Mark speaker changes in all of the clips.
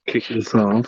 Speaker 1: Kick this off.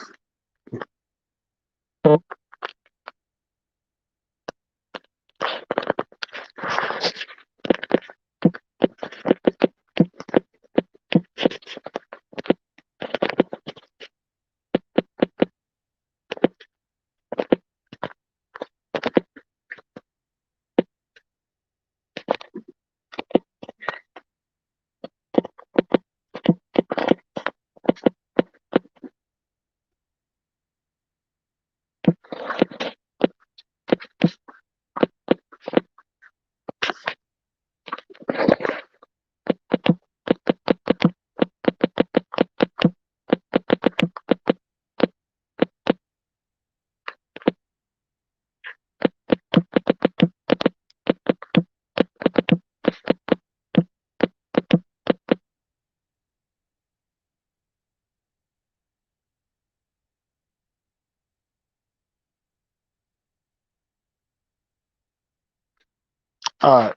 Speaker 1: All right,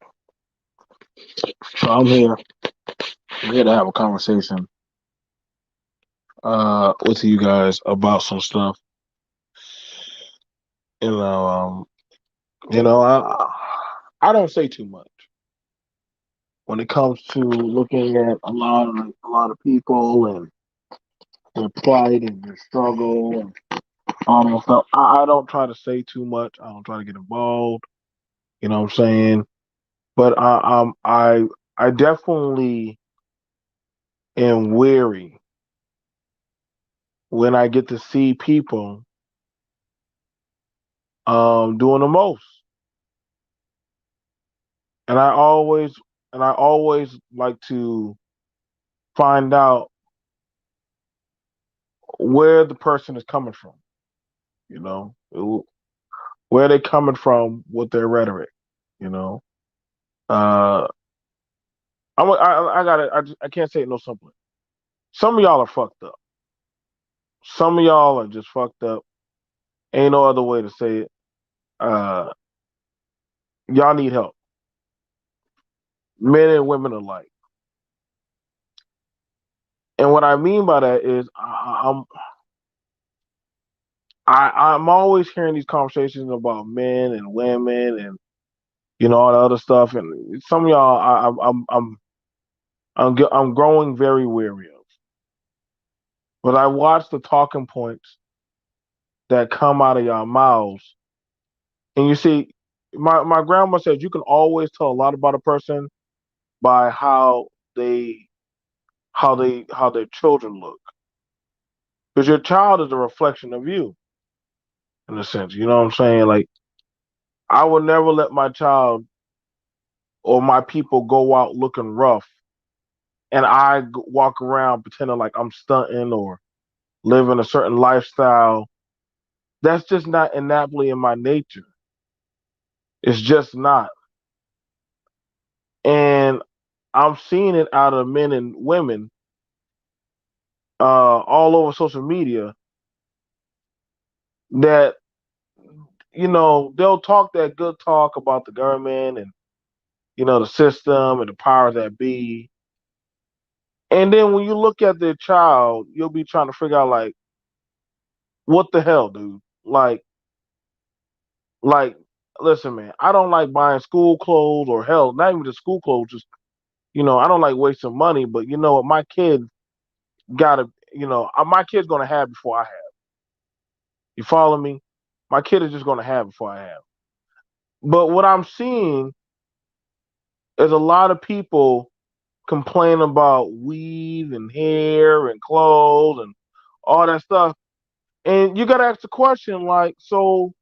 Speaker 1: so I'm here. I'm here to have a conversation with you guys about some stuff. You know, I don't say too much when it comes to looking at a lot of people and their plight and their struggle and all that stuff. I don't try to say too much. I don't try to get involved. You know what I'm saying? But I definitely am weary when I get to see people doing the most. And I always like to find out where the person is coming from, you know, where they coming from with their rhetoric, you know. Uh I got it. I can't say it no simpler. Some of y'all are fucked up. Some of y'all are just fucked up. Ain't no other way to say it. Uh y'all need help. Men and women alike. And what I mean by that is I'm always hearing these conversations about men and women and all the other stuff, and some of y'all I'm growing very weary of. But I watch the talking points that come out of y'all mouths, and you see, my grandma said you can always tell a lot about a person by they how their children look, because your child is a reflection of you in a sense. You know what I'm saying? Like I would never let my child or my people go out looking rough and walk around pretending like I'm stunting or living a certain lifestyle. That's just not innately in my nature. It's just not. And I'm seeing it out of men and women all over social media that, they'll talk that good talk about the government and, the system and the powers that be. And then when you look at their child, you'll be trying to figure out, like, what the hell, dude? Like, listen, man, I don't like buying school clothes or hell, not even the school clothes. Just I don't like wasting money. But you know what, my kid gotta, my kid's gonna have before I have. You follow me? My kid is just gonna have before I have. But what I'm seeing is a lot of people complain about weave and hair and clothes and all that stuff. And you gotta ask the question, like, so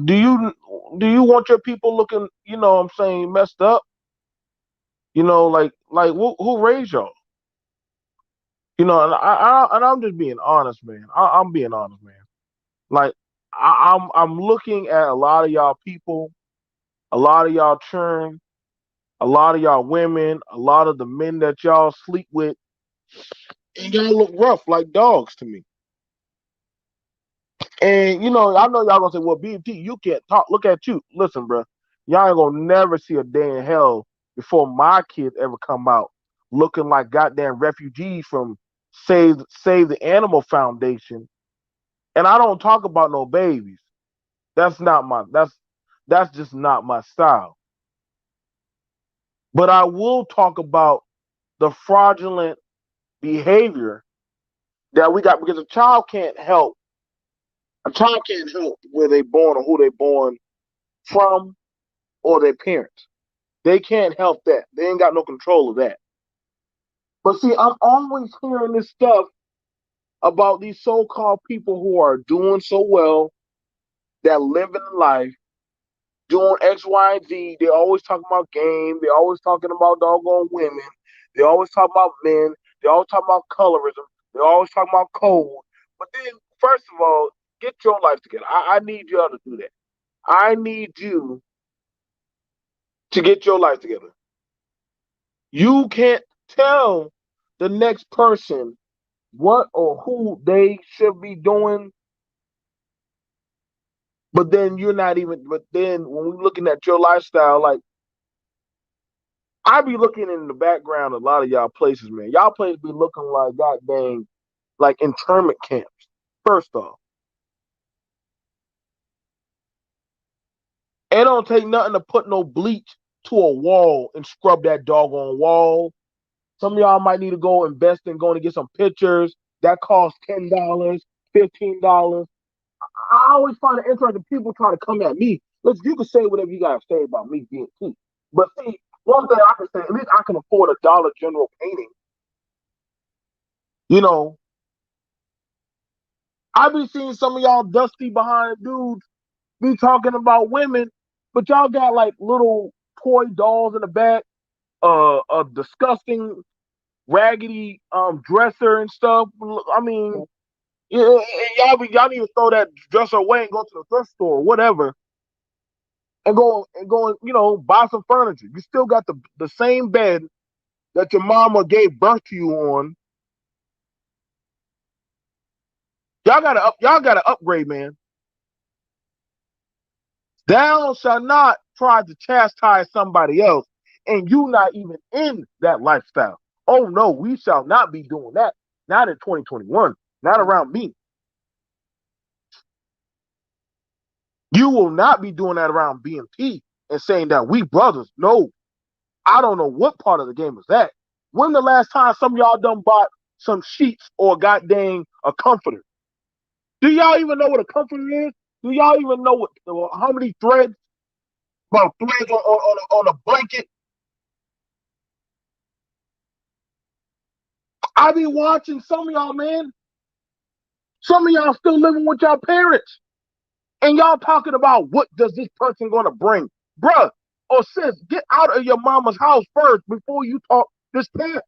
Speaker 1: do you do you want your people looking, what I'm saying, messed up? Like who raised y'all? And I'm just being honest, man. I'm being honest, man. Like I'm looking at a lot of y'all people, a lot of y'all churn, a lot of y'all women, a lot of the men that y'all sleep with, and y'all look rough like dogs to me. And I know y'all gonna say, "Well, BMT, you can't talk. Look at you. Listen, bro, y'all ain't gonna never see a day in hell before my kids ever come out looking like goddamn refugees from save the animal foundation, and I don't talk about no babies. That's not my that's just not my style. But I will talk about the fraudulent behavior that we got because a child can't help where they born or who they born from or their parents. They can't help that. They ain't got no control of that. But see, I'm always hearing this stuff about these so-called people who are doing so well, that living life, doing X, Y, and Z. They always talking about game. They always talking about doggone women. They always talk about men. They always talk about colorism. They always talk about code. But then, first of all, get your life together. I need y'all to do that. I need you to get your life together. You can't tell the next person what or who they should be doing, but then you're not even. But then when we're looking at your lifestyle, like I be looking in the background of a lot of y'all places, man. Y'all places be looking like god dang, like internment camps. First off, it don't take nothing to put no bleach to a wall and scrub that doggone wall. Some of y'all might need to go invest in going to get some pictures. That costs $10, $15. I always find it interesting. People try to come at me. Look, you can say whatever you gotta say about me being cheap. But see, one thing I can say, at least I can afford a Dollar General painting. You know, I be seeing some of y'all dusty behind dudes be talking about women, but y'all got like little toy dolls in the back, a disgusting, raggedy dresser and stuff. I mean, yeah, y'all need to throw that dresser away and go to the thrift store or whatever, and go and buy some furniture. You still got the same bed that your mama gave birth to you on. Y'all gotta upgrade, man. Thou shall not try to chastise somebody else, and you not even in that lifestyle. Oh no, we shall not be doing that. Not in 2021. Not around me. You will not be doing that around BMP and saying that we brothers. No, I don't know what part of the game is that. When the last time some of y'all done bought some sheets or got dang a comforter? Do y'all even know what a comforter is? Do y'all even know how many threads? About threads on a blanket. I be watching some of y'all, man. Some of y'all still living with y'all parents, and y'all talking about what does this person gonna bring, bruh or sis? Get out of your mama's house first before you talk this parent.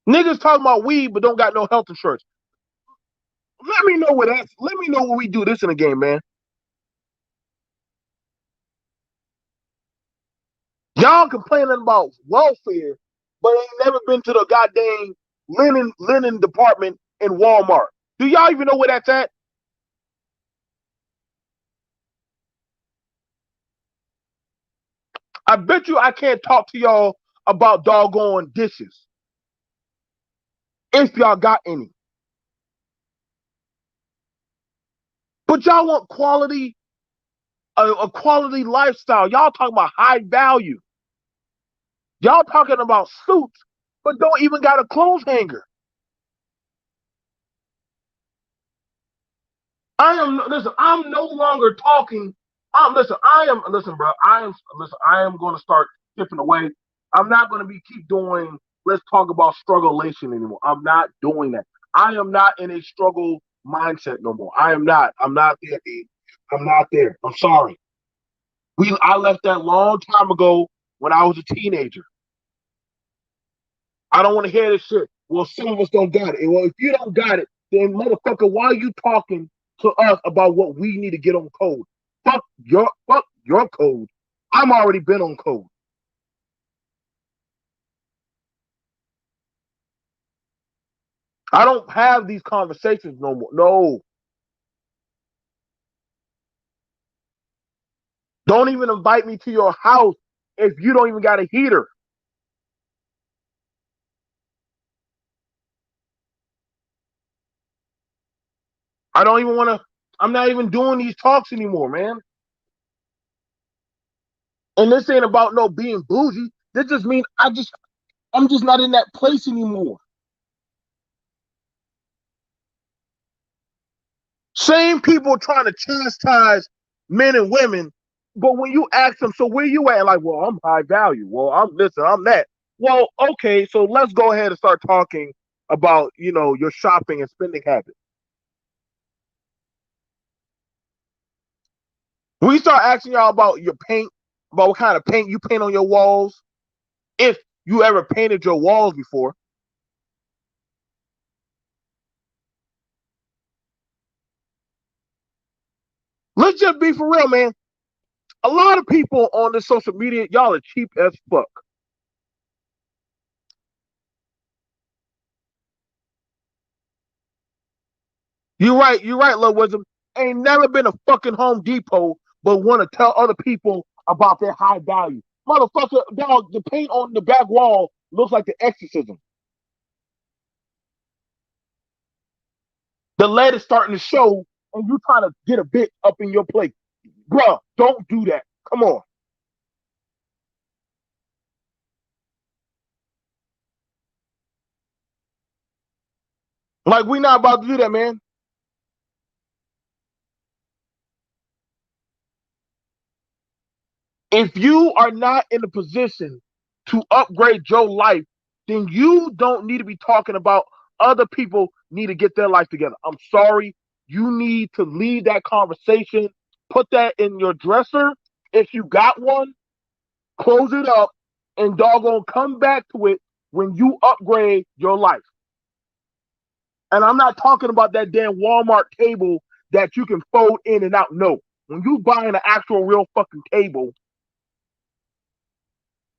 Speaker 1: Niggas talking about weed but don't got no health insurance. Let me know what that's. Let me know when we do this in a game, man. Y'all complaining about welfare, but ain't never been to the goddamn linen department in Walmart. Do y'all even know where that's at? I bet you I can't talk to y'all about doggone dishes if y'all got any. But y'all want a quality lifestyle. Y'all talking about high value. Y'all talking about suits, but don't even got a clothes hanger. I'm no longer talking. Listen, bro. I am going to start chipping away. I'm not going to be keep doing. Let's talk about strugglation anymore. I'm not doing that. I am not in a struggle mindset no more. I am not. I'm not there, dude. I'm not there. I'm sorry. I left that long time ago when I was a teenager. I don't want to hear this shit. Well, some of us don't got it. Well, if you don't got it, then motherfucker, why are you talking to us about what we need to get on code? Fuck your code. I'm already been on code. I don't have these conversations no more. No. Don't even invite me to your house if you don't even got a heater? I don't even want to. I'm not even doing these talks anymore, man. And this ain't about no being bougie. This just means I'm just not in that place anymore. Same people trying to chastise men and women, but when you ask them, so where you at? Like, well, I'm high value. Well, I'm this and I'm that. Well, okay, so let's go ahead and start talking about your shopping and spending habits. We start asking y'all about your paint, about what kind of paint you paint on your walls, if you ever painted your walls before. Let's just be for real, man. A lot of people on this social media, y'all are cheap as fuck. You're right, Love Wisdom. Ain't never been a fucking Home Depot, but want to tell other people about their high value. Motherfucker, dog, the paint on the back wall looks like the exorcism. The lead is starting to show, and you trying to get a bit up in your plate. Bruh, don't do that. Come on. Like, we not about to do that, man. If you are not in a position to upgrade your life, then you don't need to be talking about other people need to get their life together. I'm sorry. You need to lead that conversation. Put that in your dresser. If you got one, close it up and doggone come back to it when you upgrade your life. And I'm not talking about that damn Walmart table that you can fold in and out. No. When you buying an actual real fucking table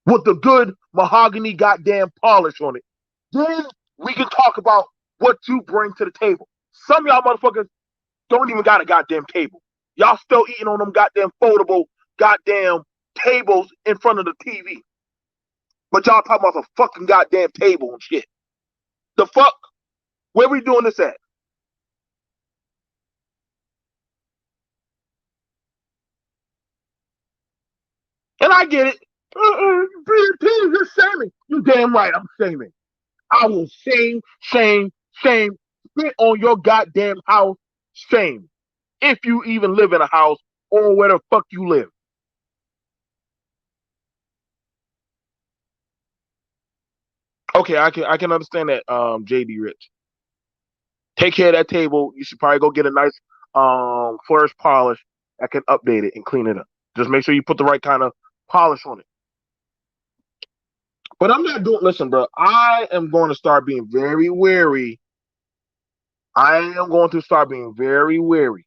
Speaker 1: with the good mahogany goddamn polish on it. Then we can talk about what you bring to the table. Some of y'all motherfuckers don't even got a goddamn table. Y'all still eating on them goddamn foldable goddamn tables in front of the TV. But y'all talking about some fucking goddamn table and shit. The fuck? Where we doing this at? And I get it. Peter, you're shaming. You damn right, I'm shaming. I will shame, spit on your goddamn house, shame. If you even live in a house or where the fuck you live. Okay, I can understand that, JD Rich. Take care of that table. You should probably go get a nice flourish polish that can update it and clean it up. Just make sure you put the right kind of polish on it. But I'm not doing listen, bro. I am going to start being very wary. I am going to start being very wary.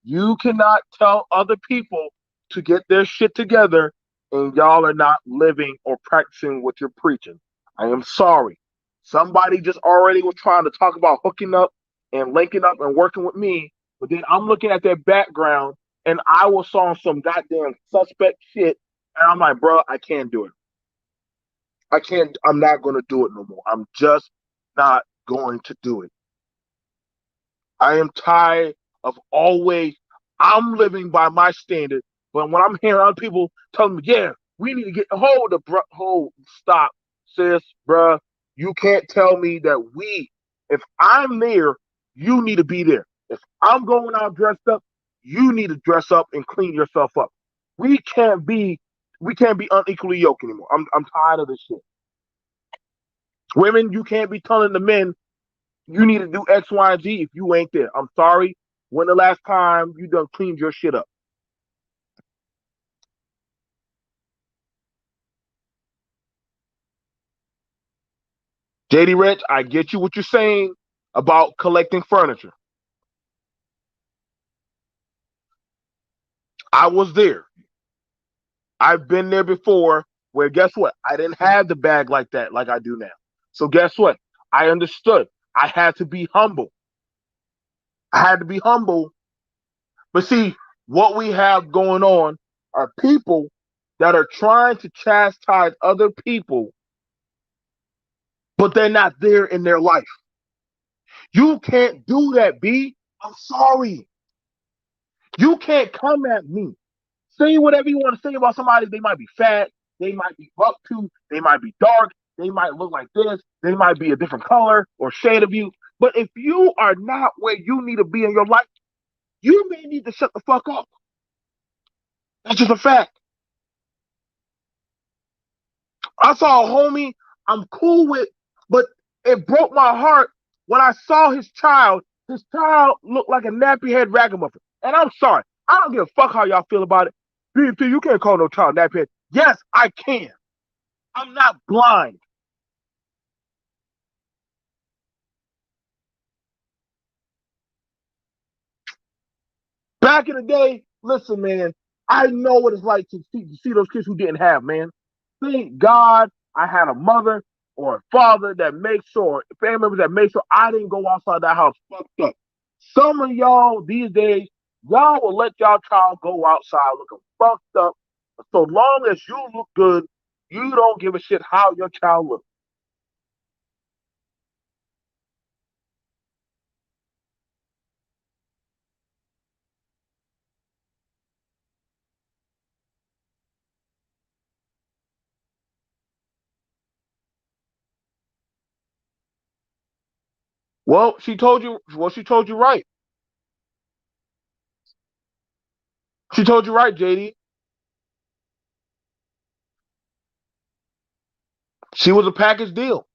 Speaker 1: You cannot tell other people to get their shit together and y'all are not living or practicing what you're preaching. I am sorry. Somebody just already was trying to talk about hooking up and linking up and working with me, but then I'm looking at their background and I was on some goddamn suspect shit, and I'm like, bro, I can't do it. I can't. I'm not going to do it no more. I'm just not going to do it. I am tired of always, I'm living by my standard. But when I'm hearing other people telling me, yeah, we need to get hold of, hold, stop, sis, bruh. You can't tell me that if I'm there, you need to be there. If I'm going out dressed up, you need to dress up and clean yourself up. We can't be, we can't be unequally yoked anymore. I'm tired of this shit. Women, you can't be telling the men you need to do X, Y, and Z if you ain't there. I'm sorry. When the last time you done cleaned your shit up? JD Rich, I get you what you're saying about collecting furniture. I was there. I've been there before where guess what? I didn't have the bag like that like I do now. So guess what? I understood. I had to be humble. I had to be humble. But see, what we have going on are people that are trying to chastise other people, but they're not there in their life. You can't do that, B. I'm sorry. You can't come at me. Say whatever you want to say about somebody. They might be fat. They might be buck tooth. They might be dark. They might look like this. They might be a different color or shade of you. But if you are not where you need to be in your life, you may need to shut the fuck up. That's just a fact. I saw a homie I'm cool with, but it broke my heart when I saw his child. His child looked like a nappy head ragamuffin. And I'm sorry. I don't give a fuck how y'all feel about it. BT, you can't call no child nappy head. Yes, I can. I'm not blind. Back in the day, listen, man, I know what it's like to see those kids who didn't have, man. Thank God I had a mother or a father that made sure, family members that made sure I didn't go outside that house fucked up. Some of y'all these days, y'all will let y'all child go outside looking fucked up. So long as you look good, you don't give a shit how your child looks. Well, she told you. Well, she told you right. She told you right, JD. She was a package deal.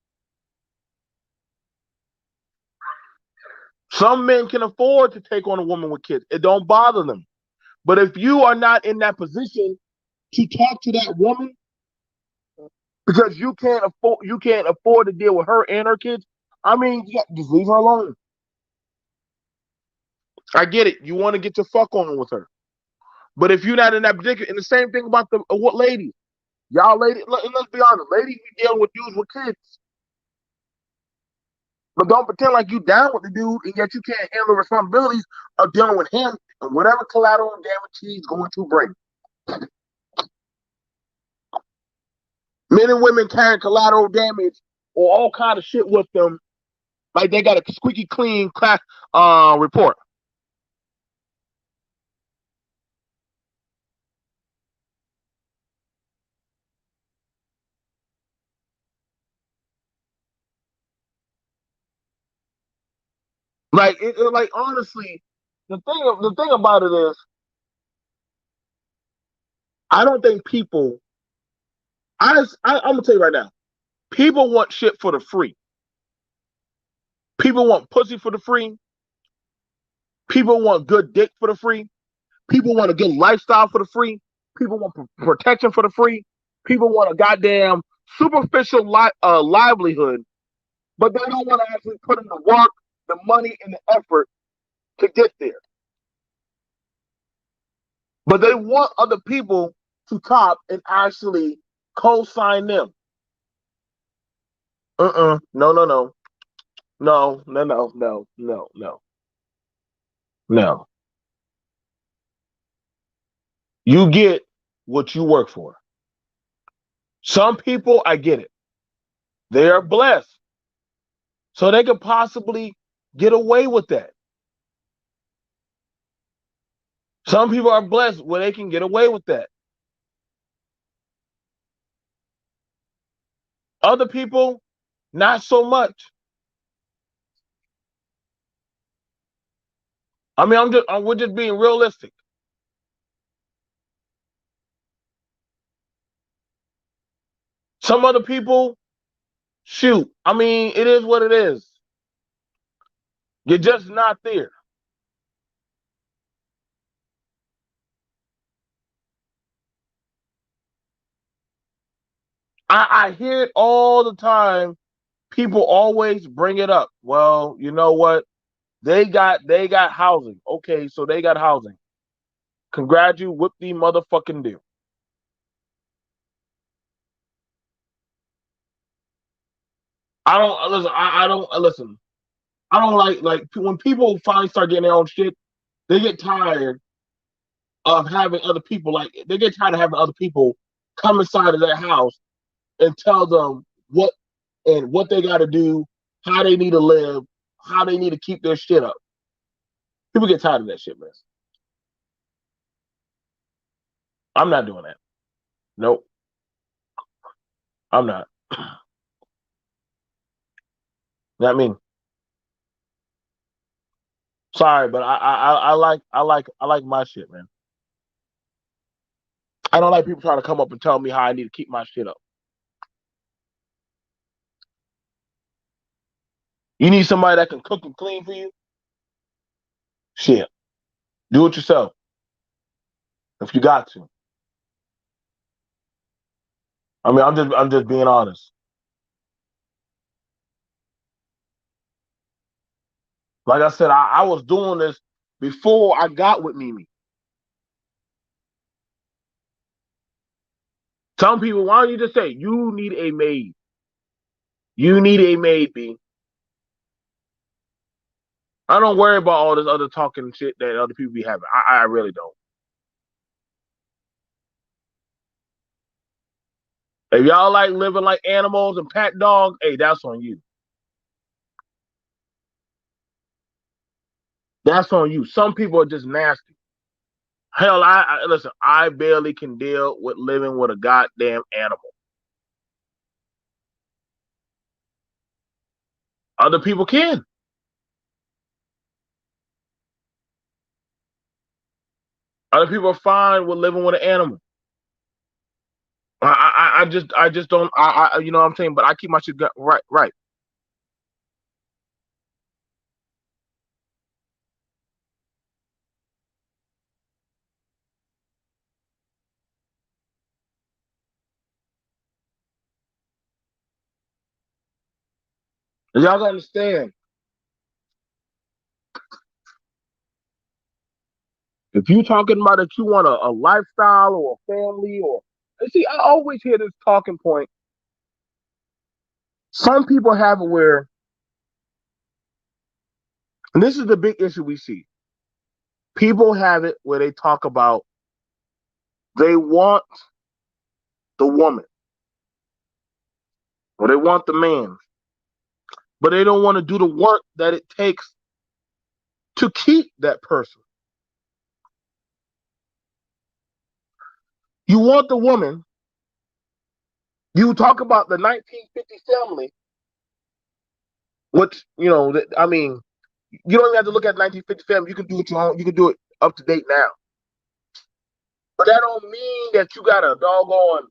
Speaker 1: Some men can afford to take on a woman with kids. It don't bother them. But if you are not in that position to talk to that woman because you can't afford to deal with her and her kids, I mean, yeah, just leave her alone. I get it. You want to get your fuck on with her. But if you're not in that particular, and the same thing about the what ladies, y'all ladies, let's be honest, ladies be dealing with dudes with kids. But don't pretend like you down with the dude and yet you can't handle the responsibilities of dealing with him and whatever collateral damage he's going to bring. Men and women carrying collateral damage or all kind of shit with them, like they got a squeaky clean class report. Like honestly, the thing about it is, I don't think people. I'm gonna tell you right now, people want shit for the free. People want pussy for the free. People want good dick for the free. People want a good lifestyle for the free. People want protection for the free. People want a goddamn superficial livelihood, but they don't want to actually put in the work, the money, and the effort to get there. But they want other people to cop and actually co-sign them. No, no, no. No, no, no, no, no, no, no. You get what you work for. Some people, I get it. They are blessed. So they could possibly get away with that. Some people are blessed where they can get away with that. Other people, not so much. I mean, we're just being realistic. Some other people, shoot. I mean, it is what it is. You're just not there. I hear it all the time. People always bring it up. Well, you know what? They got housing. Okay, so they got housing. Congratulations, whip the motherfucking deal. I don't listen. I don't listen. I don't like when people finally start getting their own shit. They get tired of having other people. Like they get tired of having other people come inside of their house and tell them what they got to do, how they need to live, how they need to keep their shit up. People get tired of that shit, man. I'm not doing that. Nope, I'm not. Not me. Sorry, but I like my shit, man. I don't like people trying to come up and tell me how I need to keep my shit up. You need somebody that can cook and clean for you? Shit. Do it yourself if you got to. I mean, I'm just being honest. Like I said, I was doing this before I got with Mimi. Some people, why don't you just say you need a maid? You need a maid, B. I don't worry about all this other talking shit that other people be having. I really don't. If y'all like living like animals and pet dogs, hey, that's on you. That's on you. Some people are just nasty. Hell, I listen. I barely can deal with living with a goddamn animal. Other people can. Other people are fine with living with an animal. I just don't. You know what I'm saying. But I keep my shit right, right. Y'all gotta understand. If you talking about that you want a lifestyle or a family or see, I always hear this talking point. Some people have it where, and this is the big issue we see. People have it where they talk about they want the woman or they want the man, but they don't want to do the work that it takes to keep that person. You want the woman. You talk about the 1950 family, which I mean, you don't even have to look at 1950 family. You can do it your own. You can do it up to date now. But that don't mean that you got a doggone.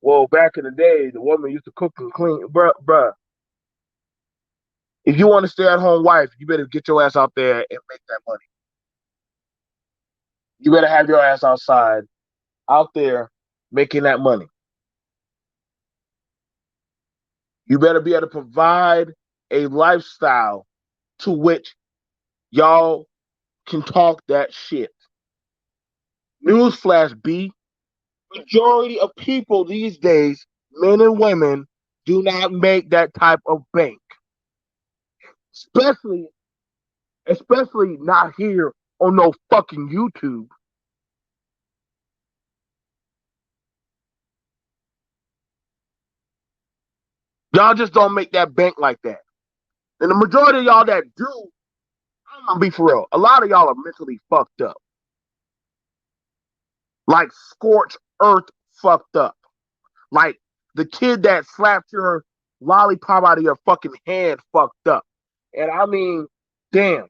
Speaker 1: Well, back in the day, the woman used to cook and clean, bruh. If you want to stay at home wife, you better get your ass out there and make that money. You better have your ass outside, out there, making that money. You better be able to provide a lifestyle to which y'all can talk that shit. Newsflash, B. Majority of people these days, men and women, do not make that type of bank. Especially, especially not here on no fucking YouTube. Y'all just don't make that bank like that. And the majority of y'all that do, I'm gonna be for real. A lot of y'all are mentally fucked up. Like scorched earth fucked up. Like the kid that slapped your lollipop out of your fucking hand fucked up. And I mean, damn,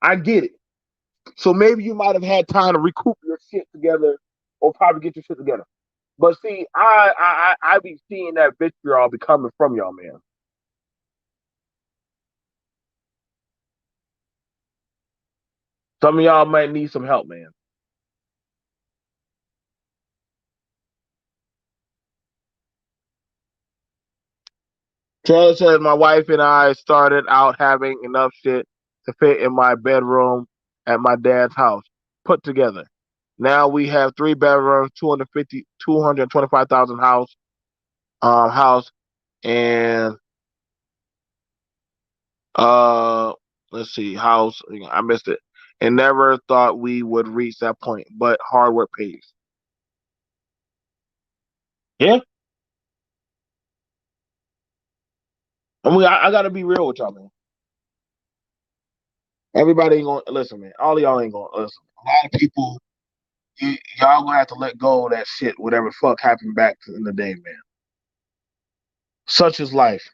Speaker 1: I get it. So maybe you might have had time to recoup your shit together or probably get your shit together. But see, I be seeing that vitriol be coming from y'all, man. Some of y'all might need some help, man. Taylor said my wife and I started out having enough shit to fit in my bedroom at my dad's house, put together. Now we have three bedrooms, 225,000 house, and uh, let's see, house. I missed it, and never thought we would reach that point, but hard work pays. Yeah. I mean, I got to be real with y'all, man. Everybody ain't gonna listen, man. All of y'all ain't gonna listen. A lot of people, y'all gonna have to let go of that shit. Whatever fuck happened back in the day, man. Such is life.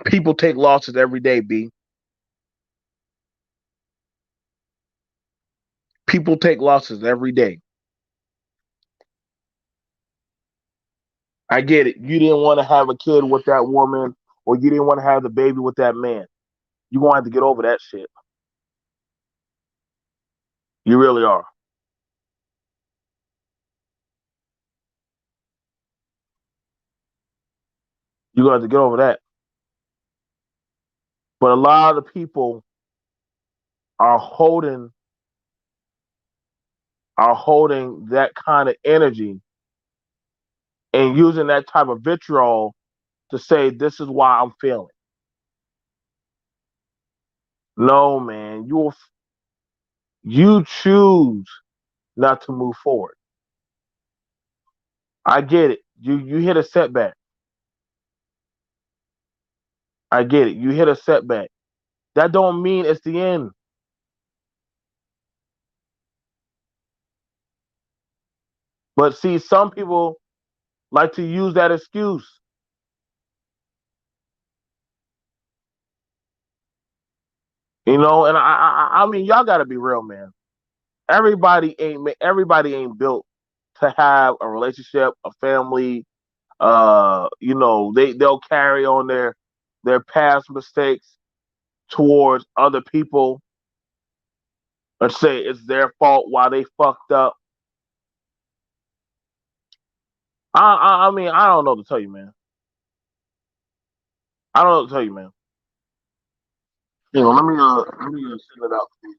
Speaker 1: People take losses every day, B. People take losses every day. I get it. You didn't want to have a kid with that woman, or you didn't want to have the baby with that man. You're gonna have to get over that shit. You really are. You're gonna have to get over that. But a lot of the people are holding that kind of energy and using that type of vitriol to say this is why I'm feeling. No, man, you choose not to move forward. I get it. You hit a setback. I get it. You hit a setback. That don't mean it's the end. But see, some people like to use that excuse, and I mean, y'all got to be real, man. Everybody ain't built to have a relationship, a family. They'll carry on their past mistakes towards other people and say it's their fault why they fucked up. I mean, I don't know what to tell you, man. I don't know what to tell you, man. Let me send it out to you.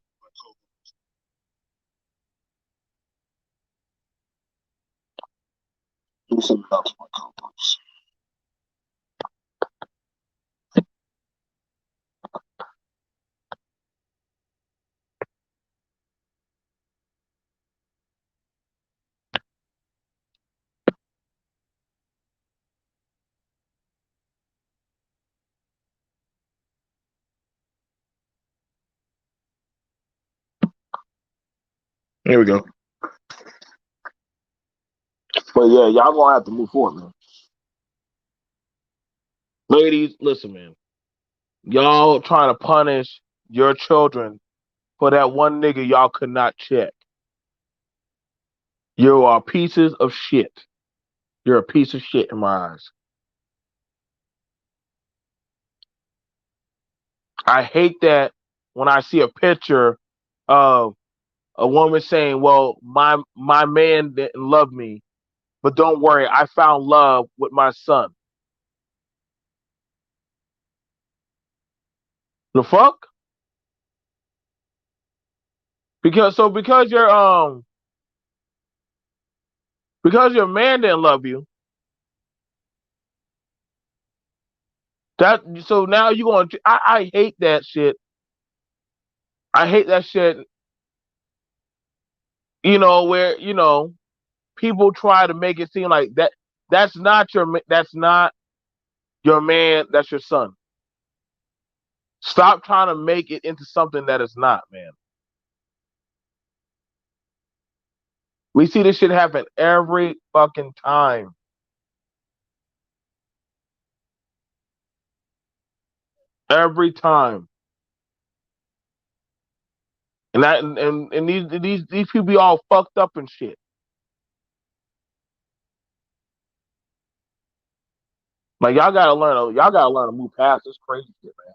Speaker 1: Let me send it out to my co-hosts. Here we go. But yeah, y'all gonna have to move forward, man. Ladies, listen, man. Y'all trying to punish your children for that one nigga y'all could not check. You are pieces of shit. You're a piece of shit in my eyes. I hate that when I see a picture of a woman saying, "Well, my man didn't love me, but don't worry, I found love with my son." The fuck? Because your man didn't love you, that so now you going to I hate that shit. I hate that shit, where, people try to make it seem like that's not your man, that's your son. Stop trying to make it into something that it's not, man. We see this shit happen every fucking time. Every time. And these people be all fucked up and shit. Like y'all gotta learn to move past this crazy shit, man.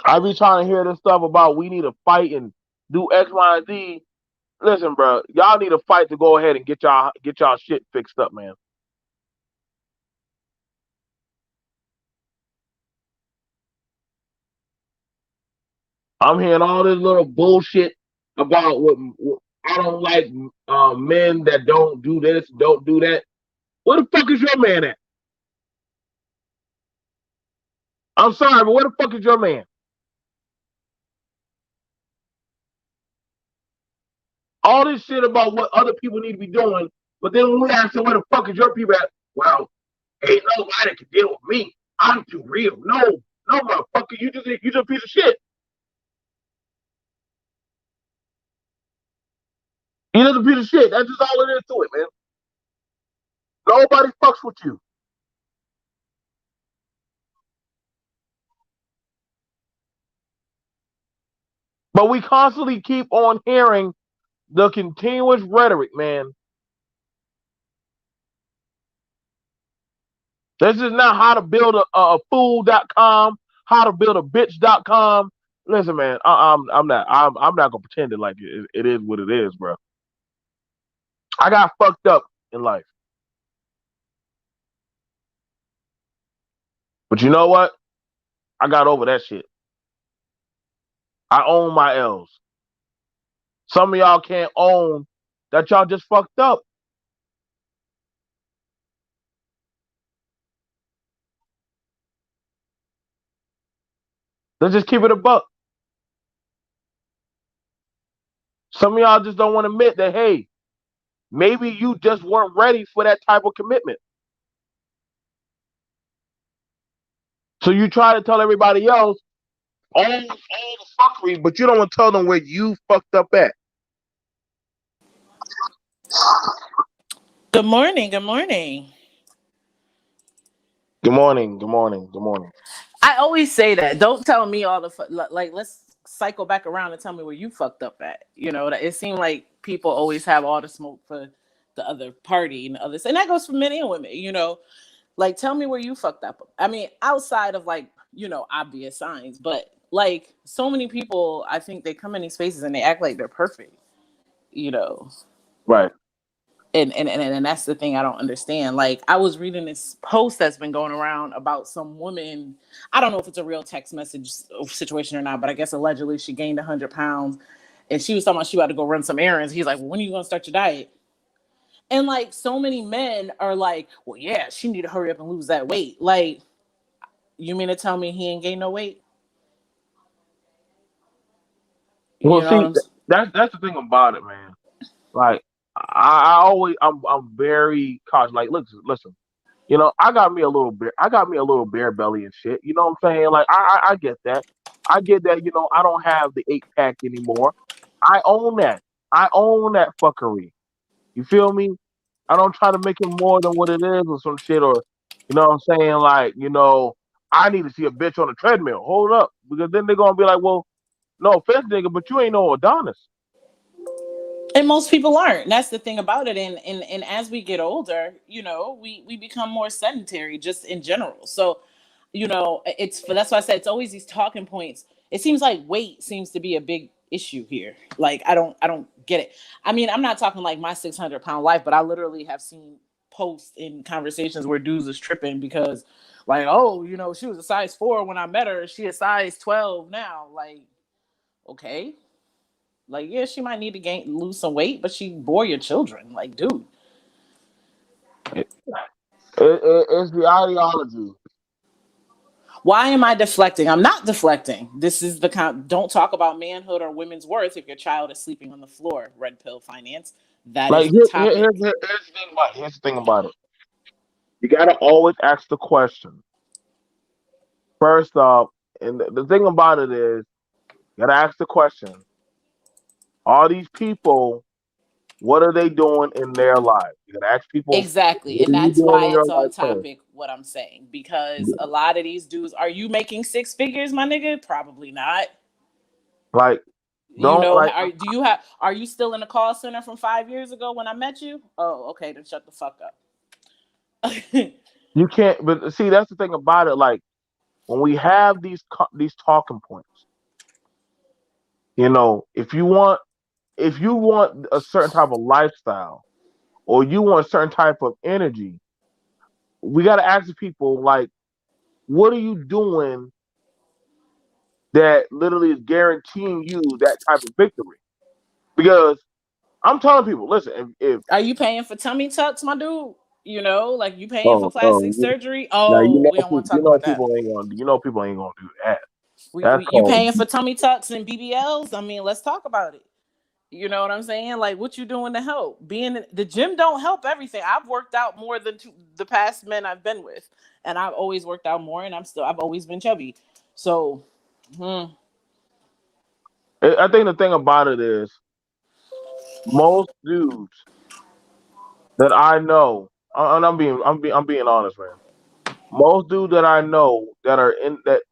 Speaker 1: I be trying to hear this stuff about we need to fight and do X, Y, and Z. Listen, bro, y'all need to fight to go ahead and get y'all shit fixed up, man. I'm hearing all this little bullshit about what I don't like, men that don't do this, don't do that. Where the fuck is your man at? I'm sorry, but where the fuck is your man? All this shit about what other people need to be doing, but then when we ask them where the fuck is your people at, well, ain't nobody can deal with me. I'm too real. No, no, motherfucker, you just a piece of shit. You just a piece of shit. That's just all it is to it, man. Nobody fucks with you. But we constantly keep on hearing the continuous rhetoric, man. This is not how to build a fool.com, how to build a bitch.com. Listen, man, I'm not gonna pretend it like it is what it is, bro. I got fucked up in life, but you know what? I got over that shit. I own my L's. Some of y'all can't own that y'all just fucked up. Let's just keep it a buck. Some of y'all just don't want to admit that, hey, maybe you just weren't ready for that type of commitment. So you try to tell everybody else all the fuckery, but you don't want to tell them where you fucked up at.
Speaker 2: Good morning. Good morning.
Speaker 1: Good morning. Good morning. Good morning.
Speaker 2: I always say that. Don't tell me all the like. Let's cycle back around and tell me where you fucked up at. It seemed like people always have all the smoke for the other party and others, and that goes for men and women. Like tell me where you fucked up. I mean, outside of like obvious signs, but like so many people, I think they come in these spaces and they act like they're perfect. You know,
Speaker 1: Right.
Speaker 2: and that's the thing I don't understand. Like I was reading this post that's been going around about some woman. I don't know if it's a real text message situation or not, but I guess allegedly she gained 100 pounds, and she was talking about she had to go run some errands. He's like, well, when are you gonna start your diet? And like so many men are like, well, yeah, she need to hurry up and lose that weight. Like, you mean to tell me he ain't gained no weight?
Speaker 1: Well,
Speaker 2: You know what
Speaker 1: see,
Speaker 2: I'm saying?
Speaker 1: that's the thing about it, man. Like, I always, I'm very cautious. Like, listen. I got me a little bear belly and shit. You know what I'm saying? Like, I get that. I get that. I don't have the 8 pack anymore. I own that. I own that fuckery. You feel me? I don't try to make it more than what it is or some shit or, you know what I'm saying? Like, I need to see a bitch on a treadmill. Hold up. Because then they're going to be like, well, no offense, nigga, but you ain't no Adonis.
Speaker 2: And most people aren't. And that's the thing about it. And as we get older, we become more sedentary just in general. So, it's for that's why I said it's always these talking points. It seems like weight seems to be a big issue here. Like I don't get it. I mean, I'm not talking like my 600-pound life, but I literally have seen posts in conversations where dudes is tripping because like, oh, she was a size 4 when I met her. She a size 12 now. Like, okay. Like, yeah, she might need to lose some weight, but she bore your children. Like, dude,
Speaker 1: It's the ideology.
Speaker 2: why am I deflecting? I'm not deflecting. This is the don't talk about manhood or women's worth if your child is sleeping on the floor. Red pill finance. That
Speaker 1: Like,
Speaker 2: is the topic.
Speaker 1: here's the thing about it. You got to always ask the question. First off, and the thing about it is, you got to ask the question, all these people, what are they doing in their lives? You got to ask people,
Speaker 2: Exactly.
Speaker 1: what
Speaker 2: And
Speaker 1: are you
Speaker 2: that's
Speaker 1: doing
Speaker 2: why
Speaker 1: in your
Speaker 2: it's on
Speaker 1: life first?
Speaker 2: topic what I'm saying. Because a lot of these dudes, are you making 6 figures, my nigga? Probably not.
Speaker 1: Like, don't like.
Speaker 2: Are you still in the call center from 5 years ago when I met you? Oh, okay, then shut the fuck up.
Speaker 1: You can't. But see, that's the thing about it. Like, when we have these talking points, if you want a certain type of lifestyle or you want a certain type of energy, we got to ask the people like, what are you doing that literally is guaranteeing you that type of victory? Because I'm telling people, listen, if
Speaker 2: Are you paying for tummy tucks, my dude? Like you paying for
Speaker 1: oh
Speaker 2: plastic surgery?
Speaker 1: now
Speaker 2: Oh, we don't want to talk about that.
Speaker 1: people ain't gonna do that.
Speaker 2: You
Speaker 1: That's
Speaker 2: paying
Speaker 1: called
Speaker 2: for tummy tucks and BBLs? I mean, let's talk about it. You know what I'm saying? Like, what you doing to help? Being the gym don't help everything. I've worked out more than the past men I've been with, and I've always worked out more, and I've always been chubby. So, hmm,
Speaker 1: I think the thing about it is most dudes that I know, and I'm being honest, man. Most dudes that I know that are in that,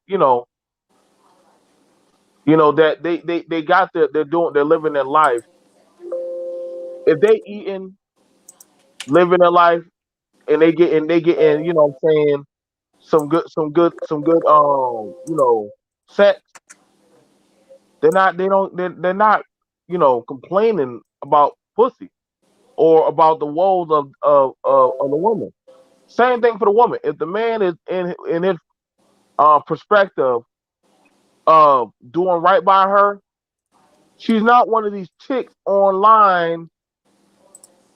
Speaker 1: that they got they're living their life. If they eating, living their life, and they getting, what I'm saying, some good sex, they're not, complaining about pussy or about the woes of the woman. Same thing for the woman. If the man is in his perspective of doing right by her, she's not one of these chicks online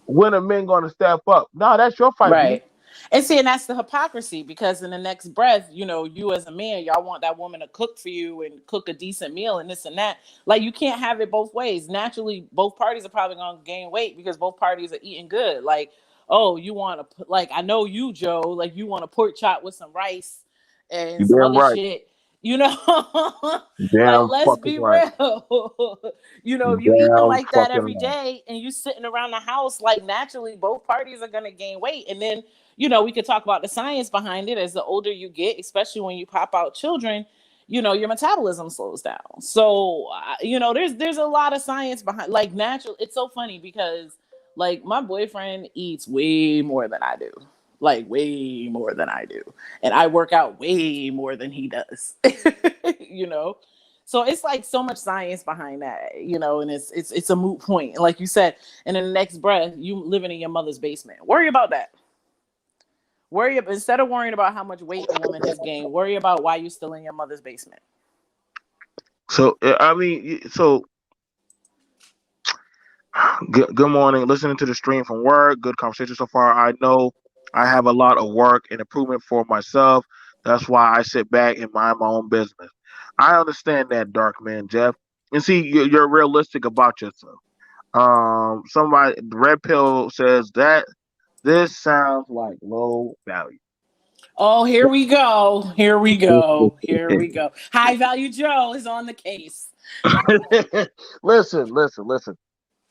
Speaker 1: when a man gonna step up. No, that's your fight, B.
Speaker 2: right. And see, and that's the hypocrisy because in the next breath, you as a man, y'all want that woman to cook for you and cook a decent meal and this and that. Like, you can't have it both ways. Naturally, both parties are probably gonna gain weight because both parties are eating good. Like, oh, you want to, like, I know you, Joe, like, you want a pork chop with some rice and
Speaker 1: You
Speaker 2: some
Speaker 1: damn
Speaker 2: other
Speaker 1: right.
Speaker 2: shit. You know,
Speaker 1: You
Speaker 2: like,
Speaker 1: damn
Speaker 2: let's
Speaker 1: fucking
Speaker 2: be
Speaker 1: right.
Speaker 2: real.
Speaker 1: You
Speaker 2: If you eating
Speaker 1: damn
Speaker 2: like that
Speaker 1: fucking
Speaker 2: every
Speaker 1: right.
Speaker 2: day and you sitting around the house, like, naturally both parties are gonna gain weight. And then, we could talk about the science behind it. As the older you get, especially when you pop out children, your metabolism slows down. So, there's a lot of science behind, like, natural. It's so funny because, like, my boyfriend eats way more than I do, like, way more than I do, and I work out way more than he does. you know, so it's like so much science behind that, and it's a moot point. And like you said, and in the next breath, you living in your mother's basement. Worry about that. Instead of worrying about how much weight the woman has gained, worry about why you still in your mother's basement.
Speaker 1: So I mean, good morning. Listening to the stream from work. Good conversation so far. I know I have a lot of work and improvement for myself. That's why I sit back and mind my own business. I understand that, dark man, Jeff. And see, you're realistic about yourself. Somebody, Red Pill says that this sounds like low value.
Speaker 2: Oh, here we go. Here we go. Here we go. High value Joe is on the case.
Speaker 1: Listen.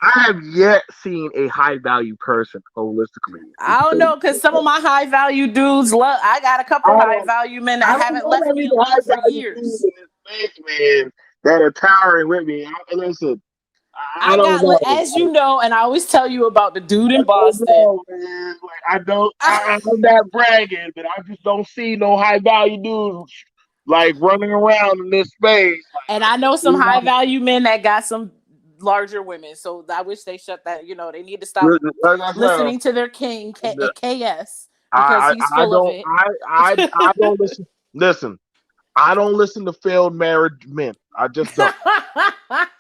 Speaker 1: I have yet seen a high value person holistically.
Speaker 2: I don't know, because some of my high value dudes love. I got a couple high
Speaker 1: Um,
Speaker 2: value men that
Speaker 1: I don't
Speaker 2: haven't
Speaker 1: know
Speaker 2: left
Speaker 1: that
Speaker 2: me
Speaker 1: many high
Speaker 2: alone for
Speaker 1: value dudes
Speaker 2: years.
Speaker 1: in this space, man, that are towering with me. Listen, I
Speaker 2: I
Speaker 1: don't
Speaker 2: got,
Speaker 1: know.
Speaker 2: as you know, and I always tell you about the dude
Speaker 1: I
Speaker 2: in
Speaker 1: don't
Speaker 2: Boston.
Speaker 1: know, man. Like I don't. I'm not bragging, but I just don't see no high value dudes like running around in this space. Like
Speaker 2: And
Speaker 1: I
Speaker 2: I
Speaker 1: just
Speaker 2: know some
Speaker 1: do
Speaker 2: high
Speaker 1: not.
Speaker 2: value men that got some larger women. So I wish they shut that. They need to stop
Speaker 1: Like I said,
Speaker 2: listening to their king KS because
Speaker 1: I
Speaker 2: he's
Speaker 1: I
Speaker 2: full of
Speaker 1: don't
Speaker 2: it.
Speaker 1: I don't listen. Listen, I don't listen to failed marriage men. I just don't.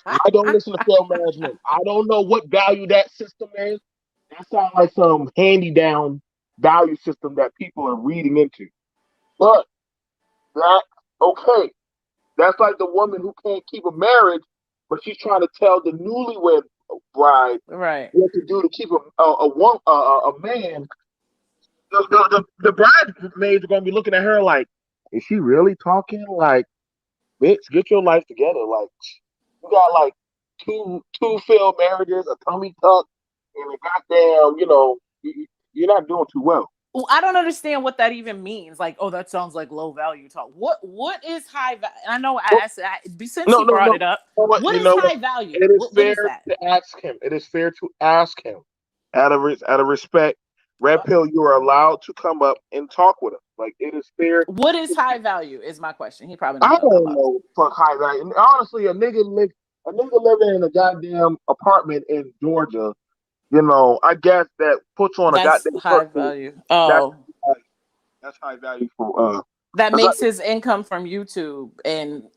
Speaker 1: I don't listen to failed management. I don't know what value that system is. That sounds like some handy down value system that people are reading into. But that okay. That's like the woman who can't keep a marriage, but she's trying to tell the newlywed bride
Speaker 2: Right.
Speaker 1: what to do to keep a man. The bridesmaids are gonna be looking at her like, is she really talking? Like, bitch, get your life together. Like, you got like two failed marriages, a tummy tuck, and a goddamn, you're not doing too well.
Speaker 2: Well, I don't understand what that even means. Like, oh, that sounds like low value talk. What is high value? I know I asked since
Speaker 1: No,
Speaker 2: he
Speaker 1: no,
Speaker 2: brought
Speaker 1: no.
Speaker 2: it up.
Speaker 1: You know what?
Speaker 2: What
Speaker 1: You
Speaker 2: is
Speaker 1: know what?
Speaker 2: high value?
Speaker 1: It is
Speaker 2: What
Speaker 1: fair
Speaker 2: is that?
Speaker 1: to ask him. It is fair to ask him. Out of respect, Red Pill, you are allowed to come up and talk with him. Like it is fair.
Speaker 2: What is high value? Is my question. He probably not
Speaker 1: I
Speaker 2: gonna come
Speaker 1: don't
Speaker 2: up.
Speaker 1: know fuck high value. And honestly, a nigga living in a goddamn apartment in Georgia. I guess that puts on a
Speaker 2: That's
Speaker 1: goddamn
Speaker 2: high
Speaker 1: sweatsuit.
Speaker 2: value.
Speaker 1: That's
Speaker 2: Oh,
Speaker 1: that's high value for
Speaker 2: that
Speaker 1: Cause
Speaker 2: makes his income from YouTube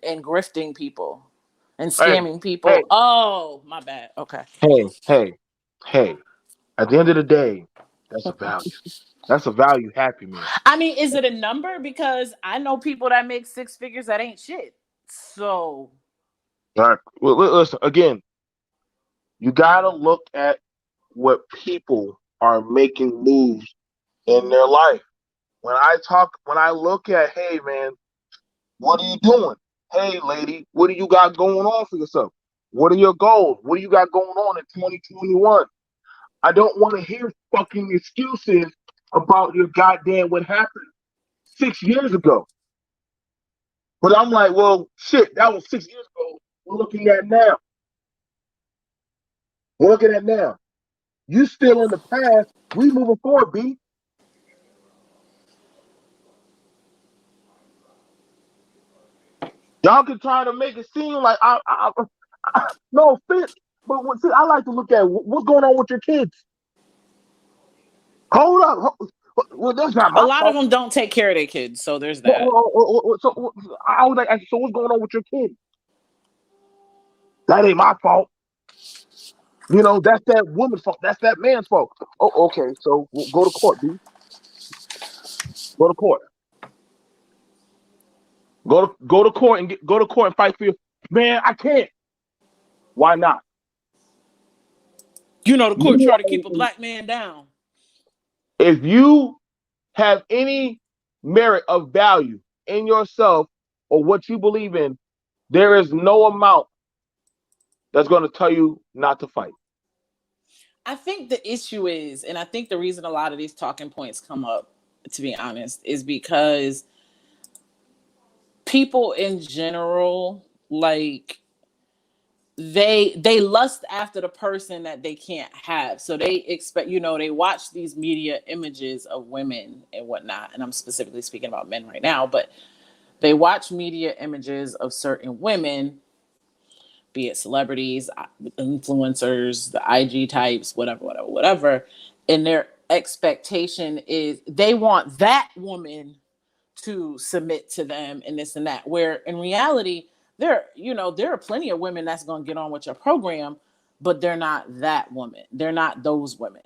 Speaker 2: and grifting people and
Speaker 1: hey,
Speaker 2: scamming
Speaker 1: hey,
Speaker 2: people. Oh, my bad. Okay.
Speaker 1: hey, hey, hey. At the end of the day, that's a value. That's a value Happy Meal.
Speaker 2: I mean, is it a number? Because I know people that make six figures that ain't shit. So
Speaker 1: All right. Well, listen again. You gotta look at what people are making moves in their life. When I look at, hey man, what are you doing? Hey lady, what do you got going on for yourself? What are your goals? What do you got going on in 2021? I don't want to hear fucking excuses about your goddamn what happened 6 years ago. But I'm like, well, shit, that was 6 years ago. We're looking at now. We're looking at now. You still in the past. We moving forward, B. Y'all can try to make it seem like no offense, but see, I like to look at what's going on with your kids. Hold up. Well, that's not
Speaker 2: A
Speaker 1: my
Speaker 2: lot of
Speaker 1: fault.
Speaker 2: them don't take care of their kids, so there's that.
Speaker 1: So I was like, so what's going on with your kids? That ain't my fault. You know, that's that woman's fault. That's that man's fault. Oh, okay. So we'll go to court, B. Go to court. Go to court and go to court and fight for you. Man, I can't. Why not?
Speaker 2: You know, the court
Speaker 1: You
Speaker 2: try to keep a black man down.
Speaker 1: If you have any merit of value in yourself or what you believe in, there is no amount that's going to tell you not to fight.
Speaker 2: I think the issue is, and I think the reason a lot of these talking points come up, to be honest, is because people in general, like, they lust after the person that they can't have, so they expect, they watch these media images of women and whatnot, and I'm specifically speaking about men right now, but they watch media images of certain women, be it celebrities, influencers, the IG types, whatever, whatever, whatever, and their expectation is they want that woman to submit to them and this and that. Where in reality, there are plenty of women that's going to get on with your program, but they're not that woman. They're not those women.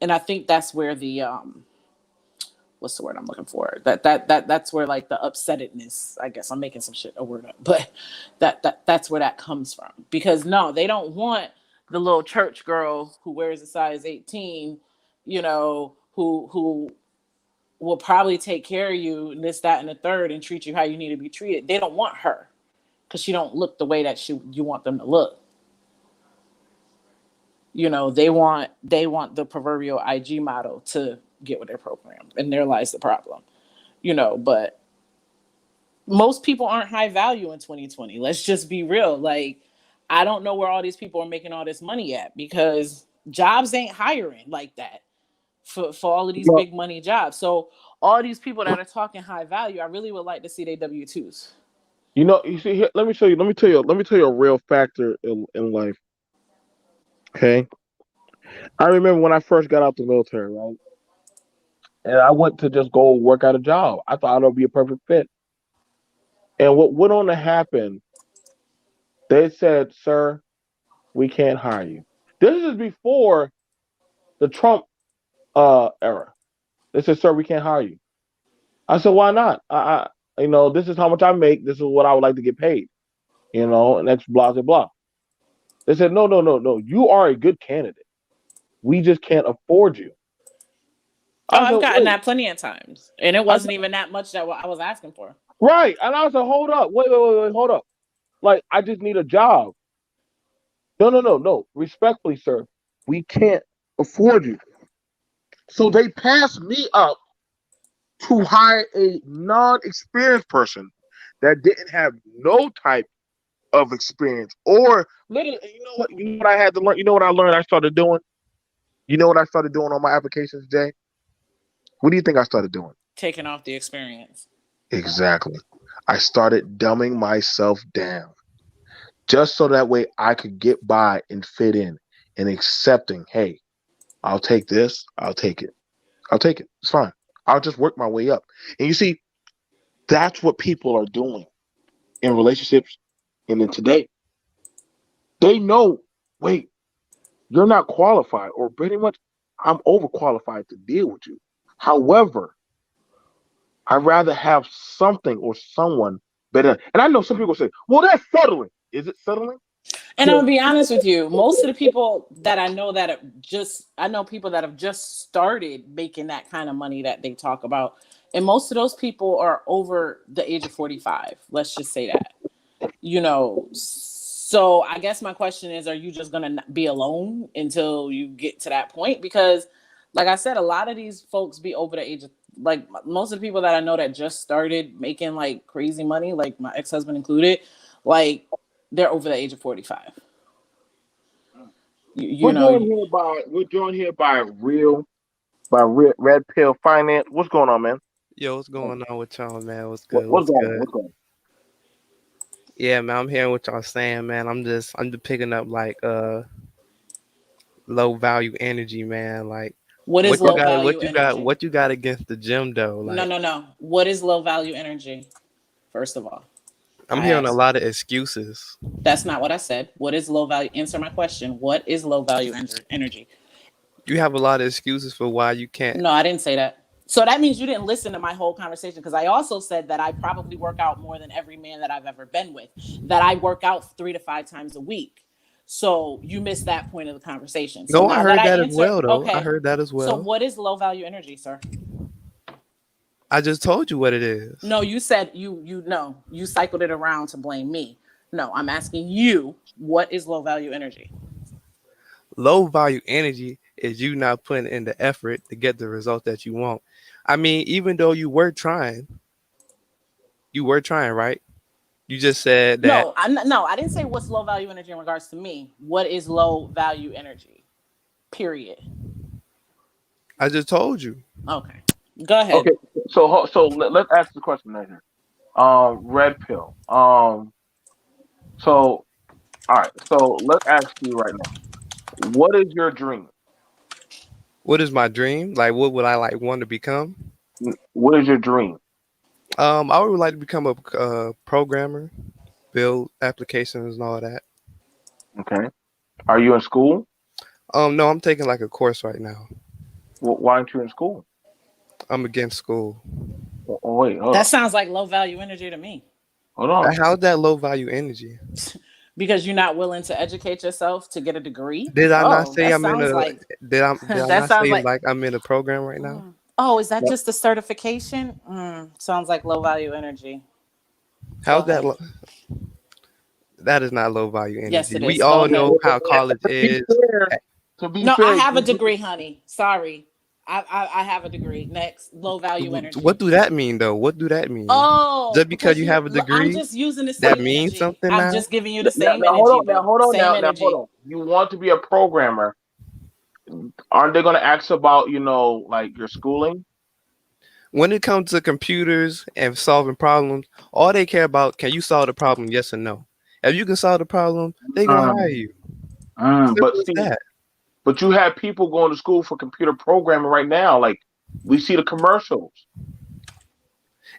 Speaker 2: And I think that's where the what's the word I'm looking for? That's where, like, the upsettedness. I guess I'm making some shit a word up, but that's where that comes from. Because no, they don't want the little church girl who wears a size 18, who will probably take care of you and this, that, and the third, and treat you how you need to be treated. They don't want her because she don't look the way that you want them to look. They want the proverbial IG model to get with their program, and there lies the problem. But most people aren't high value in 2020. Let's just be real. Like, I don't know where all these people are making all this money at, because jobs ain't hiring like that for all of these
Speaker 1: Well,
Speaker 2: big money jobs. So all these people that are talking high value, I really would like to see their W-2s.
Speaker 1: you see here. Let me show you. Let me tell you. Let me tell you a real factor in life. Okay, I remember when I first got out the military, right? And I went to just go work at a job. I thought I'd be a perfect fit. And what went on to happen? They said, "Sir, we can't hire you." This is before the Trump era. They said, "Sir, we can't hire you." I said, "Why not? This is how much I make. This is what I would like to get paid. And that's blah blah blah." They said, "No, no, no, no. You are a good candidate. We just can't afford you."
Speaker 2: Oh,
Speaker 1: I
Speaker 2: I've
Speaker 1: said,
Speaker 2: gotten
Speaker 1: "Wait."
Speaker 2: that plenty of times, and it
Speaker 1: I
Speaker 2: wasn't
Speaker 1: said,
Speaker 2: even that much that I was asking for.
Speaker 1: "Right." And I said, "Hold up. Wait, wait, wait, wait. Hold up. Like, I just need a job." No, no, no, no. Respectfully, sir, we can't afford you. So they passed me up to hire a non-experienced person that didn't have no type of experience. Or literally, you know what? You know what I had to learn? You know what I learned I started doing? You know what I started doing on my applications, Jay? What do you think I started doing?
Speaker 2: Taking off the experience.
Speaker 1: Exactly. I started dumbing myself down just so that way I could get by and fit in and accepting, hey, I'll take this, I'll take it. I'll take it. It's fine. I'll just work my way up. And you see, that's what people are doing in relationships and in today. They know, wait, you're not qualified, or pretty much I'm overqualified to deal with you. However, I'd rather have something or someone better. And I know some people say, well, that's settling. Is it settling?
Speaker 2: And I'm gonna be honest with you, most of the people that I know that I know people that have just started making that kind of money that they talk about. And most of those people are over the age of 45. Let's just say that. So I guess my question is, are you just going to be alone until you get to that point? Because like I said, a lot of these folks be over the age of, like, most of the people that I know that just started making like crazy money, like my ex-husband included, like, they're over the age of 45. You know.
Speaker 1: We're joined here by Red Pill Finance. What's going on, man?
Speaker 3: Yo, what's going on with y'all, man? What's good?
Speaker 1: What's
Speaker 3: What's
Speaker 1: going on?
Speaker 3: good?
Speaker 1: What's going
Speaker 3: Yeah, man, I'm hearing what y'all saying, man. I'm just picking up like low value energy, man. Like
Speaker 2: What is low value energy?
Speaker 3: what you got against the gym though?
Speaker 2: No,
Speaker 3: Like
Speaker 2: no, no. What is low value energy? First of all,
Speaker 3: I'm
Speaker 2: I
Speaker 3: hearing a
Speaker 2: asked.
Speaker 3: lot of excuses.
Speaker 2: That's not what I said. What is low value? Answer my question. What is low value energy?
Speaker 3: You have a lot of excuses for why you can't.
Speaker 2: No, I didn't say that. So that means you didn't listen to my whole conversation, because I also said that I probably work out more than every man that I've ever been with, that I work out 3 to 5 times a week. So you missed that point of the conversation. So
Speaker 3: No, I
Speaker 2: now that
Speaker 3: heard
Speaker 2: I
Speaker 3: that as
Speaker 2: answered,
Speaker 3: well though. I
Speaker 2: okay.
Speaker 3: heard that as
Speaker 2: So
Speaker 3: well.
Speaker 2: what is low value energy, sir?
Speaker 3: I just told you what it is.
Speaker 2: No, you said you no, you cycled it around to blame me. No, I'm asking you, what is low value energy?
Speaker 3: Low value energy is you not putting in the effort to get the result that you want. I mean, even though you were trying, right? You just said that.
Speaker 2: No, no, I didn't say what's low value energy in regards to me. What is low value energy? Period.
Speaker 3: I just told you.
Speaker 2: Okay. Go
Speaker 1: on?
Speaker 2: ahead.
Speaker 1: Okay, let's ask the question right here. Red Pill. So all right. So let's ask you right now. What is your dream?
Speaker 3: What is my dream? Like, what would I like want to become?
Speaker 1: What is your dream?
Speaker 3: I would like to become a programmer, build applications and all that.
Speaker 1: Okay. Are you in school?
Speaker 3: No, I'm taking like a course right now.
Speaker 1: Why aren't you in school?
Speaker 3: I'm against school.
Speaker 1: Wait, hold
Speaker 2: That
Speaker 1: on.
Speaker 2: sounds like low value energy to me.
Speaker 1: Hold on.
Speaker 3: How's that low value energy?
Speaker 2: Because you're not willing to educate yourself to get a degree.
Speaker 3: Did I not
Speaker 2: Oh,
Speaker 3: say
Speaker 2: that
Speaker 3: I'm in
Speaker 2: sounds
Speaker 3: a?
Speaker 2: like
Speaker 3: Did I
Speaker 2: that
Speaker 3: not
Speaker 2: sounds
Speaker 3: say
Speaker 2: like.
Speaker 3: like I'm in a program right now?
Speaker 2: Oh, is that
Speaker 1: No.
Speaker 2: just a certification? Sounds like low value energy. Go
Speaker 3: How's that?
Speaker 2: ahead.
Speaker 3: That is not low value
Speaker 2: Yes,
Speaker 3: energy.
Speaker 2: it
Speaker 3: We
Speaker 2: is. Go
Speaker 3: all
Speaker 2: ahead.
Speaker 3: know how college
Speaker 1: To be
Speaker 3: is.
Speaker 1: fair, to be
Speaker 2: No, I
Speaker 1: fair,
Speaker 2: have a degree, honey. Sorry. I have a degree. Next, low value
Speaker 3: What
Speaker 2: energy.
Speaker 3: do that mean though? What do that mean?
Speaker 2: Oh,
Speaker 3: Just because
Speaker 2: because
Speaker 3: you
Speaker 2: you,
Speaker 3: have a
Speaker 2: I'm
Speaker 3: degree,
Speaker 2: just using the
Speaker 3: that
Speaker 2: same
Speaker 3: means
Speaker 2: energy.
Speaker 3: something
Speaker 2: I'm
Speaker 3: now?
Speaker 2: just giving you the same
Speaker 1: now hold
Speaker 2: energy,
Speaker 1: on,
Speaker 2: boo. Same
Speaker 1: now hold
Speaker 2: energy.
Speaker 1: on. You want to be a programmer? Aren't they going to ask about like your schooling?
Speaker 3: When it comes to computers and solving problems, all they care about, can you solve the problem, yes or no? If you can solve the problem, they're gonna hire
Speaker 1: Mm,
Speaker 3: you.
Speaker 1: but
Speaker 3: Simple as
Speaker 1: see,
Speaker 3: that.
Speaker 1: but you have people going to school for computer programming right now. Like we see the commercials.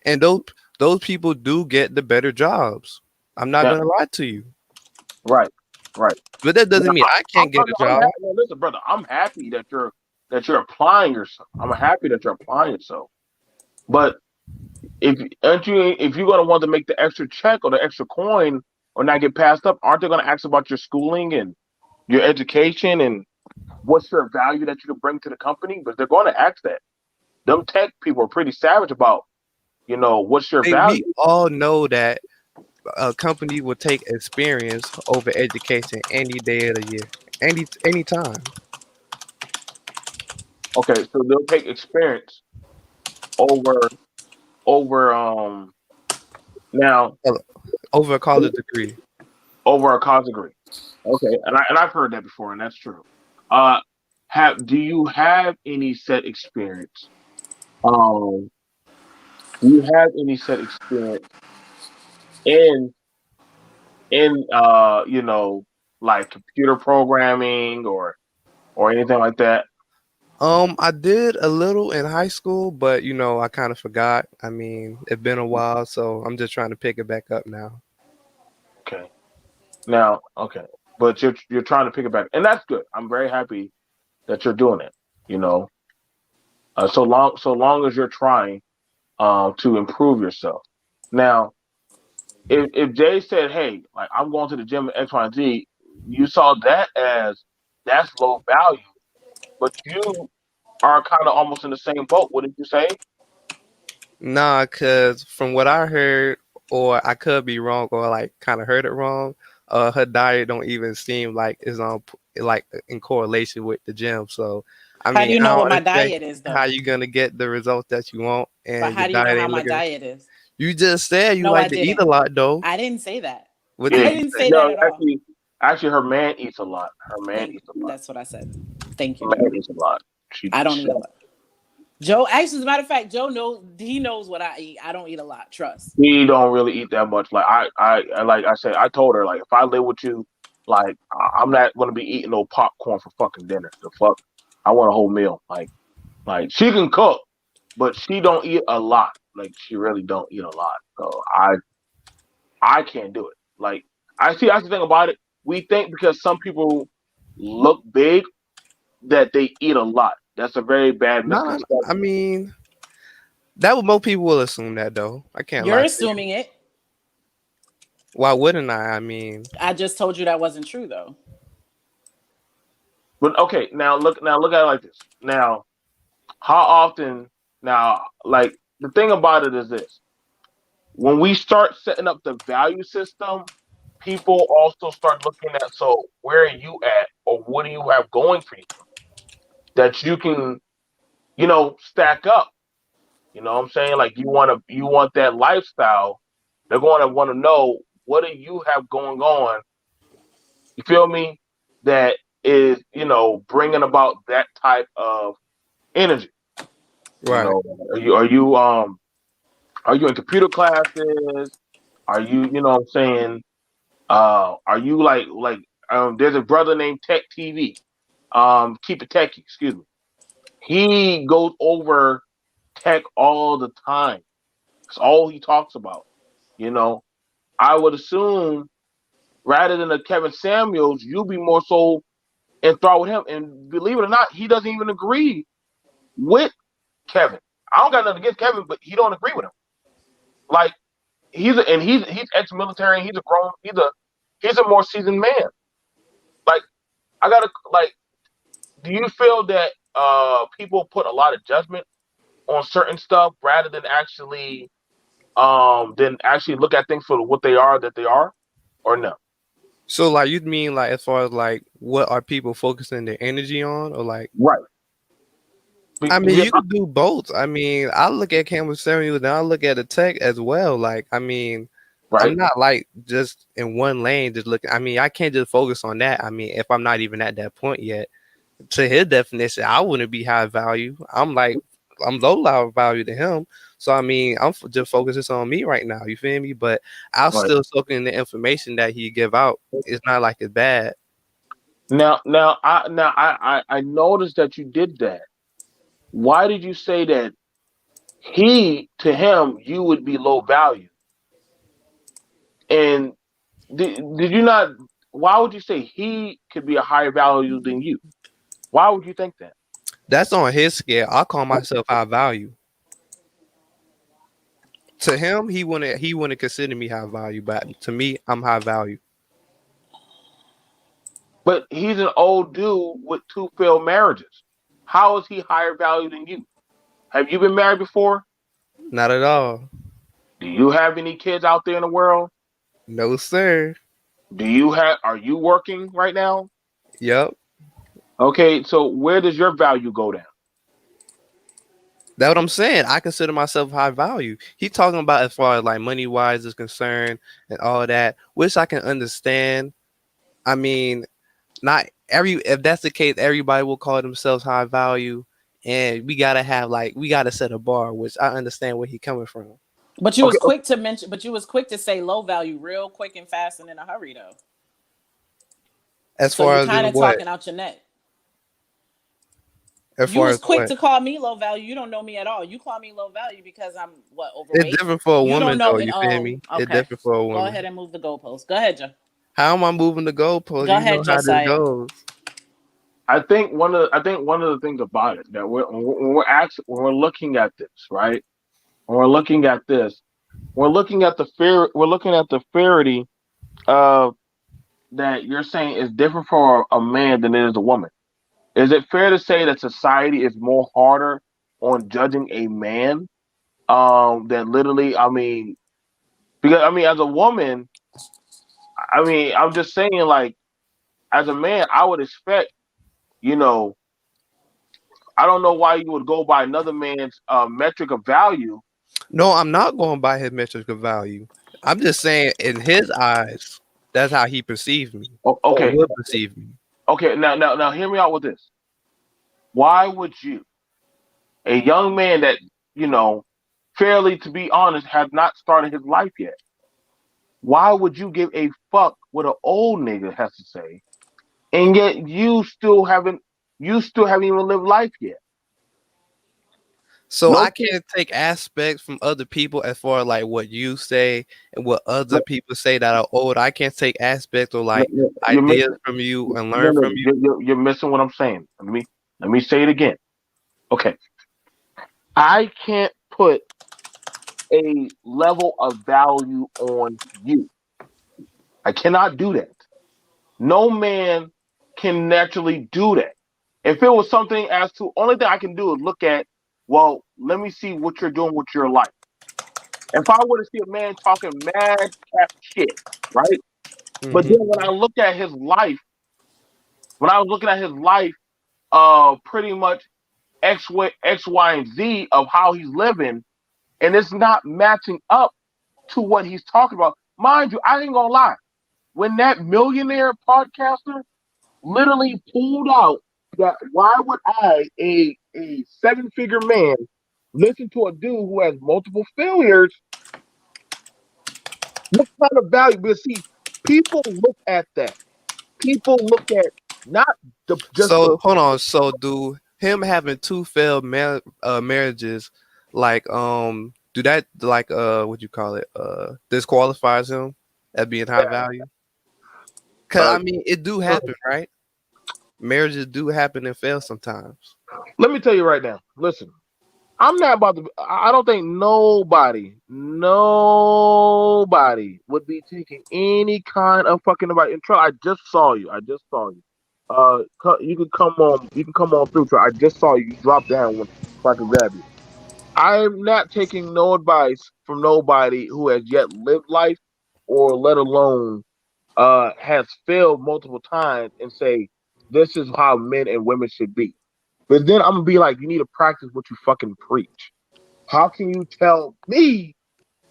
Speaker 3: And those people do get the better jobs. I'm not
Speaker 1: Yeah,
Speaker 3: gonna lie to you.
Speaker 1: right, right.
Speaker 3: But that
Speaker 1: Now,
Speaker 3: doesn't mean I can't get a job.
Speaker 1: listen, brother. I'm happy that you're applying yourself. I'm happy that you're applying yourself. But if you're gonna want to make the extra check or the extra coin or not get passed up, aren't they gonna ask about your schooling and your education and what's your value that you can bring to the company? But they're going to ask that. Them tech people are pretty savage about what's your
Speaker 3: We
Speaker 1: value.
Speaker 3: all know that a company will take experience over education any day of the year, any time.
Speaker 1: Okay, so they'll take experience over now
Speaker 3: Uh, Over a college degree.
Speaker 1: over a college degree. Okay, and I've heard that before, and that's true. Uh, have do you have any set experience? Um, do you have any set experience in like computer programming or anything like that?
Speaker 3: I did a little in high school, but I kind of forgot. I mean, it's been a while, so I'm just trying to pick it back up now.
Speaker 1: Okay, now okay, but you're trying to pick it back, and that's good. I'm very happy that you're doing it. You know, so long as you're trying to improve yourself. Now, if Jay said, "Hey, like I'm going to the gym at X, Y, and Z," you saw that as that's low value, but you are kind of almost in the same boat. What did you say?
Speaker 3: Nah, cause from what I heard, or I could be wrong, or like kind of heard it wrong. Her diet don't even seem like is on like in correlation with the gym. So, I
Speaker 2: How do
Speaker 3: mean,
Speaker 2: you
Speaker 3: I
Speaker 2: know what
Speaker 3: don't
Speaker 2: my
Speaker 3: understand
Speaker 2: diet is
Speaker 3: how
Speaker 2: though?
Speaker 3: you gonna get the results that you want,
Speaker 2: But
Speaker 3: and your
Speaker 2: how do you know
Speaker 3: diet
Speaker 2: how
Speaker 3: ain't
Speaker 2: my
Speaker 3: looking.
Speaker 2: diet is?
Speaker 3: You just said you
Speaker 2: No, I
Speaker 3: like to eat a
Speaker 2: didn't.
Speaker 3: lot, though.
Speaker 2: I didn't say that.
Speaker 3: What
Speaker 2: I
Speaker 1: Yeah,
Speaker 3: did you
Speaker 2: didn't
Speaker 3: say?
Speaker 2: say that
Speaker 1: no,
Speaker 2: at all.
Speaker 1: actually, her man eats a lot. Her man eats a lot.
Speaker 2: That's what I said. Thank
Speaker 1: Her
Speaker 2: you.
Speaker 1: man eats a lot. She,
Speaker 2: I don't
Speaker 1: she
Speaker 2: eat a lot. Joe, actually, as a matter of fact, Joe knows he knows what I eat. I don't eat a lot. Trust.
Speaker 1: We don't really eat that much. Like like I said, I told her like if I live with you, like I'm not gonna be eating no popcorn for fucking dinner. The fuck, I want a whole meal. Like she can cook, but she don't eat a lot. Like she really don't eat a lot. So I can't do it. Like I see. That's the thing about it. We think because some people look big that they eat a lot. That's a very bad
Speaker 3: No, I
Speaker 1: misconception.
Speaker 3: mean that would most people will assume that though. I can't
Speaker 2: You're
Speaker 3: lie to you.
Speaker 2: assuming it.
Speaker 3: Why wouldn't I? I mean,
Speaker 2: I just told you that wasn't true, though.
Speaker 1: But okay, now look at it like this. Now how often now like the thing about it is this when we start setting up the value system people also start looking at so where are you at or what do you have going for you that you can stack up, you know what I'm saying, like you want that lifestyle, they're going to want to know what do you have going on, you feel me, that is bringing about that type of energy, you
Speaker 3: right.
Speaker 1: know, are you in computer classes? Are you, you know what I'm saying? Are you there's a brother named Tech TV. Keep it techie, excuse me. He goes over tech all the time. That's all he talks about. You know, I would assume rather than a Kevin Samuels, you'll be more so enthralled with him. And believe it or not, he doesn't even agree with Kevin. I don't got nothing against Kevin, but he don't agree with him. Like he's ex-military. And he's a more seasoned man. Like I gotta like. Do you feel that people put a lot of judgment on certain stuff rather than actually look at things for what they are that they are, or no?
Speaker 3: So like you mean like as far as like what are people focusing their energy on, or like
Speaker 1: Right.
Speaker 3: I mean,
Speaker 1: Yeah,
Speaker 3: you could do both. I mean, I look at Campbell Samuels and I look at the tech as well. Like, I mean, I'm
Speaker 1: right.
Speaker 3: not like just in one lane, just looking. I mean, I can't just focus on that. I mean, if I'm not even at that point yet, to his definition, I wouldn't be high value. I'm low level value to him. So I mean, just focusing on me right now. You feel me? But I'll
Speaker 1: Right.
Speaker 3: still soak in the information that he give out. It's not like it's bad.
Speaker 1: Now I noticed that you did that. Why did you say that he to him you would be low value? And did you not? Why would you say he could be a higher value than you? Why would you think that?
Speaker 3: That's on his scale. I call myself high value. To him, he wouldn't consider me high value, but to me, I'm high value.
Speaker 1: But he's an old dude with two failed marriages. How is he higher value than you? Have you been married before?
Speaker 3: Not at all.
Speaker 1: Do you have any kids out there in the world?
Speaker 3: No, sir.
Speaker 1: Are you working right now?
Speaker 3: Yep.
Speaker 1: Okay, so where does your value go down?
Speaker 3: That's what I'm saying. I consider myself high value. He talking about as far as like money wise is concerned and all that, which I can understand. I mean, not every if that's the case, everybody will call themselves high value, and we gotta set a bar, which I understand where he coming from.
Speaker 2: But you was
Speaker 1: Okay,
Speaker 2: quick to mention. But you was quick to say low value, real quick and fast, and in a hurry, though.
Speaker 3: As
Speaker 2: So
Speaker 3: far
Speaker 2: you
Speaker 3: as
Speaker 2: kind
Speaker 3: in
Speaker 2: of
Speaker 3: what?
Speaker 2: talking out your neck.
Speaker 3: As
Speaker 2: You
Speaker 3: far
Speaker 2: was
Speaker 3: as
Speaker 2: quick
Speaker 3: what?
Speaker 2: to call me low value. You don't know me at all. You call me low value because I'm what
Speaker 3: It's
Speaker 2: overweight.
Speaker 3: different for a
Speaker 2: You don't
Speaker 3: woman
Speaker 2: know
Speaker 3: though.
Speaker 2: me.
Speaker 3: You feel
Speaker 2: Oh,
Speaker 3: me? It's
Speaker 2: okay.
Speaker 3: different for a
Speaker 2: Go
Speaker 3: woman.
Speaker 2: ahead and move the goalpost. Go ahead, Joe.
Speaker 3: How am I moving the goalpost?
Speaker 2: Go
Speaker 3: You know
Speaker 2: ahead,
Speaker 3: how this
Speaker 2: Josiah.
Speaker 3: goes.
Speaker 1: I think one of the things about it that when we're looking at this, right? When we're looking at this, we're looking at the fairity of that you're saying is different for a man than it is a woman. Is it fair to say that society is more harder on judging a man than literally? I mean, because I mean, as a woman, I mean, I'm just saying, like, as a man, I would expect, you know, I don't know why you would go by another man's metric of value.
Speaker 3: No, I'm not going by his metric of value. I'm just saying, in his eyes, that's how he perceives me or
Speaker 1: Okay,
Speaker 3: would perceive me.
Speaker 1: okay. Now, hear me out with this. Why would you, a young man that you know, fairly to be honest, has not started his life yet? Why would you give a fuck what an old nigga has to say, and yet you still haven't even lived life yet?
Speaker 3: So
Speaker 1: No,
Speaker 3: I can't take aspects from other people as far as like what you say and what other people say that are old. I can't take aspects or like
Speaker 1: you're
Speaker 3: ideas
Speaker 1: missing.
Speaker 3: from you and
Speaker 1: No,
Speaker 3: learn
Speaker 1: no,
Speaker 3: from you.
Speaker 1: you're missing what I'm saying. Let me say it again. Okay, I can't put a level of value on you. I cannot do that. No man can naturally do that. If it was something as to only thing I can do is look at, well, let me see what you're doing with your life. If I were to see a man talking mad cap shit, right? But
Speaker 3: Hmm.
Speaker 1: then when I look at his life, when I was looking at his life, pretty much X, Y, and Z of how he's living, and it's not matching up to what he's talking about. Mind you, I ain't gonna lie. When that millionaire podcaster literally pulled out that why would a 7-figure man, listen to a dude who has multiple failures? What kind of value? Because see, people look at that. People look at not just
Speaker 3: So
Speaker 1: the
Speaker 3: hold on. So do him having two failed marriages, like do that like what you call it disqualifies him as being high value? Cause
Speaker 1: uh,
Speaker 3: I mean it do happen, right? Marriages do happen and fail sometimes.
Speaker 1: let me tell you right now. Listen, I'm not about to. I don't think nobody would be taking any kind of fucking about in trouble. I just saw you. I just saw you. You can come on. You can come on through. I just saw you. You drop down when so I can grab you. I'm not taking no advice from nobody who has yet lived life, or let alone has failed multiple times and say this is how men and women should be. But then I'm gonna be like, you need to practice what you fucking preach. How can you tell me,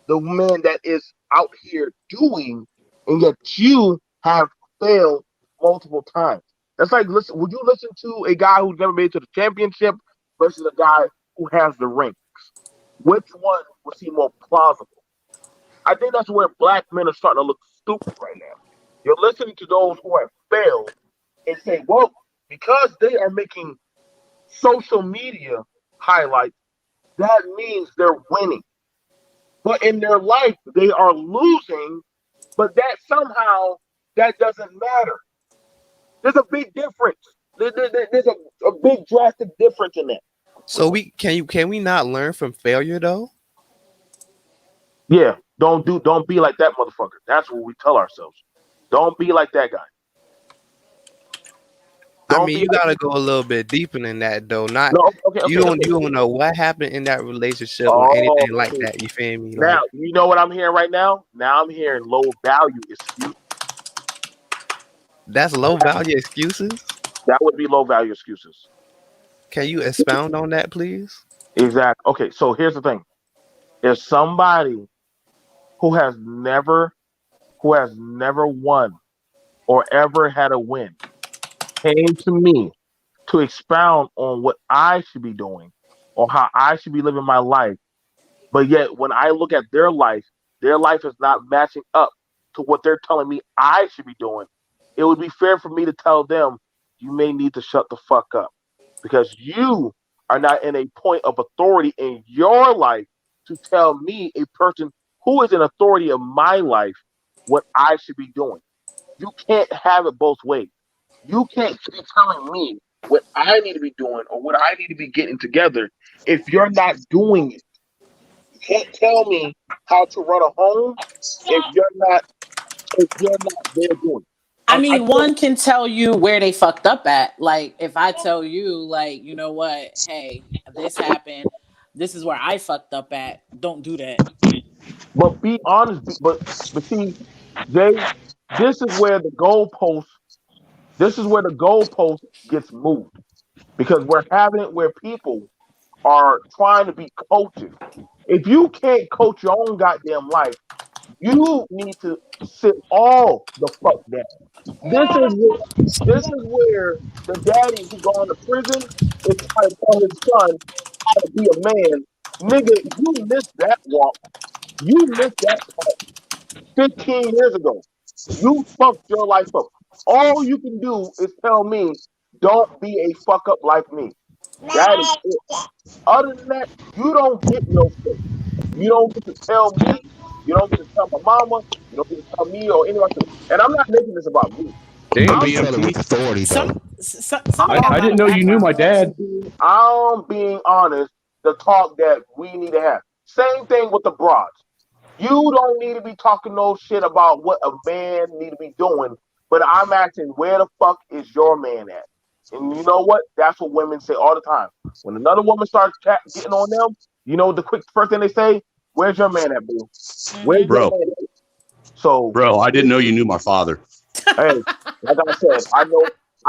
Speaker 1: the man that is out here doing, and yet you have failed multiple times? That's like, listen, would you listen to a guy who's never made it to the championship versus a guy who has the ring? Which one would seem more plausible? I think that's where black men are starting to look stupid right now. You're listening to those who have failed and say, well, because they are making social media highlights, that means they're winning. But in their life, they are losing, but that somehow that doesn't matter. There's a big difference. There's a big drastic difference in that.
Speaker 3: So can we not learn from failure though?
Speaker 1: Yeah, don't be like that motherfucker. That's what we tell ourselves. Don't be like that guy.
Speaker 3: I
Speaker 1: Don't
Speaker 3: mean,
Speaker 1: be
Speaker 3: you
Speaker 1: like
Speaker 3: gotta go a little bit deeper than that though. Not
Speaker 1: no. Okay, okay, okay.
Speaker 3: you don't know what happened in that relationship or
Speaker 1: Oh,
Speaker 3: anything like
Speaker 1: okay.
Speaker 3: that. You feel me?
Speaker 1: Now
Speaker 3: Like
Speaker 1: you know what I'm hearing right now. Now I'm hearing low value excuse.
Speaker 3: that's low value excuses.
Speaker 1: That would be low value excuses.
Speaker 3: Can you expound on that, please?
Speaker 1: Exactly. Okay, so here's the thing. If somebody who has never won or ever had a win came to me to expound on what I should be doing or how I should be living my life, but yet when I look at their life is not matching up to what they're telling me I should be doing, it would be fair for me to tell them, you may need to shut the fuck up because you are not in a point of authority in your life to tell me, a person who is in authority of my life, what I should be doing. You can't have it both ways. You can't be telling me what I need to be doing or what I need to be getting together if you're not doing it. You can't tell me how to run a home if you're not there doing it.
Speaker 2: I
Speaker 1: I
Speaker 2: mean,
Speaker 1: feel,
Speaker 2: one can tell you where they fucked up at. Like, if I tell you, like, you know what, hey, this happened, this is where I fucked up at. Don't do that.
Speaker 1: but be honest. But see, Jay, this is where the goalpost. This is where the goalpost gets moved because we're having it where people are trying to be coaches. If you can't coach your own goddamn life, you need to sit all the fuck down. This is where the daddy who gone to prison is trying to tell his son how to be a man. Nigga, you missed that walk. You missed that 15 years ago. You fucked your life up. All you can do is tell me, don't be a fuck up like me. That is it. Other than that, you don't get no say. You don't get to tell me. You don't get to tell my mama. You don't get to tell me or anyone else. And I'm not making this about me.
Speaker 4: Damn,
Speaker 1: I'm
Speaker 5: You said it with
Speaker 4: BMT.
Speaker 5: authority,
Speaker 2: Some,
Speaker 5: though.
Speaker 2: somebody got a
Speaker 4: I
Speaker 2: lot
Speaker 4: didn't
Speaker 2: of
Speaker 4: know you knew
Speaker 2: background
Speaker 4: my
Speaker 2: noise.
Speaker 4: dad.
Speaker 1: I'm being honest. The talk that we need to have. Same thing with the broads. You don't need to be talking no shit about what a man need to be doing, but I'm asking where the fuck is your man at? And you know what? That's what women say all the time. When another woman starts getting on them, you know the quick first thing they say, "Where's your man at, boo? Where's
Speaker 2: Hmm.
Speaker 1: your
Speaker 4: Bro,
Speaker 1: man at?" So,
Speaker 4: bro, I didn't know you knew my father.
Speaker 1: hey, like I said, I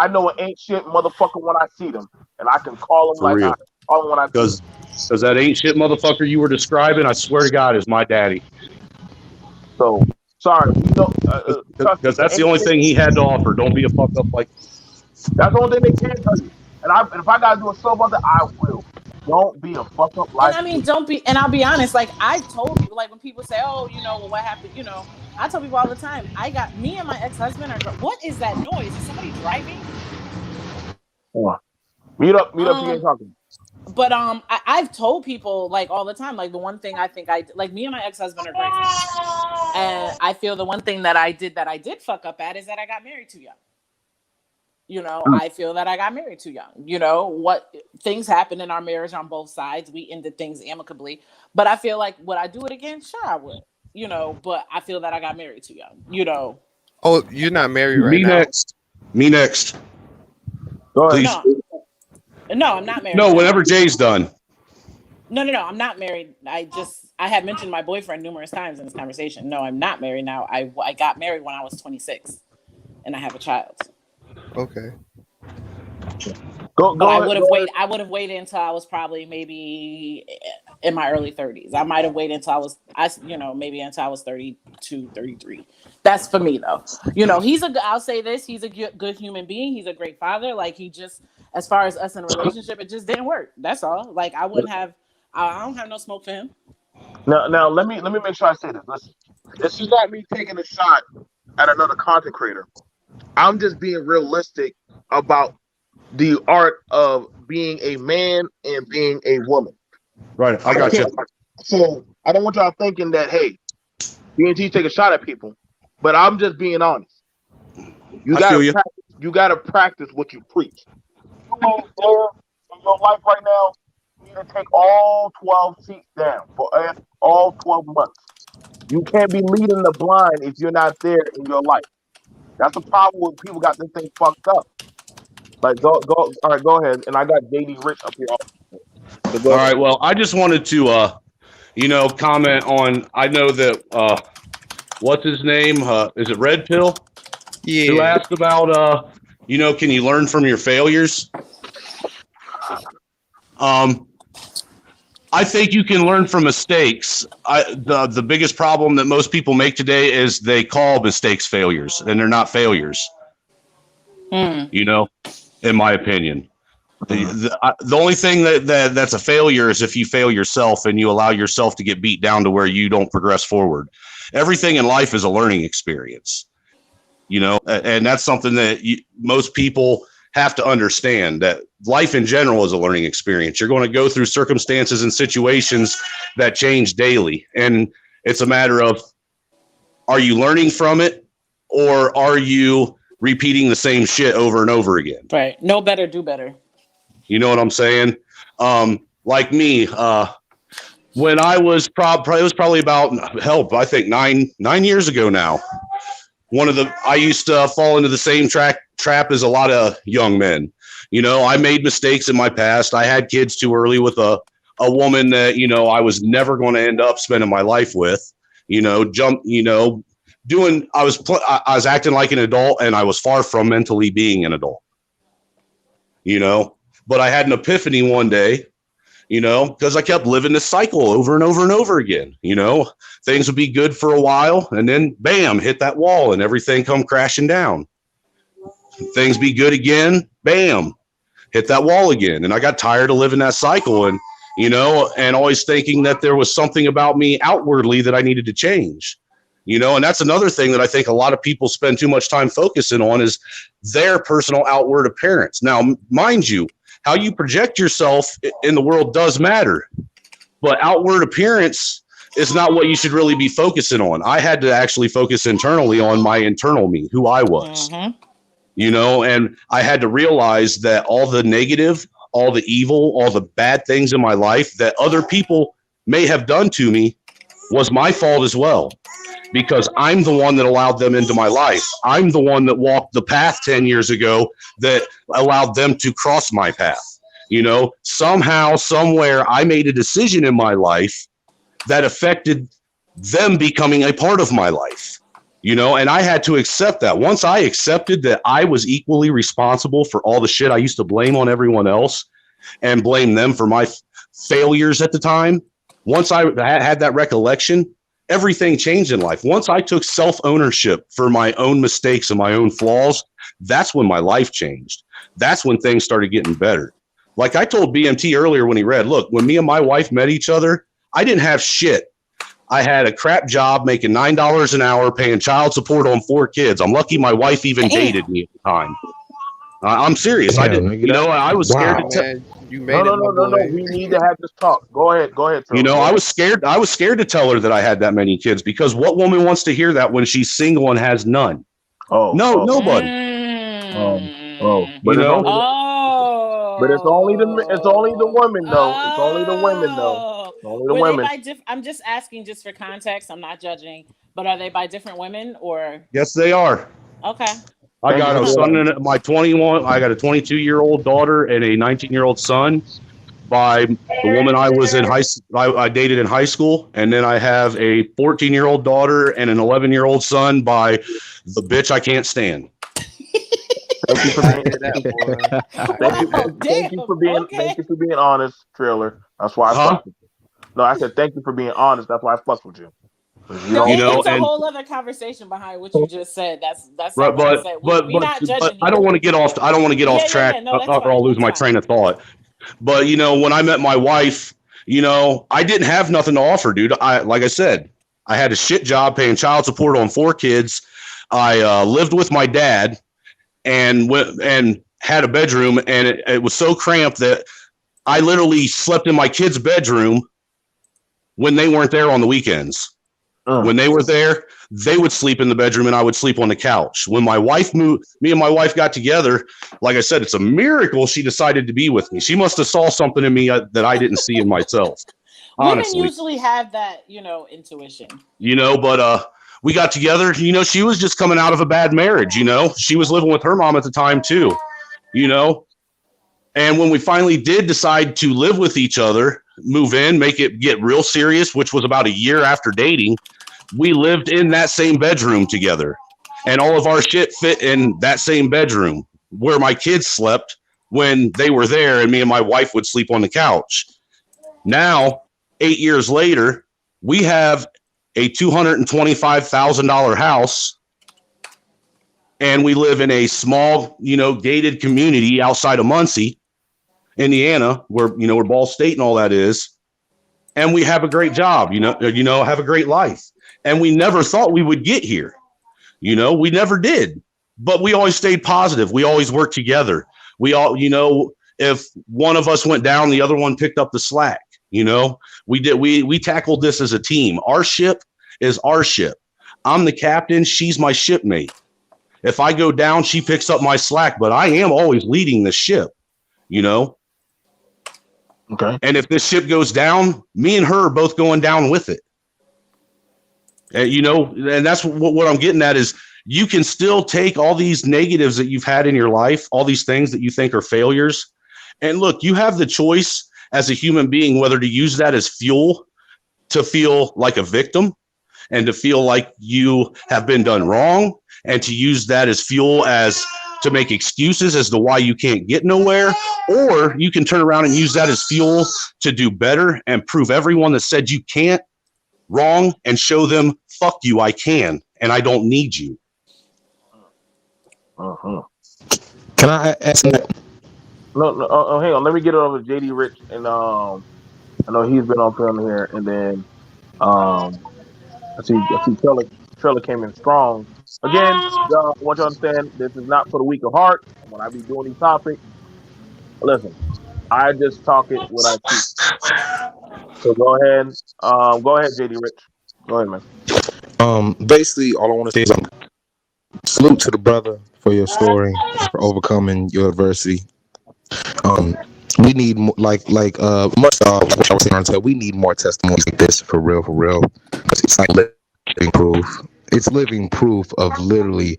Speaker 1: know an ain't shit motherfucker when I see them, and I can call them
Speaker 4: For
Speaker 1: like I
Speaker 4: real.
Speaker 1: call them when I see them.
Speaker 4: Because that ain't shit motherfucker you were describing, I swear to God, is my daddy.
Speaker 1: So, sorry, we know. Trust me,
Speaker 4: Because
Speaker 1: the
Speaker 4: that's the
Speaker 1: ain't
Speaker 4: only
Speaker 1: shit.
Speaker 4: thing he had to offer. Don't be a fuck up like.
Speaker 1: That's the only thing they can tell you. And if I gotta do a show about that, I will. Don't be a fuck up
Speaker 2: And
Speaker 1: like
Speaker 2: I mean,
Speaker 1: me.
Speaker 2: don't be. And I'll be honest. Like, I've told people, like when people say, "Oh, you know, well, what happened?" You know, I tell people all the time. I got me and my ex husband are. What is that noise? Is somebody driving?
Speaker 1: Come on. Meet up. You ain't
Speaker 2: Um,
Speaker 1: talking.
Speaker 2: but I've told people like all the time. Like the one thing I think like me and my ex husband are great friends, and I feel the one thing that I did fuck up at is that I got married too young. You know, I feel that I got married too young. You know, what things happened in our marriage on both sides. We ended things amicably. But I feel like would I do it again? Sure I would. You know, but I feel that I got married too young. You know.
Speaker 3: Oh, you're not married right
Speaker 4: Me
Speaker 3: now?
Speaker 4: next. Me next.
Speaker 1: Go ahead.
Speaker 4: Please.
Speaker 2: No. No, I'm not married
Speaker 4: No,
Speaker 2: now.
Speaker 4: whenever Jay's done.
Speaker 2: No, I'm not married. I have mentioned my boyfriend numerous times in this conversation. No, I'm not married now. I got married when I was 26 and I have a child.
Speaker 3: Okay.
Speaker 2: But I
Speaker 1: Go
Speaker 2: would have
Speaker 1: ahead.
Speaker 2: waited. I would have waited until I was probably maybe in my early 30s. I might have waited until maybe until I was 32, 33. That's for me though. You know, I'll say this, he's a good human being. He's a great father. Like he just, as far as us in a relationship, it just didn't work. That's all. Like I don't have no smoke for him.
Speaker 1: Now let me make sure I say this. Listen, this is not me taking a shot at another content creator. I'm just being realistic about the art of being a man and being a woman.
Speaker 4: Right. I
Speaker 1: I
Speaker 4: got you.
Speaker 1: can't. So I don't want y'all thinking that hey, BNT take a shot at people, but I'm just being honest. You
Speaker 4: I
Speaker 1: gotta
Speaker 4: feel you.
Speaker 1: practice. You gotta practice what you preach. You ain't there in your life right now. You need to take all 12 seats down for all 12 months. You can't be leading the blind if you're not there in your life. That's the problem when people got this thing fucked up. Like go all right, go ahead. And I got JD Rich up here also. So
Speaker 4: All
Speaker 1: go ahead.
Speaker 4: right. Well, I just wanted to, comment on. I know that, what's his name? Is it Red Pill? Who
Speaker 3: Yeah.
Speaker 4: asked about, can you learn from your failures? Um, I think you can learn from mistakes. The biggest problem that most people make today is they call mistakes failures, and they're not failures.
Speaker 2: Hmm.
Speaker 4: You know, in my opinion, the,
Speaker 1: Mhm.
Speaker 4: the only thing that's a failure is if you fail yourself and you allow yourself to get beat down to where you don't progress forward. Everything in life is a learning experience. And that's something that most people have to understand, that life in general is a learning experience. You're going to go through circumstances and situations that change daily. And it's a matter of, are you learning from it, or are you repeating the same shit over and over again?
Speaker 2: Right. Know better, do better.
Speaker 4: You know what I'm saying? Like me, when I was it was probably about, I think 9 years ago now, I used to fall into the same trap as a lot of young men. I made mistakes in my past. I had kids too early with a woman that, I was never going to end up spending my life with, I was acting like an adult, and I was far from mentally being an adult, but I had an epiphany one day, because I kept living this cycle over and over and over again. Things would be good for a while, and then bam, hit that wall and everything come crashing down. Things be good again, bam, hit that wall again. And I got tired of living that cycle, and and always thinking that there was something about me outwardly that I needed to change. And that's another thing that I think a lot of people spend too much time focusing on is their personal outward appearance. Now, mind you, how you project yourself in the world does matter, but outward appearance is not what you should really be focusing on. I had to actually focus internally on my internal me, who I was, and I had to realize that all the negative, all the evil, all the bad things in my life that other people may have done to me was my fault as well, because I'm the one that allowed them into my life. I'm the one that walked the path 10 years ago that allowed them to cross my path. Somehow, somewhere, I made a decision in my life that affected them becoming a part of my life, and I had to accept that. Once I accepted that I was equally responsible for all the shit I used to blame on everyone else and blame them for my failures at the time, once I had that recollection, everything changed in life. Once I took self-ownership for my own mistakes and my own flaws, that's when my life changed. That's when things started getting better. Like I told BMT earlier when he read, look, when me and my wife met each other, I didn't have shit. I had a crap job making $9 an hour, paying child support on 4 kids. I'm lucky my wife even dated me at the time. I'm serious.
Speaker 1: Damn,
Speaker 4: I didn't, I was scared to
Speaker 3: You made
Speaker 1: no. We need to have this talk. Go ahead. Trevor.
Speaker 4: I was scared. I was scared to tell her that I had that many kids, because what woman wants to hear that when she's single and has none? Nobody.
Speaker 1: But it's only the women though. It's only the women though. It's only the women.
Speaker 2: I'm just asking, just for context. I'm not judging, but are they by different women or?
Speaker 4: Yes, they are.
Speaker 2: Okay.
Speaker 4: I got a son and my 21. I got a 22-year-old daughter and a 19-year-old son by the woman I was in I dated in high school, and then I have a 14-year-old daughter and an 11-year-old son by the bitch I can't stand.
Speaker 1: Thank you for being honest, Trailer. That's why I fucked with you. No, I said thank you for being honest. That's why I fucked with you.
Speaker 2: It's a whole other conversation behind what you just said. That's
Speaker 4: right, but I don't want to get off. I don't want to get off track, or I'll lose my train of thought. But when I met my wife, I didn't have nothing to offer, dude. Like I said, I had a shit job paying child support on 4 kids. I lived with my dad and had a bedroom, and it was so cramped that I literally slept in my kids' bedroom when they weren't there on the weekends. When they were there, they would sleep in the bedroom and I would sleep on the couch. When my wife moved, me and my wife got together, like I said, it's a miracle she decided to be with me. She must have saw something in me that I didn't see in myself. Honestly.
Speaker 2: Women usually have that, intuition.
Speaker 4: But we got together. She was just coming out of a bad marriage. She was living with her mom at the time too. And when we finally did decide to live with each other, move in, make it get real serious, which was about a year after dating, we lived in that same bedroom together. And all of our shit fit in that same bedroom where my kids slept when they were there, and me and my wife would sleep on the couch. Now, 8 years later, we have a $225,000 house, and we live in a small, gated community outside of Muncie, Indiana, where Ball State and all that is, and we have a great job, have a great life, and we never thought we would get here, we never did, but we always stayed positive. We always worked together. We all, if one of us went down, the other one picked up the slack. We tackled this as a team. Our ship is our ship. I'm the captain. She's my shipmate. If I go down, she picks up my slack, but I am always leading the ship,
Speaker 1: Okay.
Speaker 4: And if this ship goes down, me and her are both going down with it. And, and that's what I'm getting at is, you can still take all these negatives that you've had in your life, all these things that you think are failures. And look, you have the choice as a human being whether to use that as fuel to feel like a victim and to feel like you have been done wrong, and to use that as fuel as to make excuses as to why you can't get nowhere, or you can turn around and use that as fuel to do better and prove everyone that said you can't wrong and show them, fuck you, I can, and I don't need you.
Speaker 1: Uh-huh.
Speaker 5: Can I ask that?
Speaker 1: No, no, hang on. Let me get it over to JD Rich, and I know he's been on film here, and then um, I see Trailer came in strong. Again, y'all, I want you to understand this is not for the weak of heart. When I be doing these topics, listen, I just talk it what I see. So go ahead, JD Rich. Go ahead, man.
Speaker 5: Basically, all I want to say is salute to the brother for your story and for overcoming your adversity. Um, we need more, much what I was saying earlier, we need more testimonies like this for real, because it's like living proof. It's living proof of literally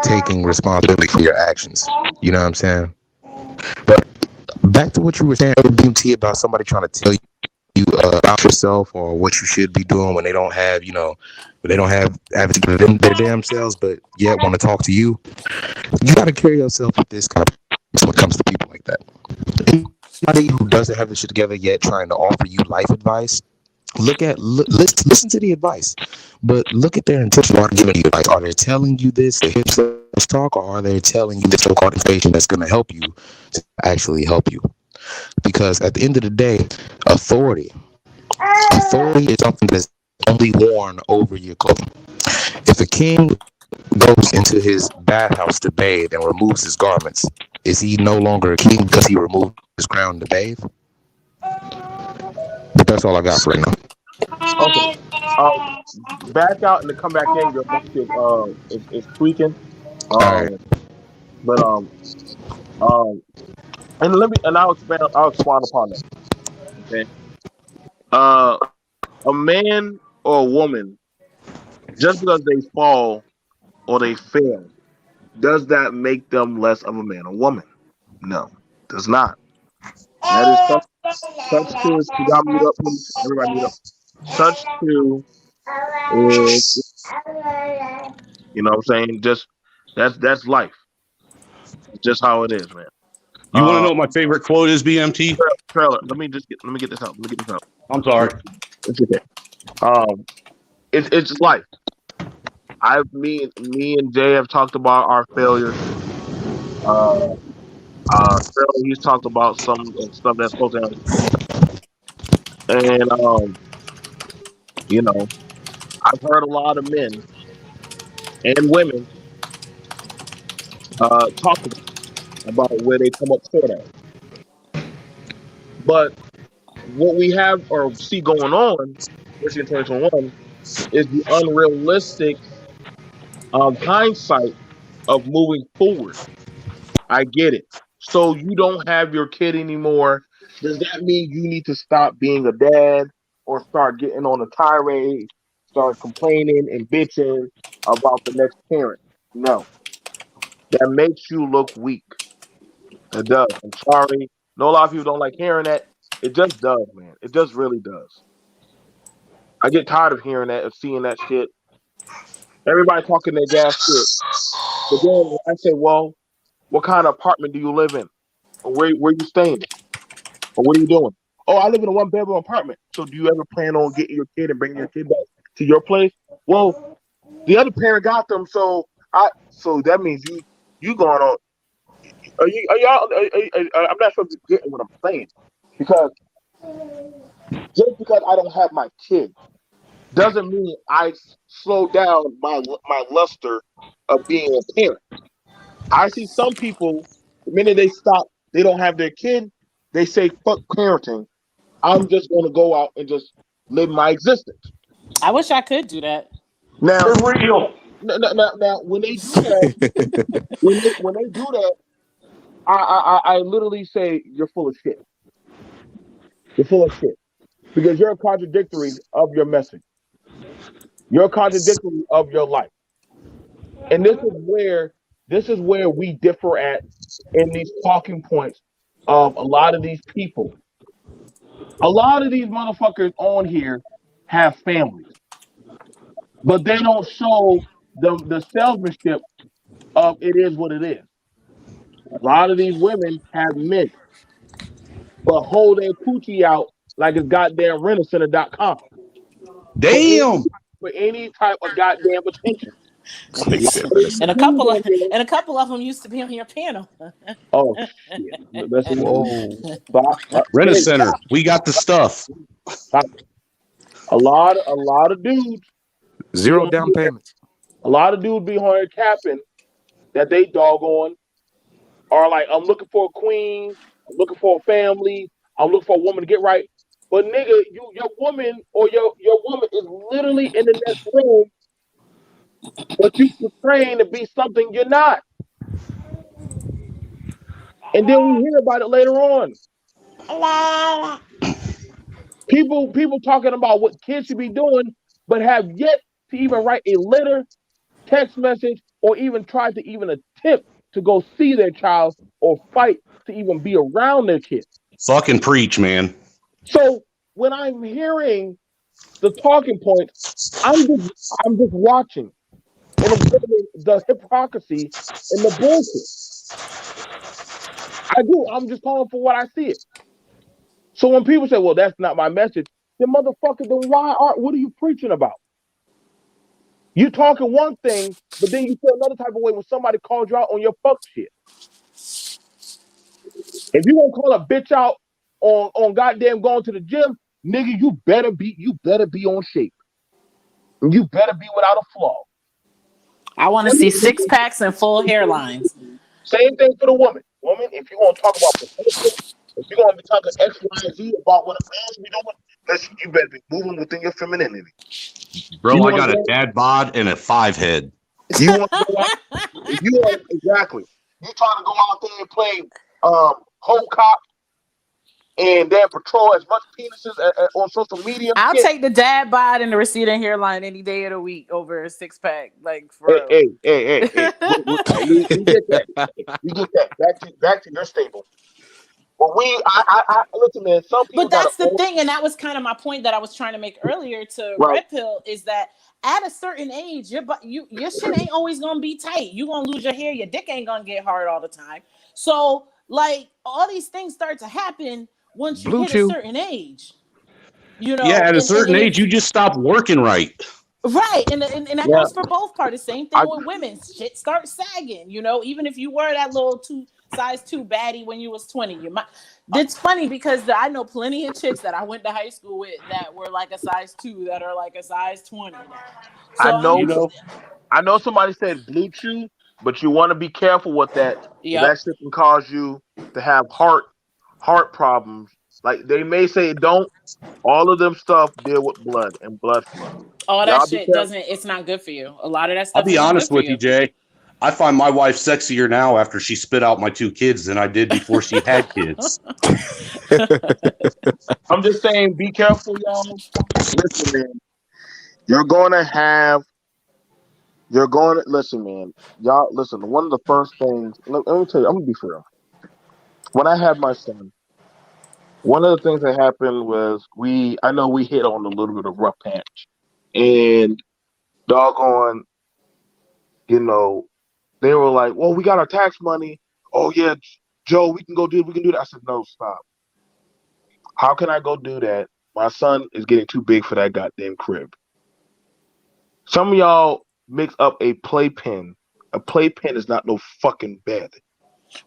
Speaker 5: taking responsibility for your actions. You know what I'm saying? But back to what you were saying, BMT, about somebody trying to tell you about yourself or what you should be doing when they don't have, when they don't have to give them their damn selves, but yet want to talk to you. You got to carry yourself with this kind of when it comes to people like that. Anybody who doesn't have this shit together yet, trying to offer you life advice, listen to the advice, but look at their intention. Are they giving you advice? Are they telling you this to hear talk, or are they telling you this so-called information that's going to help you to actually help you? Because at the end of the day, authority is something that's only worn over your clothing. If a king goes into his bathhouse to bathe and removes his garments, is he no longer a king because he removed his crown to bathe? But that's all I got for right now.
Speaker 1: Okay. Um, Back out and to come back in. Your mic is tweaking.
Speaker 5: All right.
Speaker 1: Um, but um, and I'll expand upon that. Okay. Uh, a man or a woman, just because they fall or they fail, does that make them less of a man or woman? No, does not. That is such to is, you got mute up, please. Everybody mute up. Such to is, you know what I'm saying? Just that's life. It's just how it is, man.
Speaker 4: You want to
Speaker 1: Uh
Speaker 4: know what my favorite quote is, BMT?
Speaker 1: Trailer. Let me get this out. Let me get this out.
Speaker 4: I'm sorry.
Speaker 1: It's okay. Um it's just life. Me and Jay have talked about our failures. Uh Trailer, he's talked about some stuff that's supposed to happen. And you know, I've heard a lot of men and women talk about where they come up short at. But what we have or see going on, especially in 2021, is the unrealistic hindsight of moving forward. I get it. So you don't have your kid anymore. Does that mean you need to stop being a dad or start getting on a tirade, start complaining and bitching about the next parent? No. That makes you look weak. It does. I'm sorry. No, a lot of people don't like hearing that. It just does, man. It just really does. I get tired of hearing that, of seeing that shit. Everybody talking their gas shit. But then when I say, well, what kind of apartment do you live in? Or where you staying? Or what are you doing? Oh, I live in a one bedroom apartment. So do you ever plan on getting your kid and bringing your kid back to your place? Well, the other parent got them, so that means you going on. Are y'all? I'm not sure if you're getting what I'm saying, because just because I don't have my kid doesn't mean I slow down my luster of being a parent. I see some people, the minute they stop, they don't have their kid, they say fuck parenting. I'm just going to go out and just live my existence.
Speaker 2: I wish I could do that.
Speaker 1: Now,
Speaker 4: For real.
Speaker 1: now, when they do that, when they do that, I literally say you're full of shit. You're full of shit because you're a contradictory of your message. You're a contradictory of your life. And this is where we differ at in these talking points of a lot of these people. A lot of these motherfuckers on here have families, but they don't show the salesmanship of it is what it is. A lot of these women have men, but hold their coochie out like it's goddamn rentacenter.com for any
Speaker 4: Damn.
Speaker 1: for any type of goddamn attention. A
Speaker 3: He
Speaker 1: lot
Speaker 3: said
Speaker 1: of these
Speaker 3: Minnesota.
Speaker 1: dudes on here.
Speaker 2: And a couple of them used to be on your panel.
Speaker 1: Oh shit! Listen,
Speaker 3: Whoa.
Speaker 1: stop,
Speaker 4: Rent a
Speaker 1: Jay,
Speaker 4: center. We got the stuff.
Speaker 1: stop. A lot of dudes be
Speaker 5: Zero
Speaker 1: on
Speaker 5: down
Speaker 1: here.
Speaker 5: payments.
Speaker 1: A lot of dudes be on here capping that they doggone are like, I'm looking for a queen, I'm looking for a family, I'm looking for a woman to get right. But nigga, your woman or your woman is literally in the next room, but you portraying to be something you're not. And then we hear about it later on. People talking about what kids should be doing, but have yet to even write a letter, text message, or even try to even attempt to go see their child or fight to even be around their kid.
Speaker 4: Fucking preach, man.
Speaker 1: So when I'm hearing the talking points, I'm just watching and observing the hypocrisy and the bullshit. I do. I'm just calling for what I see it. So when people say, "Well, that's not my message," then motherfucker, then what are you preaching about? You talking one thing, but then you feel another type of way when somebody calls you out on your fuck shit. If you gonna call a bitch out on goddamn going to the gym, nigga, you better be on shape. You better be without a flaw.
Speaker 2: I want to see six packs and full hairlines.
Speaker 1: Same thing for the woman. Woman, if you want to talk about potential, if you're going to be talking X, Y, and Z about what a man should be doing, listen, you better be moving within your femininity. You
Speaker 4: Bro, I
Speaker 1: want
Speaker 4: got
Speaker 1: to
Speaker 4: a
Speaker 1: go,
Speaker 4: dad bod and a 5 head.
Speaker 1: you want to go out, you want exactly. You trying to go out there and play home cop and then patrol as much penises on social media.
Speaker 2: I'll
Speaker 1: Yeah.
Speaker 2: take the dad bod and the receding hairline any day of the week over a six pack. Like, for
Speaker 1: Hey,
Speaker 2: real.
Speaker 1: hey, hey, hey, hey. We get that. We get that. Back to your stable. But I listen, man. Some people
Speaker 2: But
Speaker 1: got to
Speaker 2: that's the thing, and that was kind of my point that I was trying to make earlier to
Speaker 1: right.
Speaker 2: Red Pill, is that at a certain age, your shit ain't always gonna be tight. You gonna lose your hair, your dick ain't gonna get hard all the time. So, like, all these things start to happen once you
Speaker 5: Blue
Speaker 2: hit a
Speaker 5: Chew.
Speaker 2: certain age.
Speaker 4: Yeah, at a certain
Speaker 2: And
Speaker 4: age,
Speaker 2: it's
Speaker 4: you just stop working right.
Speaker 2: right, and that
Speaker 1: Yeah.
Speaker 2: goes for both parties. Same
Speaker 1: I
Speaker 2: thing with women. Shit starts sagging. Even if you were that little size two baddie when you was 20, you might. It's funny because I know plenty of chicks that I went to high school with that were like a size 2 that are like a size 20 now.
Speaker 1: I
Speaker 2: So
Speaker 1: know.
Speaker 2: I'm,
Speaker 1: I know somebody said blue chew, but you want to be careful with that because
Speaker 2: yep,
Speaker 1: that shit can cause you to have heart problems. Like they may say it don't. All of them stuff deal with blood and blood flow.
Speaker 2: all that
Speaker 1: Y'all be
Speaker 2: shit
Speaker 1: careful.
Speaker 2: doesn't. It's not good for you. A lot of that
Speaker 4: I'll
Speaker 2: stuff
Speaker 4: be
Speaker 2: isn't good
Speaker 4: honest
Speaker 2: for
Speaker 4: with you,
Speaker 2: you.
Speaker 4: Jay. I find my wife sexier now after she spit out my 2 kids than I did before she had kids.
Speaker 1: I'm just saying, be careful, y'all. Listen, man. You're gonna have. You're going to listen, man. Y'all listen. One of the first things. Let me tell you. I'm gonna be for real. When I had my son, one of the things that happened was I know we hit on a little bit of rough patch. And doggone, you know, they were like, well, we got our tax money. Oh, yeah, Joe, we can do that. I said, no, stop. How can I go do that? My son is getting too big for that goddamn crib. Some of y'all mix up a playpen. A playpen is not no fucking bed.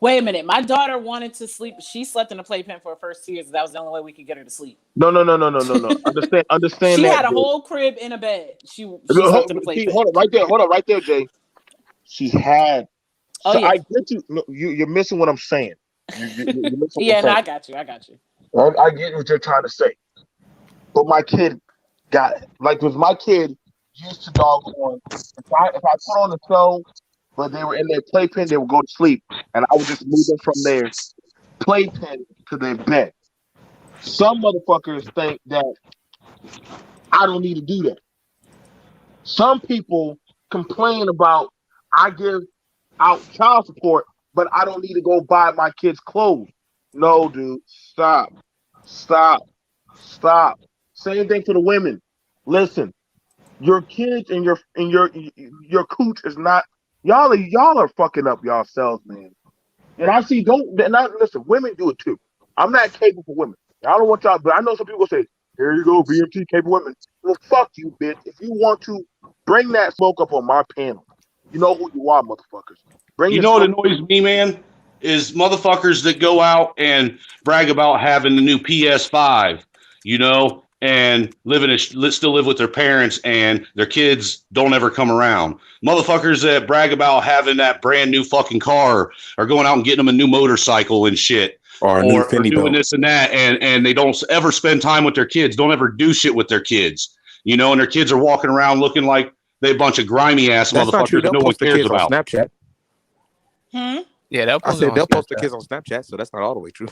Speaker 2: Wait a minute. My daughter wanted to sleep. She slept in a playpen for her first 2 years. That was the only way we could get her to sleep.
Speaker 1: No, no, no, no, no, no, no. Understand
Speaker 2: She
Speaker 1: that,
Speaker 2: had a
Speaker 1: Jay.
Speaker 2: whole crib in a bed. She slept in a
Speaker 1: See,
Speaker 2: playpen.
Speaker 1: hold on, right there. Hold on, right there, Jay. She had.
Speaker 2: Oh
Speaker 1: So
Speaker 2: yeah,
Speaker 1: I get you. No, you're missing what I'm saying. You're missing what
Speaker 2: yeah.
Speaker 1: I'm
Speaker 2: No,
Speaker 1: saying.
Speaker 2: I got you. I got you.
Speaker 1: I get what you're trying to say. But my kid got it. Like with my kid used to dog on. If I put on the show, but they were in their playpen, they would go to sleep, and I would just move them from their playpen to their bed. Some motherfuckers think that I don't need to do that. Some people complain about I give out child support, but I don't need to go buy my kids clothes. No, dude, stop, stop, stop. Same thing for the women. Listen, your kids and your cooch is not y'all are fucking up yourselves, man. And I see don't and I, listen, women do it too. I'm not capable for women. I don't want y'all, but I know some people say, "Here you go, BMT capable women." Well, fuck you, bitch. If you want to bring that smoke up on my panel, you know who you are, motherfuckers. Bring
Speaker 4: You
Speaker 1: the
Speaker 4: know what
Speaker 1: smoke.
Speaker 4: annoys me, man, is motherfuckers that go out and brag about having the new PS5, and still live with their parents, and their kids don't ever come around. Motherfuckers that brag about having that brand new fucking car, or going out and getting them a new motorcycle and shit,
Speaker 5: Or a new
Speaker 4: or
Speaker 5: Fendi
Speaker 4: doing
Speaker 5: belt.
Speaker 4: this and that, and they don't ever spend time with their kids, don't ever do shit with their kids, and their kids are walking around looking like they a bunch of grimy ass
Speaker 5: That's not true.
Speaker 4: motherfuckers that
Speaker 5: They'll
Speaker 4: no one
Speaker 5: post the
Speaker 4: cares
Speaker 5: kids on
Speaker 4: about.
Speaker 5: Snapchat.
Speaker 2: Hmm?
Speaker 3: Yeah, they'll
Speaker 5: I
Speaker 3: post it
Speaker 5: said
Speaker 3: on
Speaker 5: they'll post the
Speaker 3: Snapchat.
Speaker 5: kids on Snapchat, so that's not all the way true.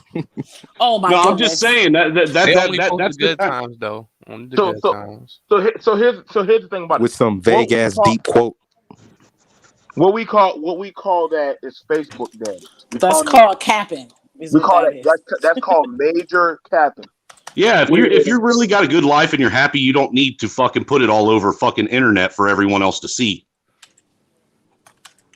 Speaker 2: Oh my
Speaker 4: No, I'm just
Speaker 2: goodness.
Speaker 4: saying
Speaker 3: They only post the
Speaker 4: that's the
Speaker 3: good
Speaker 4: kind.
Speaker 3: times though. Only the
Speaker 1: So
Speaker 3: good
Speaker 1: so
Speaker 3: times.
Speaker 1: here's the thing about it.
Speaker 5: With some
Speaker 1: What
Speaker 5: vague
Speaker 1: we
Speaker 5: ass
Speaker 1: call
Speaker 5: deep quote.
Speaker 1: what we call that is Facebook daddies.
Speaker 2: That's called capping, is
Speaker 1: We
Speaker 2: what
Speaker 1: call
Speaker 2: that
Speaker 1: that
Speaker 2: is.
Speaker 1: that's called major capping.
Speaker 4: Yeah, if
Speaker 1: Where
Speaker 4: you really got a good life and you're happy, you don't need to fucking put it all over fucking internet for everyone else to see.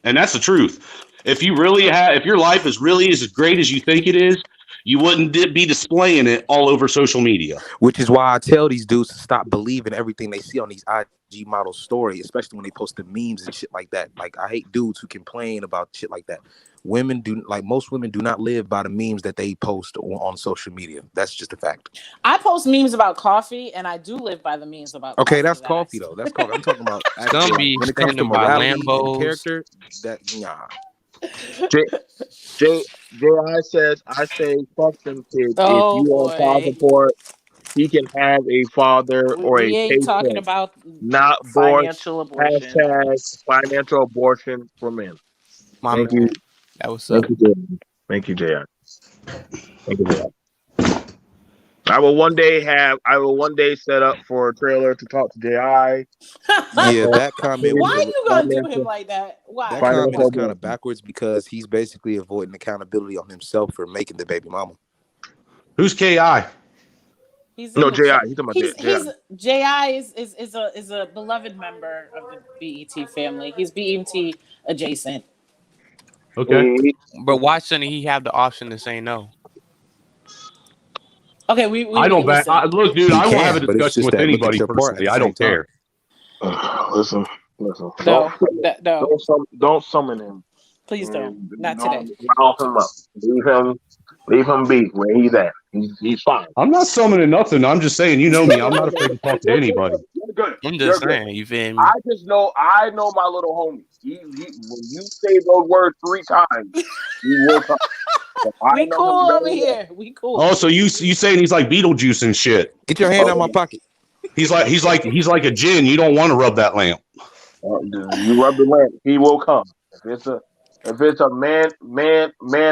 Speaker 4: And that's the truth. If your life is really as great as you think it is, you wouldn't be displaying it all over social media.
Speaker 5: Which is why I tell these dudes to stop believing everything they see on these IG model stories, especially when they post the memes and shit like that. Like I hate dudes who complain about shit like that. Most women do not live by the memes that they post on social media. That's just a fact.
Speaker 2: I post memes about coffee, and I do live by the memes about
Speaker 5: Okay,
Speaker 2: coffee.
Speaker 5: that's coffee though. That's coffee. I'm talking about
Speaker 3: Some
Speaker 5: actual, like
Speaker 3: be
Speaker 5: when it comes to
Speaker 3: standing by
Speaker 5: morality and
Speaker 3: Lambos.
Speaker 5: character. That nah.
Speaker 1: J J I say fuck them kids. If
Speaker 2: Oh
Speaker 1: you on child
Speaker 2: boy.
Speaker 1: support, he can have a father or
Speaker 2: We
Speaker 1: a
Speaker 2: ain't talking
Speaker 1: paycheck,
Speaker 2: about
Speaker 1: not divorce.
Speaker 2: financial abortion.
Speaker 1: Hashtag financial abortion for men.
Speaker 3: My
Speaker 1: Thank you,
Speaker 3: man. That was
Speaker 1: thank
Speaker 3: up.
Speaker 1: you, Jay. Thank you, Jay. Thank you, Jay. I will one day set up for a trailer to talk to Ji.
Speaker 5: Yeah, that comment was
Speaker 2: Why
Speaker 5: a
Speaker 2: you gonna do him
Speaker 1: Financial,
Speaker 2: like that?
Speaker 5: that
Speaker 2: Why?
Speaker 5: comment
Speaker 1: financial
Speaker 5: is kind of
Speaker 1: abortion.
Speaker 5: backwards because he's basically avoiding accountability on himself for making the baby mama.
Speaker 4: Who's Ki?
Speaker 2: He's in
Speaker 1: No,
Speaker 2: the
Speaker 1: Ji.
Speaker 2: chat.
Speaker 1: He's talking about Ji.
Speaker 2: He's Ji is a beloved member of the BET family. He's BET adjacent.
Speaker 4: Okay.
Speaker 1: He,
Speaker 3: But why shouldn't he have the option to say no?
Speaker 2: Okay,
Speaker 4: I don't back.
Speaker 2: listen.
Speaker 4: Look, dude,
Speaker 5: He
Speaker 4: I won't have a
Speaker 5: can, but it's
Speaker 4: discussion
Speaker 5: just
Speaker 4: with
Speaker 5: that look at
Speaker 4: anybody
Speaker 5: your part at
Speaker 4: personally.
Speaker 5: the
Speaker 4: I
Speaker 5: same
Speaker 4: don't
Speaker 5: time.
Speaker 4: care.
Speaker 1: listen, listen.
Speaker 2: No, no,
Speaker 1: Don't summon him
Speaker 2: please don't.
Speaker 1: and
Speaker 2: Not today.
Speaker 1: don't rile him up. Leave him be where he's at. He's fine.
Speaker 4: I'm not summoning nothing. I'm just saying, you know me. I'm not afraid to talk to
Speaker 1: You're
Speaker 4: anybody.
Speaker 1: good. You're good.
Speaker 3: I'm
Speaker 1: You're
Speaker 3: just
Speaker 1: good.
Speaker 3: saying, you feel me?
Speaker 1: I know my little homie. He when you say those words 3 times, he will come. So I
Speaker 2: We
Speaker 1: know him
Speaker 2: cool over
Speaker 1: very well.
Speaker 2: here. We cool.
Speaker 4: Oh, so you saying he's like Beetlejuice and shit?
Speaker 5: Get your hand out my pocket.
Speaker 4: He's like a gin. You don't want to rub that lamp.
Speaker 1: You rub the lamp, he will come. If it's a man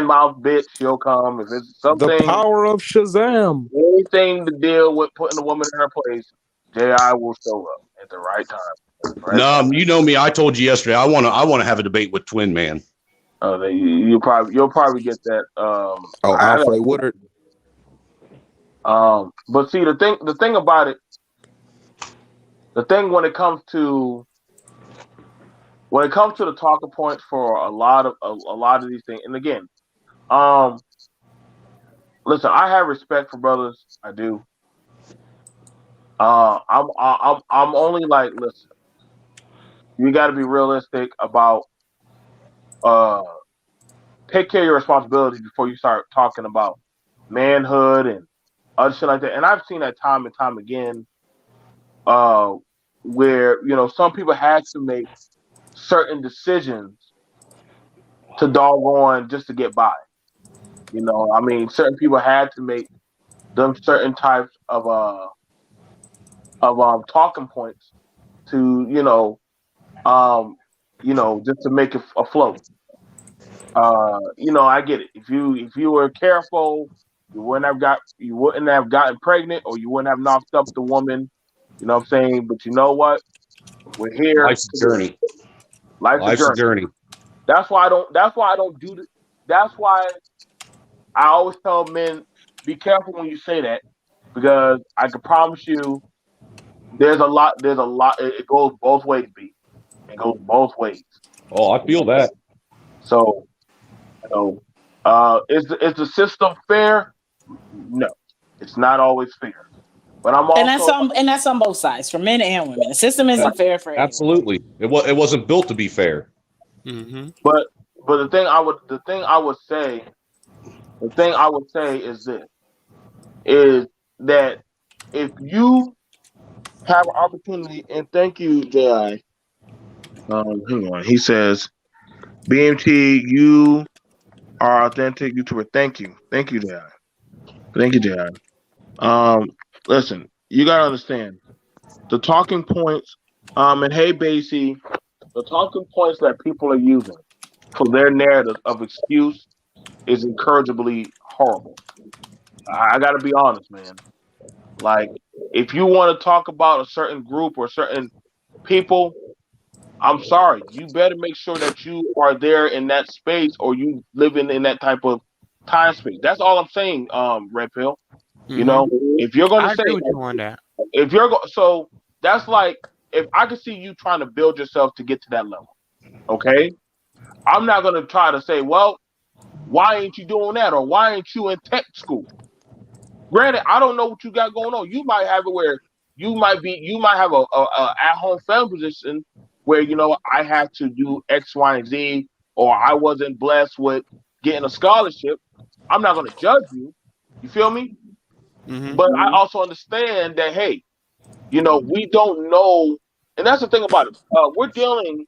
Speaker 1: mouth bitch, he'll come. If it's
Speaker 5: The
Speaker 1: something
Speaker 5: power of Shazam.
Speaker 1: anything to deal with putting a woman in her place, Ji will show up at the right time. Right
Speaker 4: No,
Speaker 1: time.
Speaker 4: you know me. I told you yesterday. I want to have a debate with Twin Man.
Speaker 1: You'll probably get that.
Speaker 5: Oh,
Speaker 1: I got
Speaker 5: Alfred Woodard.
Speaker 1: but see the thing about it, the thing when it comes to the talking points for a lot of these things, and again, um, listen, I have respect for brothers. I do. I'm only like, listen, you got to be realistic about uh take care of your responsibilities before you start talking about manhood and other shit like that. And I've seen that time and time again, uh, where some people had to make certain decisions to doggone just to get by. I mean, certain people had to make them certain types of talking points to just to make it afloat. I get it. If you were careful, you wouldn't have gotten pregnant, or you wouldn't have knocked up the woman. You know what I'm saying? But you know what? We're here
Speaker 4: Life's a
Speaker 1: to do
Speaker 4: journey.
Speaker 1: Life's a
Speaker 4: Life's a
Speaker 1: journey.
Speaker 4: journey.
Speaker 1: That's why I don't. That's why I don't do. That's why I always tell men, be careful when you say that, because I can promise you, there's a lot. There's a lot. It goes both ways, B. It goes both ways.
Speaker 4: Oh, I feel that.
Speaker 1: So, you know, is the system fair? No, it's not always fair. But I'm also
Speaker 2: And that's on both sides, for men and women. The system
Speaker 4: Uh,
Speaker 2: isn't fair for anyone.
Speaker 4: Absolutely. It wasn't built to be fair.
Speaker 3: Mm-hmm.
Speaker 1: but the thing I would say is this, is that if you have an opportunity, and thank you, Ji. Hang on. He says, BMT, you are authentic YouTuber. Thank you, Ji. Thank you, Ji. Um, Listen, you gotta understand the talking points. And hey, Basie, the talking points that people are using for their narrative of excuse is incredibly horrible. I got to be honest, man. Like, if you want to talk about a certain group or certain people, I'm sorry. You better make sure that you are there in that space, or you living in that type of time space. That's all I'm saying, Red Pill. You
Speaker 3: Mm-hmm.
Speaker 1: know, if you're going to
Speaker 3: I
Speaker 1: say,
Speaker 3: agree with you on that.
Speaker 1: if you're so that's like, if I can see you trying to build yourself to get to that level, okay? I'm not going to try to say, well, why ain't you doing that, or why ain't you in tech school? Granted, I don't know what you got going on. You might have it where you might have a at home family position where, I had to do X, Y, and Z, or I wasn't blessed with getting a scholarship. I'm not going to judge you. You feel me?
Speaker 3: Mm-hmm.
Speaker 1: But I also understand that, hey, we don't know, and that's the thing about it. We're dealing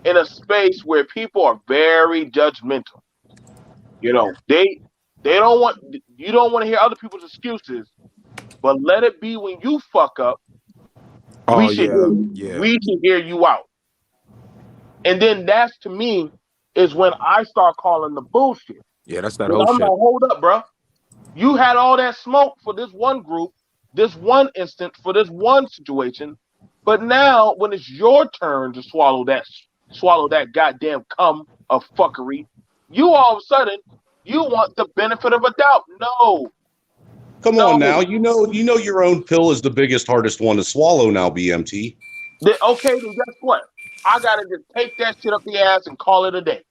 Speaker 1: in a space where people are very judgmental. They don't want you don't want to hear other people's excuses, but let it be when you fuck up, we
Speaker 5: Oh
Speaker 1: should
Speaker 5: yeah,
Speaker 1: hear,
Speaker 5: yeah,
Speaker 1: we should hear you out. And then that's, to me, is when I start calling the bullshit.
Speaker 5: yeah. That's that
Speaker 1: Then
Speaker 5: whole
Speaker 1: I'm like,
Speaker 5: shit.
Speaker 1: hold up, bro. You had all that smoke for this one group, this one instance, for this one situation, but now when it's your turn to swallow that goddamn cum of fuckery, you all of a sudden you want the benefit of a doubt. No,
Speaker 4: Come on now.
Speaker 1: no.
Speaker 4: You know your own pill is the biggest, hardest one to swallow now, BMT.
Speaker 1: Okay, then guess what? I gotta just take that shit up the ass and call it a day.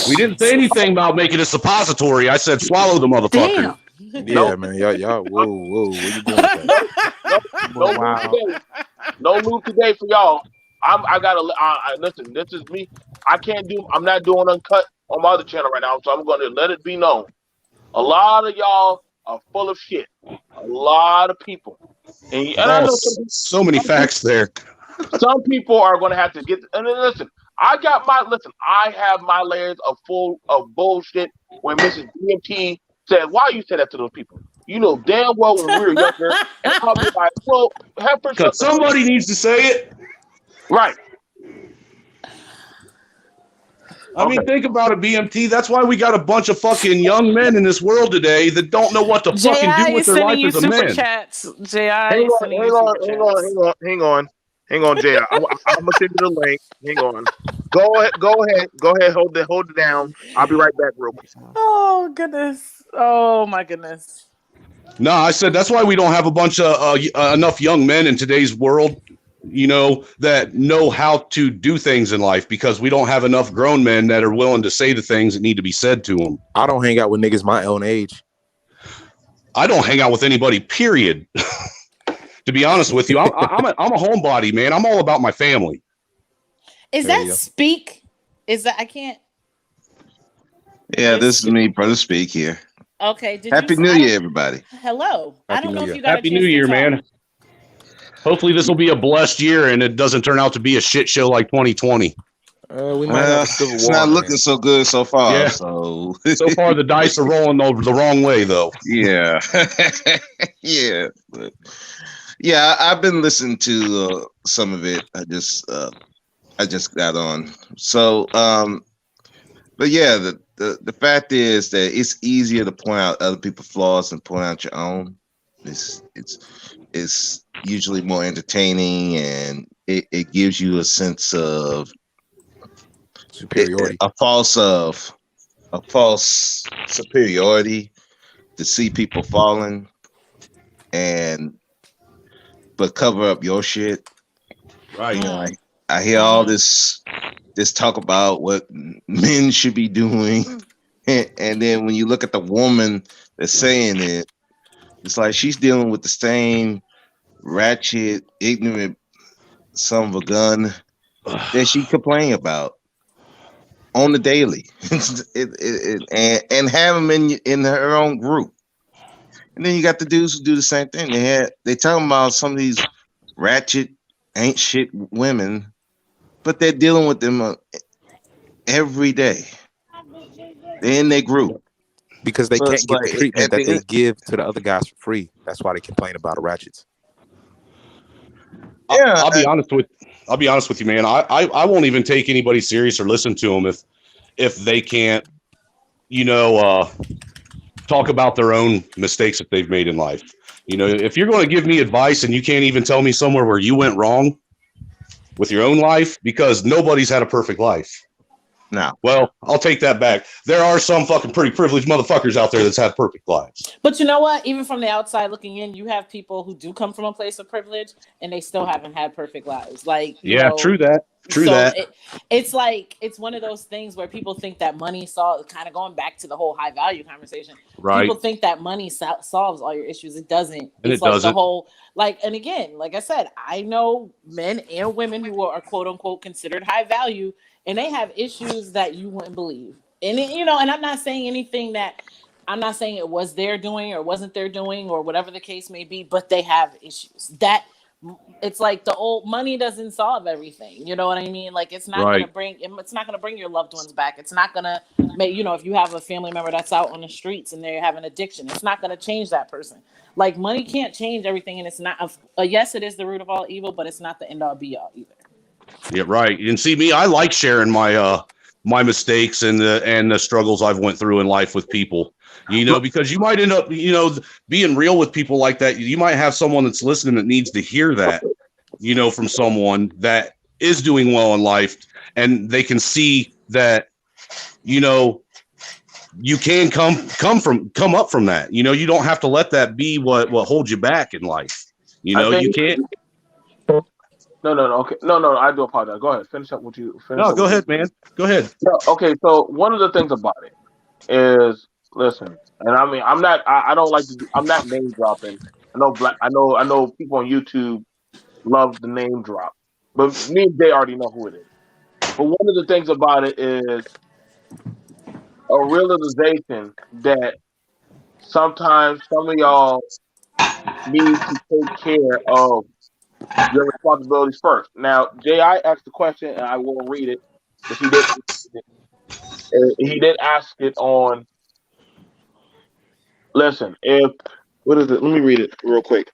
Speaker 4: We didn't say anything about making a suppository. I said swallow the motherfucker.
Speaker 2: Damn.
Speaker 5: Yeah,
Speaker 1: Nope,
Speaker 5: man. Y'all. Whoa. Where you going with that?
Speaker 1: nope, nope.
Speaker 3: Boy,
Speaker 1: No move
Speaker 3: wow.
Speaker 1: today. No move today for y'all. I gotta listen. This is me. I can't do. I'm not doing uncut on my other channel right now, so I'm gonna let it be known. A lot of y'all are full of shit. A lot of people, and I
Speaker 4: Oh,
Speaker 1: know
Speaker 4: so many facts there.
Speaker 1: some people are gonna have to get. And then listen, I have my layers of full of bullshit. When Mrs. DMT said, "Why you say that to those people?" You know damn well when we were younger, and I'll be like, "Well, heifer, shut
Speaker 4: Because
Speaker 1: the fuck."
Speaker 4: somebody needs to say it.
Speaker 1: Right.
Speaker 4: I
Speaker 1: Okay.
Speaker 4: mean, think about it, BMT. That's why we got a bunch of fucking young men in this world today that don't know what to fucking do
Speaker 2: JI
Speaker 4: with
Speaker 2: is
Speaker 4: their
Speaker 2: sending
Speaker 4: life
Speaker 2: you
Speaker 4: as a
Speaker 2: super
Speaker 4: man.
Speaker 2: chats. JI
Speaker 1: Hang
Speaker 2: is
Speaker 1: on,
Speaker 2: sending
Speaker 1: hang
Speaker 2: you
Speaker 1: on,
Speaker 2: super
Speaker 1: hang on,
Speaker 2: chats.
Speaker 1: hang on, hang on, hang on, Jay. I'm gonna send you the link. Hang on. Go ahead. Hold it down. I'll be right back, real quick.
Speaker 2: Oh goodness. Oh my goodness.
Speaker 4: No, I said that's why we don't have a bunch of enough young men in today's world, that know how to do things in life, because we don't have enough grown men that are willing to say the things that need to be said to them.
Speaker 5: I don't hang out with niggas my own age.
Speaker 4: I don't hang out with anybody, period. To be honest with you, I'm a homebody, man. I'm all about my family.
Speaker 2: Is
Speaker 5: There
Speaker 2: that
Speaker 5: you go.
Speaker 2: speak? Is that I can't
Speaker 6: Yeah,
Speaker 2: this
Speaker 6: this is me, brother Speak here.
Speaker 2: okay, did you
Speaker 6: Happy New
Speaker 2: I
Speaker 6: Year,
Speaker 2: don't
Speaker 6: everybody.
Speaker 2: hello. I
Speaker 5: Happy
Speaker 2: don't
Speaker 5: New
Speaker 2: know if
Speaker 5: Year.
Speaker 2: you got a
Speaker 4: Happy New
Speaker 2: chance to
Speaker 4: Year,
Speaker 2: talk.
Speaker 4: man. Hopefully this will be a blessed year and it doesn't turn out to be a shit show like 2020.
Speaker 5: We might have a civil
Speaker 6: It's
Speaker 5: war
Speaker 6: not
Speaker 5: on our
Speaker 6: looking
Speaker 5: hands.
Speaker 6: so good so far.
Speaker 4: Yeah.
Speaker 6: So
Speaker 4: So far the dice are rolling over the wrong way, though.
Speaker 6: yeah, yeah, but yeah. I've been listening to some of it. I just got on. So but yeah, the fact is that it's easier to point out other people's flaws than point out your own. It's usually more entertaining, and it gives you a sense of
Speaker 5: Superiority.
Speaker 6: A false superiority to see people falling and but cover up your shit.
Speaker 4: Right.
Speaker 6: You know,
Speaker 2: Mm.
Speaker 6: I hear all this talk about what men should be doing, and then when you look at the woman that's saying it, it's like she's dealing with the same ratchet, ignorant son of a gun that she complain about on the daily, and have them in her own group. And then you got the dudes who do the same thing. They talking about some of these ratchet, ain't shit women, but they're dealing with them every day. They're in their group.
Speaker 5: Because they
Speaker 6: So it's
Speaker 5: can't get the
Speaker 6: like
Speaker 5: treatment
Speaker 6: at
Speaker 5: that
Speaker 6: the
Speaker 5: they
Speaker 6: end,
Speaker 5: give to the other guys for free. That's why they complain about the ratchets.
Speaker 6: yeah,
Speaker 4: I'll be honest with you, man. I won't even take anybody serious or listen to them if they can't, you know, talk about their own mistakes that they've made in life. You know, if you're going to give me advice and you can't even tell me somewhere where you went wrong with your own life, because nobody's had a perfect life.
Speaker 6: no.
Speaker 4: Well, I'll take that back. There are some fucking pretty privileged motherfuckers out there that's had perfect lives.
Speaker 2: But you know what? Even from the outside looking in, you have people who do come from a place of privilege and they still haven't had perfect lives. Like,
Speaker 4: Yeah, true that. True
Speaker 2: so
Speaker 4: that.
Speaker 2: it's like it's one of those things where people think that money solves. Kind of going back to the whole high value conversation. People
Speaker 4: Right.
Speaker 2: think that money solves all your issues. It doesn't.
Speaker 4: And
Speaker 2: It's
Speaker 4: it
Speaker 2: like the
Speaker 4: doesn't.
Speaker 2: whole like. And again, like I said, I know men and women who are quote unquote considered high value, and they have issues that you wouldn't believe. And and I'm not saying anything that. I'm not saying it was their doing or wasn't their doing or whatever the case may be, but they have issues. That it's like the old money doesn't solve everything. You know what I mean? Like
Speaker 4: Right.
Speaker 2: it's not gonna bring your loved ones back. It's not gonna make if you have a family member that's out on the streets and they have an addiction, it's not gonna change that person. Like money can't change everything, and it's not. Yes, it is the root of all evil, but it's not the end all be all either.
Speaker 4: Yeah, right. And see me, I like sharing my mistakes and the struggles I've went through in life with people. You know, because you might end up, being real with people like that. You might have someone that's listening that needs to hear that, from someone that is doing well in life, and they can see that, you know, you can come up from that. You don't have to let that be what holds you back in life.
Speaker 1: I
Speaker 4: You
Speaker 1: think
Speaker 4: can't.
Speaker 1: no. Okay, no. I do apologize. Go ahead. Finish up what you finish
Speaker 4: No,
Speaker 1: up
Speaker 4: go
Speaker 1: what you.
Speaker 4: ahead, man. Go ahead.
Speaker 1: No, okay, so one of the things about it is, listen, and I mean, I don't like to. I'm not name dropping. I know people on YouTube love the name drop, but me and Jay already know who it is. But one of the things about it is a realization that sometimes some of y'all need to take care of your responsibilities first. Now, Jay, I asked the question, and I will read it because he did ask it on. Listen, if what is it? Let me read it real quick.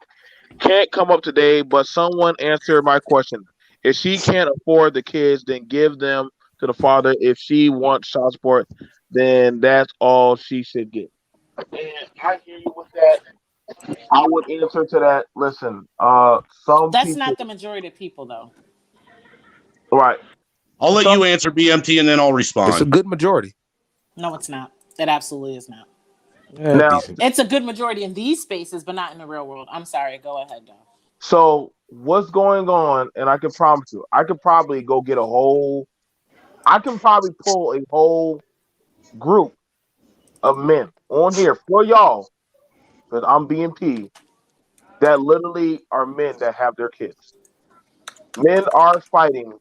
Speaker 1: Can't come up today, but someone answered my question. If she can't afford the kids, then give them to the father. If she wants child support, then that's all she should get. And I hear you with that. I would answer to that. Listen, some
Speaker 2: That's
Speaker 1: people,
Speaker 2: not the majority of people, though.
Speaker 1: right?
Speaker 4: I'll let you
Speaker 1: Some
Speaker 4: answer BMT and then I'll
Speaker 5: It's a
Speaker 4: respond.
Speaker 5: good majority.
Speaker 2: No, it's not. It absolutely is not.
Speaker 5: Yeah,
Speaker 1: now.
Speaker 5: decent.
Speaker 2: It's a good majority in these spaces, but not in the real world. I'm sorry. Go ahead, though.
Speaker 1: So what's going on? And I can promise you, I could probably go get a whole. I can probably pull a whole group of men on here for y'all, because I'm BMP, that literally are men that have their kids. Men are fighting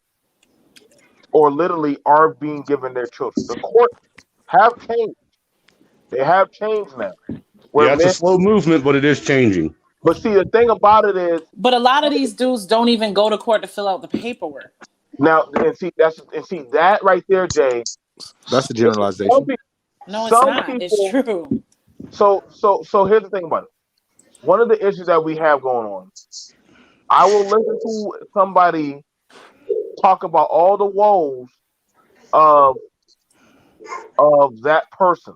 Speaker 1: or literally are being given their children. The court have changed. They have changed now. Where
Speaker 4: Yeah, it's a
Speaker 1: men,
Speaker 4: slow movement, but it is changing.
Speaker 1: but see, the thing about it is
Speaker 2: But a lot of these dudes don't even go to court to fill out the paperwork.
Speaker 1: now, and see that right there, Jay.
Speaker 5: That's a
Speaker 1: Some
Speaker 5: generalization.
Speaker 1: people,
Speaker 2: No, it's
Speaker 1: some
Speaker 2: not. It's
Speaker 1: people.
Speaker 2: true.
Speaker 1: So here's the thing about it. One of the issues that we have going on. I will listen to somebody talk about all the woes of that person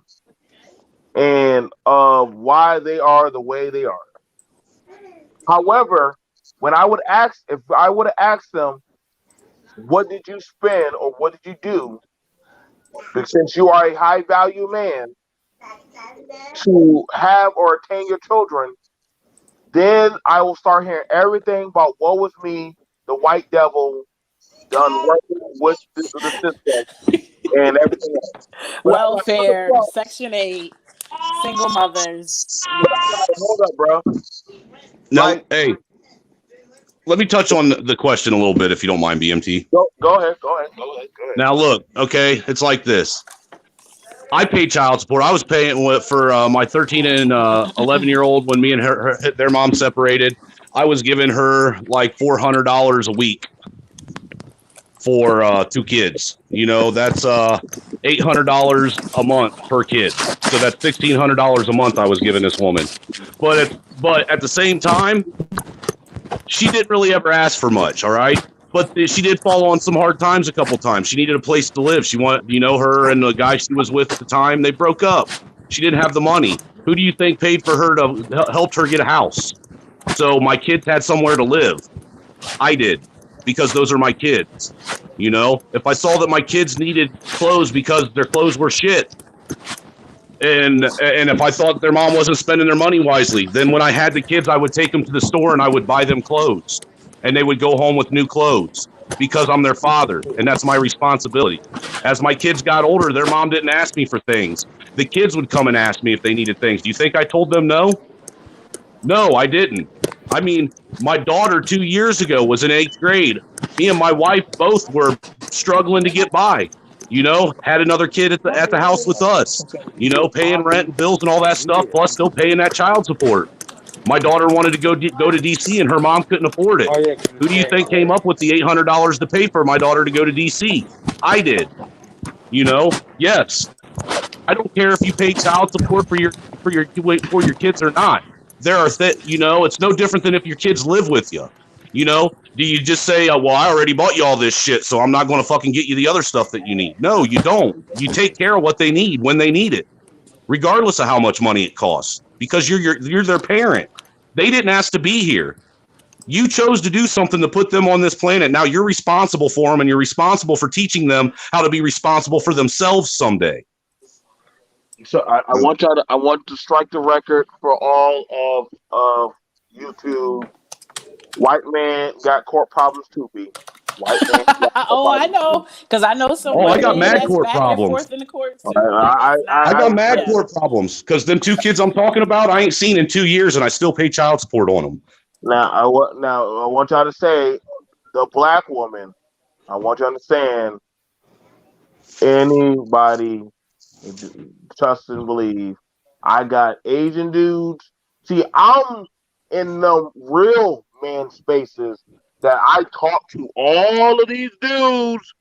Speaker 1: and of why they are the way they are. However, if I would have asked them, what did you spend or what did you do But since you are a high value man to have or attain your children, then I will start hearing everything about woe was me, the white devil, done working with the system and everything else. But I'm like, what the
Speaker 2: Welfare,
Speaker 1: fuck?
Speaker 2: Section 8, single mothers.
Speaker 1: But I'm like, hold up, bro.
Speaker 4: Now,
Speaker 1: Like,
Speaker 4: hey, let me touch on the question a little bit, if you don't mind, BMT.
Speaker 1: go ahead, go ahead, go ahead, go ahead.
Speaker 4: Now, look, okay, it's like this. I pay child support. I was paying for my 13 and 11-year-old when me and their mom separated. I was giving her like $400 a week for 2 kids. You know, that's $800 a month per kid. So that's $1,600 a month I was giving this woman. But at the same time, she didn't really ever ask for much. All right. But she did fall on some hard times a couple times. She needed a place to live. She wanted, her and the guy she was with at the time, they broke up. She didn't have the money. Who do you think paid for her to helped her get a house? So my kids had somewhere to live. I did, because those are my kids. If I saw that my kids needed clothes because their clothes were shit, and if I thought their mom wasn't spending their money wisely, then when I had the kids, I would take them to the store and I would buy them clothes, and they would go home with new clothes because I'm their father, and that's my responsibility. As my kids got older, their mom didn't ask me for things. The kids would come and ask me if they needed things. Do you think I told them no? No, I didn't. I mean, my daughter 2 years ago was in 8th grade. Me and my wife both were struggling to get by. Had another kid at the house with us. Paying rent and bills and all that stuff, plus still paying that child support. My daughter wanted to go to DC, and her mom couldn't afford it. Who do you think came up with the $800 to pay for my daughter to go to DC? I did. Yes. I don't care if you pay child support for your kids or not. There are it's no different than if your kids live with you. Do you just say, well, I already bought you all this shit, so I'm not going to fucking get you the other stuff that you need? No, you don't. You take care of what they need when they need it, regardless of how much money it costs, because you're their parent. They didn't ask to be here. You chose to do something to put them on this planet. Now you're responsible for them, and you're responsible for teaching them how to be responsible for themselves someday.
Speaker 1: So I want to strike the record for all of YouTube. White man got court problems too, B. White man.
Speaker 2: Oh, I know, because I know some.
Speaker 4: I got mad
Speaker 2: that's
Speaker 4: court
Speaker 2: back
Speaker 4: problems.
Speaker 2: And forth in the courts too.
Speaker 1: I
Speaker 4: got mad court problems because them 2 kids I'm talking about, I ain't seen in 2 years, and I still pay child support on them.
Speaker 1: Now I want y'all to say, the black woman. I want you to understand. Anybody trust and believe. I got Asian dudes. See, I'm in the real man spaces that I talk to all of these dudes,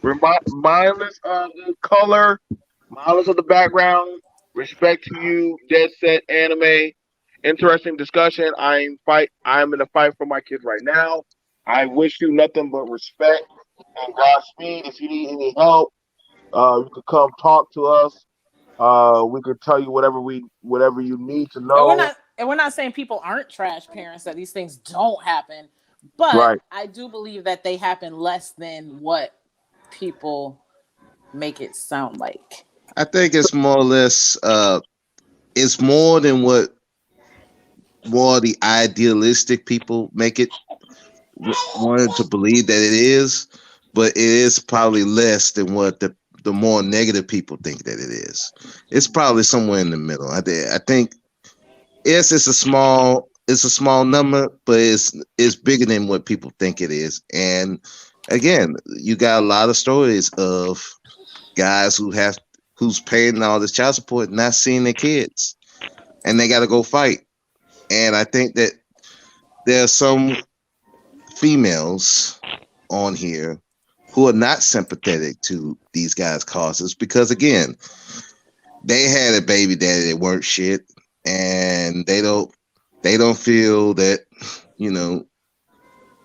Speaker 1: mindless of the color, mindless of the background, respect to you, dead set anime, interesting discussion. I'm in a fight for my kids right now. I wish you nothing but respect and Godspeed. If you need any help, you could come talk to us. We could tell you whatever you need to know.
Speaker 2: And we're not saying people aren't trash parents, that these things don't happen, but
Speaker 1: Right.
Speaker 2: I do believe that they happen less than what people make it sound like.
Speaker 6: I think it's more or less it's more than what more the idealistic people make it wanted to believe that it is, but it is probably less than what the more negative people think that it is. It's probably somewhere in the middle. I think yes, it's a small number, but it's bigger than what people think it is. And again, you got a lot of stories of guys who's paying all this child support and not seeing their kids, and they got to go fight. And I think that there are some females on here who are not sympathetic to these guys' causes because, again, they had a baby daddy that weren't shit, and they don't feel that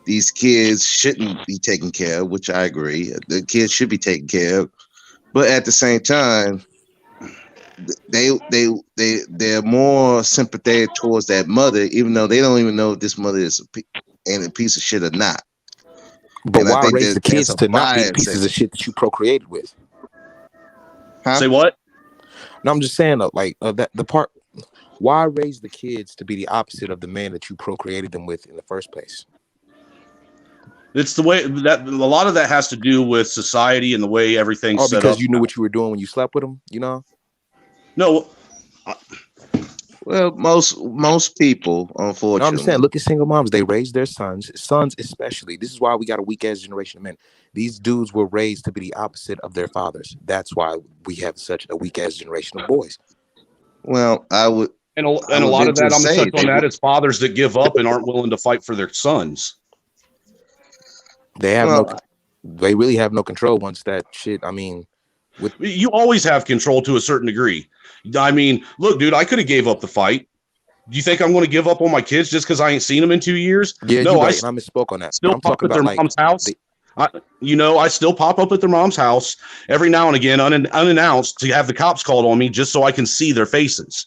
Speaker 6: these kids shouldn't be taken care of, which I agree. The kids should be taken care of, but at the same time, they're more sympathetic towards that mother, even though they don't even know if this mother is a piece of shit or not.
Speaker 5: But
Speaker 6: And I
Speaker 5: why
Speaker 6: think
Speaker 5: raise the kids to not be
Speaker 6: bias
Speaker 5: pieces of shit that you procreated with?
Speaker 6: Huh?
Speaker 4: Say what?
Speaker 5: No, I'm just saying, that the part. Why raise the kids to be the opposite of the man that you procreated them with in the first place?
Speaker 4: It's the way that a lot of that has to do with society and the way everything's
Speaker 5: Oh,
Speaker 4: set
Speaker 5: because
Speaker 4: up.
Speaker 5: you knew what you were doing when you slept with them, you know?
Speaker 4: No,
Speaker 6: Well, most people,
Speaker 5: No, I'm just saying,
Speaker 6: unfortunately.
Speaker 5: look at single moms. They raise their sons especially. This is why we got a weak ass generation of men. These dudes were raised to be the opposite of their fathers. That's why we have such a weak ass generation of boys.
Speaker 6: Well, I
Speaker 4: and a
Speaker 6: would
Speaker 4: lot of
Speaker 6: venture
Speaker 4: that
Speaker 6: to
Speaker 4: I'm gonna
Speaker 6: say
Speaker 4: touch on
Speaker 6: they
Speaker 4: that is fathers that give up and aren't willing to fight for their sons.
Speaker 5: They have no,
Speaker 6: well,
Speaker 5: they really have no control once that shit. I mean, with
Speaker 4: You always have control to a certain degree. I mean, look, dude, I could have gave up the fight. Do you think I'm going to give up on my kids just because I ain't seen them in 2 years?
Speaker 5: yeah, you're
Speaker 4: No, I
Speaker 5: right, and I misspoke on that. But
Speaker 4: still
Speaker 5: I'm
Speaker 4: pop
Speaker 5: talking
Speaker 4: up at
Speaker 5: about
Speaker 4: their
Speaker 5: like
Speaker 4: mom's house.
Speaker 5: the
Speaker 4: I, I still pop up at their mom's house every now and again, unannounced, to have the cops called on me just so I can see their faces.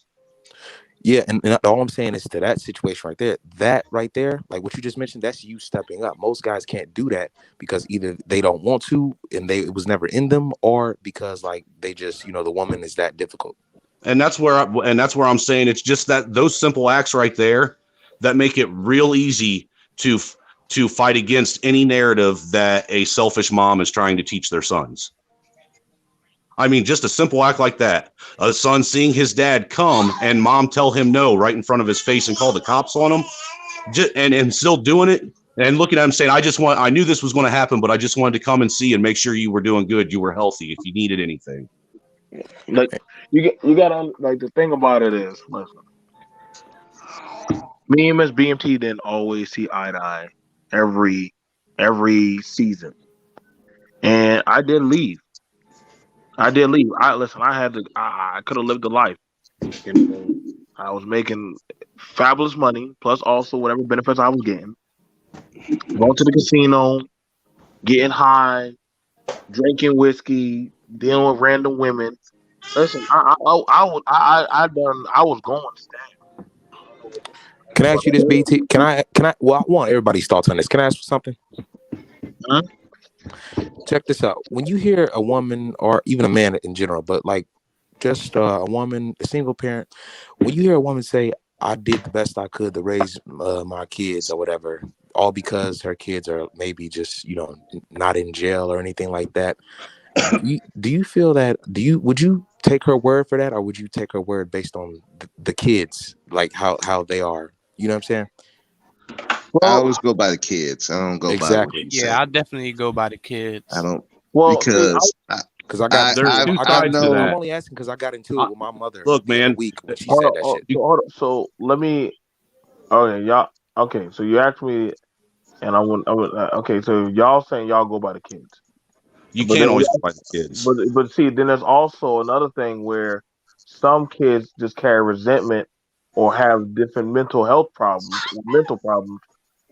Speaker 5: yeah, and all I'm saying is to that situation right there, like what you just mentioned, that's you stepping up. Most guys can't do that because either they don't want to and it was never in them, or because like they just the woman is that difficult.
Speaker 4: And that's where I'm saying it's just that those simple acts right there that make it real easy to to fight against any narrative that a selfish mom is trying to teach their sons. I mean, just a simple act like that. A son seeing his dad come and mom tell him no right in front of his face and call the cops on him, and still doing it and looking at him saying, I knew this was going to happen, but I just wanted to come and see and make sure you were doing good, you were healthy, if you needed anything.
Speaker 1: Like you got to like the thing about it is, listen, me and Miss BMT didn't always see eye to eye every season, and I did leave. I did leave. I listen. I had to. I could have lived a life. You know, I was making fabulous money, plus also whatever benefits I was getting. Going to the casino, getting high, drinking whiskey, dealing with random women. Listen, I was going to
Speaker 5: Can I
Speaker 1: but
Speaker 5: ask you this, BT? Can I? Well, I want everybody's thoughts on this. Can I ask for something?
Speaker 1: huh?
Speaker 5: Check this out. When you hear a woman or even a man in general, but like just a woman, a single parent, when you hear a woman say, "I did the best I could to raise my kids" or whatever, all because her kids are maybe just not in jail or anything like that. Do you feel that? Would you take her word for that, or would you take her word based on the kids, like how they are? You know what I'm saying?
Speaker 6: I
Speaker 1: Well,
Speaker 6: always go by the kids. I don't go by what
Speaker 5: Exactly.
Speaker 6: you
Speaker 3: Yeah,
Speaker 6: say.
Speaker 3: I definitely go by the
Speaker 6: I
Speaker 3: kids.
Speaker 6: don't
Speaker 1: see,
Speaker 6: because
Speaker 5: Because I got,
Speaker 6: I
Speaker 4: There's
Speaker 6: I
Speaker 4: two
Speaker 5: I got
Speaker 6: I
Speaker 4: sides to
Speaker 5: into it.
Speaker 6: know.
Speaker 5: I'm
Speaker 4: that.
Speaker 5: only asking because I got into it
Speaker 4: I,
Speaker 5: with my mother
Speaker 4: Look,
Speaker 5: the other
Speaker 4: man,
Speaker 5: week when she
Speaker 1: hold
Speaker 5: said
Speaker 1: on,
Speaker 5: that shit.
Speaker 1: hold on. So let me. Okay, y'all. Okay, so you asked me, and okay, so y'all saying y'all go by the kids,
Speaker 4: you
Speaker 1: but then
Speaker 4: can't always go by the kids.
Speaker 1: but see, then there's also another thing where some kids just carry resentment or have different mental health problems or mental problems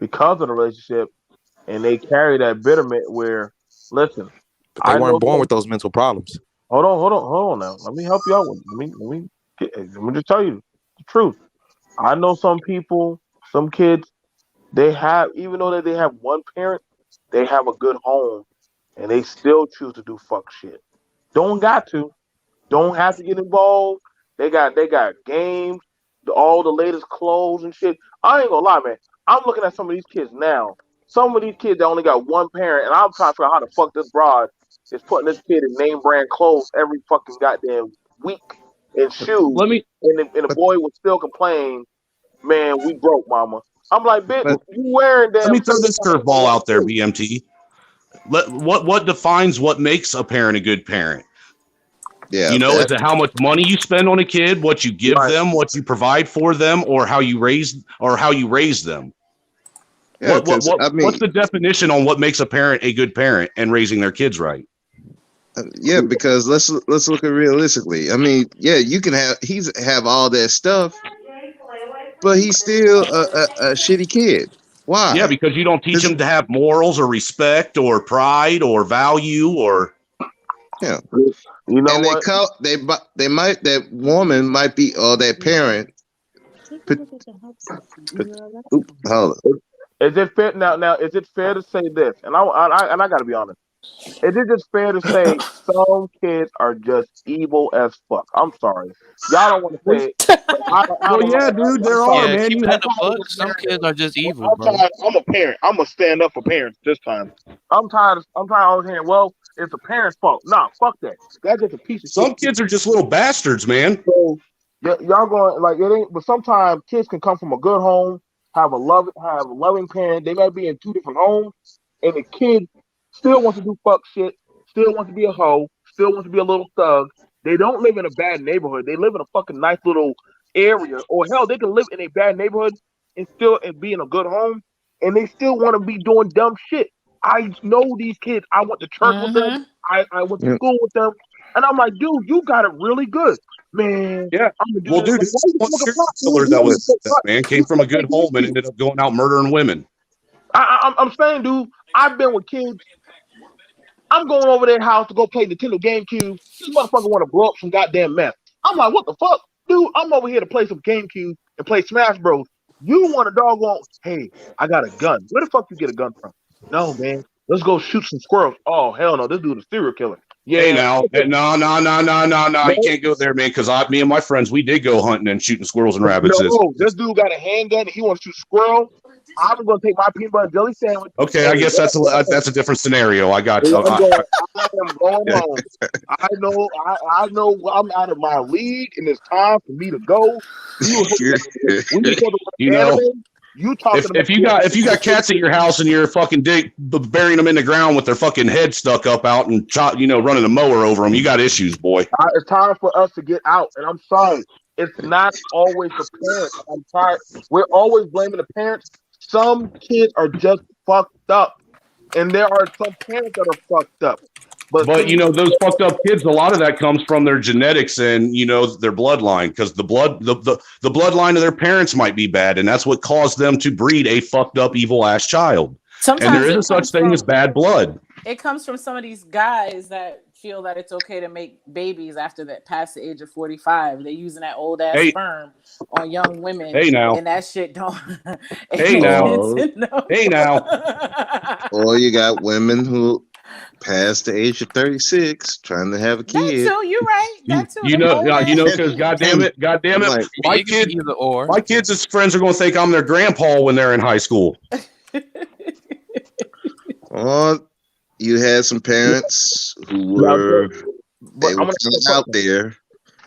Speaker 1: because of the relationship, and they carry that bitterment. Where, listen,
Speaker 5: But they
Speaker 1: I
Speaker 5: weren't
Speaker 1: know
Speaker 5: born
Speaker 1: some.
Speaker 5: with those mental problems.
Speaker 1: Hold on now. Let me help you out. Let me just tell you the truth. I know some people, some kids, they have, even though that they have one parent, they have a good home, and they still choose to do fuck shit. Don't got to. Don't have to get involved. They got games, all the latest clothes and shit. I ain't gonna lie, man. I'm looking at some of these kids now. Some of these kids that only got one parent, and I'm trying to figure out how the fuck this broad is putting this kid in name brand clothes every fucking goddamn week and shoes,
Speaker 4: Let me
Speaker 1: and the
Speaker 6: But
Speaker 1: boy would still complain, man, we broke, mama. I'm like, bitch,
Speaker 6: but
Speaker 1: you wearing
Speaker 4: let
Speaker 1: damn
Speaker 4: me throw this curveball out there,
Speaker 1: $35
Speaker 4: BMT. What defines what makes a parent a good parent?
Speaker 6: yeah,
Speaker 4: Is it how much money you spend on a kid, what you give
Speaker 1: Right.
Speaker 4: them, what you provide for them, or how you raise them?
Speaker 6: yeah. Because I
Speaker 4: What's
Speaker 6: mean,
Speaker 4: the definition on what makes a parent a good parent and raising their kids right?
Speaker 6: yeah. Because let's look at realistically. I mean, yeah, you can have all that stuff, but he's still a shitty kid.
Speaker 4: Yeah,
Speaker 6: Why?
Speaker 4: because you don't teach
Speaker 6: Because
Speaker 4: them to have morals or respect or pride or value or
Speaker 6: yeah,
Speaker 1: You know
Speaker 6: and
Speaker 1: what?
Speaker 6: they might that woman might be or that parent. Oop, hold on.
Speaker 1: Is it fair now? Now, is it fair to say this? And I got to be honest. Is it just fair to say some kids are just evil as fuck? I'm sorry, y'all don't want to say it, but
Speaker 4: Well, yeah, dude,
Speaker 1: I'm
Speaker 4: there are,
Speaker 1: sorry.
Speaker 3: Yeah,
Speaker 4: man.
Speaker 3: keep
Speaker 4: You
Speaker 3: it in
Speaker 4: have,
Speaker 3: the book. Some kids are just evil,
Speaker 1: I'm
Speaker 3: bro.
Speaker 1: tired. I'm a parent. I'm gonna stand up for parents this time. I'm tired. I'm tired of always hearing, "Well, it's the parents' fault." Nah, fuck that. That's just a piece of shit.
Speaker 4: some kids are just little bastards, man.
Speaker 1: So y'all going like it ain't. But sometimes kids can come from a good home, have a loving parent. They might be in two different homes, and the kid still wants to do fuck shit, still wants to be a hoe, still wants to be a little thug. They don't live in a bad neighborhood. They live in a fucking nice little area, or hell, they can live in a bad neighborhood and be in a good home, and they still want to be doing dumb shit. I know these kids. I went to church with them.
Speaker 2: Mm-hmm.
Speaker 1: I went to
Speaker 6: Yeah.
Speaker 1: school with them, and I'm like, dude, you got it really good, man.
Speaker 4: Yeah.
Speaker 1: I'm gonna do
Speaker 4: Well,
Speaker 1: this.
Speaker 4: dude,
Speaker 1: Like, why
Speaker 4: who's the
Speaker 1: you
Speaker 4: one
Speaker 1: smoking
Speaker 4: serial
Speaker 1: pot, dude?
Speaker 4: killer
Speaker 1: You
Speaker 4: that
Speaker 1: don't
Speaker 4: was
Speaker 1: even smoke
Speaker 4: that
Speaker 1: pot.
Speaker 4: man came
Speaker 1: You
Speaker 4: from a
Speaker 1: still
Speaker 4: good
Speaker 1: play
Speaker 4: home and
Speaker 1: GameCube.
Speaker 4: ended up going out murdering women?
Speaker 1: I'm saying, dude, I've been with kids. I'm going over their house to go play Nintendo GameCube. This motherfucker want to blow up some goddamn mess. I'm like, what the fuck? Dude, I'm over here to play some GameCube and play Smash Bros. You want a doggone, hey, I got a gun. Where the fuck you get a gun from? No, man. Let's go shoot some squirrels. Oh, hell no. This dude is a serial killer.
Speaker 4: Hey,
Speaker 1: Yeah.
Speaker 4: now, no, no, no, no, no, no. You
Speaker 1: No,
Speaker 4: can't go there, man. Because me and my friends, we did go hunting and shooting squirrels and rabbits.
Speaker 1: no. This dude got a handgun. He wants to shoot squirrel. I'm going to take my peanut butter and jelly sandwich.
Speaker 4: Okay,
Speaker 1: And
Speaker 4: I guess that's a different scenario. I got.
Speaker 1: I'm going. I am going home. I know. I know. I'm out of my league, and it's time for me to go. We were talking
Speaker 4: you
Speaker 1: about
Speaker 4: know,
Speaker 1: anime. You talking about
Speaker 4: if you got cats at your house and you're fucking burying them in the ground with their fucking head stuck up out and running a mower over them, you got issues, boy.
Speaker 1: it's time for us to get out. And I'm sorry, it's not always the parents. I'm tired. We're always blaming the parents. Some kids are just fucked up, and there are some parents that are fucked up. But
Speaker 4: But
Speaker 1: see,
Speaker 4: those fucked up kids, a lot of that comes from their genetics and their bloodline, because the bloodline of their parents might be bad, and that's what caused them to breed a fucked up evil ass child. And there
Speaker 2: Sometimes
Speaker 4: is a
Speaker 2: it
Speaker 4: such
Speaker 2: comes
Speaker 4: thing as
Speaker 2: from
Speaker 4: bad blood.
Speaker 2: some of these guys that feel that it's okay to make babies after that past the age of 45. They're using that old ass
Speaker 4: Hey,
Speaker 2: sperm on young women,
Speaker 4: hey now,
Speaker 2: and that shit don't.
Speaker 4: hey now,
Speaker 6: or
Speaker 4: hey now.
Speaker 6: or you got women who past the age of 36 trying to have a
Speaker 2: That
Speaker 6: kid.
Speaker 2: too. You right.
Speaker 4: You,
Speaker 2: That too. Them old ass.
Speaker 4: because
Speaker 6: And
Speaker 4: god damn
Speaker 6: I'm
Speaker 4: it,
Speaker 6: like,
Speaker 3: I mean, it could be either or.
Speaker 4: my kids' friends are going to think I'm their grandpa when they're in high school.
Speaker 6: or you had some parents who
Speaker 1: now, Jay,
Speaker 6: were
Speaker 1: but
Speaker 6: they were
Speaker 1: I'm gonna
Speaker 6: kind
Speaker 1: ask
Speaker 6: of
Speaker 1: a
Speaker 6: out
Speaker 1: question.
Speaker 6: there.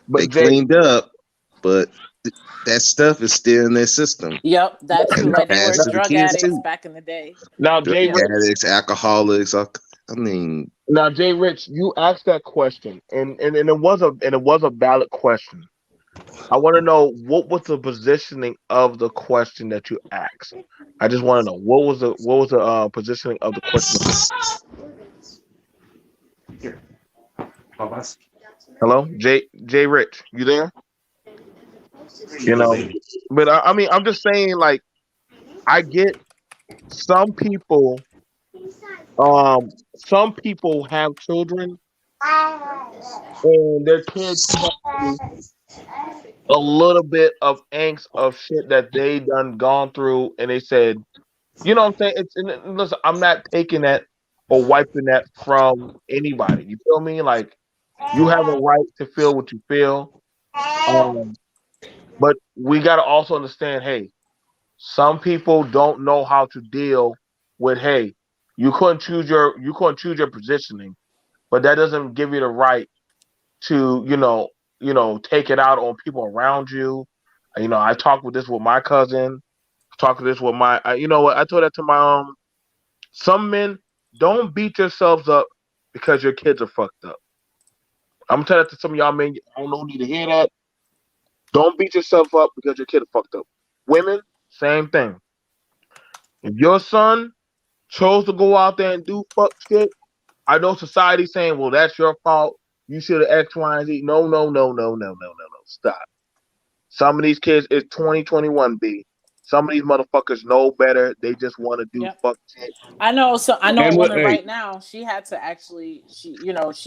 Speaker 6: They
Speaker 1: But Jay,
Speaker 6: cleaned up, but that stuff is still in their system.
Speaker 2: Yep, that
Speaker 6: And
Speaker 2: too.
Speaker 6: it's
Speaker 2: And they were
Speaker 6: passed to the
Speaker 2: drug
Speaker 6: kids
Speaker 2: addicts
Speaker 6: too.
Speaker 2: back in the day.
Speaker 1: now
Speaker 6: Drug
Speaker 1: Jay
Speaker 2: Yeah.
Speaker 1: Rich,
Speaker 6: addicts, alcoholics. I mean,
Speaker 1: now Jay Rich, you asked that question, and it was a valid question. I want to know what was the positioning of the question that you asked. I just want to know what was the positioning of the question. Hello, Jay Rich, you there? You know, but I mean, I'm just saying, like, I get some people. Some people have children, and their kids tell you a little bit of angst of shit that they done gone through, and they said, you know what I'm saying? And listen, I'm not taking that or wiping that from anybody. You feel me? Like, you have a right to feel what you feel. Um, but we gotta also understand, hey, some people don't know how to deal with, hey, you couldn't choose your positioning, but that doesn't give you the right to, take it out on people around you. I talked with this with my cousin, talked with this with you know what, I told that to my some men, don't beat yourselves up because your kids are fucked up. I'm gonna tell that to some of y'all men. I don't know who need to hear that. Don't beat yourself up because your kid are fucked up. Women, same thing. If your son chose to go out there and do fuck shit, I know society saying, well, that's your fault. You should have X, Y, and Z. No, no, no, no, no, no, no, no. Stop. Some of these kids, it's 2021, B. Some of these motherfuckers know better. They just want to do
Speaker 2: Yep.
Speaker 1: fuck shit.
Speaker 2: I know. So I know a
Speaker 4: And what?
Speaker 2: woman
Speaker 4: Hey,
Speaker 2: right now. She had to actually. She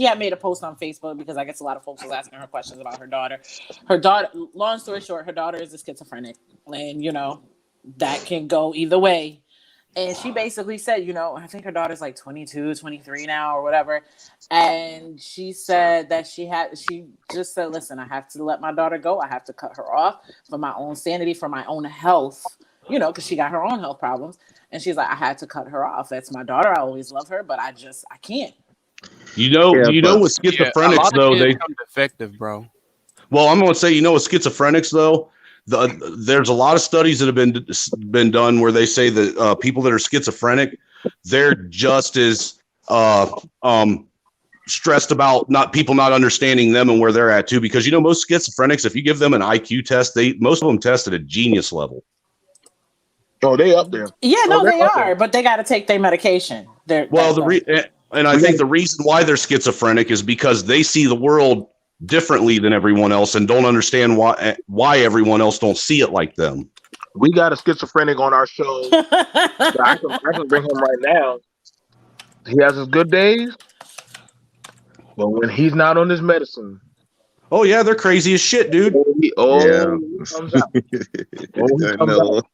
Speaker 2: had made a post on Facebook because I guess a lot of folks was asking her questions about her daughter. Her daughter. Long story short, her daughter is a schizophrenic, and that can go either way. And she basically said, I think her daughter's like 22, 23 now or whatever. And she said that she just said, listen, I have to let my daughter go. I have to cut her off for my own sanity, for my own health, because she got her own health problems. And she's like, I had to cut her off. That's my daughter. I always love her, but I can't.
Speaker 6: Yeah, but
Speaker 4: With
Speaker 3: Yeah, a
Speaker 4: schizophrenics
Speaker 3: lot of
Speaker 4: though,
Speaker 3: kids become defective, bro.
Speaker 4: well, I'm going to say, with schizophrenics though, there's a lot of studies that have been done where they say that people that are schizophrenic, they're just as uh, um, stressed about people not understanding them and where they're at too. Because most schizophrenics, if you give them an IQ test, most of them test at a genius level.
Speaker 1: Oh, they up there.
Speaker 2: Yeah,
Speaker 1: Oh,
Speaker 2: no,
Speaker 1: they're
Speaker 2: they
Speaker 1: up there.
Speaker 2: are, but they got to take their medication.
Speaker 4: Well, and I think the reason why they're schizophrenic is because they see the world differently than everyone else and don't understand why everyone else don't see it like them.
Speaker 1: We got a schizophrenic on our show. I can bring him right now. He has his good days, but when he's not on his medicine,
Speaker 4: Oh yeah, they're crazy as shit, dude.
Speaker 1: he
Speaker 6: yeah,
Speaker 1: comes out. He comes out.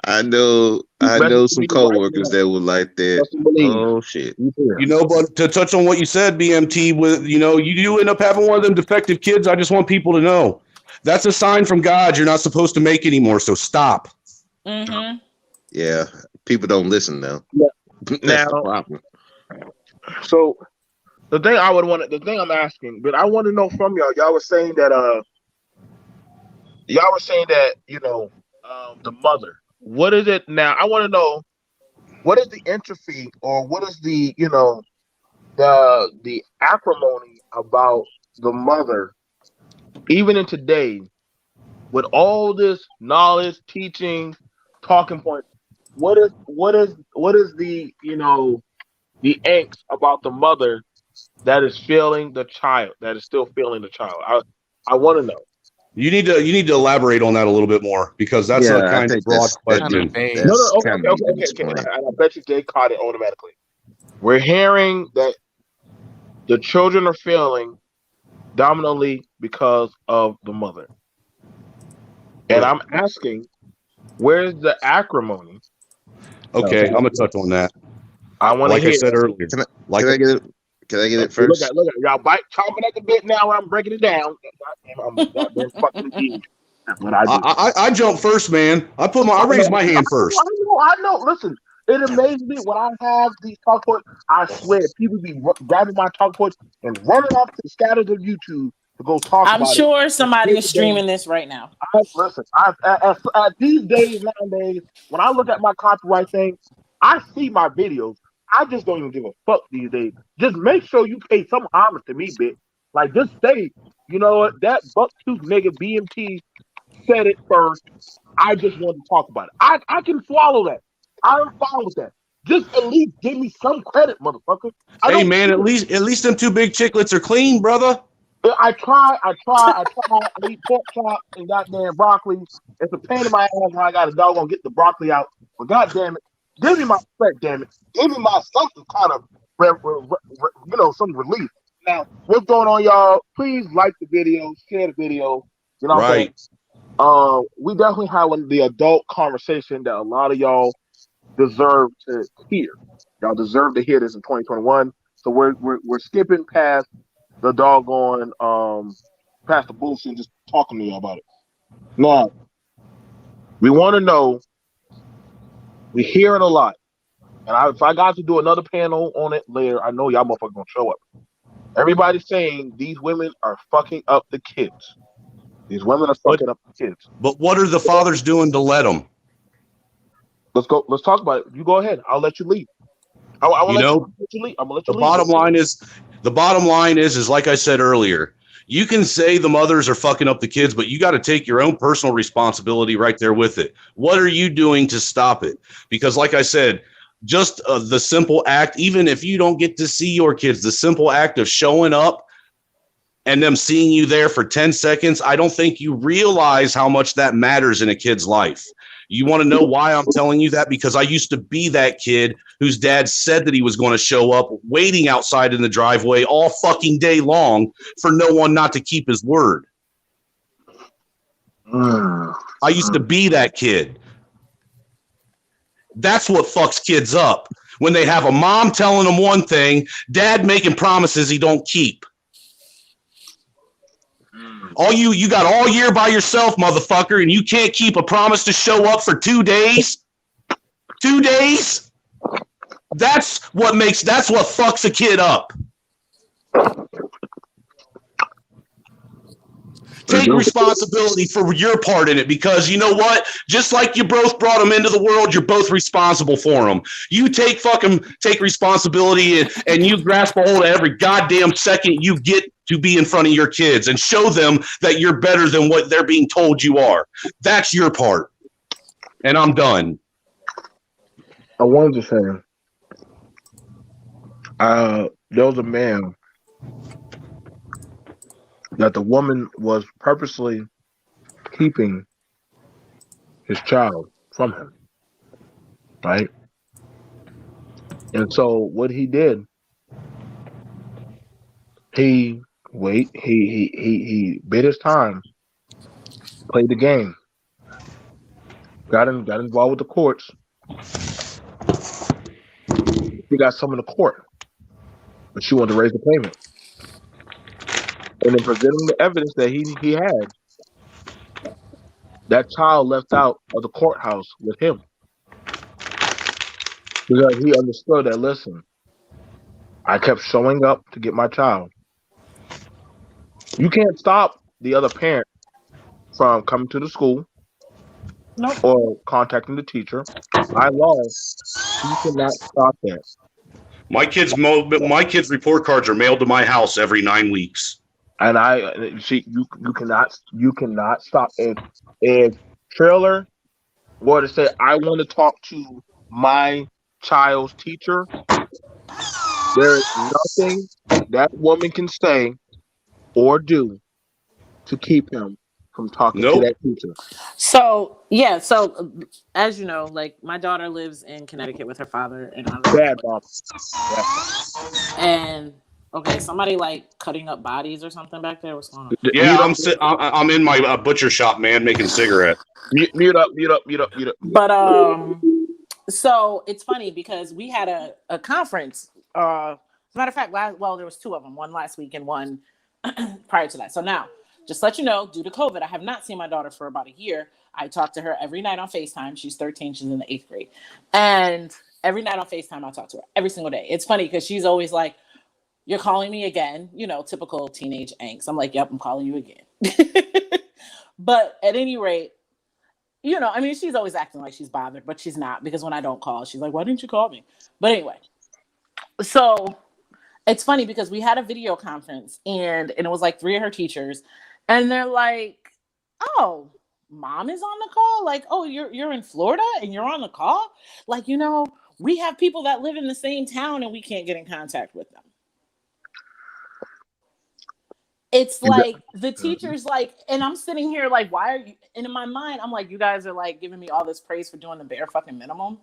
Speaker 6: I know
Speaker 1: He's
Speaker 6: some
Speaker 1: messaging me right
Speaker 6: coworkers
Speaker 1: now.
Speaker 6: that were like that.
Speaker 1: Just believe.
Speaker 6: Oh shit.
Speaker 1: He's here.
Speaker 4: But to touch on what you said, BMT, with you do end up having one of them defective kids. I just want people to know that's a sign from God. You're not supposed to make anymore, so stop.
Speaker 2: Mm-hmm.
Speaker 6: Yeah, people don't listen now.
Speaker 1: Yeah.
Speaker 6: That's the
Speaker 1: Now,
Speaker 6: problem.
Speaker 1: so the thing I'm asking, but I want to know from y'all. Y'all were saying that the mother. What is it now? I want to know what is the entropy or what is the the acrimony about the mother, even in today, with all this knowledge, teaching, talking point. What is the the angst about the mother that is feeling the child, that is still feeling the child? I want to know.
Speaker 4: You need to elaborate on that a little bit more because that's a
Speaker 6: Yeah, I
Speaker 4: kind of
Speaker 6: think
Speaker 4: broad
Speaker 3: Kind of
Speaker 4: question.
Speaker 3: vague.
Speaker 1: No,
Speaker 6: that's
Speaker 1: no,
Speaker 6: kind
Speaker 1: okay,
Speaker 6: of
Speaker 1: okay,
Speaker 6: easy to
Speaker 1: okay, okay.
Speaker 6: explain.
Speaker 1: And I bet you Jay caught it automatically. We're hearing that the children are failing dominantly because of the mother. And I'm asking, where's the acrimony?
Speaker 4: Okay, I'm gonna touch on that.
Speaker 1: I want to
Speaker 4: Like I
Speaker 1: hear.
Speaker 4: said earlier,
Speaker 6: Can I
Speaker 4: like
Speaker 6: can I get it? Can I get it first?
Speaker 1: Look at y'all bite chomping at the bit now. When I'm breaking it down. I'm a goddamn fucking idiot. That's what I do.
Speaker 4: I jump first, man. I raised my hand first.
Speaker 1: I know. Listen, it amazes me when I have these talk points. I swear, people be grabbing my talk points and running off to the scatters of YouTube to go talk
Speaker 2: I'm
Speaker 1: about it.
Speaker 2: sure somebody is streaming this right now.
Speaker 1: Listen, at these days nowadays, when I look at my copyright thing, I see my videos. I just don't even give a fuck these days. Just make sure you pay some homage to me, bitch. Like, just say, you know what, that bucktooth nigga BMT said it first. I just wanted to talk about it. I can swallow that. I'm fine with that. Just at least give me some credit, motherfucker. I
Speaker 4: Hey
Speaker 1: don't.
Speaker 4: man, at least them two big chicklets are clean, brother.
Speaker 1: I try. I eat pork chops and goddamn broccoli. It's a pain in my ass when I got a dog gonna get the broccoli out. But goddamn it, give me my respect, damn it. Give me my something kind of, some relief. Now, what's going on, y'all? Please like the video, share the video. You know what I'm saying?
Speaker 4: Right.
Speaker 1: We definitely have the adult conversation that a lot of y'all deserve to hear. Y'all deserve to hear this in 2021. So we're skipping past the doggone past the bullshit and just talking to you about it. Now, we want to know, we hear it a lot. And if I got to do another panel on it later, I know y'all motherfuckers gonna show up. Everybody's saying these women are fucking up the kids. These women are fucking up the kids.
Speaker 4: But what are the fathers doing to let them?
Speaker 1: Let's go. Let's talk about it. You go ahead. I'll let you lead. I will let you lead. I'm gonna let you
Speaker 4: The
Speaker 1: lead.
Speaker 4: bottom line is like I said earlier, you can say the mothers are fucking up the kids, but you got to take your own personal responsibility right there with it. What are you doing to stop it? Because like I said, just the simple act, even if you don't get to see your kids, the simple act of showing up and them seeing you there for 10 seconds, I don't think you realize how much that matters in a kid's life. You want to know why I'm telling you that? Because I used to be that kid whose dad said that he was going to show up, waiting outside in the driveway all fucking day long for no one not to keep his word. I used to be that kid. That's what fucks kids up. When they have a mom telling them one thing, dad making promises he don't keep. All you got all year by yourself, motherfucker, and you can't keep a promise to show up for 2 days? 2 days? That's what fucks a kid up. Take responsibility for your part in it, because you know what? Just like you both brought them into the world, you're both responsible for them. You take responsibility and you grasp a hold of every goddamn second you get to be in front of your kids and show them that you're better than what they're being told you are. That's your part. And I'm done.
Speaker 1: I wanted to say, there was a man that the woman was purposely keeping his child from him, right? And so what he did, he bid his time, played the game, got involved with the courts. He got some in the court, but she wanted to raise the payment. And then presenting the evidence that he had, that child left out of the courthouse with him. Because he understood that, listen, I kept showing up to get my child. You can't stop the other parent from coming to the school or contacting the teacher. By law, you cannot stop that.
Speaker 4: My kids' report cards are mailed to my house every 9 weeks.
Speaker 1: And you cannot stop. If Trailer were to say, I want to talk to my child's teacher, there is nothing that woman can say or do to keep him from talking to that teacher.
Speaker 2: So as you know, like my daughter lives in Connecticut with her father, and
Speaker 1: bad mom.
Speaker 2: And okay, somebody like cutting up bodies or something back there. What's going on?
Speaker 4: Yeah, I'm in my butcher shop, man, making cigarettes.
Speaker 1: Mute up.
Speaker 2: But so it's funny because we had a conference. As a matter of fact, there was two of them. One last week and one prior to that. So now, just let you know, due to COVID, I have not seen my daughter for about a year. I talk to her every night on FaceTime. She's 13. She's in the 8th grade. And every night on FaceTime, I talk to her every single day. It's funny because she's always like, you're calling me again, typical teenage angst. I'm like, yep, I'm calling you again. But at any rate, she's always acting like she's bothered, but she's not, because when I don't call, she's like, why didn't you call me? But anyway, so it's funny because we had a video conference and it was like 3 of her teachers, and they're like, oh, mom is on the call? Like, oh, you're in Florida and you're on the call? Like, we have people that live in the same town and we can't get in contact with them. It's like the teacher's like, and I'm sitting here like, why are you? And in my mind, I'm like, you guys are like giving me all this praise for doing the bare fucking minimum.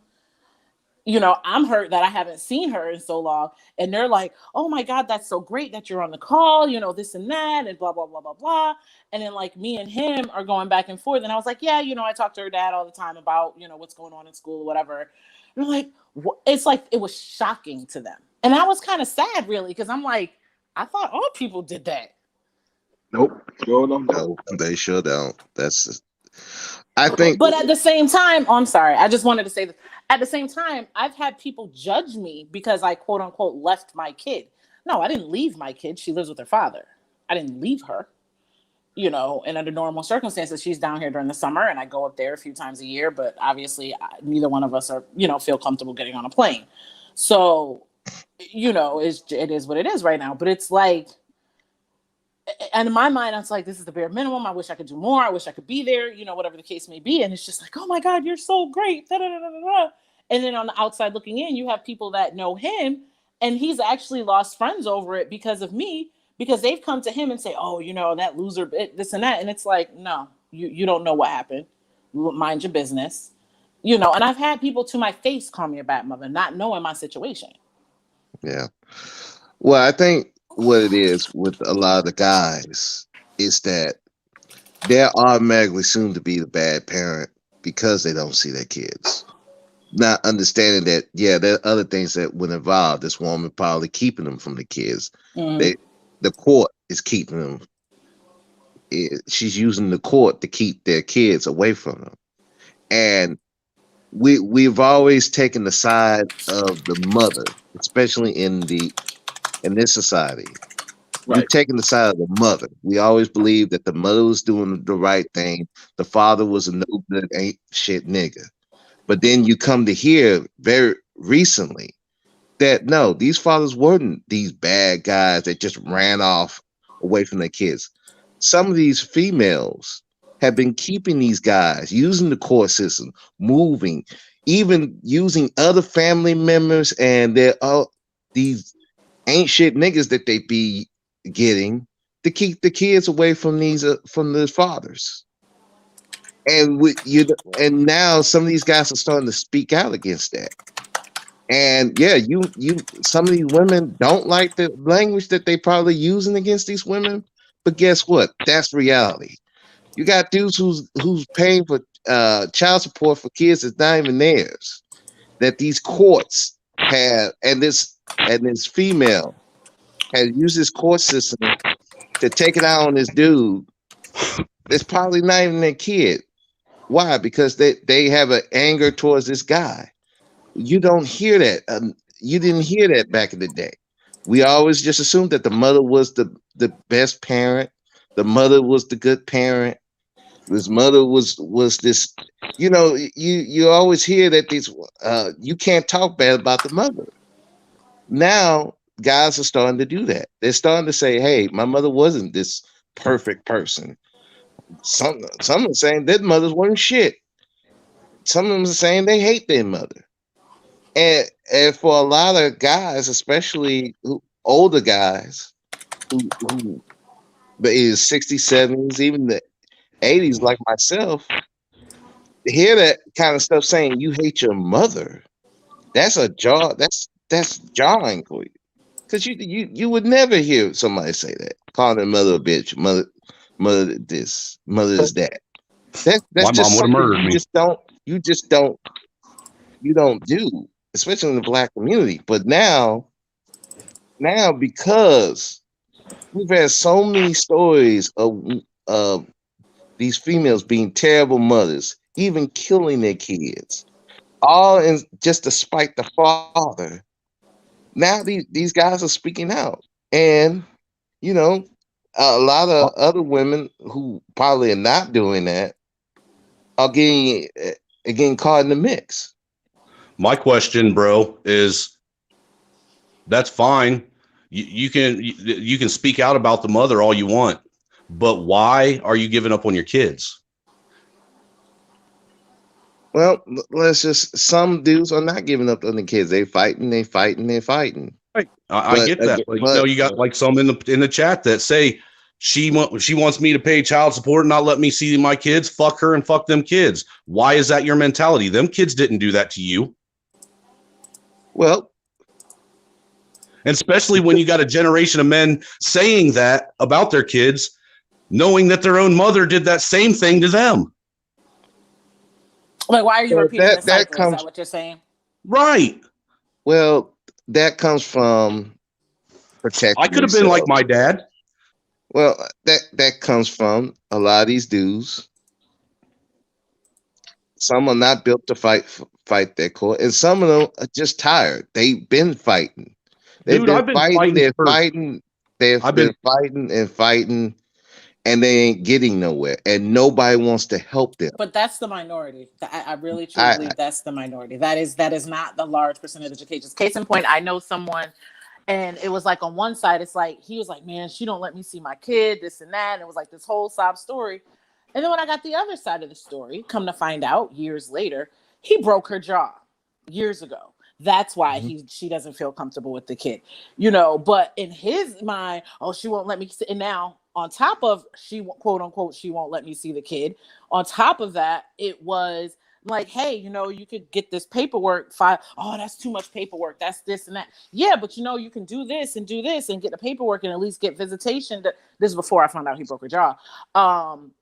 Speaker 2: I'm hurt that I haven't seen her in so long. And they're like, oh my God, that's so great that you're on the call, this and that, and blah, blah, blah, blah, blah. And then like me and him are going back and forth. And I was like, yeah, I talk to her dad all the time about, what's going on in school or whatever. And they're like, it's like, it was shocking to them. And that was kind of sad, really, because I'm like, I thought all people did that.
Speaker 1: Nope.
Speaker 6: No, they sure don't. I think.
Speaker 2: But at the same time, I'm sorry, I just wanted to say this. At the same time, I've had people judge me because I quote unquote left my kid. No, I didn't leave my kid. She lives with her father. I didn't leave her. And under normal circumstances, she's down here during the summer and I go up there a few times a year. But obviously, neither one of us are, feel comfortable getting on a plane. So, it is what it is right now. But it's like, and in my mind, I was like, this is the bare minimum. I wish I could do more. I wish I could be there, whatever the case may be. And it's just like, oh my God, you're so great. Da, da, da, da, da. And then on the outside looking in, you have people that know him and he's actually lost friends over it because of me, because they've come to him and say, oh, that loser, this and that. And it's like, no, you don't know what happened. Mind your business, and I've had people to my face call me a bad mother, not knowing my situation.
Speaker 6: Yeah. Well, I think what it is with a lot of the guys is that they're automatically soon to be the bad parent because they don't see their kids. not understanding that, yeah, there are other things that would involve this woman probably keeping them from the kids.
Speaker 2: Mhm.
Speaker 6: They, the court is keeping them. She's using the court to keep their kids away from them. And we've always taken the side of the mother, especially in this society. We've
Speaker 1: Right.
Speaker 6: taken the side of the mother. We always believed that the mother was doing the right thing. The father was a no good ain't shit nigga. But then you come to hear very recently that no, these fathers weren't these bad guys that just ran off away from their kids. Some of these females have been keeping these guys, using the court system, moving, even using other family members, and they're these ain't shit niggas that they be getting to keep the kids away from the fathers. And and now some of these guys are starting to speak out against that. And yeah, some of these women don't like the language that they probably using against these women, but guess what? That's reality. You got dudes who's paying for child support for kids that's not even theirs. That these courts have, and this female has used this court system to take it out on this dude that's probably not even their kid. Why? Because they have an anger towards this guy. You don't hear that. You didn't hear that back in the day. We always just assumed that the mother was the best parent. The mother was the good parent. This mother was this. You always hear that these. You can't talk bad about the mother. Now guys are starting to do that. They're starting to say, "Hey, my mother wasn't this perfect person." Some are saying their mothers weren't shit. Some of them are saying they hate their mother. And for a lot of guys, especially older guys who is 60s, 70s, even the 80s, like myself, to hear that kind of stuff saying you hate your mother, that's a jaw. That's jarring for you because you would never hear somebody say that, calling their mother a bitch, mother this, mother is that. That's
Speaker 4: My mom
Speaker 6: just
Speaker 4: would have
Speaker 6: something
Speaker 4: murdered me.
Speaker 6: you just don't you don't do, especially in the black community. But now because we've had so many stories of these females being terrible mothers, even killing their kids, all in just to spite the father. Now these guys are speaking out, and you know, a lot
Speaker 4: My,
Speaker 6: of other women who probably are not doing that are getting caught in the mix.
Speaker 4: my question, bro, is that's fine. You can speak out about the mother all you want, but why are you giving up on your kids?
Speaker 6: Well, let's just some dudes are not giving up on the kids. They fighting, they fighting, they fighting.
Speaker 4: Right. I
Speaker 6: But
Speaker 4: get that,
Speaker 6: again,
Speaker 4: but you got like some in the chat that say she wants me to pay child support and not let me see my kids. Fuck her and fuck them kids. Why is that your mentality? Them kids didn't do that to you,
Speaker 6: well,
Speaker 4: and especially when you got a generation of men saying that about their kids, knowing that their own mother did that same thing to them.
Speaker 2: Like, why are you
Speaker 6: well
Speaker 2: repeating the
Speaker 6: that
Speaker 2: cycle? Is that
Speaker 6: comes
Speaker 2: what you're saying?
Speaker 4: Right.
Speaker 6: well that comes from
Speaker 4: I
Speaker 6: protecting
Speaker 4: could have been like
Speaker 6: themselves.
Speaker 4: my dad.
Speaker 6: Well, that comes from a lot of these dudes. Some are not built to fight their core, and some of them are just tired. They've been fighting. They've
Speaker 4: Dude,
Speaker 6: been
Speaker 4: I've been
Speaker 6: fighting.
Speaker 4: fighting
Speaker 6: They're
Speaker 4: for
Speaker 6: fighting. They've
Speaker 4: I've
Speaker 6: been
Speaker 4: been
Speaker 6: fighting and fighting, and they ain't getting nowhere. And nobody wants to help them.
Speaker 2: But that's the minority. I really truly
Speaker 6: I
Speaker 2: believe that's the minority. That is not the large percentage of cases. Case in point, I know someone, and it was like on one side, it's like he was like, "Man, she don't let me see my kid, this and that." And it was like this whole sob story. And then when I got the other side of the story, come to find out years later, he broke her jaw years ago. That's why
Speaker 6: Mhm.
Speaker 2: she doesn't feel comfortable with the kid, you know. But in his mind, oh, she won't let me see. And now on top of she quote unquote she won't let me see the kid. On top of that, it was like, hey, you know, you could get this paperwork file. Oh, that's too much paperwork. That's this and that. Yeah, but you know, you can do this and get the paperwork and at least get visitation. This is before I found out he broke her jaw.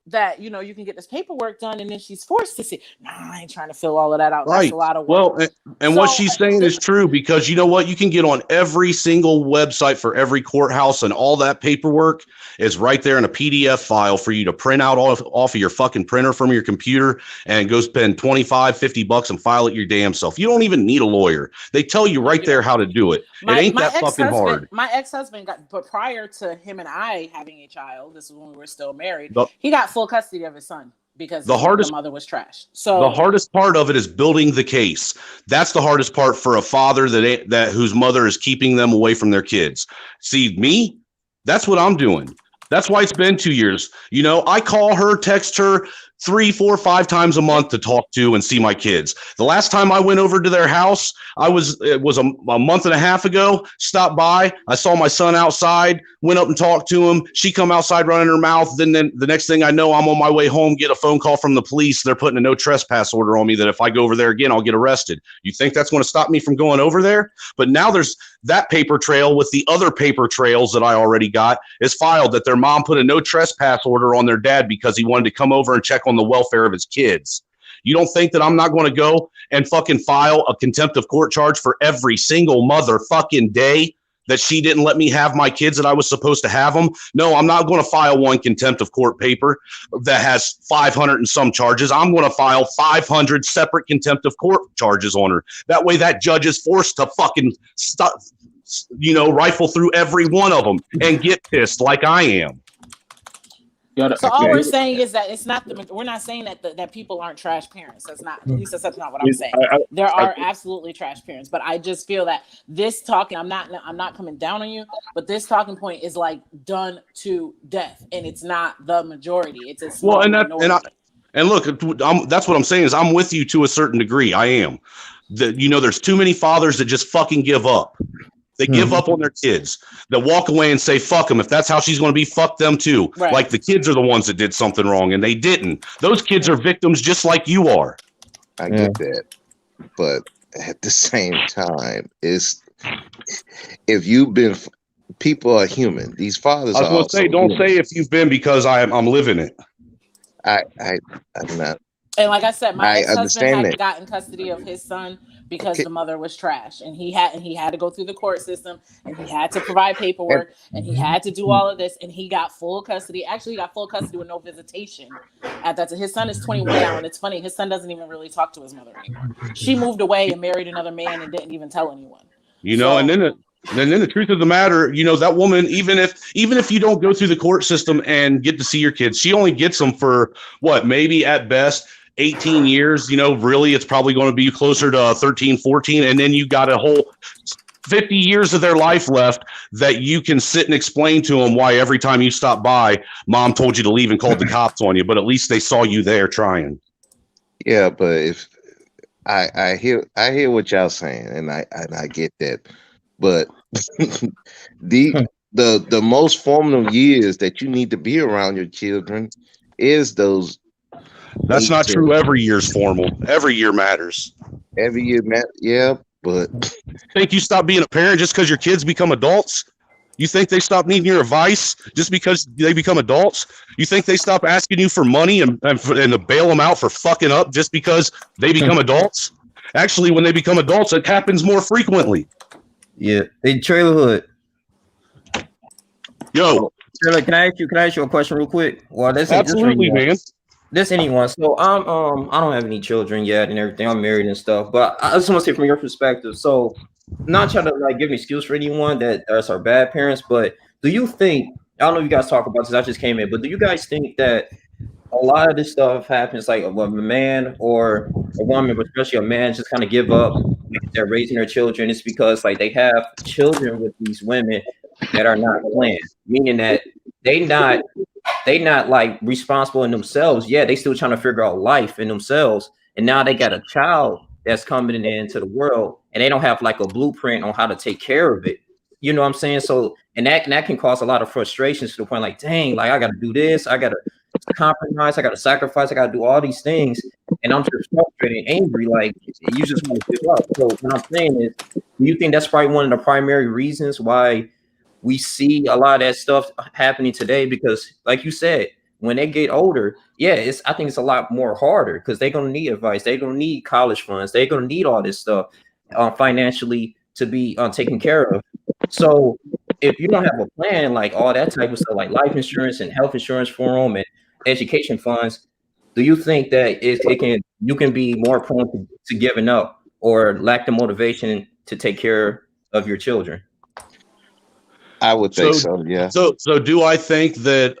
Speaker 2: that, you know, you can get this paperwork done, and then she's forced to see, nah, I ain't trying to fill all of that out. That's
Speaker 4: Right.
Speaker 2: a lot of work.
Speaker 4: Well, and what
Speaker 2: So
Speaker 4: she's saying is true, because you know what? You can get on every single website for every courthouse, and all that paperwork is right there in a PDF file for you to print out off of your fucking printer from your computer and go spend 25, 50 bucks and file it your damn self. You don't even need a lawyer. They tell you right there how to do it. It ain't that fucking hard.
Speaker 2: My ex-husband got, but prior to him and I having a child, this was when we were still married,
Speaker 4: The-
Speaker 2: he got full custody of his son because
Speaker 4: The hardest
Speaker 2: the mother was trash. So
Speaker 4: the hardest part of it is building the case. That's the hardest part for a father that whose mother is keeping them away from their kids. See, me, that's what I'm doing. That's why it's been 2 years. You know, I call her, text her 3, 4, 5 times a month to talk to and see my kids. The last time I went over to their house, it was a month and a half ago. Stopped by, I saw my son outside, went up and talked to him. She come outside running her mouth. Then the next thing I know, I'm on my way home, get a phone call from the police. They're putting a no trespass order on me that if I go over there again, I'll get arrested. You think that's going to stop me from going over there? But now there's that paper trail with the other paper trails that I already got is filed that their mom put a no trespass order on their dad because he wanted to come over and check on the welfare of his kids. You don't think that I'm not going to go and fucking file a contempt of court charge for every single motherfucking day that she didn't let me have my kids that I was supposed to have them? No, I'm not going to file one contempt of court paper that has 500 and some charges. I'm going to file 500 separate contempt of court charges on her. That way that judge is forced to fucking rifle through every one of them and get pissed like I am.
Speaker 2: So all we're saying is that it's not we're not saying that people aren't trash parents. That's not, at least that's not what I'm saying. There are absolutely trash parents, but I just feel that this talking, I'm not coming down on you, but this talking point is like done to death, and it's not the majority. It's a small minority.
Speaker 4: And look, that's what I'm saying is I'm with you to a certain degree. I am. There's too many fathers that just fucking give up. They give up on their kids. They walk away and say, fuck them. If that's how she's going to be, fuck them too. Right. Like the kids are the ones that did something wrong, and they didn't. Those kids are victims just like you are.
Speaker 6: I get that. But at the same time, people are human. These fathers are also
Speaker 4: don't
Speaker 6: human.
Speaker 4: say if you've been, because I'm living it.
Speaker 6: I'm not.
Speaker 2: And like I said, my ex-husband had gotten custody of his son because the mother was trash, and he had to go through the court system, and he had to provide paperwork, and he had to do all of this, and he got full custody. Actually, he got full custody with no visitation. At that, his son is 21 now, and it's funny, his son doesn't even really talk to his mother anymore. She moved away and married another man and didn't even tell anyone.
Speaker 4: And then the truth of the matter, that woman, even if you don't go through the court system and get to see your kids, she only gets them for what, maybe at best 18 years. Really it's probably going to be closer to 13, 14, and then you got a whole 50 years of their life left that you can sit and explain to them why every time you stop by, mom told you to leave and called the cops on you, but at least they saw you there trying.
Speaker 6: Yeah, but if I hear what y'all saying, and I get that, but the most formative years that you need to be around your children is those.
Speaker 4: That's not true. Every year's formal. Every year matters.
Speaker 6: Every year yeah, but
Speaker 4: think you stop being a parent just because your kids become adults? You think they stop needing your advice just because they become adults? You think they stop asking you for money and to bail them out for fucking up just because they become adults? Actually, when they become adults, it happens more frequently.
Speaker 7: Yeah. Hey, Trailer Hood.
Speaker 4: Yo.
Speaker 7: Trailer, can I ask you a question real quick? Well,
Speaker 4: absolutely, man.
Speaker 7: This anyone. So I don't have any children yet and everything. I'm married and stuff, but I just want to say from your perspective. So, not trying to give an excuse for anyone that are bad parents, but do you think, I don't know if you guys talk about this, I just came in, but do you guys think that a lot of this stuff happens like when a man or a woman, but especially a man, just kind of give up, they're raising their children? It's because they have children with these women that are not planned, meaning that they not responsible in themselves. Yeah, they still trying to figure out life in themselves, and now they got a child that's coming into the world, and they don't have a blueprint on how to take care of it. You know what I'm saying? So, and that can cause a lot of frustrations to the point dang, I got to do this, I got to compromise, I got to sacrifice, I got to do all these things, and I'm just frustrated and angry. You just want to give up. So what I'm saying is, do you think that's probably one of the primary reasons why we see a lot of that stuff happening today? Because like you said, when they get older, yeah, I think it's a lot more harder because they're gonna need advice, they're gonna need college funds, they're gonna need all this stuff financially to be taken care of. So if you don't have a plan, like all that type of stuff, like life insurance and health insurance for them and education funds, do you think that you can be more prone to giving up or lack the motivation to take care of your children?
Speaker 6: I would think so. Yeah.
Speaker 4: So do I think that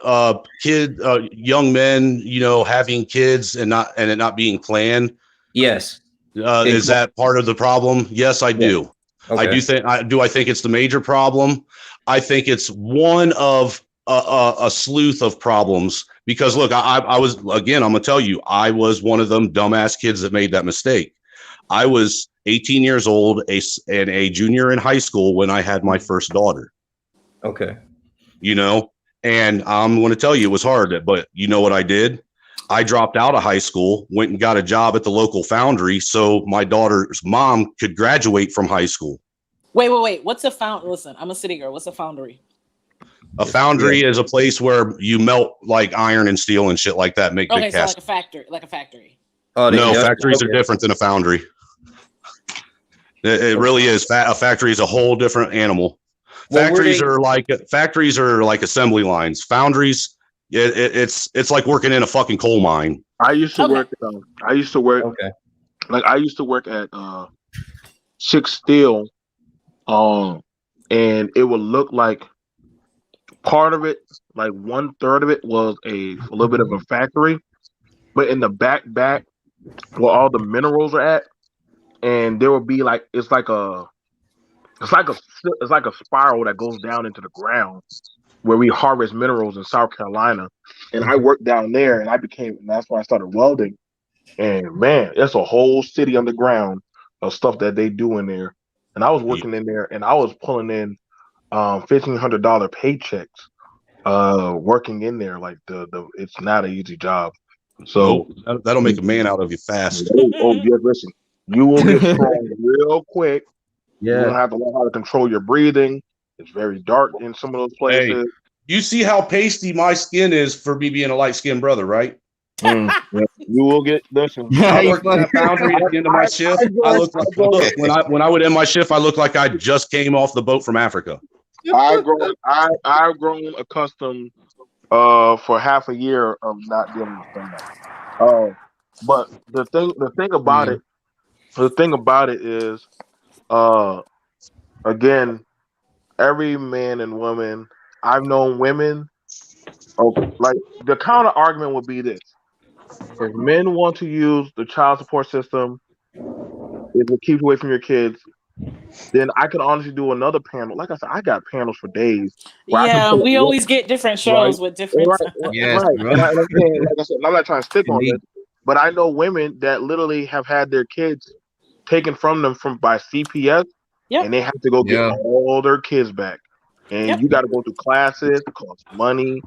Speaker 4: young men, having kids and it not being planned,
Speaker 7: Yes.
Speaker 4: is that part of the problem? Yes, I do.
Speaker 7: Okay.
Speaker 4: I do think. I think it's the major problem. I think it's one of a sleuth of problems. Because look, I was, again, I'm gonna tell you, I was one of them dumbass kids that made that mistake. I was 18 years old, and a junior in high school when I had my first daughter.
Speaker 7: Okay.
Speaker 4: And I'm going to tell you, it was hard, but you know what I did? I dropped out of high school, went and got a job at the local foundry so my daughter's mom could graduate from high school.
Speaker 2: Wait. What's a foundry? Listen, I'm a city girl. What's a foundry?
Speaker 4: A foundry is a place where you melt like iron and steel and shit like that. Make big
Speaker 2: so like a factory.
Speaker 4: Oh, no, factories are different than a foundry. It really is. A factory is a whole different animal. Factories are like assembly lines. Foundries, it's like working in a fucking coal mine.
Speaker 1: I used to work. I used to work at Chick Steel, and it would look like part of it, like 1/3 of it, was a little bit of a factory, but in the back where all the minerals are at, and there would be like it's like a spiral that goes down into the ground where we harvest minerals in South Carolina. And I worked down there, and that's why I started welding. And man, it's a whole city underground of stuff that they do in there. And I was working in there, and I was pulling in $1,500 paychecks working in there. Like it's not an easy job. So
Speaker 4: that'll make a man out of you fast.
Speaker 1: Yeah, listen, you will get strong real quick.
Speaker 7: Yeah.
Speaker 1: You don't have to learn how to control your breathing. It's very dark in some of those places.
Speaker 4: Hey, you see how pasty my skin is for me being a light-skinned brother, right?
Speaker 1: Yeah, you will get this.
Speaker 4: I worked in that foundry at the end of my shift. When I would end my shift, I looked like I just came off the boat from Africa.
Speaker 1: I've grown accustomed for half a year of not dealing with that. But the thing about it is, again, every man and woman, I've known women. Like the counter argument would be this: if men want to use the child support system, if it keeps you away from your kids, then I could honestly do another panel. Like I said, I got panels for days.
Speaker 2: Yeah, we always get different shows with different.
Speaker 7: Yes,
Speaker 1: right. Like I said, I'm not trying to stick on this, but I know women that literally have had their kids taken from them by CPS, and they have to go get all their kids back. And you got to go through classes, it costs money.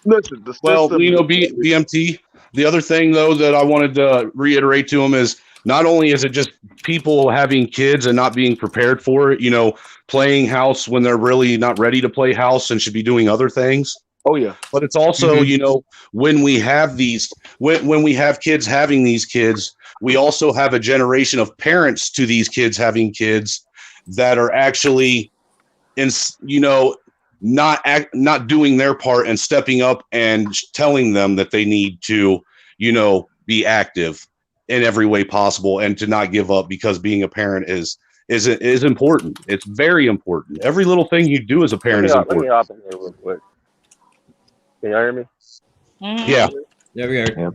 Speaker 1: Listen, the system.
Speaker 4: Well, BMT. The other thing, though, that I wanted to reiterate to them is not only is it just people having kids and not being prepared for it, playing house when they're really not ready to play house and should be doing other things.
Speaker 1: Oh yeah.
Speaker 4: But it's also, when we have when we have kids having these kids, we also have a generation of parents to these kids having kids that are actually not doing their part and stepping up and telling them that they need to, be active in every way possible and to not give up, because being a parent is important. It's very important. Every little thing you do as a parent is important.
Speaker 8: Let me hop in here real quick. Can you hear me?
Speaker 4: Yeah.
Speaker 7: Yeah, we are.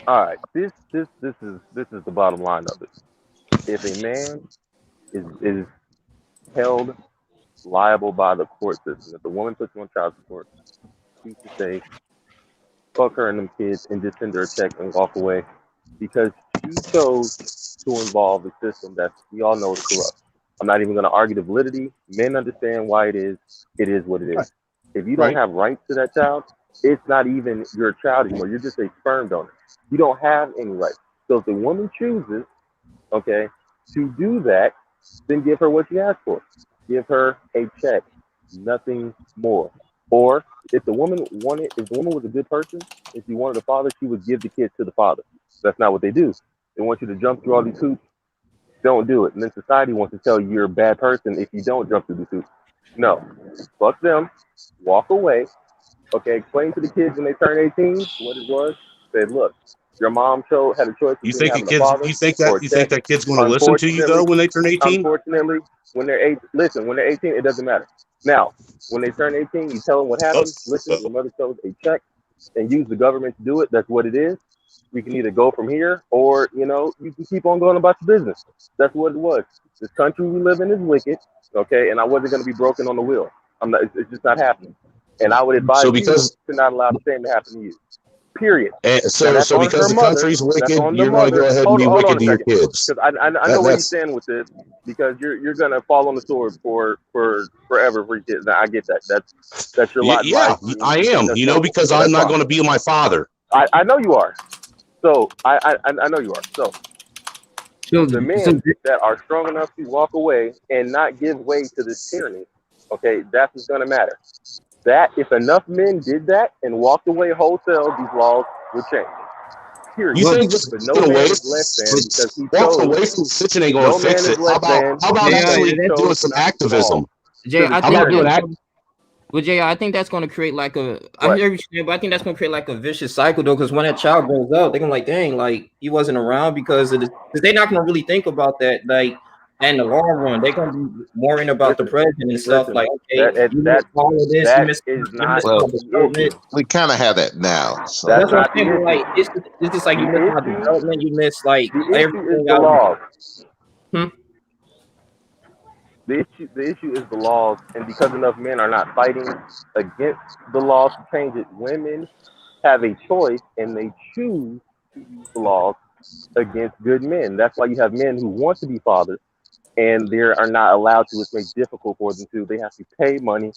Speaker 8: All right. This is the bottom line of it. If a man is held liable by the court system, if the woman puts him on child support, she should say, fuck her and them kids and just send her a check and walk away, because she chose to involve a system that we all know is corrupt. I'm not even going to argue the validity. Men understand why it is what it is. Right. If you don't have rights to that child, it's not even your child anymore. You're just a sperm donor. You don't have any rights. So if the woman chooses, to do that, then give her what she asked for. Give her a check, nothing more. Or if the woman was a good person, if she wanted a father, she would give the kid to the father. That's not what they do. They want you to jump through all these hoops. Don't do it. And then society wants to tell you you're a bad person if you don't jump through these hoops. No, fuck them. Walk away. Okay, explain to the kids when they turn 18 what it was. Say, look, your mom had a choice
Speaker 4: You
Speaker 8: between
Speaker 4: think a
Speaker 8: having a
Speaker 4: kid's
Speaker 8: father or a
Speaker 4: you think
Speaker 8: check.
Speaker 4: that kid's going to listen to you
Speaker 8: Unfortunately,
Speaker 4: though when they turn 18?
Speaker 8: unfortunately, when they're when they're 18, it doesn't matter. Now, when they turn 18, you tell them what happened. Listen, your mother chose a check and use the government to do it. That's what it is. We can either go from here or, you can keep on going about your business. That's what it was. This country we live in is wicked, okay? And I wasn't going to be broken on the wheel. I'm not. It's just not happening. And I would advise
Speaker 5: So
Speaker 8: you
Speaker 5: because
Speaker 8: to not allow the same to happen to you. Period. Now
Speaker 5: so
Speaker 8: that's
Speaker 5: so
Speaker 8: on
Speaker 5: because
Speaker 8: her
Speaker 5: the
Speaker 8: mother.
Speaker 5: country's
Speaker 8: That's
Speaker 5: wicked,
Speaker 8: on the
Speaker 5: you're going to go
Speaker 8: mother.
Speaker 5: ahead and
Speaker 8: Hold
Speaker 5: be
Speaker 8: hold on
Speaker 5: wicked
Speaker 8: a
Speaker 5: to your
Speaker 8: second,
Speaker 5: kids.
Speaker 8: because I know where you
Speaker 5: That's
Speaker 8: stand with this, because you're gonna fall on the sword for forever for your kids. Now I get that. That's your lot in
Speaker 4: Yeah,
Speaker 8: life. And
Speaker 4: I am.
Speaker 8: that's
Speaker 4: You know,
Speaker 8: noble.
Speaker 4: because
Speaker 8: So
Speaker 4: I'm
Speaker 8: that's
Speaker 4: not
Speaker 8: fine.
Speaker 4: going to be my father.
Speaker 8: I know you are. So I know you are. So
Speaker 7: So,
Speaker 8: the
Speaker 7: so
Speaker 8: men that are strong enough to walk away and not give way to this tyranny, okay, that's what's gonna matter. That if enough men did that and walked away wholesale, these laws would change.
Speaker 4: You
Speaker 8: Period.
Speaker 7: well,
Speaker 4: think just
Speaker 8: But no
Speaker 4: walking away,
Speaker 8: man is less than because he
Speaker 4: walking
Speaker 8: chose.
Speaker 4: away from the situation ain't going to
Speaker 8: No man
Speaker 4: fix
Speaker 8: is
Speaker 4: it?
Speaker 8: less than
Speaker 4: How about
Speaker 7: Jay,
Speaker 8: because
Speaker 7: yeah,
Speaker 8: he
Speaker 4: actually
Speaker 7: that's
Speaker 4: doing
Speaker 8: chose
Speaker 4: some
Speaker 8: not to
Speaker 4: activism?
Speaker 8: fall
Speaker 7: Jay.
Speaker 8: to the
Speaker 7: I
Speaker 4: How
Speaker 7: think
Speaker 4: about
Speaker 7: that's
Speaker 4: doing
Speaker 8: tyranny.
Speaker 4: act?
Speaker 7: Well, Jay, I think that's going to create like I
Speaker 8: What?
Speaker 7: hear you saying, but I think that's going to create like a vicious cycle though, because when that child grows up, they're gonna like, dang, like he wasn't around because because they're not gonna really think about that, like in the long run, they're gonna be worrying about the
Speaker 8: Listen,
Speaker 7: present and stuff.
Speaker 8: listen.
Speaker 7: Like, okay, you
Speaker 8: That
Speaker 7: missed all of this,
Speaker 8: that is
Speaker 7: you
Speaker 8: not
Speaker 7: missed
Speaker 6: Well,
Speaker 7: my
Speaker 8: the
Speaker 7: development.
Speaker 8: issue.
Speaker 6: we kind of have that now.
Speaker 8: That's
Speaker 6: So
Speaker 7: That's what I'm
Speaker 8: not the
Speaker 7: saying. But
Speaker 8: issue.
Speaker 7: like, it's just like you missed
Speaker 8: The
Speaker 7: my
Speaker 8: issue
Speaker 7: development, you missed like
Speaker 8: the issue is
Speaker 7: everything
Speaker 8: the
Speaker 7: I was.
Speaker 8: laws.
Speaker 7: Hmm?
Speaker 8: The issue is the laws, and because enough men are not fighting against the laws to change it, women have a choice and they choose to use the laws against good men. That's why you have men who want to be fathers and they are not allowed to. It's made difficult for them to. They have to pay money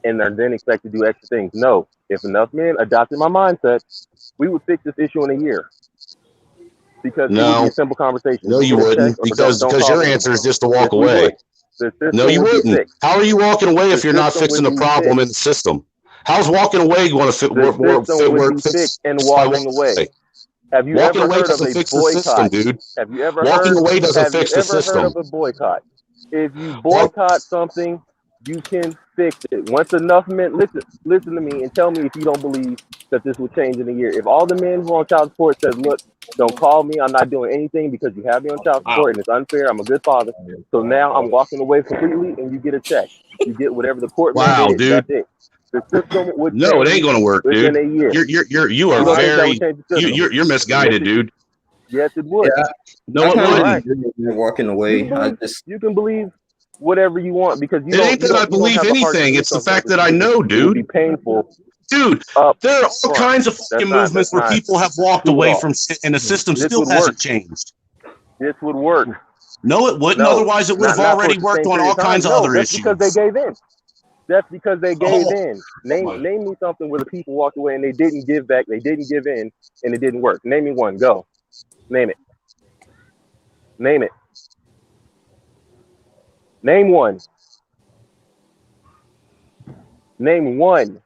Speaker 8: and are then expected to do extra things. No, if enough men adopted my mindset, we would fix this issue in a year because it would be
Speaker 4: No,
Speaker 8: a simple conversation.
Speaker 4: no,
Speaker 8: You
Speaker 4: you
Speaker 8: get a text
Speaker 4: wouldn't,
Speaker 8: or don't
Speaker 4: because
Speaker 8: call
Speaker 4: your
Speaker 8: me
Speaker 4: answer is
Speaker 8: anymore.
Speaker 4: just to
Speaker 8: Yes,
Speaker 4: walk
Speaker 8: we would.
Speaker 4: away.
Speaker 8: The
Speaker 4: No,
Speaker 8: system
Speaker 4: you
Speaker 8: would be
Speaker 4: wouldn't.
Speaker 8: fixed.
Speaker 4: How are you walking away
Speaker 8: The
Speaker 4: if you're not
Speaker 8: system would
Speaker 4: fixing the
Speaker 8: be
Speaker 4: problem in
Speaker 8: fixed.
Speaker 4: the system? How's walking away going to
Speaker 8: The system would
Speaker 4: work
Speaker 8: be
Speaker 4: fix
Speaker 8: fixed and
Speaker 4: by
Speaker 8: walking
Speaker 4: walking
Speaker 8: away.
Speaker 4: away?
Speaker 8: Have you
Speaker 4: Walking
Speaker 8: ever
Speaker 4: away
Speaker 8: heard of
Speaker 4: doesn't
Speaker 8: a
Speaker 4: fix the system,
Speaker 8: boycott?
Speaker 4: dude.
Speaker 8: Have you ever
Speaker 4: Walking
Speaker 8: heard?
Speaker 4: away doesn't
Speaker 8: Have you
Speaker 4: fix the
Speaker 8: ever heard
Speaker 4: system.
Speaker 8: of a boycott? If you
Speaker 4: Walk,
Speaker 8: boycott something, you can fix it. Once enough men listen to me and tell me if you don't believe that this will change in a year. If all the men who are on child support said, "Look, don't call me. I'm not doing anything because you have me on child
Speaker 4: wow,
Speaker 8: support and it's unfair. I'm a good father. So now I'm walking away completely and you get a check. You get whatever the court
Speaker 4: wow,
Speaker 8: mandated.
Speaker 4: dude.
Speaker 8: That's it. The system would
Speaker 4: No, it ain't
Speaker 8: change
Speaker 4: going to work,
Speaker 8: within
Speaker 4: dude.
Speaker 8: a year.
Speaker 4: You are
Speaker 8: You don't think that would
Speaker 4: very,
Speaker 8: change the system?
Speaker 4: you're
Speaker 8: Yes,
Speaker 4: misguided,
Speaker 8: it
Speaker 4: dude.
Speaker 8: yes it would.
Speaker 7: Yeah,
Speaker 4: No,
Speaker 7: I
Speaker 4: it
Speaker 7: kind of
Speaker 8: All
Speaker 7: just
Speaker 8: right.
Speaker 4: wouldn't.
Speaker 7: agree with you walking
Speaker 8: You
Speaker 7: away.
Speaker 8: can
Speaker 7: I
Speaker 8: believe
Speaker 7: just
Speaker 8: you can believe whatever you want because you
Speaker 4: It
Speaker 8: don't
Speaker 4: ain't
Speaker 8: you
Speaker 4: that I
Speaker 8: don't you don't
Speaker 4: believe
Speaker 8: have the heart to
Speaker 4: anything.
Speaker 8: do
Speaker 4: It's the
Speaker 8: something
Speaker 4: fact that I know,
Speaker 8: it would
Speaker 4: dude.
Speaker 8: be painful
Speaker 4: Dude,
Speaker 8: up
Speaker 4: there are all
Speaker 8: front.
Speaker 4: kinds of fucking movements
Speaker 8: That's
Speaker 4: where
Speaker 8: not
Speaker 4: people have walked
Speaker 8: true at
Speaker 4: away
Speaker 8: all.
Speaker 4: from shit and the system
Speaker 8: This
Speaker 4: still
Speaker 8: would work.
Speaker 4: hasn't changed.
Speaker 8: This would work.
Speaker 4: No, it wouldn't.
Speaker 8: No,
Speaker 4: Otherwise, it would have
Speaker 8: not for a
Speaker 4: already worked
Speaker 8: sustained
Speaker 4: on
Speaker 8: period
Speaker 4: all
Speaker 8: of time.
Speaker 4: kinds of
Speaker 8: No,
Speaker 4: other
Speaker 8: that's because they
Speaker 4: issues.
Speaker 8: gave in. That's because they gave
Speaker 4: Oh,
Speaker 8: in.
Speaker 4: oh
Speaker 8: Name
Speaker 4: my.
Speaker 8: name me something where the people walked away and they didn't give back, they didn't give in, and it didn't work. Name me one. Go. Name it. Name it. Name one. Name one.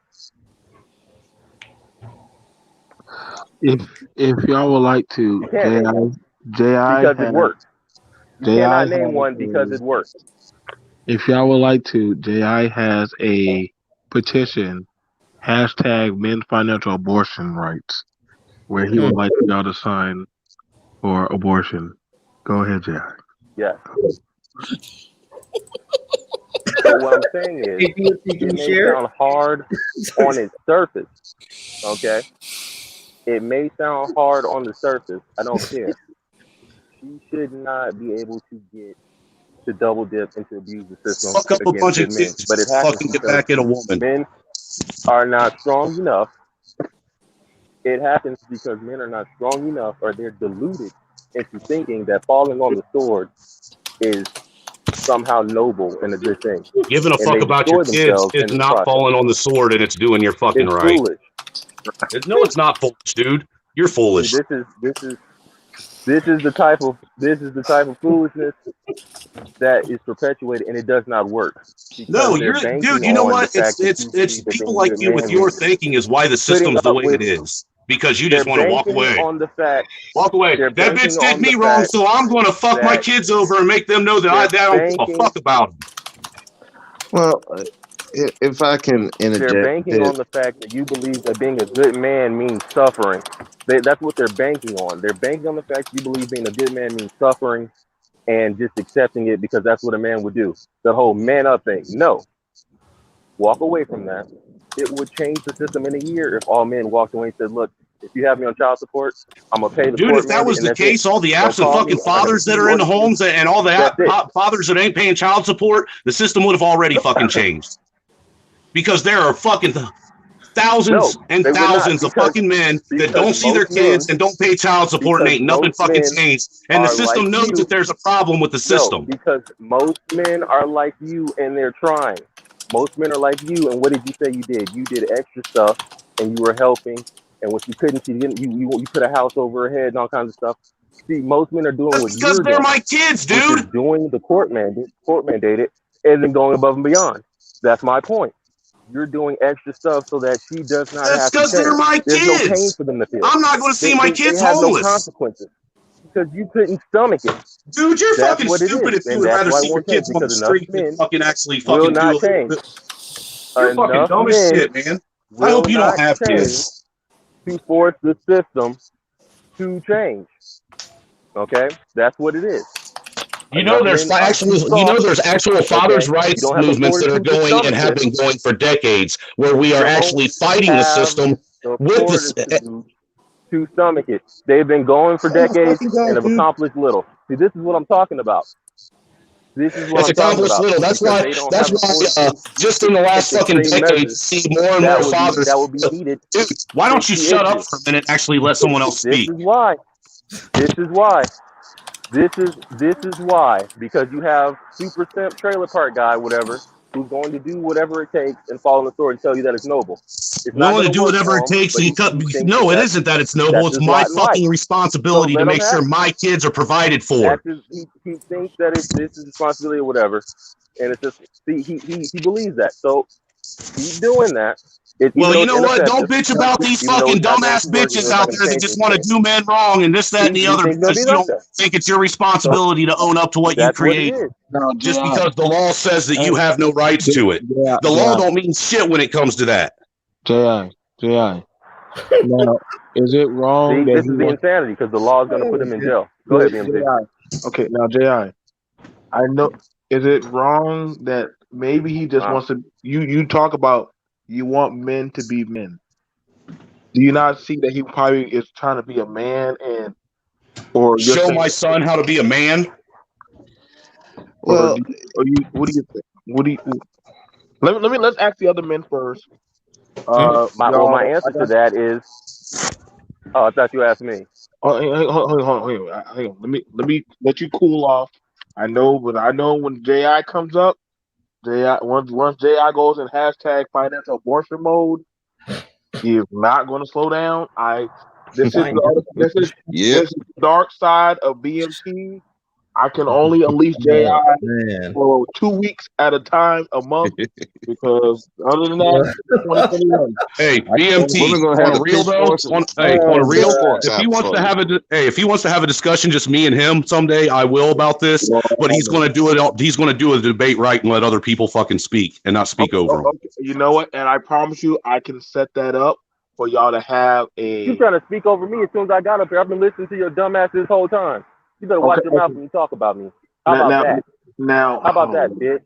Speaker 1: If y'all would like to,
Speaker 8: You can't name one because it worked. You
Speaker 1: JI
Speaker 8: cannot
Speaker 1: has
Speaker 8: name one because
Speaker 1: a
Speaker 8: it worked.
Speaker 1: if y'all would like to, JI has a petition hashtag men's financial abortion rights where he would like y'all to sign for abortion. Go ahead, JI.
Speaker 8: Yes. So what I'm saying is,
Speaker 7: Hey, can
Speaker 8: it
Speaker 7: you
Speaker 8: may
Speaker 7: share it?
Speaker 8: sound hard on its surface. Okay. It may sound hard on the surface. I don't care. She should not be able to get to double dip and to abuse the system
Speaker 4: Fuck up a
Speaker 8: against
Speaker 4: bunch of
Speaker 8: good men.
Speaker 4: kids
Speaker 8: But it
Speaker 4: just to
Speaker 8: happens
Speaker 4: fucking get
Speaker 8: because
Speaker 4: back at a woman.
Speaker 8: men are not strong enough. It happens because men are not strong enough or they're deluded into thinking that falling on the sword is somehow noble and a good thing.
Speaker 4: Giving a
Speaker 8: And
Speaker 4: fuck
Speaker 8: they
Speaker 4: about your
Speaker 8: destroy
Speaker 4: kids
Speaker 8: themselves
Speaker 4: is
Speaker 8: in this
Speaker 4: not
Speaker 8: process.
Speaker 4: falling on the sword and it's doing your fucking
Speaker 8: It's
Speaker 4: right.
Speaker 8: foolish.
Speaker 4: No, it's not foolish, dude. You're foolish.
Speaker 8: This is this is the type of foolishness that is perpetuated, and it does not work because
Speaker 4: No,
Speaker 8: they're
Speaker 4: you're dude.
Speaker 8: banking
Speaker 4: You know
Speaker 8: on the
Speaker 4: what?
Speaker 8: fact that you
Speaker 4: It's
Speaker 8: believe that
Speaker 4: people
Speaker 8: being a
Speaker 4: like
Speaker 8: good
Speaker 4: you with
Speaker 8: man
Speaker 4: your
Speaker 8: means
Speaker 4: thinking is why the
Speaker 8: putting
Speaker 4: system's the
Speaker 8: up
Speaker 4: way it
Speaker 8: with.
Speaker 4: is. Because you
Speaker 8: They're
Speaker 4: just want to walk
Speaker 8: banking
Speaker 4: away.
Speaker 8: on the fact.
Speaker 4: Walk away.
Speaker 8: They're
Speaker 4: That bitch
Speaker 8: banking
Speaker 4: did
Speaker 8: on the
Speaker 4: me wrong,
Speaker 8: fact
Speaker 4: so I'm going to fuck my
Speaker 8: that
Speaker 4: kids over and make them know that I
Speaker 8: they're
Speaker 4: don't give a
Speaker 8: banking.
Speaker 4: fuck about them.
Speaker 6: Well, if I can
Speaker 8: They're
Speaker 6: interject
Speaker 8: banking
Speaker 6: this,
Speaker 8: on the fact that you believe that being a good man means suffering. That's what they're banking on. They're banking on the fact you believe being a good man means suffering and just accepting it because that's what a man would do. The whole man up thing. No, walk away from that. It would change the system in a year if all men walked away and said, "Look, if you have me on child support, I'm gonna pay the
Speaker 4: Dude,
Speaker 8: court
Speaker 4: if that
Speaker 8: mandate,
Speaker 4: was
Speaker 8: and
Speaker 4: the
Speaker 8: that's it.
Speaker 4: case, all the
Speaker 8: Don't
Speaker 4: absent
Speaker 8: call me.
Speaker 4: fucking
Speaker 8: I'm not gonna
Speaker 4: fathers
Speaker 8: see
Speaker 4: that
Speaker 8: you
Speaker 4: are
Speaker 8: or
Speaker 4: in the
Speaker 8: see you.
Speaker 4: homes and all the
Speaker 8: That's it."
Speaker 4: fathers that ain't paying child support, the system would have already fucking changed. Because there are fucking
Speaker 8: No,
Speaker 4: thousands and
Speaker 8: they would not
Speaker 4: thousands of
Speaker 8: because
Speaker 4: fucking men that
Speaker 8: because
Speaker 4: don't see their
Speaker 8: most
Speaker 4: kids
Speaker 8: men
Speaker 4: and don't pay child support and
Speaker 8: because
Speaker 4: ain't nothing
Speaker 8: most
Speaker 4: fucking
Speaker 8: men
Speaker 4: changed. And the
Speaker 8: are like
Speaker 4: system knows
Speaker 8: you.
Speaker 4: that there's a problem with the
Speaker 8: No,
Speaker 4: system.
Speaker 8: because most men are like you and they're trying. Most men are like you, and what did you say you did? You did extra stuff, and you were helping. And when she couldn't, she didn't. You put a house over her head and all kinds of stuff. See, most men are doing
Speaker 4: That's
Speaker 8: what
Speaker 4: because
Speaker 8: you're
Speaker 4: they're
Speaker 8: doing,
Speaker 4: my kids,
Speaker 8: which is
Speaker 4: dude.
Speaker 8: doing the court mandated, and then going above and beyond. That's my point. You're doing extra stuff so that she does not
Speaker 4: That's
Speaker 8: have to
Speaker 4: because they're
Speaker 8: change.
Speaker 4: my
Speaker 8: There's no pain
Speaker 4: kids.
Speaker 8: for them to feel.
Speaker 4: I'm not going to see my
Speaker 8: They
Speaker 4: kids
Speaker 8: have no
Speaker 4: homeless.
Speaker 8: consequences because you couldn't stomach it.
Speaker 4: Dude, you're
Speaker 8: That's
Speaker 4: fucking
Speaker 8: what it is,
Speaker 4: stupid if you
Speaker 8: and
Speaker 4: would
Speaker 8: that's
Speaker 4: rather
Speaker 8: why it
Speaker 4: see your
Speaker 8: won't change
Speaker 4: kids on the
Speaker 8: because enough
Speaker 4: street than
Speaker 8: men
Speaker 4: fucking actually
Speaker 8: will
Speaker 4: fucking do a
Speaker 8: not
Speaker 4: little
Speaker 8: change.
Speaker 4: bit. You're fucking
Speaker 8: Enough
Speaker 4: dumb as
Speaker 8: men
Speaker 4: shit, man. I
Speaker 8: will
Speaker 4: hope you don't
Speaker 8: not
Speaker 4: have
Speaker 8: change
Speaker 4: kids.
Speaker 8: to force the system to change. Okay, that's what it is.
Speaker 4: You know,
Speaker 8: Enough
Speaker 4: there's
Speaker 8: men are
Speaker 4: actual,
Speaker 8: too soft.
Speaker 4: fathers'
Speaker 8: Okay, you
Speaker 4: rights
Speaker 8: don't have the
Speaker 4: movements that are
Speaker 8: fortitude to
Speaker 4: going and
Speaker 8: stomach
Speaker 4: have
Speaker 8: this.
Speaker 4: been going for decades, where we
Speaker 8: You
Speaker 4: are
Speaker 8: don't
Speaker 4: actually fighting the
Speaker 8: have
Speaker 4: system
Speaker 8: the
Speaker 4: with this.
Speaker 8: fortitude to stomach it. They've been going for
Speaker 4: Oh my
Speaker 8: decades
Speaker 4: fucking
Speaker 8: and
Speaker 4: god,
Speaker 8: have
Speaker 4: dude!
Speaker 8: accomplished little. See, this is what I'm talking about. This is what
Speaker 4: It's
Speaker 8: I'm talking
Speaker 4: accomplished
Speaker 8: about
Speaker 4: little. That's
Speaker 8: because
Speaker 4: why.
Speaker 8: they don't
Speaker 4: That's
Speaker 8: have the
Speaker 4: why.
Speaker 8: fortitude
Speaker 4: Just
Speaker 8: to
Speaker 4: in the
Speaker 8: take
Speaker 4: last
Speaker 8: the
Speaker 4: fucking
Speaker 8: extreme
Speaker 4: decade, you
Speaker 8: measures
Speaker 4: see more and more
Speaker 8: that
Speaker 4: fathers.
Speaker 8: would be needed
Speaker 4: Dude,
Speaker 8: to
Speaker 4: why don't
Speaker 8: fix
Speaker 4: you
Speaker 8: the
Speaker 4: shut up
Speaker 8: issue.
Speaker 4: for a minute? And actually, let someone else
Speaker 8: This
Speaker 4: speak.
Speaker 8: is why. This is why. This is why. Because you have super simp trailer park guy, whatever, who's going to do whatever it takes and follow the story to tell you that it's noble. It's not
Speaker 4: Willing
Speaker 8: going
Speaker 4: to
Speaker 8: to
Speaker 4: do
Speaker 8: work
Speaker 4: whatever
Speaker 8: for
Speaker 4: it
Speaker 8: him,
Speaker 4: takes.
Speaker 8: but he thinks that
Speaker 4: No, it isn't that it's noble.
Speaker 8: that's
Speaker 4: It's
Speaker 8: his
Speaker 4: my
Speaker 8: lot in life.
Speaker 4: fucking
Speaker 8: So
Speaker 4: responsibility to
Speaker 8: let him
Speaker 4: make sure
Speaker 8: have it.
Speaker 4: my kids are provided for.
Speaker 8: He thinks that this is responsibility or whatever, and it's just see he believes that. So keep doing that. Even
Speaker 4: Well,
Speaker 8: though
Speaker 4: you
Speaker 8: it's
Speaker 4: know what? Don't
Speaker 8: ineffective,
Speaker 4: bitch about these
Speaker 8: even though
Speaker 4: fucking
Speaker 8: it's not going
Speaker 4: dumbass
Speaker 8: to work, even
Speaker 4: bitches
Speaker 8: though it's not
Speaker 4: out
Speaker 8: going to
Speaker 4: there that
Speaker 8: change
Speaker 4: just want to
Speaker 8: anything,
Speaker 4: do men wrong and this, that, and the
Speaker 8: he
Speaker 4: other
Speaker 8: thinks it's going to
Speaker 4: because
Speaker 8: be
Speaker 4: you
Speaker 8: like
Speaker 4: don't
Speaker 8: that.
Speaker 4: think it's your
Speaker 8: So
Speaker 4: responsibility to own up to what you
Speaker 8: that's what it
Speaker 4: created.
Speaker 8: is.
Speaker 1: Now,
Speaker 4: Just
Speaker 1: Ji,
Speaker 4: because the law says that you
Speaker 1: hey,
Speaker 4: have no rights
Speaker 1: Ji,
Speaker 4: to it. The law don't mean shit when it comes to that.
Speaker 1: Ji. Now, is it wrong
Speaker 8: See,
Speaker 1: that
Speaker 8: this
Speaker 1: he
Speaker 8: is the
Speaker 1: wants?
Speaker 8: insanity because the law is going to put him in jail. Go ahead, BMZ.
Speaker 1: Okay, now Ji, I know. Is it wrong that maybe he just
Speaker 8: Uh,
Speaker 1: wants to? You talk about you want men to be men. Do you not see that he probably is trying to be a man, and or you're
Speaker 4: Show
Speaker 1: saying,
Speaker 4: my son how to be a man.
Speaker 1: or
Speaker 6: well,
Speaker 1: or you? What do you think? What do you? Let's ask the other men first.
Speaker 7: Mhm.
Speaker 8: my
Speaker 1: Y'all, I
Speaker 8: answer to
Speaker 1: got.
Speaker 8: that is, oh, I thought you asked me.
Speaker 1: Oh, hang on. Let me let you cool off. I know, but I know when Ji comes up, Ji once Ji goes in hashtag financial abortion mode, he is not going to slow down. This is
Speaker 7: Fine.
Speaker 1: the other,
Speaker 6: yeah.
Speaker 1: this is the dark side of BMT. I can only unleash Ji
Speaker 7: Oh, man.
Speaker 1: for 2 weeks at a time, a month, because other than that,
Speaker 7: Yeah.
Speaker 1: 2021.
Speaker 4: Hey,
Speaker 1: I can only,
Speaker 6: Women
Speaker 4: BMT.
Speaker 6: gonna
Speaker 4: On
Speaker 6: have
Speaker 4: a
Speaker 6: the
Speaker 4: real though,
Speaker 6: pitchforks and
Speaker 4: on
Speaker 7: Oh,
Speaker 4: a
Speaker 6: the
Speaker 4: real.
Speaker 7: God.
Speaker 6: pitchforks
Speaker 4: If he
Speaker 6: out
Speaker 4: wants
Speaker 6: for
Speaker 4: to
Speaker 6: you.
Speaker 4: have if he wants to have a discussion, just me and him someday, I will about this. But he's
Speaker 1: well,
Speaker 4: going to do it. He's going to do a debate right and let other people fucking speak and not speak over him.
Speaker 1: okay. You know what? And I promise you, I can set that up for y'all to have
Speaker 8: You
Speaker 1: a.
Speaker 8: trying to speak over me as soon as I got up here. I've been listening to your dumb ass this whole time. You better watch
Speaker 1: Okay,
Speaker 8: your mouth
Speaker 1: okay.
Speaker 8: when you talk about me. How
Speaker 1: Now,
Speaker 8: about
Speaker 1: now,
Speaker 8: that?
Speaker 1: now,
Speaker 8: How about that, bitch?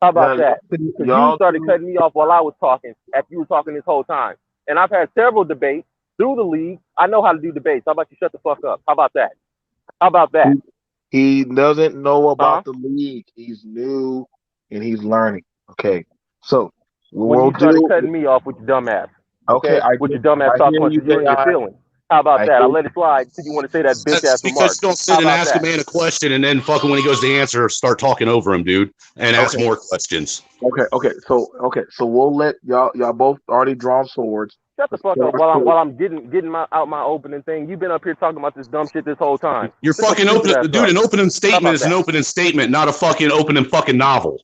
Speaker 8: How
Speaker 1: now,
Speaker 8: about that? Because you
Speaker 1: y'all
Speaker 8: started
Speaker 1: two.
Speaker 8: cutting me off while I was talking after you were talking this whole time. And I've had several debates through the league. I know how to do debates. How about you shut the fuck up? How about that? How about
Speaker 1: He,
Speaker 8: that?
Speaker 1: he doesn't know
Speaker 8: Huh?
Speaker 1: about the league. He's new and he's learning. Okay, so
Speaker 8: When
Speaker 1: we'll
Speaker 8: you started
Speaker 1: do.
Speaker 8: cutting me off with your dumb ass.
Speaker 1: Okay,
Speaker 8: Okay? With your dumb ass
Speaker 1: I
Speaker 8: talking
Speaker 1: hear
Speaker 8: about
Speaker 1: you,
Speaker 8: your
Speaker 1: Ji.
Speaker 8: feelings. How about
Speaker 1: I
Speaker 8: that? I
Speaker 1: hear.
Speaker 8: let it slide because you want to say that bitch
Speaker 4: That's
Speaker 8: ass
Speaker 4: because
Speaker 8: remark.
Speaker 4: you don't
Speaker 8: How
Speaker 4: sit and
Speaker 8: about
Speaker 4: ask a
Speaker 8: that?
Speaker 4: man a question and then fucking when he goes to answer, start talking over him, dude, and ask
Speaker 1: Okay,
Speaker 4: more questions.
Speaker 1: okay. So we'll let y'all both already drawn swords.
Speaker 8: Shut the fuck up while I'm getting out my opening thing. You've been up here talking about this dumb shit this whole time.
Speaker 4: You're
Speaker 8: Shut your
Speaker 4: fucking
Speaker 8: stupid
Speaker 4: opening,
Speaker 8: ass
Speaker 4: dude.
Speaker 8: up.
Speaker 4: An opening
Speaker 8: How
Speaker 4: statement
Speaker 8: about
Speaker 4: is an
Speaker 8: that?
Speaker 4: opening statement, not a fucking opening fucking novel.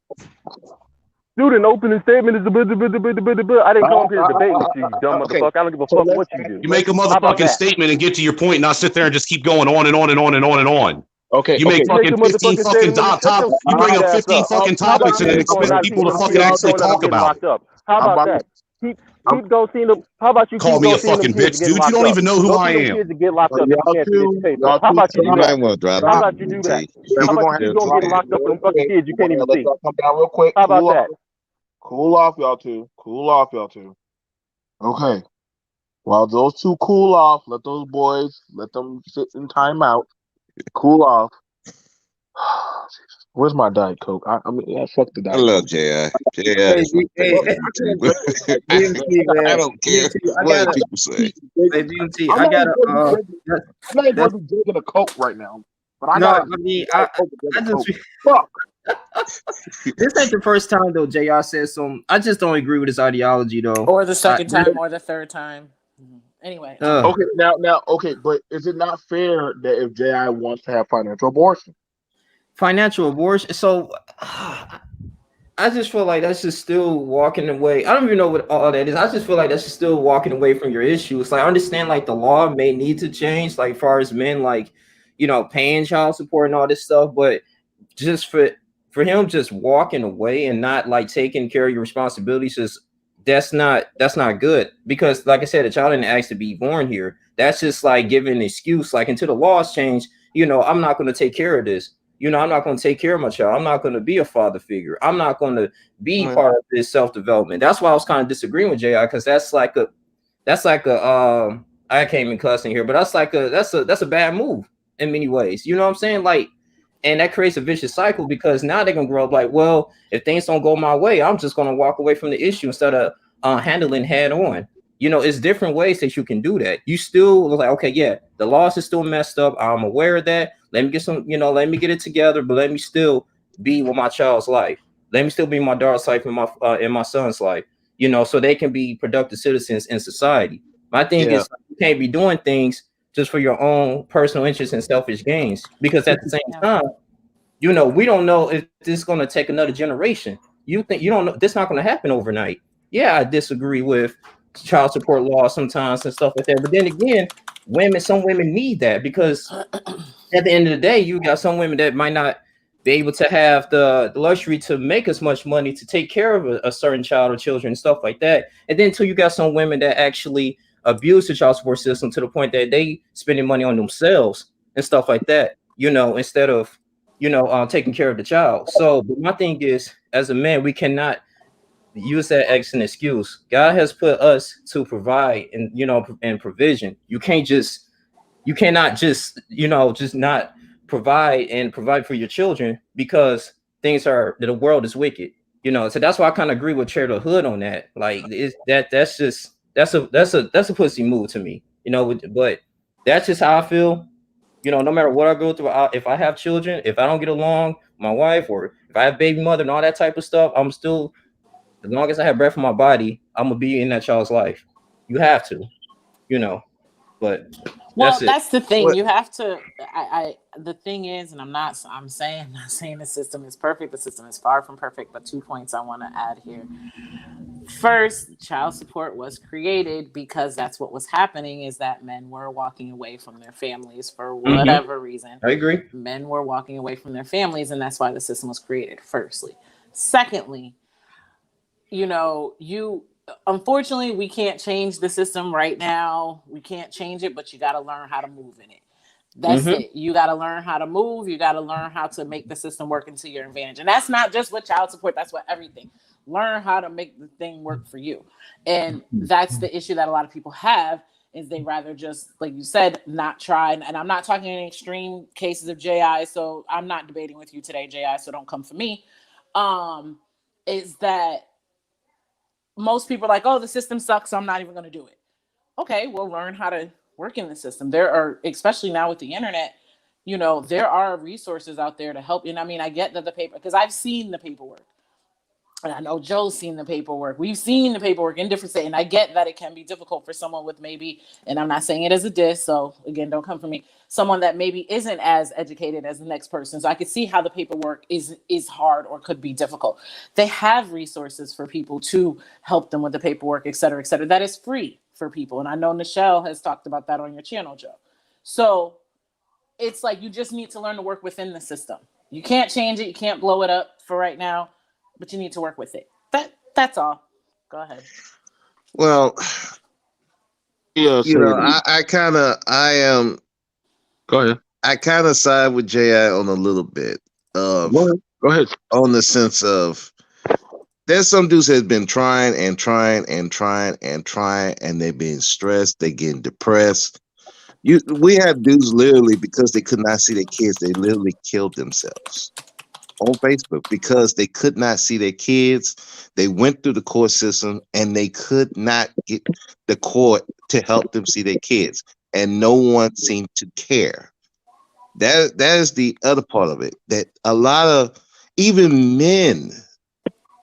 Speaker 8: Dude, an opening statement is I didn't come up here to debate with you, you dumb
Speaker 5: Okay,
Speaker 8: motherfucker. I don't give a
Speaker 5: so
Speaker 8: fuck
Speaker 5: let's
Speaker 8: what you do.
Speaker 4: You make a
Speaker 8: How about
Speaker 4: motherfucking
Speaker 8: that?
Speaker 4: statement and get to your point, not sit there and just keep going on and on and on and on and on.
Speaker 5: okay,
Speaker 4: You
Speaker 5: okay.
Speaker 4: make
Speaker 8: You make
Speaker 4: fucking
Speaker 8: a
Speaker 4: 15
Speaker 8: motherfucking
Speaker 4: fucking
Speaker 8: statement and shut your
Speaker 4: you bring
Speaker 8: stupid
Speaker 4: up
Speaker 8: ass
Speaker 4: 15
Speaker 8: up.
Speaker 4: fucking
Speaker 8: How about
Speaker 4: topics
Speaker 8: you
Speaker 4: and then
Speaker 8: keep on
Speaker 4: expect
Speaker 8: not
Speaker 4: people
Speaker 8: teaching
Speaker 4: to
Speaker 8: them
Speaker 4: fucking
Speaker 8: kids and
Speaker 4: actually
Speaker 8: showing them
Speaker 4: talk
Speaker 8: getting
Speaker 4: about it.
Speaker 8: locked up? How
Speaker 5: I'm
Speaker 8: about
Speaker 5: about to.
Speaker 8: that? Keep
Speaker 5: I'm,
Speaker 8: keep go seeing them. How about you
Speaker 4: Call
Speaker 8: keep
Speaker 4: me
Speaker 8: go
Speaker 4: a
Speaker 8: seeing them
Speaker 4: fucking
Speaker 8: kids
Speaker 4: bitch,
Speaker 8: getting
Speaker 4: dude. You
Speaker 8: locked
Speaker 4: don't
Speaker 8: up?
Speaker 4: even know who
Speaker 8: Go
Speaker 4: I
Speaker 8: see them
Speaker 4: am.
Speaker 8: kids get locked up if you can't get education.
Speaker 5: y'all
Speaker 8: How
Speaker 5: two
Speaker 8: about you
Speaker 6: You
Speaker 8: do
Speaker 5: talk.
Speaker 8: that?
Speaker 6: might want to drop
Speaker 8: How
Speaker 6: it.
Speaker 8: about you do that?
Speaker 5: Then
Speaker 8: How
Speaker 5: we're
Speaker 8: about
Speaker 5: gonna
Speaker 8: you
Speaker 5: have
Speaker 8: keep
Speaker 5: to
Speaker 8: going
Speaker 5: drop
Speaker 8: getting
Speaker 6: Yeah.
Speaker 5: it
Speaker 8: locked up for
Speaker 5: really
Speaker 8: them fucking
Speaker 5: quick.
Speaker 8: kids you
Speaker 5: We're
Speaker 8: can't
Speaker 5: gonna
Speaker 8: even
Speaker 5: let
Speaker 8: see?
Speaker 5: y'all come down real quick.
Speaker 8: How about that?
Speaker 5: Cool off, y'all two. Cool off, y'all two. Okay. While those two cool off, let those boys let them sit in timeout. Cool off. Where's my Diet Coke? I mean, yeah, fuck the
Speaker 6: I
Speaker 5: Diet
Speaker 6: love
Speaker 5: Coke.
Speaker 6: J.I. J.I.
Speaker 7: Hey,
Speaker 6: is my
Speaker 7: hey,
Speaker 6: favorite YouTuber.
Speaker 7: BMT,
Speaker 6: I
Speaker 7: man.
Speaker 6: don't care
Speaker 7: BMT, I
Speaker 6: what
Speaker 7: gotta.
Speaker 6: people say.
Speaker 7: Hey, BMT,
Speaker 5: I'm
Speaker 7: I
Speaker 5: not even
Speaker 7: gotta.
Speaker 5: gonna be drinking. I'm not even
Speaker 7: That's
Speaker 5: gonna be drinking a Coke right now. But I
Speaker 7: no.
Speaker 5: gotta
Speaker 7: I
Speaker 5: drink
Speaker 7: mean,
Speaker 5: Diet Coke to drink
Speaker 7: I
Speaker 5: a
Speaker 7: just.
Speaker 5: Coke. Fuck.
Speaker 7: This ain't the first time though. Jr. said some. I just don't agree with his ideology though.
Speaker 2: Or the second time or the third time. Anyway,
Speaker 5: Okay, now, okay, but is it not fair that if Ji wants to have financial abortion?
Speaker 7: financial abortion. So I just feel like that's just still walking away. I don't even know what all that is. I just feel like that's just still walking away from your issues. Like I understand like the law may need to change, like far as men like, paying child support and all this stuff, but just for him just walking away and not like taking care of your responsibilities is that's not good because like I said, a child didn't ask to be born here. That's just like giving an excuse like until the laws change, I'm not going to take care of this. I'm not going to take care of my child. I'm not going to be a father figure. I'm not going to be part of this self-development. That's why I was kind of disagreeing with JI because that's like a I can't even cuss in here, but that's a bad move in many ways. You know what I'm saying? Like, and that creates a vicious cycle because now they're gonna grow up like, well, if things don't go my way, I'm just gonna walk away from the issue instead of handling head on. It's different ways that you can do that. You still look like, okay, yeah, the laws is still messed up. I'm aware of that. Let me get let me get it together, but let me still be with my child's life. Let me still be my daughter's life and my son's life. So they can be productive citizens in society. My thing
Speaker 5: Yeah.
Speaker 7: is you can't be doing things just for your own personal interest and selfish gains. Because at the same time, we don't know if this is going to take another generation. You don't know this not going to happen overnight. Yeah, I disagree with child support laws sometimes and stuff like that. But then again, some women need that because at the end of the day, you got some women that might not be able to have the luxury to make as much money to take care of a certain child or children and stuff like that. And then until you got some women that actually abuse the child support system to the point that they spending money on themselves and stuff like that, instead of, taking care of the child. So but my thing is, as a man, we cannot use that as an excuse. God has put us to provide and provision. You cannot just not provide for your children because the world is wicked. So that's why I kind of agree with Chair the Hood on that. Like that's a pussy move to me. But that's just how I feel. No matter what I go through, if I have children, if I don't get along with my wife, or if I have baby mother and all that type of stuff, I'm still, as long as I have breath in my body, I'm gonna be in that child's life. You have to, you know. But
Speaker 2: well,
Speaker 7: that's it.
Speaker 2: that's the thing.
Speaker 5: What?
Speaker 2: You have to. The thing is, and I'm saying, not saying the system is perfect. The system is far from perfect. But 2 points I want to add here. First, child support was created because that's what was happening. Is that men were walking away from their families for
Speaker 7: Mm-hmm.
Speaker 2: whatever reason.
Speaker 7: I agree.
Speaker 2: Men were walking away from their families, and that's why the system was created. Firstly, secondly, you unfortunately we can't change the system right now. We can't change it, but you got to learn how to move in it. That's
Speaker 7: Mm-hmm.
Speaker 2: it. You got to learn how to move. You got to learn how to make the system work into your advantage. And that's not just with child support, that's with everything. Learn how to make the thing work for you. And that's the issue that a lot of people have, is they rather just, like you said, not try. And I'm not talking in extreme cases of JI, so I'm not debating with you today, JI, so don't come for me. Is that most people are like, oh, the system sucks, so I'm not even going to do it. Okay, well, learn how to work in the system. There are, especially now with the internet, there are resources out there to help you. And I mean, I get that the paper, because I've seen the paperwork. and I know Joe's seen the paperwork. We've seen the paperwork in different states, and I get that it can be difficult for someone with maybe, and I'm not saying it as a diss, so again, don't come for me. Someone that maybe isn't as educated as the next person. So I could see how the paperwork is hard or could be difficult. They have resources for people to help them with the paperwork, et cetera, et cetera. That is free for people. And I know Nichelle has talked about that on your channel, Joe. So it's like you just need to learn to work within the system. You can't change it, you can't blow it up for right now, but you need to work with it. That's all. Go ahead.
Speaker 6: Well,
Speaker 1: Yeah,
Speaker 6: you know,
Speaker 1: Sadie. Go ahead.
Speaker 6: I kind of side with Ji on a little bit
Speaker 1: Go
Speaker 6: of
Speaker 1: ahead. Go ahead.
Speaker 6: on the sense of there's some dudes that have been trying and trying and trying and trying, and they're being stressed, they getting depressed. We have dudes literally because they could not see their kids, they literally killed themselves on Facebook because they could not see their kids. They went through the court system and they could not get the court to help them see their kids, and no one seemed to care. That is the other part of it. That a lot of even men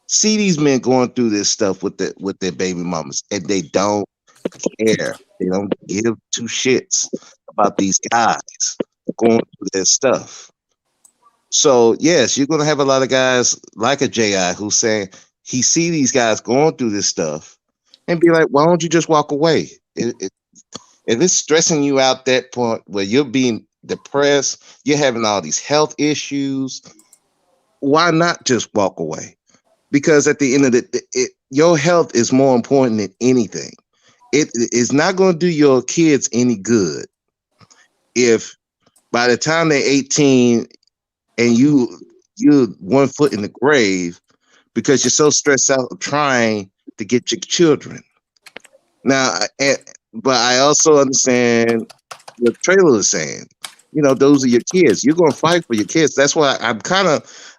Speaker 6: see these men going through this stuff with their baby mamas, and they don't care. They don't give two shits about these guys going through their stuff. So yes, you're gonna have a lot of guys like a Ji who's saying he see these guys going through this stuff and be like, why don't you just walk away? If it's stressing you out that point where you're being depressed, you're having all these health issues, why not just walk away? Because at the end of your health is more important than anything. It is not going to do your kids any good if by the time they're 18 and you're 1 foot in the grave because you're so stressed out trying to get your children. Now, but I also understand what Trailer is saying. You know, those are your kids. You're going to fight for your kids. That's why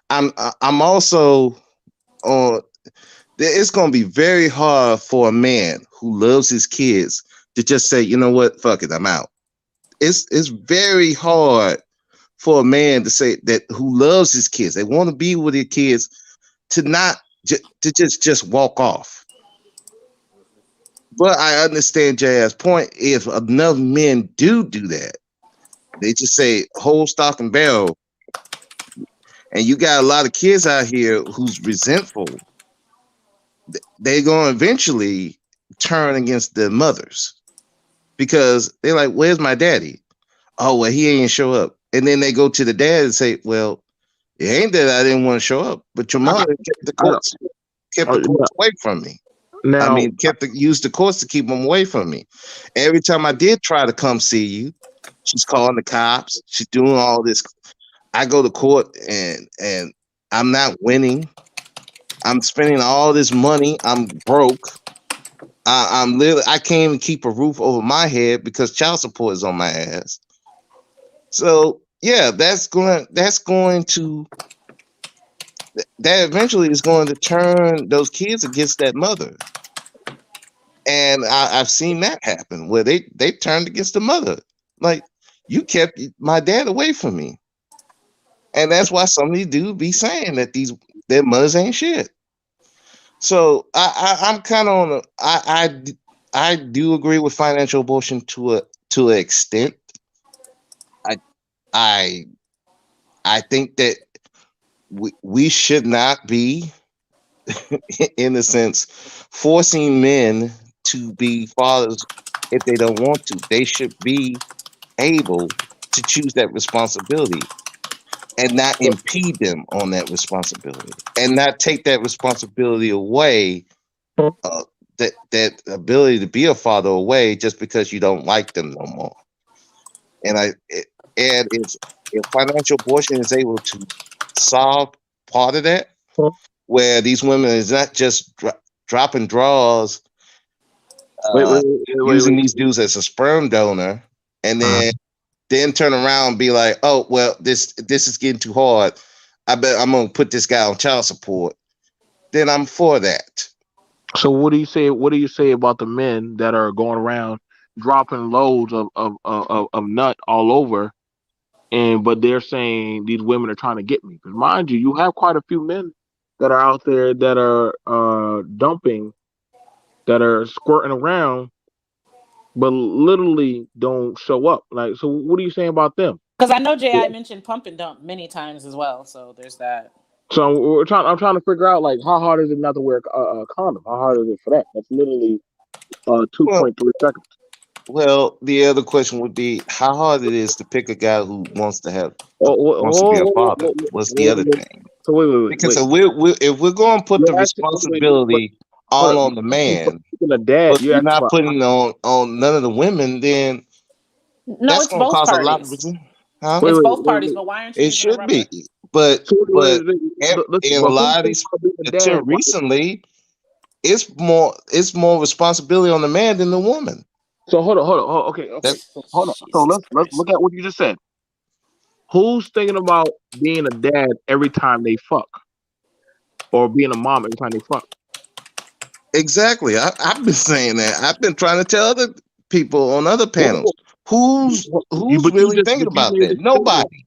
Speaker 6: I'm also on. It's going to be very hard for a man who loves his kids to just say, you know what, fuck it, I'm out. It's very hard for a man to say that who loves his kids, they want to be with their kids, to not to just walk off. But I understand Jaz's point. If enough men do that, they just say whole stock and barrel, and you got a lot of kids out here who's resentful, they're going to eventually turn against their mothers because they're like, where's my daddy? Oh, well, he ain't show up. And then they go to the dad and say, well, it ain't that I didn't want to show up, but your mother kept the courts away from me. I
Speaker 1: Now,
Speaker 6: mean, used the courts to keep them away from me. Every time I did try to come see you, she's calling the cops. She's doing all this. I go to court and I'm not winning. I'm spending all this money. I'm broke. I'm literally, I can't even keep a roof over my head because child support is on my ass. So yeah, that eventually is going to turn those kids against that mother. And I've seen that happen where they turned against the mother. Like, you kept my dad away from me. And that's why some of these dudes be saying that their mothers ain't shit. So I'm kind of on I do agree with financial abortion to an extent. I I think that we should not be in a sense forcing men to be fathers if they don't want to. They should be able to choose that responsibility and not impede them on that responsibility and not take that responsibility away, that ability to be a father away just because you don't like them no more. And if financial abortion is able to solve part of that, where these women is not just dropping draws,
Speaker 1: wait, wait,
Speaker 6: using
Speaker 1: wait.
Speaker 6: these dudes as a sperm donor, and then turn around and be like, oh well, this is getting too hard. I bet I'm gonna put this guy on child support. Then I'm for that.
Speaker 1: So what do you say? What do you say about the men that are going around dropping loads of nut all over, and but they're saying these women are trying to get me? Because mind you, you have quite a few men that are out there that are dumping, that are squirting around, but literally don't show up. Like, so what are you saying about them?
Speaker 2: Because I know Ji mentioned pump and dump many times as well. So there's that.
Speaker 1: So I'm trying to figure out like how hard is it not to wear a condom? How hard is it for that? That's literally
Speaker 6: Well,
Speaker 1: 2.3 seconds.
Speaker 6: well, the other question would be how hard it is to pick a guy who wants to have
Speaker 1: Oh,
Speaker 6: wants to be a father. What's the other thing?
Speaker 1: So
Speaker 6: Because
Speaker 1: wait.
Speaker 6: if we're going to put the
Speaker 1: You're asking, wait,
Speaker 6: responsibility all on the man,
Speaker 1: a dad.
Speaker 6: but
Speaker 1: You
Speaker 6: you're
Speaker 1: asking
Speaker 6: not
Speaker 1: about
Speaker 6: putting on none of the women, then
Speaker 2: No,
Speaker 6: that's
Speaker 2: it's
Speaker 6: going to
Speaker 2: both
Speaker 6: cause a lot of
Speaker 2: parties.
Speaker 6: huh?
Speaker 1: wait,
Speaker 2: It's
Speaker 1: wait,
Speaker 2: both
Speaker 1: wait,
Speaker 2: parties.
Speaker 1: wait.
Speaker 2: But why aren't you
Speaker 6: It
Speaker 2: using a
Speaker 6: should
Speaker 2: rubber?
Speaker 6: be, but
Speaker 1: So listen,
Speaker 6: in a
Speaker 1: but who's
Speaker 6: lot of
Speaker 1: thinking
Speaker 6: these
Speaker 1: about being a
Speaker 6: until
Speaker 1: dad?
Speaker 6: recently, it's more responsibility on the man than the woman.
Speaker 1: So hold on. Okay.
Speaker 6: That
Speaker 1: So hold on. So
Speaker 2: Jesus
Speaker 1: let's
Speaker 2: Christ.
Speaker 1: look at what you just said. Who's thinking about being a dad every time they fuck, or being a mom every time they fuck?
Speaker 6: exactly. I've been saying that. I've been trying to tell other people on other panels.
Speaker 1: Well,
Speaker 6: Who's really thinking
Speaker 1: but you
Speaker 6: about
Speaker 1: made
Speaker 6: that?
Speaker 1: a statement.
Speaker 6: Nobody.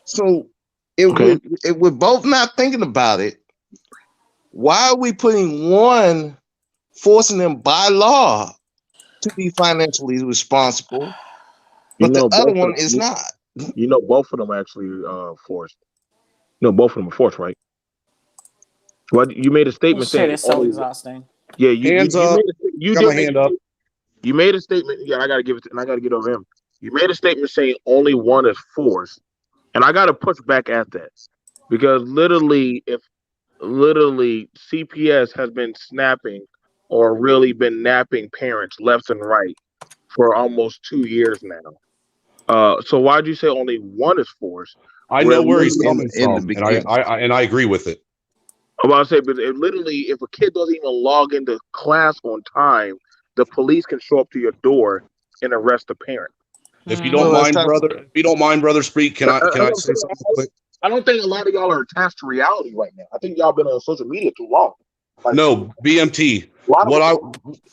Speaker 6: So if
Speaker 1: Okay.
Speaker 6: we're both not thinking about it, why are we putting one forcing them by law to be financially responsible,
Speaker 1: You
Speaker 6: but the
Speaker 1: know
Speaker 6: other
Speaker 1: both of
Speaker 6: one is
Speaker 1: them.
Speaker 6: not?
Speaker 1: You know both of them actually forced. No, both of them are forced, right? Well, you made a
Speaker 2: This
Speaker 1: statement
Speaker 2: shit
Speaker 1: saying
Speaker 2: is so
Speaker 1: only.
Speaker 2: exhausting.
Speaker 1: Yeah,
Speaker 4: Hands
Speaker 1: you
Speaker 4: up.
Speaker 1: made you
Speaker 4: Got my
Speaker 1: did make
Speaker 4: hand up.
Speaker 1: you made a statement. Yeah, I gotta give it, and I gotta get over him. You made a statement saying only one is forced, and I gotta push back at that because literally CPS has been snapping or really been napping parents left and right for almost 2 years now. So why'd you say only one is forced?
Speaker 4: I
Speaker 1: Where
Speaker 4: know where he's
Speaker 1: literally,
Speaker 4: coming
Speaker 6: In the
Speaker 4: from, and
Speaker 6: beginning.
Speaker 4: I agree with it.
Speaker 1: I'm about to say, but if a kid doesn't even log into class on time, the police can show up to your door and arrest the parent.
Speaker 4: If you
Speaker 6: Well,
Speaker 4: don't
Speaker 6: let's
Speaker 2: Mm-hmm.
Speaker 4: mind,
Speaker 6: talk.
Speaker 4: brother, if you don't mind, brother, speak. Can
Speaker 1: I
Speaker 4: I
Speaker 1: don't
Speaker 4: say
Speaker 1: think
Speaker 4: something quick?
Speaker 1: I don't think a lot of y'all are attached to reality right now. I think y'all been on social media too long. Like
Speaker 4: No, BMT.
Speaker 1: a lot of
Speaker 4: What
Speaker 1: us,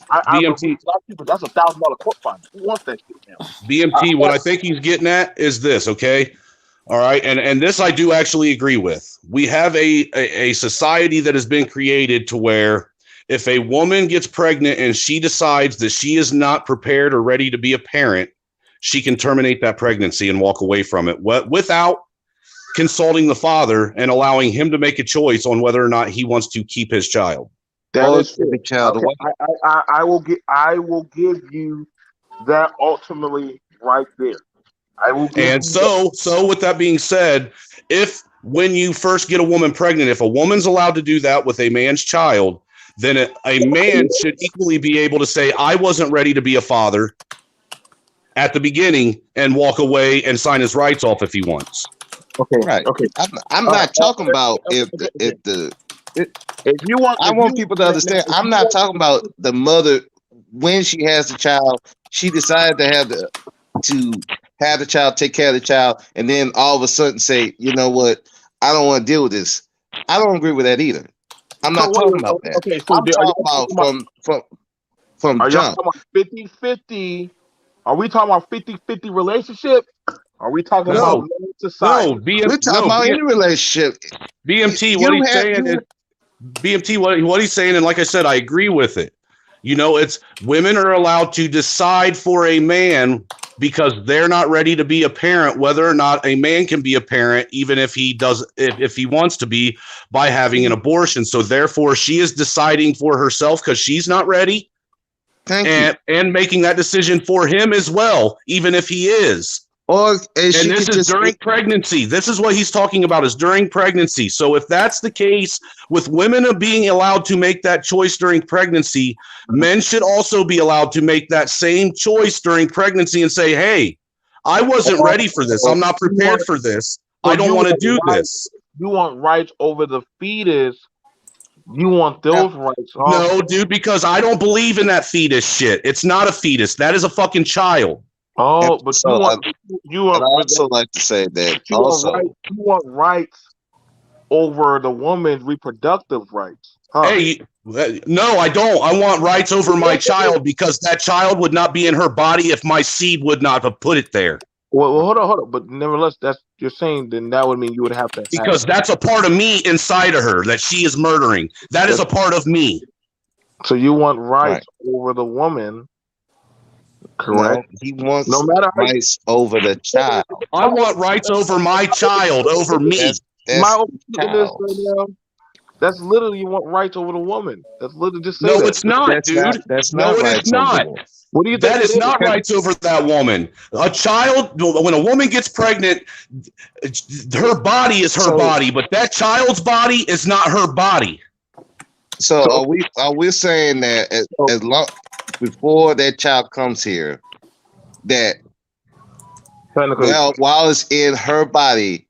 Speaker 4: I
Speaker 1: I agree
Speaker 4: BMT
Speaker 1: with a lot of people. That's $1,000 court fine. Who wants that shit now?
Speaker 4: BMT. What I think he's getting at is this. Okay. All right, and this I do actually agree with. We have a society that has been created to where if a woman gets pregnant and she decides that she is not prepared or ready to be a parent, she can terminate that pregnancy and walk away from it without consulting the father and allowing him to make a choice on whether or not he wants to keep his child.
Speaker 1: That
Speaker 6: Or
Speaker 1: is
Speaker 6: give
Speaker 1: fair.
Speaker 6: the child
Speaker 1: Okay,
Speaker 6: away.
Speaker 1: I will give you that ultimately right there. I will give
Speaker 4: And
Speaker 1: you that.
Speaker 4: so with that being said, if when you first get a woman pregnant, if a woman's allowed to do that with a man's child, then a man should equally be able to say, I wasn't ready to be a father at the beginning and walk away and sign his rights off if he wants.
Speaker 1: Okay,
Speaker 6: Right.
Speaker 1: okay.
Speaker 6: I'm not talking about
Speaker 1: Okay,
Speaker 6: if
Speaker 1: okay,
Speaker 6: the
Speaker 1: okay.
Speaker 6: if the it, I
Speaker 1: If you
Speaker 6: want people to understand.
Speaker 1: if
Speaker 6: I'm
Speaker 1: you
Speaker 6: not
Speaker 1: want,
Speaker 6: talking about the mother when she has the child. She decided to have the child, take care of the child, and then all of a sudden say, you know what, I don't want to deal with this. I don't agree with that either. I'm
Speaker 1: so
Speaker 6: not talking about that.
Speaker 1: okay, so
Speaker 6: I'm
Speaker 1: are
Speaker 6: talking
Speaker 1: y'all
Speaker 6: about
Speaker 1: talking about
Speaker 6: from
Speaker 1: are y'all
Speaker 6: jump.
Speaker 1: talking about 50-50? Are we talking about 50-50 relationship? Are we talking about
Speaker 6: No,
Speaker 4: No,
Speaker 1: men
Speaker 4: no,
Speaker 1: society?
Speaker 6: we're talking about any relationship.
Speaker 4: BMT. What
Speaker 6: You
Speaker 4: he's
Speaker 6: have
Speaker 4: saying is
Speaker 6: you
Speaker 4: BMT. What he's saying, and like I said, I agree with it. You know, it's women are allowed to decide for a man because they're not ready to be a parent, whether or not a man can be a parent, even if he does, if he wants to be, by having an abortion. So therefore, she is deciding for herself because she's not ready,
Speaker 6: thank you.
Speaker 4: and making that decision for him as well, even if he is.
Speaker 6: Or and
Speaker 4: And
Speaker 6: she
Speaker 4: this
Speaker 6: could
Speaker 4: is
Speaker 6: just
Speaker 4: during pregnancy. This is what he's talking about, is during pregnancy. So if that's the case with women being allowed to make that choice during pregnancy, men should also be allowed to make that same choice during pregnancy and say, hey, I wasn't ready for this. I'm not
Speaker 1: You want
Speaker 4: prepared for this.
Speaker 1: so
Speaker 4: I don't
Speaker 1: you
Speaker 4: want to
Speaker 1: want
Speaker 4: do
Speaker 1: rights
Speaker 4: this.
Speaker 1: you want rights over the fetus. You want those rights
Speaker 4: No,
Speaker 1: also.
Speaker 4: dude, because I don't believe in that fetus shit. It's not a fetus. That is a fucking child.
Speaker 1: Oh, but
Speaker 6: so
Speaker 1: you
Speaker 6: and I
Speaker 1: want
Speaker 6: also like to say that
Speaker 1: you want
Speaker 6: also.
Speaker 1: rights. You want rights over the woman's reproductive rights, huh?
Speaker 4: Hey, no, I don't. I want rights over my child because that child would not be in her body if my seed would not have put it there.
Speaker 1: Well, hold on. But nevertheless, that's you're saying. Then that would mean you would have to have.
Speaker 4: because that's a part of me inside of her that she is murdering. That is a part of me.
Speaker 1: So you want
Speaker 6: Right.
Speaker 1: rights over the woman,
Speaker 6: No,
Speaker 1: correct?
Speaker 6: he
Speaker 1: No
Speaker 6: wants
Speaker 1: matter how you.
Speaker 6: rights over the child.
Speaker 4: I want rights over my child, over me.
Speaker 1: My
Speaker 6: That's
Speaker 1: opinion on this
Speaker 6: child.
Speaker 1: right now. That's literally you want rights over the woman. That's literally just say
Speaker 4: No,
Speaker 1: that.
Speaker 4: it's not, dude.
Speaker 6: That's
Speaker 4: No,
Speaker 6: not
Speaker 4: it is
Speaker 6: rights over
Speaker 4: not.
Speaker 6: them.
Speaker 1: What do you think
Speaker 4: That
Speaker 1: it
Speaker 4: is
Speaker 1: is?
Speaker 4: not rights over that woman. A child, when a woman gets pregnant, her body is her
Speaker 6: So
Speaker 4: body, but that child's body is not her body.
Speaker 6: so
Speaker 1: So,
Speaker 6: are we saying that
Speaker 1: so
Speaker 6: as long before that child comes here, that
Speaker 1: technically,
Speaker 6: while it's in her body,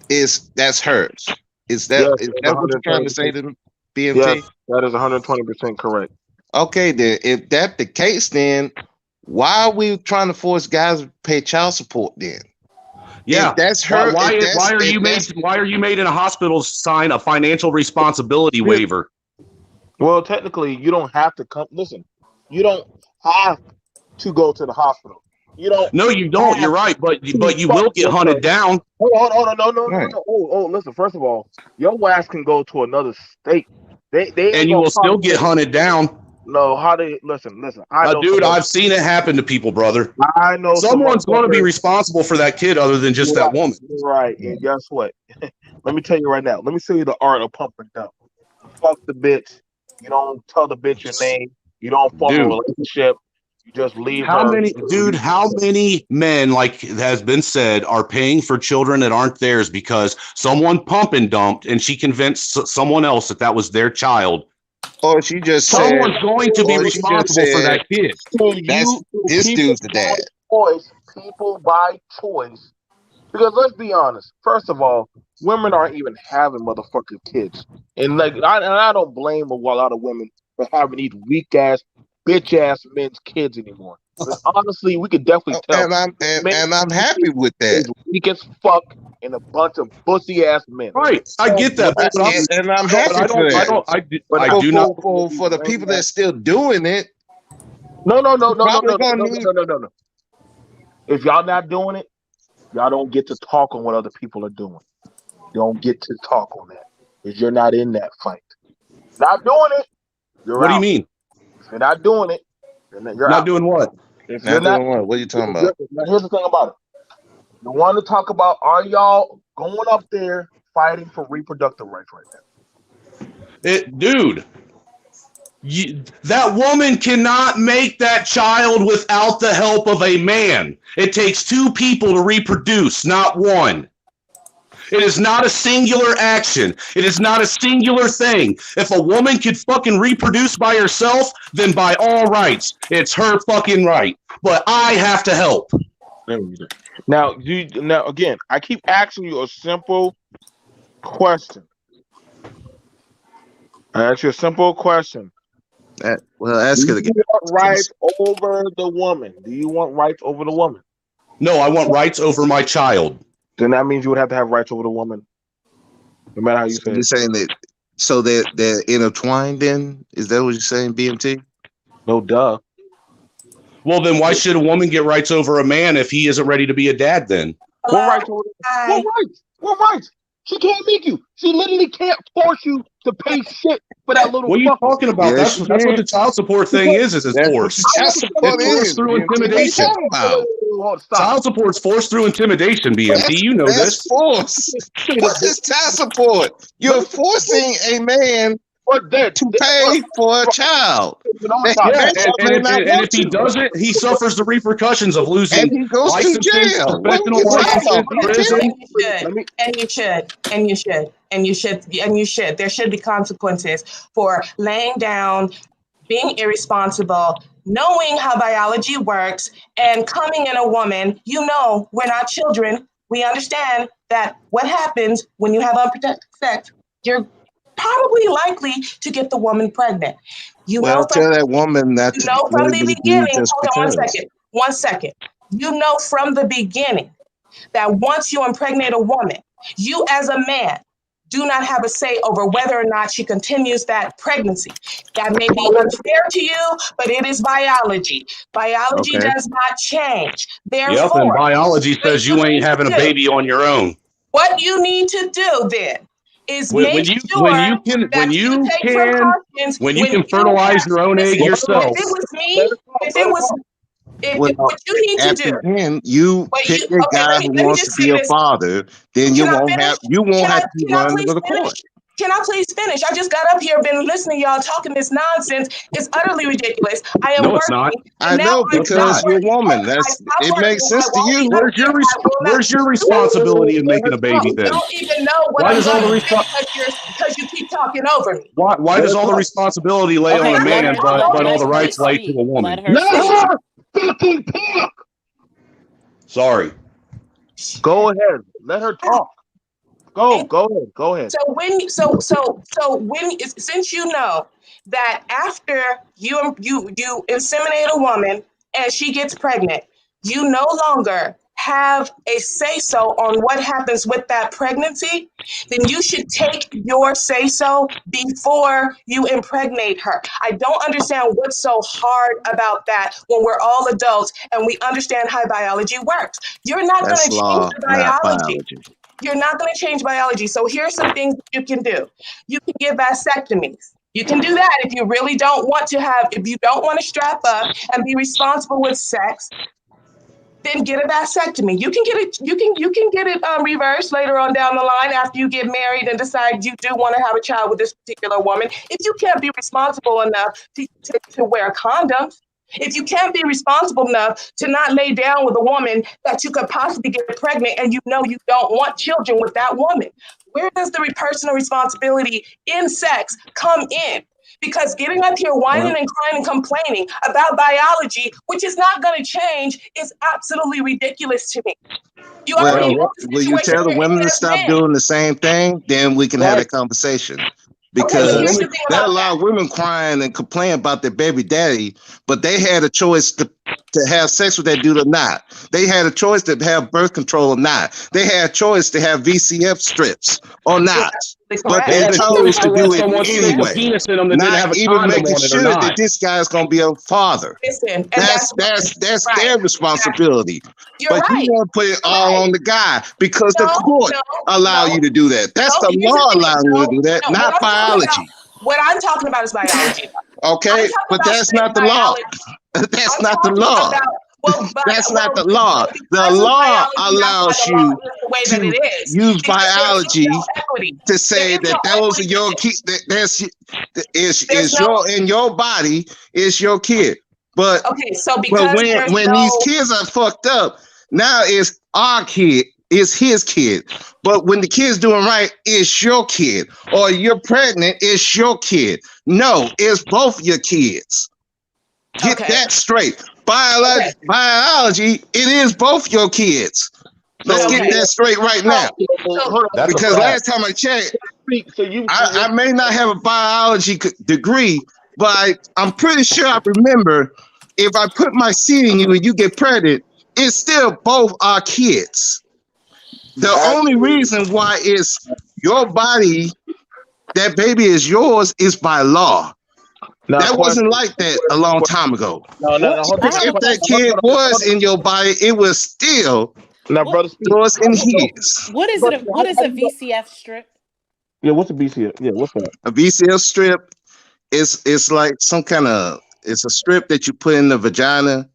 Speaker 6: that's hers? Is
Speaker 1: yes,
Speaker 6: that what you're trying to say
Speaker 1: 120%.
Speaker 6: to
Speaker 1: Yes,
Speaker 6: BMT?
Speaker 1: that is 120% correct.
Speaker 6: Okay, then if that's the case, then why are we trying to force guys to pay child support then?
Speaker 4: Yeah.
Speaker 6: If that's her,
Speaker 4: Why are you made in a hospital sign a financial responsibility waiver?
Speaker 1: Well, technically, you don't have to come. Listen, you don't have to go to the hospital. You don't
Speaker 4: No, you don't.
Speaker 1: have
Speaker 4: You're right, but
Speaker 1: to
Speaker 4: you
Speaker 1: fuck
Speaker 4: will get
Speaker 1: yourself.
Speaker 4: hunted down.
Speaker 1: Hold on, no.
Speaker 6: right?
Speaker 1: Listen. First of all, your ass can go to another state. They
Speaker 4: And
Speaker 1: ain't
Speaker 4: you
Speaker 1: gonna
Speaker 4: will still get
Speaker 1: process.
Speaker 4: hunted down.
Speaker 1: No, how they listen. I know
Speaker 4: Dude,
Speaker 1: some.
Speaker 4: I've seen it happen to people, brother.
Speaker 1: I know some
Speaker 4: Someone's going to be
Speaker 1: motherfuckers.
Speaker 4: responsible for that kid other than just that woman.
Speaker 1: Right. And guess what? Let me tell you right now. Let me show you the art of pump and dump. You fuck the bitch. You don't tell the bitch your name. You don't form a
Speaker 4: Dude,
Speaker 1: relationship. You just leave
Speaker 4: how
Speaker 1: her.
Speaker 4: many men, like has been said, are paying for children that aren't theirs because someone pump and dumped and she convinced someone else that was their child?
Speaker 6: Or she just said,
Speaker 4: Someone's going to be
Speaker 6: or she just
Speaker 4: responsible for
Speaker 6: said,
Speaker 4: that kid.
Speaker 1: So
Speaker 6: that's this
Speaker 1: people
Speaker 6: dude's the
Speaker 1: by
Speaker 6: dad.
Speaker 1: choice, people by choice. Because let's be honest. First of all, women aren't even having motherfucking kids, and I don't blame a lot of women for having these weak ass, bitch ass men's kids anymore. But honestly, we could definitely tell
Speaker 6: And I'm happy with that.
Speaker 1: is weak as fuck and a bunch of pussy ass men.
Speaker 4: Right, I get that, but
Speaker 6: And I'm
Speaker 4: but
Speaker 6: happy
Speaker 4: I
Speaker 6: for
Speaker 4: don't, I
Speaker 6: that.
Speaker 4: don't,
Speaker 1: But
Speaker 4: I
Speaker 1: I
Speaker 4: do not.
Speaker 6: For the people that's still doing it,
Speaker 1: no.
Speaker 6: probably gonna need.
Speaker 1: If y'all not doing it, y'all don't get to talk on what other people are doing. You don't get to talk on that because you're not in that fight. Not doing it, you're
Speaker 4: What do you
Speaker 1: out.
Speaker 4: mean?
Speaker 1: If you're not doing it, you're
Speaker 4: Not
Speaker 1: out.
Speaker 4: doing what?
Speaker 1: If you're
Speaker 6: Not
Speaker 1: not,
Speaker 6: doing what? What are you talking
Speaker 1: if
Speaker 6: about?
Speaker 1: now here's the thing about it. You want to talk about are y'all going up there fighting for reproductive rights right now?
Speaker 4: Dude, that woman cannot make that child without the help of a man. It takes two people to reproduce, not one. It is not a singular action. It is not a singular thing. If a woman could fucking reproduce by herself, then by all rights, it's her fucking right. But I have to help.
Speaker 1: Now, again, I keep asking you a simple question. I ask you a simple question.
Speaker 6: Well, ask
Speaker 1: Do
Speaker 6: it
Speaker 1: you
Speaker 6: again.
Speaker 1: want rights over the woman? Do you want rights over the woman?
Speaker 4: No, I want rights over my child.
Speaker 1: Then that means you would have to have rights over the woman, no matter how you
Speaker 6: So
Speaker 1: say
Speaker 6: you're
Speaker 1: it.
Speaker 6: saying that, so they're intertwined. Then is that what you're saying, BMT?
Speaker 1: No, duh.
Speaker 4: Well, then why should a woman get rights over a man if he isn't ready to be a dad then?
Speaker 1: What rights over What rights? What rights? She can't make you. She literally can't force you to pay shit for that little
Speaker 4: What are you
Speaker 1: fucker.
Speaker 4: talking about?
Speaker 6: Yeah,
Speaker 4: That's
Speaker 6: she
Speaker 4: what
Speaker 6: can.
Speaker 4: the child support thing is it's
Speaker 6: That's what
Speaker 4: force.
Speaker 6: the child support
Speaker 4: It's force
Speaker 6: is,
Speaker 4: through
Speaker 6: BMT. What are you
Speaker 4: intimidation.
Speaker 6: talking about?
Speaker 1: Stop.
Speaker 4: Child support's force through intimidation, BMT. You know
Speaker 6: That's
Speaker 4: this.
Speaker 6: force. What is child support? You're forcing a man
Speaker 1: What dead?
Speaker 6: to pay for a child. That
Speaker 4: Yeah,
Speaker 6: man may not
Speaker 4: and if
Speaker 6: want
Speaker 4: he
Speaker 6: to,
Speaker 4: doesn't, he suffers the repercussions of
Speaker 6: and
Speaker 4: losing
Speaker 6: he goes to
Speaker 4: licenses,
Speaker 6: jail. What are
Speaker 4: professional
Speaker 6: you talking
Speaker 4: licenses,
Speaker 6: about, BMT?
Speaker 4: prison.
Speaker 1: Let me.
Speaker 9: And you should, and you should, and you should, and you should. There should be consequences for laying down, being irresponsible, knowing how biology works, and coming in a woman. You know, we're not children. We understand that what happens when you have unprotected sex, you're probably likely to get the woman pregnant. You know
Speaker 6: Well,
Speaker 9: from
Speaker 6: tell that woman not
Speaker 9: you
Speaker 6: to
Speaker 9: know from the
Speaker 6: really do
Speaker 9: beginning.
Speaker 6: just
Speaker 9: Hold on
Speaker 6: because.
Speaker 9: one second. You know from the beginning that once you impregnate a woman, you as a man, do not have a say over whether or not she continues that pregnancy. That may be unfair to you, but it is biology. Biology
Speaker 4: Okay.
Speaker 9: does not change.
Speaker 4: Yep. And
Speaker 9: Therefore,
Speaker 4: biology
Speaker 9: what
Speaker 4: says
Speaker 9: you
Speaker 4: you ain't
Speaker 9: need to
Speaker 4: having a
Speaker 9: do,
Speaker 4: baby on your own.
Speaker 9: what you need to do then is
Speaker 4: When,
Speaker 9: make
Speaker 4: when you when
Speaker 9: sure
Speaker 4: you can when
Speaker 9: that you
Speaker 4: you
Speaker 9: take
Speaker 4: can
Speaker 9: precautions
Speaker 4: when you
Speaker 9: when
Speaker 4: can
Speaker 9: you
Speaker 4: fertilize
Speaker 9: have,
Speaker 4: your own egg
Speaker 9: listen, if
Speaker 4: yourself.
Speaker 9: it was
Speaker 1: Let
Speaker 9: me,
Speaker 1: her talk.
Speaker 9: if
Speaker 1: Let
Speaker 9: it
Speaker 1: her
Speaker 9: was,
Speaker 1: talk.
Speaker 9: what
Speaker 6: Well,
Speaker 9: you need to
Speaker 6: at
Speaker 9: do,
Speaker 6: the end, you
Speaker 9: what
Speaker 6: pick
Speaker 9: you,
Speaker 6: a
Speaker 9: okay,
Speaker 6: guy who
Speaker 9: let me
Speaker 6: wants to
Speaker 9: just
Speaker 6: be
Speaker 9: say
Speaker 6: a
Speaker 9: this.
Speaker 6: father. Then
Speaker 9: Can I finish?
Speaker 6: you won't have to be
Speaker 9: Can I
Speaker 6: running
Speaker 9: please
Speaker 6: to the
Speaker 9: finish?
Speaker 6: court.
Speaker 9: Can I please finish? I just got up here, been listening to y'all talking this nonsense. It's utterly ridiculous. I am
Speaker 4: No, it's not.
Speaker 9: working,
Speaker 6: I
Speaker 9: and now
Speaker 6: know
Speaker 9: I
Speaker 4: No, it's
Speaker 9: stop
Speaker 6: because
Speaker 4: not.
Speaker 6: you're a
Speaker 9: working.
Speaker 6: woman.
Speaker 9: I
Speaker 6: That's
Speaker 9: stop
Speaker 6: it
Speaker 9: working.
Speaker 6: makes
Speaker 9: I
Speaker 6: sense to
Speaker 9: won't be
Speaker 6: you.
Speaker 9: up here. I will not.
Speaker 4: Where's your
Speaker 1: Let her,
Speaker 4: responsibility in
Speaker 1: let
Speaker 4: making
Speaker 1: her
Speaker 4: a
Speaker 1: talk.
Speaker 4: baby
Speaker 9: You
Speaker 4: then?
Speaker 9: don't even know what
Speaker 4: Why
Speaker 9: I'm
Speaker 4: does all
Speaker 9: gonna
Speaker 4: the
Speaker 9: say
Speaker 4: respo-
Speaker 9: because you keep talking over me.
Speaker 4: why
Speaker 1: Let
Speaker 4: does
Speaker 1: her
Speaker 4: all the
Speaker 1: talk.
Speaker 4: responsibility lay
Speaker 9: I'm
Speaker 4: on
Speaker 2: Okay,
Speaker 4: a
Speaker 9: not
Speaker 2: let
Speaker 9: gonna
Speaker 4: man,
Speaker 2: her
Speaker 9: talk
Speaker 4: but
Speaker 9: over
Speaker 2: let
Speaker 4: all the
Speaker 9: you.
Speaker 2: her
Speaker 4: rights lay to
Speaker 2: speak.
Speaker 4: a
Speaker 2: Let
Speaker 4: woman?
Speaker 2: her
Speaker 1: Let
Speaker 2: speak.
Speaker 1: her fucking talk.
Speaker 4: Sorry.
Speaker 1: Go ahead. Let her talk. Go ahead. Go ahead.
Speaker 9: So when since you know that after you inseminate a woman and she gets pregnant, you no longer have a say so on what happens with that pregnancy, then you should take your say so before you impregnate her. I don't understand what's so hard about that when we're all adults and we understand how biology works. You're not going
Speaker 6: That's
Speaker 9: to change
Speaker 6: law,
Speaker 9: the
Speaker 6: not
Speaker 9: biology.
Speaker 6: biology.
Speaker 9: You're not going to change biology. So here's some things you can do. You can get vasectomies. You can do that if you really don't want to have, if you don't want to strap up and be responsible with sex, then get a vasectomy. You can get it. You can get it reversed later on down the line after you get married and decide you do want to have a child with this particular woman. If you can't be responsible enough to wear condoms, if you can't be responsible enough to not lay down with a woman that you could possibly get pregnant and you know you don't want children with that woman, where does the personal responsibility in sex come in? Because getting up here whining and crying and complaining about biology, which is not going to change, is absolutely ridiculous to me. You already
Speaker 6: Well,
Speaker 9: know
Speaker 1: Well,
Speaker 9: the
Speaker 6: will you
Speaker 9: situation
Speaker 6: tell the
Speaker 9: you're in
Speaker 6: women to
Speaker 9: as
Speaker 6: stop
Speaker 9: men.
Speaker 6: doing the same thing? Then we can have
Speaker 1: right.
Speaker 6: that conversation.
Speaker 9: Okay, but
Speaker 1: Well,
Speaker 9: here's
Speaker 6: Because
Speaker 9: the thing
Speaker 6: there are
Speaker 9: about
Speaker 6: a
Speaker 9: that.
Speaker 6: lot of women crying and complaining about their baby daddy, but they had a choice to have sex with that dude or not. They had a choice to have birth control or not. They had a choice to have VCF strips or
Speaker 9: You're
Speaker 6: not.
Speaker 9: absolutely
Speaker 6: But
Speaker 4: They
Speaker 9: correct.
Speaker 6: they
Speaker 4: had a
Speaker 9: What the
Speaker 4: choice
Speaker 6: chose
Speaker 4: to
Speaker 6: to
Speaker 9: fuck
Speaker 4: let
Speaker 6: do
Speaker 9: is
Speaker 6: it
Speaker 4: someone stick a
Speaker 9: VCF?
Speaker 6: anyway,
Speaker 4: penis in them that didn't
Speaker 6: not
Speaker 4: have a
Speaker 6: even
Speaker 4: condom
Speaker 6: making
Speaker 4: on it or
Speaker 6: sure that
Speaker 4: not.
Speaker 6: this guy's gonna be a father.
Speaker 9: Listen, and
Speaker 6: That's
Speaker 9: that's
Speaker 6: that's that's
Speaker 9: right.
Speaker 6: their
Speaker 9: Exactly.
Speaker 6: responsibility.
Speaker 9: You're
Speaker 6: But you
Speaker 9: right.
Speaker 6: want to put it
Speaker 9: You're
Speaker 6: all
Speaker 9: right.
Speaker 6: on the guy because the
Speaker 9: No,
Speaker 6: court
Speaker 9: no,
Speaker 6: allow
Speaker 9: no,
Speaker 6: you to do that. That's
Speaker 9: no.
Speaker 6: the
Speaker 9: Here's the
Speaker 6: law
Speaker 9: thing.
Speaker 6: allowing you to
Speaker 9: No,
Speaker 6: do that,
Speaker 9: no.
Speaker 6: not biology.
Speaker 9: What I'm talking about is biology. I'm
Speaker 6: Okay,
Speaker 9: talking
Speaker 6: but
Speaker 9: about
Speaker 6: that's
Speaker 9: straight
Speaker 6: not the law.
Speaker 9: biology.
Speaker 6: That's
Speaker 9: I'm
Speaker 6: not the
Speaker 9: talking
Speaker 6: law.
Speaker 9: about
Speaker 6: That's not the law.
Speaker 9: but
Speaker 6: The
Speaker 9: because of
Speaker 6: law
Speaker 9: biology, that's why
Speaker 6: allows
Speaker 9: the law
Speaker 6: you
Speaker 9: is the way that
Speaker 6: to
Speaker 9: it is.
Speaker 6: use
Speaker 9: Because there is no
Speaker 6: biology
Speaker 9: equity.
Speaker 6: to
Speaker 9: There
Speaker 6: say
Speaker 9: is no
Speaker 6: that those are
Speaker 9: equity
Speaker 6: your
Speaker 9: with it.
Speaker 6: kids. That's
Speaker 9: There's
Speaker 6: is
Speaker 9: no
Speaker 6: your in your body is your kid. But
Speaker 9: okay. So
Speaker 6: but
Speaker 9: because there's
Speaker 6: when these
Speaker 9: no
Speaker 6: kids are fucked up, now it's our kid, it's his kid. But when the kid's doing right, it's your kid. Or you're pregnant, it's your kid. No, it's both your kids. Get
Speaker 9: okay,
Speaker 6: that straight.
Speaker 9: okay,
Speaker 6: Biology, it is both your kids. Let's
Speaker 1: so
Speaker 6: get
Speaker 9: okay.
Speaker 6: that straight right now.
Speaker 9: So
Speaker 1: hold
Speaker 9: so
Speaker 1: on.
Speaker 4: That's a
Speaker 6: Because
Speaker 4: fact.
Speaker 6: last time I checked,
Speaker 1: So you
Speaker 6: I may not have a biology degree, but I'm pretty sure I remember if I put my seed in you and you get pregnant, it's still both our kids. The only
Speaker 1: actually
Speaker 6: reason why it's your body, that baby is yours, is by law.
Speaker 1: now
Speaker 6: That wasn't
Speaker 1: question.
Speaker 6: like that a long time ago.
Speaker 1: No.
Speaker 2: What?
Speaker 1: Hold
Speaker 2: I
Speaker 1: on.
Speaker 2: have a
Speaker 6: If that
Speaker 2: question.
Speaker 6: kid was
Speaker 1: Hold
Speaker 6: in your body, it was still
Speaker 1: Now,
Speaker 2: What?
Speaker 1: brother, speak.
Speaker 6: yours and
Speaker 2: What?
Speaker 6: his.
Speaker 2: What is it? What is
Speaker 1: How
Speaker 2: a
Speaker 1: do you know?
Speaker 2: VCF strip?
Speaker 1: Yeah, what's the BC? Yeah, what's that?
Speaker 6: A VCL strip is like some kind of it's a strip that you put in the vagina,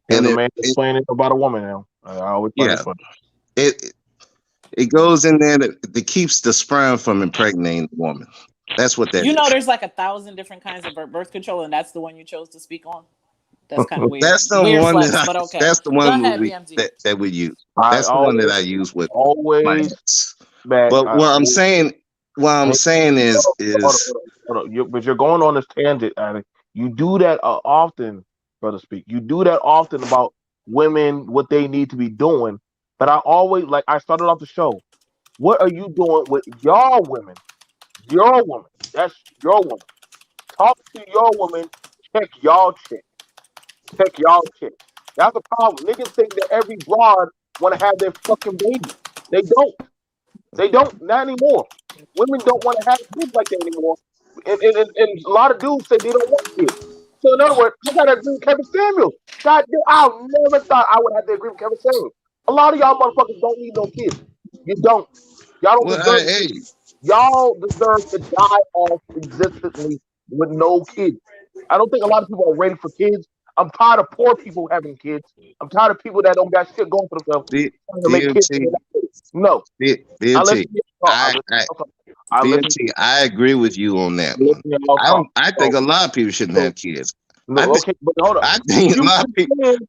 Speaker 1: Here's
Speaker 6: and
Speaker 1: a
Speaker 6: it,
Speaker 1: man
Speaker 6: it
Speaker 1: explaining about a woman now. I always find it
Speaker 6: yeah
Speaker 1: funny.
Speaker 6: it it goes in there that keeps the sperm from impregnating the woman. That's what that
Speaker 2: You know,
Speaker 6: is.
Speaker 2: there's like 1,000 different kinds of birth control, and that's the one you chose to speak on. That's kind of weird.
Speaker 6: That's the
Speaker 2: Weird
Speaker 6: one that
Speaker 2: flex, but okay.
Speaker 6: that's the
Speaker 2: Go
Speaker 6: one
Speaker 2: ahead, BMG.
Speaker 6: that we use.
Speaker 1: I
Speaker 6: That's the one that I
Speaker 1: always,
Speaker 6: use with my
Speaker 1: always
Speaker 6: ex.
Speaker 1: back.
Speaker 6: But
Speaker 1: I always,
Speaker 6: what I'm
Speaker 1: hey,
Speaker 6: saying is
Speaker 1: hold on. But you're going on this tangent, Addy. You do that often, brother. Speak. You do that often about women, what they need to be doing. But I always like. I started off the show. What are you doing with your women? Your woman. That's your woman. Talk to your woman. Check y'all chick. Check y'all chick. That's the problem. Niggas think that every broad want to have their fucking baby. They don't. They don't. Not anymore. Women don't want to have kids like that anymore, and a lot of dudes say they don't want kids. So in other words, I gotta agree with Kevin Samuels. God, I never thought I would have to agree with Kevin Samuels. A lot of y'all motherfuckers don't need no kids. You don't. Y'all don't
Speaker 6: Well,
Speaker 1: deserve
Speaker 6: hey,
Speaker 1: kids. Y'all deserve to die off existently with no kids. I don't think a lot of people are ready for kids. I'm tired of poor people having kids. I'm tired of people that don't got shit going for themselves
Speaker 6: B-
Speaker 1: trying to make kids.
Speaker 6: BMT,
Speaker 1: No, I listen
Speaker 6: BMT.
Speaker 1: to y'all talk. I listen.
Speaker 6: BMT, I agree with you on that
Speaker 1: I listen
Speaker 6: one.
Speaker 1: to y'all talk.
Speaker 6: I think a lot of people shouldn't
Speaker 1: So,
Speaker 6: have kids. I
Speaker 1: no,
Speaker 6: think
Speaker 1: okay, but hold on.
Speaker 6: I think a
Speaker 1: You
Speaker 6: lot of
Speaker 1: just
Speaker 6: people.
Speaker 1: said,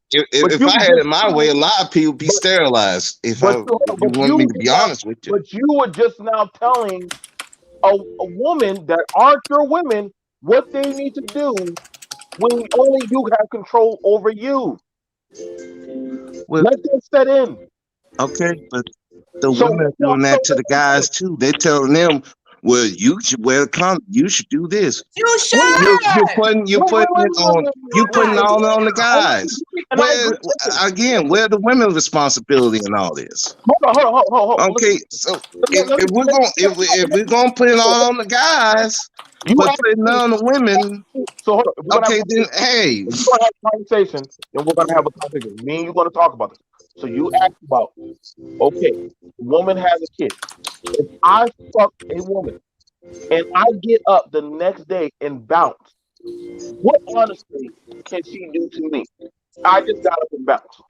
Speaker 1: but
Speaker 6: If
Speaker 1: you
Speaker 6: I had
Speaker 1: just
Speaker 6: it my way,
Speaker 1: said,
Speaker 6: a lot of people be
Speaker 1: but
Speaker 6: sterilized.
Speaker 1: but you, hold
Speaker 6: If
Speaker 1: on,
Speaker 6: you want me to be honest with you,
Speaker 1: but you were just now telling a woman that aren't your women what they need to do when only you have control over you.
Speaker 6: well,
Speaker 1: Let that set in.
Speaker 6: okay, but the
Speaker 1: So,
Speaker 6: women are
Speaker 1: so,
Speaker 6: doing
Speaker 1: so
Speaker 6: that to the guys too. They're telling them, well, you should wear a condom. You should do this.
Speaker 9: You
Speaker 1: wait,
Speaker 9: should.
Speaker 6: You're putting it on you putting
Speaker 9: Yes.
Speaker 6: all on the guys.
Speaker 1: and I
Speaker 6: Where
Speaker 1: agree. Listen,
Speaker 6: again, where the women's responsibility in all this?
Speaker 1: hold on. Listen,
Speaker 6: Okay, so
Speaker 1: let me,
Speaker 6: if we're gonna put it all on the guys,
Speaker 1: you
Speaker 6: but
Speaker 1: asked
Speaker 6: put it
Speaker 1: me.
Speaker 6: on the women,
Speaker 1: So hold on. If we're gonna have
Speaker 6: okay,
Speaker 1: a
Speaker 6: then
Speaker 1: conversation,
Speaker 6: hey,
Speaker 1: if we're gonna have a conversation, then we're gonna have a conversation. Me and you're gonna talk about this. So you asked about, okay, woman has a kid. If I fuck a woman and I get up the next day and bounce, what honestly can she do to me? I just got up and bounced.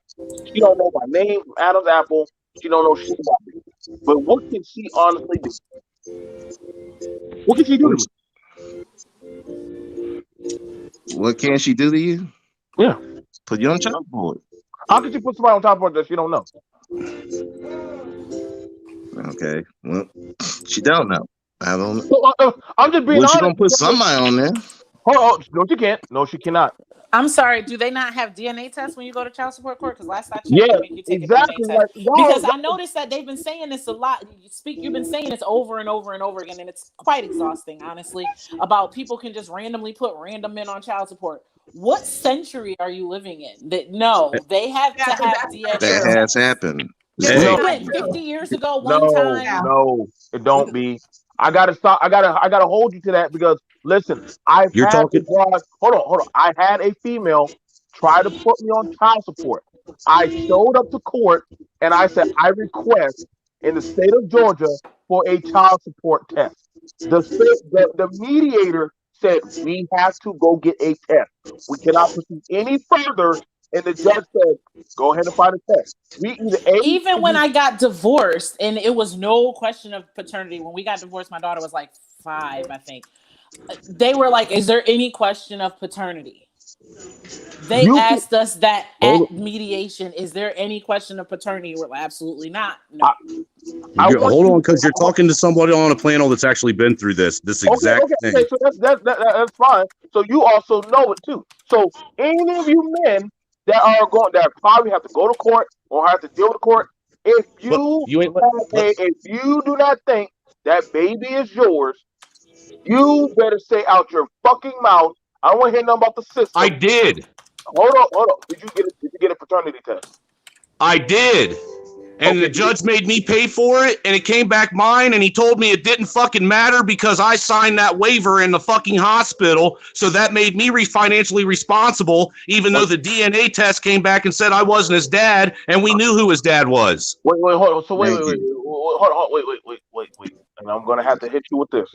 Speaker 1: She don't know my name from Adam's apple. She don't know shit about me. But what can she honestly do? What can she do to me?
Speaker 6: what can she do to you?
Speaker 1: Yeah.
Speaker 6: Put you on child support.
Speaker 1: How can she put somebody on top of her that she don't know?
Speaker 6: Okay, well, she don't know. I don't know.
Speaker 1: So, I'm just being
Speaker 6: Well, she
Speaker 1: honest.
Speaker 6: gonna put somebody on there.
Speaker 1: Hold on. No, she can't. No, she cannot.
Speaker 2: I'm sorry. Do they not have DNA tests when you go to child support court? Because last I checked, they
Speaker 1: Yeah,
Speaker 2: make you take a DNA
Speaker 1: exactly.
Speaker 2: test.
Speaker 1: Like
Speaker 2: Because
Speaker 1: y'all
Speaker 2: I noticed that they've been saying this a lot. You've been saying this over and over and over again, and it's quite exhausting, honestly. About people can just randomly put random men on child support. What century are you living in? That no, they have
Speaker 9: Yeah,
Speaker 2: to
Speaker 9: because
Speaker 2: have
Speaker 9: that's not
Speaker 2: DNA
Speaker 6: That
Speaker 9: true.
Speaker 6: has
Speaker 2: tests.
Speaker 6: happened.
Speaker 9: Yeah,
Speaker 2: What,
Speaker 9: that's
Speaker 1: no,
Speaker 6: Hey,
Speaker 9: not
Speaker 2: when
Speaker 9: true.
Speaker 2: 50 years ago, one
Speaker 1: no,
Speaker 2: time?
Speaker 9: Yeah.
Speaker 1: no, it don't be. I gotta stop. I gotta hold you to that because listen, I've
Speaker 4: You're
Speaker 1: had a
Speaker 4: talking.
Speaker 1: broad. Hold on. I had a female try to put me on child support. I showed up to court and I said I request in the state of Georgia for a child support test. The mediator said we have to go get a test. We cannot proceed any further, and the judge said go ahead and find a test. We either
Speaker 2: Even when
Speaker 1: a
Speaker 2: I got divorced, and it was no question of paternity. When we got divorced, my daughter was like 5, I think. They were like, "Is there any question of paternity?" They
Speaker 1: you can.
Speaker 2: asked us that
Speaker 1: Hold
Speaker 2: at mediation. Is there any question of paternity? We're like, absolutely not.
Speaker 1: I,
Speaker 2: No.
Speaker 1: I want
Speaker 4: Hold
Speaker 1: you
Speaker 4: on,
Speaker 1: to.
Speaker 4: because you're talking to somebody on a panel that's actually been through this exact
Speaker 1: Okay.
Speaker 4: thing.
Speaker 1: So that's fine. So you also know it too. So any of you men that probably have to go to court or have to deal with court, if
Speaker 4: But
Speaker 1: you
Speaker 4: you ain't
Speaker 1: if you do not think that baby is yours, you better say out your fucking mouth. I don't want to hear nothing about the
Speaker 4: I
Speaker 1: system.
Speaker 4: did.
Speaker 1: Hold on. Did you get a paternity test?
Speaker 4: I did. And the
Speaker 1: Okay.
Speaker 4: judge made me pay for it, and it came back mine, and he told me it didn't fucking matter because I signed that waiver in the fucking hospital, so that made me financially responsible, even though the DNA test came back and said I wasn't his dad, and we knew who his dad was.
Speaker 1: Wait, hold on. So
Speaker 6: thank you.
Speaker 1: hold on, wait. And I'm gonna have to hit you with this.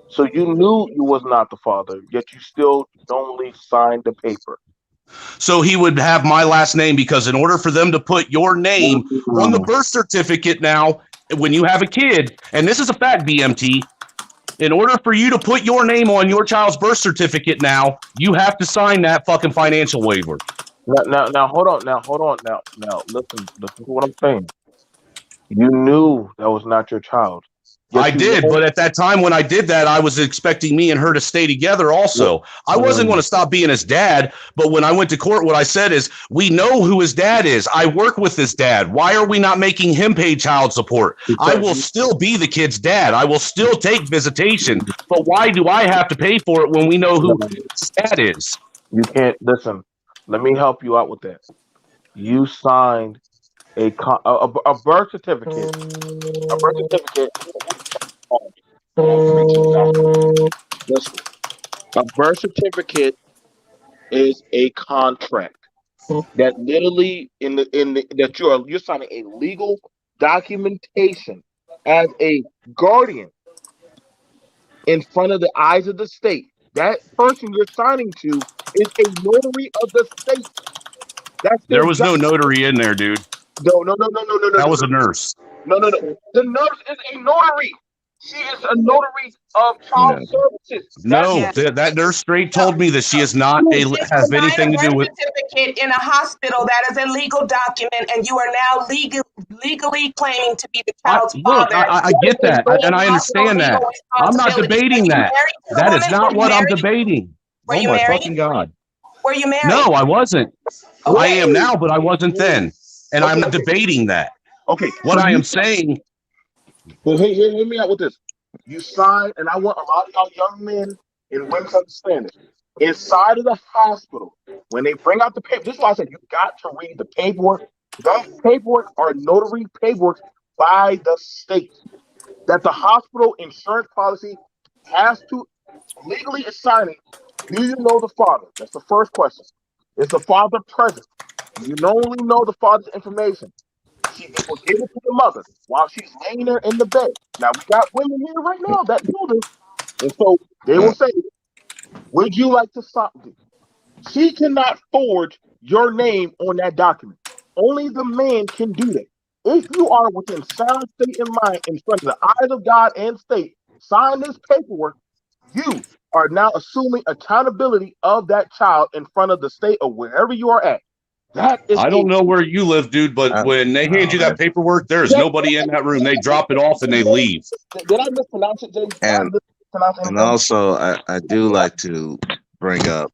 Speaker 1: So you knew you was not the father, yet you still only signed the paper.
Speaker 4: So he would have my last name because in order for them to put your name on the birth certificate now, when you have a kid, and this is a fact, BMT, in order for you to put your name on your child's birth certificate now, you have to sign that fucking financial waiver.
Speaker 1: Now, hold on. Listen to what I'm saying. You knew that was not your child,
Speaker 4: I
Speaker 1: yet you
Speaker 4: did,
Speaker 1: won't.
Speaker 4: but at that time when I did that, I was expecting me and her to stay together also. I wasn't going to stop being his dad, but when I went to court, what I said is, we know who his dad is. I work with his dad. Why are we not making him pay child support? I
Speaker 1: Because
Speaker 4: will still be the kid's dad. I will still take visitation. But why do I have to pay for it when we know who his dad is?
Speaker 1: you can't listen. Let me help you out with that. You signed a birth certificate. A birth certificate. Preach it, Doctor. Listen, a birth certificate is a contract that literally that you're signing a legal documentation as a guardian in front of the eyes of the state. That person you're signing to is a notary of the state. That's their
Speaker 4: There was
Speaker 1: job.
Speaker 4: no notary in there, dude.
Speaker 1: No,
Speaker 4: That was a nurse.
Speaker 1: no. The nurse is a notary. She is a notary of child
Speaker 6: No.
Speaker 1: services. That's
Speaker 4: No,
Speaker 9: Yeah.
Speaker 4: that nurse straight
Speaker 9: No,
Speaker 4: told me that she is not
Speaker 9: you
Speaker 4: a
Speaker 9: just
Speaker 4: have
Speaker 9: provide a
Speaker 4: anything to do
Speaker 9: birth
Speaker 4: with.
Speaker 9: certificate in a hospital. That is a legal document, and you are now legally claiming to be the child's
Speaker 4: Look,
Speaker 9: father.
Speaker 4: I
Speaker 1: that is
Speaker 4: get
Speaker 1: a
Speaker 4: that,
Speaker 1: no.
Speaker 4: and I
Speaker 9: You have no
Speaker 4: understand
Speaker 9: legal
Speaker 4: that. I'm not
Speaker 9: responsibility. Were
Speaker 4: debating
Speaker 9: you
Speaker 4: that.
Speaker 9: married to the
Speaker 4: That is
Speaker 9: woman?
Speaker 4: not
Speaker 9: Were you
Speaker 4: what I'm
Speaker 9: married?
Speaker 4: debating.
Speaker 9: Were
Speaker 4: Oh
Speaker 9: you
Speaker 4: my
Speaker 9: married?
Speaker 4: fucking god!
Speaker 9: Were you married?
Speaker 4: No, I wasn't. I
Speaker 9: Okay.
Speaker 4: am now, but I wasn't then, and I'm not
Speaker 1: Okay.
Speaker 4: debating that.
Speaker 1: Okay.
Speaker 4: What
Speaker 1: So
Speaker 4: I
Speaker 1: you
Speaker 4: am saying,
Speaker 1: well, hear me out with this. You sign, and I want a lot of y'all young men and women to understand this. Inside of the hospital, when they bring out the paper, this is why I said you got to read the paperwork. Those paperwork are notary paperwork by the state that the hospital insurance policy has to legally assign it. Do you know the father? That's the first question. Is the father present? You only know the father's information. They will give it to the mother while she's laying there in the bed. Now we got women here right now that do this, and so they will
Speaker 6: Uh,
Speaker 1: say, "Would you like to sign?" She cannot forge your name on that document. Only the man can do that. If you are within sound state and mind in front of the eyes of God and state, sign this paperwork. You are now assuming accountability of that child in front of the state or wherever you are at. That is
Speaker 4: I
Speaker 1: a
Speaker 4: don't know where you live, dude, but when they hand you that
Speaker 6: man.
Speaker 4: paperwork, there is nobody in that room. They drop it off and they leave.
Speaker 1: Did I mispronounce it, Jay? Did I
Speaker 6: And
Speaker 1: mispronounce
Speaker 6: and
Speaker 1: anything?
Speaker 6: also I do like to bring up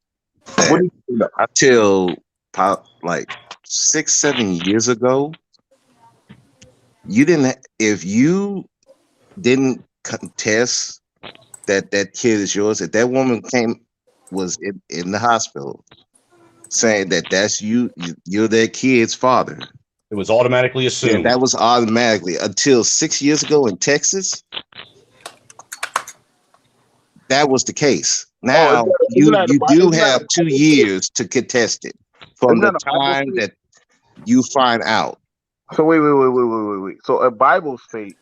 Speaker 1: What
Speaker 6: that
Speaker 1: do you know?
Speaker 6: until like 6-7 years ago, you didn't if you didn't contest that kid is yours, if that woman was in the hospital saying that that's you're their kid's father,
Speaker 4: It was automatically
Speaker 6: then
Speaker 4: assumed.
Speaker 6: that was automatically until 6 years ago in Texas, that was the case.
Speaker 1: Oh,
Speaker 6: Now
Speaker 1: isn't
Speaker 6: you
Speaker 1: that
Speaker 6: you do
Speaker 1: isn't that
Speaker 6: have
Speaker 1: a
Speaker 6: 2 years to contest it from
Speaker 1: isn't
Speaker 6: the
Speaker 1: that a Bible
Speaker 6: time
Speaker 1: state?
Speaker 6: that you find out.
Speaker 1: So wait. So a Bible state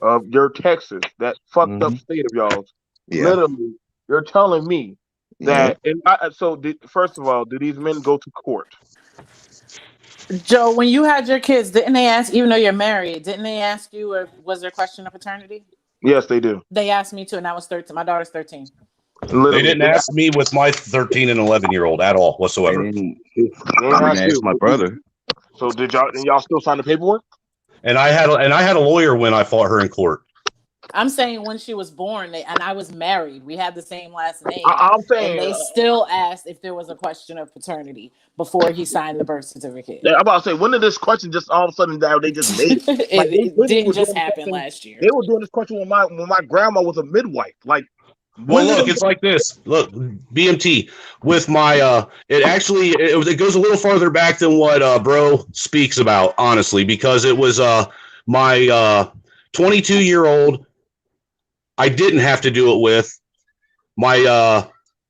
Speaker 1: of your Texas, that fucked up
Speaker 6: Hmm.
Speaker 1: state of y'all's,
Speaker 6: Yeah,
Speaker 1: literally, you're telling me
Speaker 6: yeah.
Speaker 1: that. First of all, do these men go to court?
Speaker 2: Joe, when you had your kids, didn't they ask, even though you're married, didn't they ask you, or was there a question of paternity?
Speaker 1: Yes, they do.
Speaker 2: They asked me too, and I was 13. My daughter's 13.
Speaker 4: They
Speaker 1: Literally,
Speaker 4: didn't ask me with my 13 and 11-year-old at all
Speaker 6: They
Speaker 4: whatsoever.
Speaker 6: didn't.
Speaker 1: they
Speaker 6: They
Speaker 1: ain't
Speaker 6: didn't
Speaker 1: ask
Speaker 6: ask
Speaker 1: you.
Speaker 6: my brother.
Speaker 1: So did y'all? And y'all still sign the paperwork?
Speaker 4: And I had a lawyer when I fought her in court.
Speaker 2: I'm saying when she was born, and I was married. We had the same last name,
Speaker 1: I'm
Speaker 2: and
Speaker 1: saying.
Speaker 2: they still asked if there was a question of paternity before he signed the birth certificate.
Speaker 1: I'm about to say, when did this question just all of a sudden down? They just made it. Like they
Speaker 2: It
Speaker 1: literally
Speaker 2: didn't
Speaker 1: were
Speaker 2: just
Speaker 1: doing this
Speaker 2: happen
Speaker 1: question.
Speaker 2: last year.
Speaker 1: They were doing this question when my grandma was a midwife. Like
Speaker 4: Well,
Speaker 1: when did
Speaker 4: look,
Speaker 1: it?
Speaker 4: it's like this. Look, BMT with my it goes a little farther back than what bro speaks about, honestly, because it was my 22-year-old I didn't have to do it with. My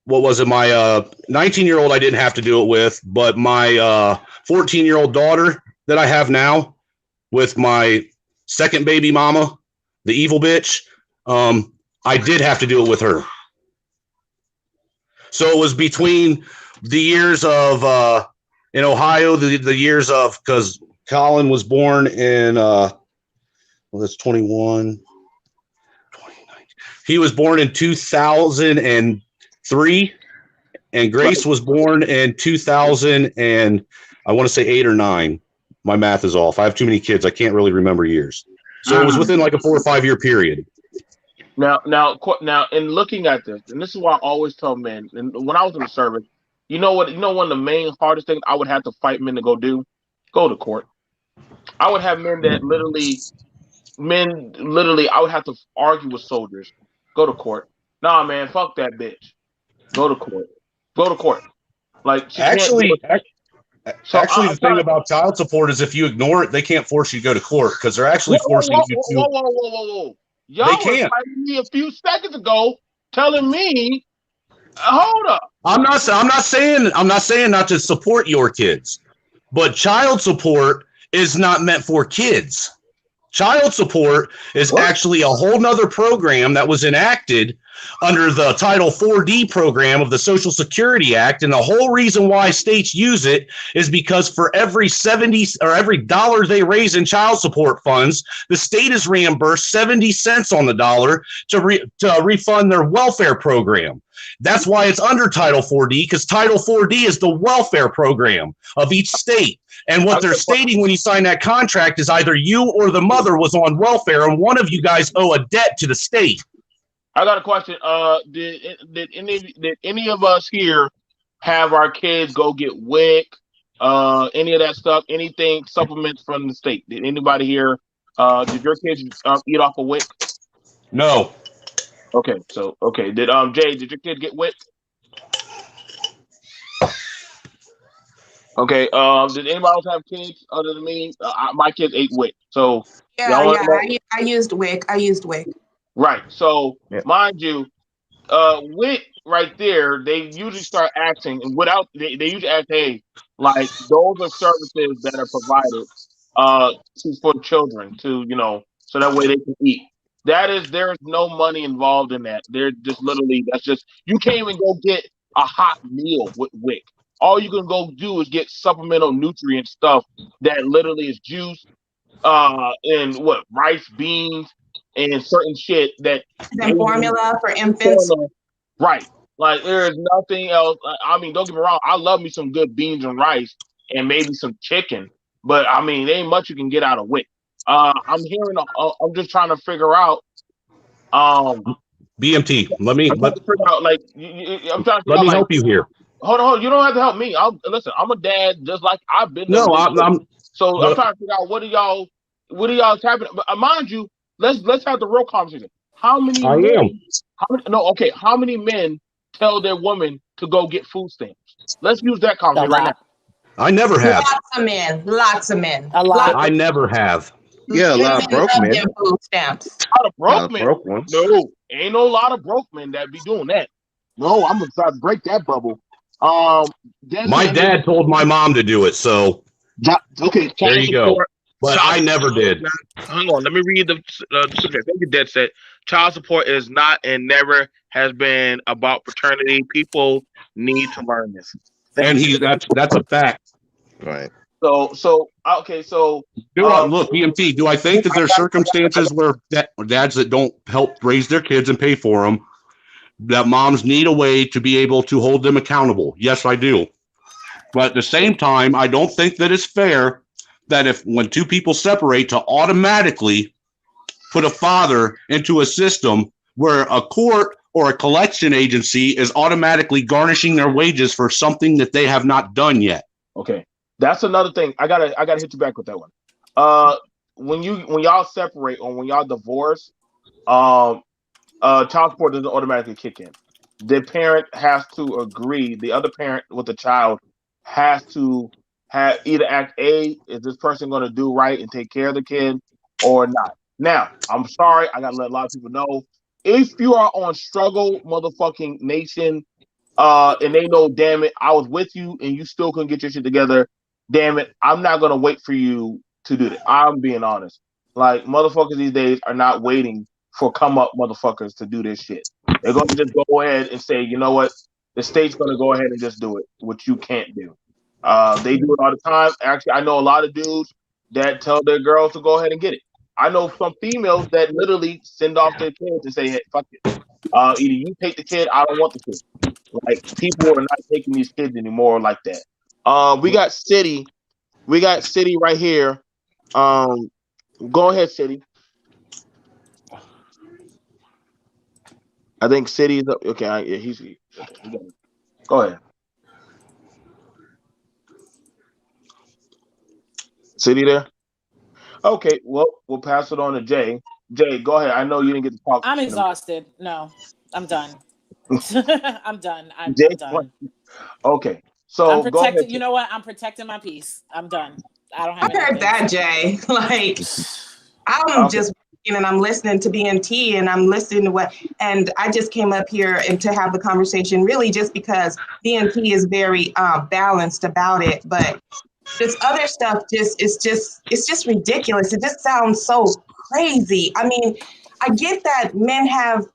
Speaker 4: what was it? My 19-year-old I didn't have to do it with, but my 14-year-old daughter that I have now with my second baby mama, the evil bitch, I did have to do it with her. So it was between the years of in Ohio, the years of, because Colin was born in well, that's 21, 29. He was born in 2003, and Grace was born in 2000, and I want to say 8 or 9. My math is off. I have too many kids. I can't really remember years. So it was within like a 4 or 5 year period.
Speaker 1: Now, in looking at this, and this is why I always tell men, and when I was in the service, you know what? You know, one of the main hardest things I would have to fight men to go do, go to court. I would have men literally, I would have to argue with soldiers, go to court. Nah, man, fuck that bitch. Go to court. Go to court. Like she can't do
Speaker 4: Actually,
Speaker 1: it. So
Speaker 4: actually,
Speaker 1: I'm
Speaker 4: the thing
Speaker 1: trying.
Speaker 4: about child support is if you ignore it, they can't force you to go to court because they're actually
Speaker 1: Whoa, whoa,
Speaker 4: forcing
Speaker 1: whoa,
Speaker 4: you
Speaker 1: whoa,
Speaker 4: to.
Speaker 1: whoa, whoa, whoa, whoa. Y'all
Speaker 4: They
Speaker 1: was
Speaker 4: can't.
Speaker 1: fighting me a few seconds ago, telling me, hold up.
Speaker 4: I'm not saying not to support your kids, but child support is not meant for kids. Child support is
Speaker 1: What?
Speaker 4: actually a whole nother program that was enacted under the Title 4D program of the Social Security Act. And the whole reason why states use it is because for every 70 or every dollar they raise in child support funds, the state is reimbursed 70 cents on the dollar to refund their welfare program. That's why it's under Title 4D, because Title 4D is the welfare program of each state. And what they're stating when you sign that contract is either you or the mother was on welfare, and one of you guys owe a debt to the state.
Speaker 1: I got a question. Did any of us here have our kids go get WIC? Any of that stuff? Anything supplements from the state? Did anybody here? Did your kids eat off of WIC?
Speaker 4: No.
Speaker 1: Okay, so okay. Did Jay? Did your kid get WIC? Okay. Did anybody else have kids other than me? My kids ate WIC. So
Speaker 9: Yeah,
Speaker 1: y'all want
Speaker 9: yeah.
Speaker 1: to know?
Speaker 9: I used WIC. I used WIC.
Speaker 1: Right. So
Speaker 7: Yeah.
Speaker 1: mind you, WIC right there, they usually start acting and without they usually act, hey, like those are services that are provided for children to, so that way they can eat. There is no money involved in that. They're just literally that's just you can't even go get a hot meal with WIC. All you can go do is get supplemental nutrient stuff that literally is juice, and what rice, beans, and certain shit that
Speaker 9: And
Speaker 1: literally
Speaker 9: formula for infants.
Speaker 1: formula. Right. Like there is nothing else. I mean, don't get me wrong. I love me some good beans and rice and maybe some chicken, but I mean, there ain't much you can get out of WIC. I'm hearing. I'm just trying to figure out.
Speaker 4: BMT,
Speaker 1: I'm trying to figure out. Like, I'm trying to figure
Speaker 4: let
Speaker 1: out.
Speaker 4: me
Speaker 1: Like,
Speaker 4: help you here.
Speaker 1: hold on. You don't have to help me. Listen. I'm a dad, just like I've been.
Speaker 4: No, I'm
Speaker 1: So I'm trying to figure out what are y'all happening. But mind you, let's have the real conversation. How many
Speaker 4: I
Speaker 1: men?
Speaker 4: am.
Speaker 1: How many men tell their women to go get food stamps? Let's use that
Speaker 2: A
Speaker 1: conversation right now.
Speaker 2: lot.
Speaker 4: I never have.
Speaker 9: Lots of men. Lots of men.
Speaker 2: A lot.
Speaker 4: I never have.
Speaker 6: Yeah, a lot of
Speaker 9: Men
Speaker 6: broke
Speaker 9: love
Speaker 6: men.
Speaker 9: them food stamps.
Speaker 1: A lot of
Speaker 6: A
Speaker 1: broke
Speaker 6: lot of
Speaker 1: men.
Speaker 6: broke ones.
Speaker 1: No, ain't no lot of broke men that be doing that. No, I'm gonna try to break that bubble.
Speaker 4: My dad told my mom to do it, so
Speaker 1: Okay,
Speaker 4: there
Speaker 1: child
Speaker 4: you go.
Speaker 1: support.
Speaker 4: But I never did.
Speaker 1: Hang on, let me read the subject. Thank you, Dead said. Child support is not and never has been about paternity. People need to learn this.
Speaker 4: And that's a fact.
Speaker 6: Right.
Speaker 1: So okay, so
Speaker 4: Look, BMT, do I think that there's circumstances where dads that don't help raise their kids and pay for them, that moms need a way to be able to hold them accountable? Yes, I do. But at the same time, I don't think that it's fair that when two people separate to automatically put a father into a system where a court or a collection agency is automatically garnishing their wages for something that they have not done yet.
Speaker 1: Okay, that's another thing. I gotta hit you back with that one. When y'all separate or when y'all divorce, child support doesn't automatically kick in. The parent has to agree. The other parent with the child has to have either act A, is this person going to do right and take care of the kid or not? Now, I'm sorry, I got to let a lot of people know. If you are on Struggle Motherfucking Nation, and they know, damn it, I was with you and you still couldn't get your shit together, damn it, I'm not going to wait for you to do that. I'm being honest. Like, motherfuckers these days are not waiting for come up motherfuckers to do this shit. They're going to just go ahead and say, you know what? The state's going to go ahead and just do it, which you can't do. They do it all the time. Actually, I know a lot of dudes that tell their girls to go ahead and get it. I know some females that literally send off their kids and say, hey, fuck it. Either you take the kid, I don't want the kid. Like, people are not taking these kids anymore like that. We got City. We got City right here. Go ahead, City. I think City is up. Okay, yeah, he's okay, go ahead. City there? Okay, well, we'll pass it on to Jay. Jay, go ahead. I know you didn't get to talk.
Speaker 2: I'm exhausted. No, I'm done. I'm done. I'm
Speaker 1: Jay,
Speaker 2: done.
Speaker 1: okay. So
Speaker 2: I'm
Speaker 1: go
Speaker 2: protecting.
Speaker 1: ahead.
Speaker 2: You know what? I'm protecting my peace. I'm done. I don't
Speaker 9: I
Speaker 2: have
Speaker 9: heard
Speaker 2: anything.
Speaker 9: that, Jay. Like, I'm
Speaker 1: Okay.
Speaker 9: just and I'm listening to BMT and I'm listening to what, and I just came up here and to have the conversation really just because BMT is very balanced about it, but this other stuff it's just ridiculous. It just sounds so crazy. I mean, I get that men have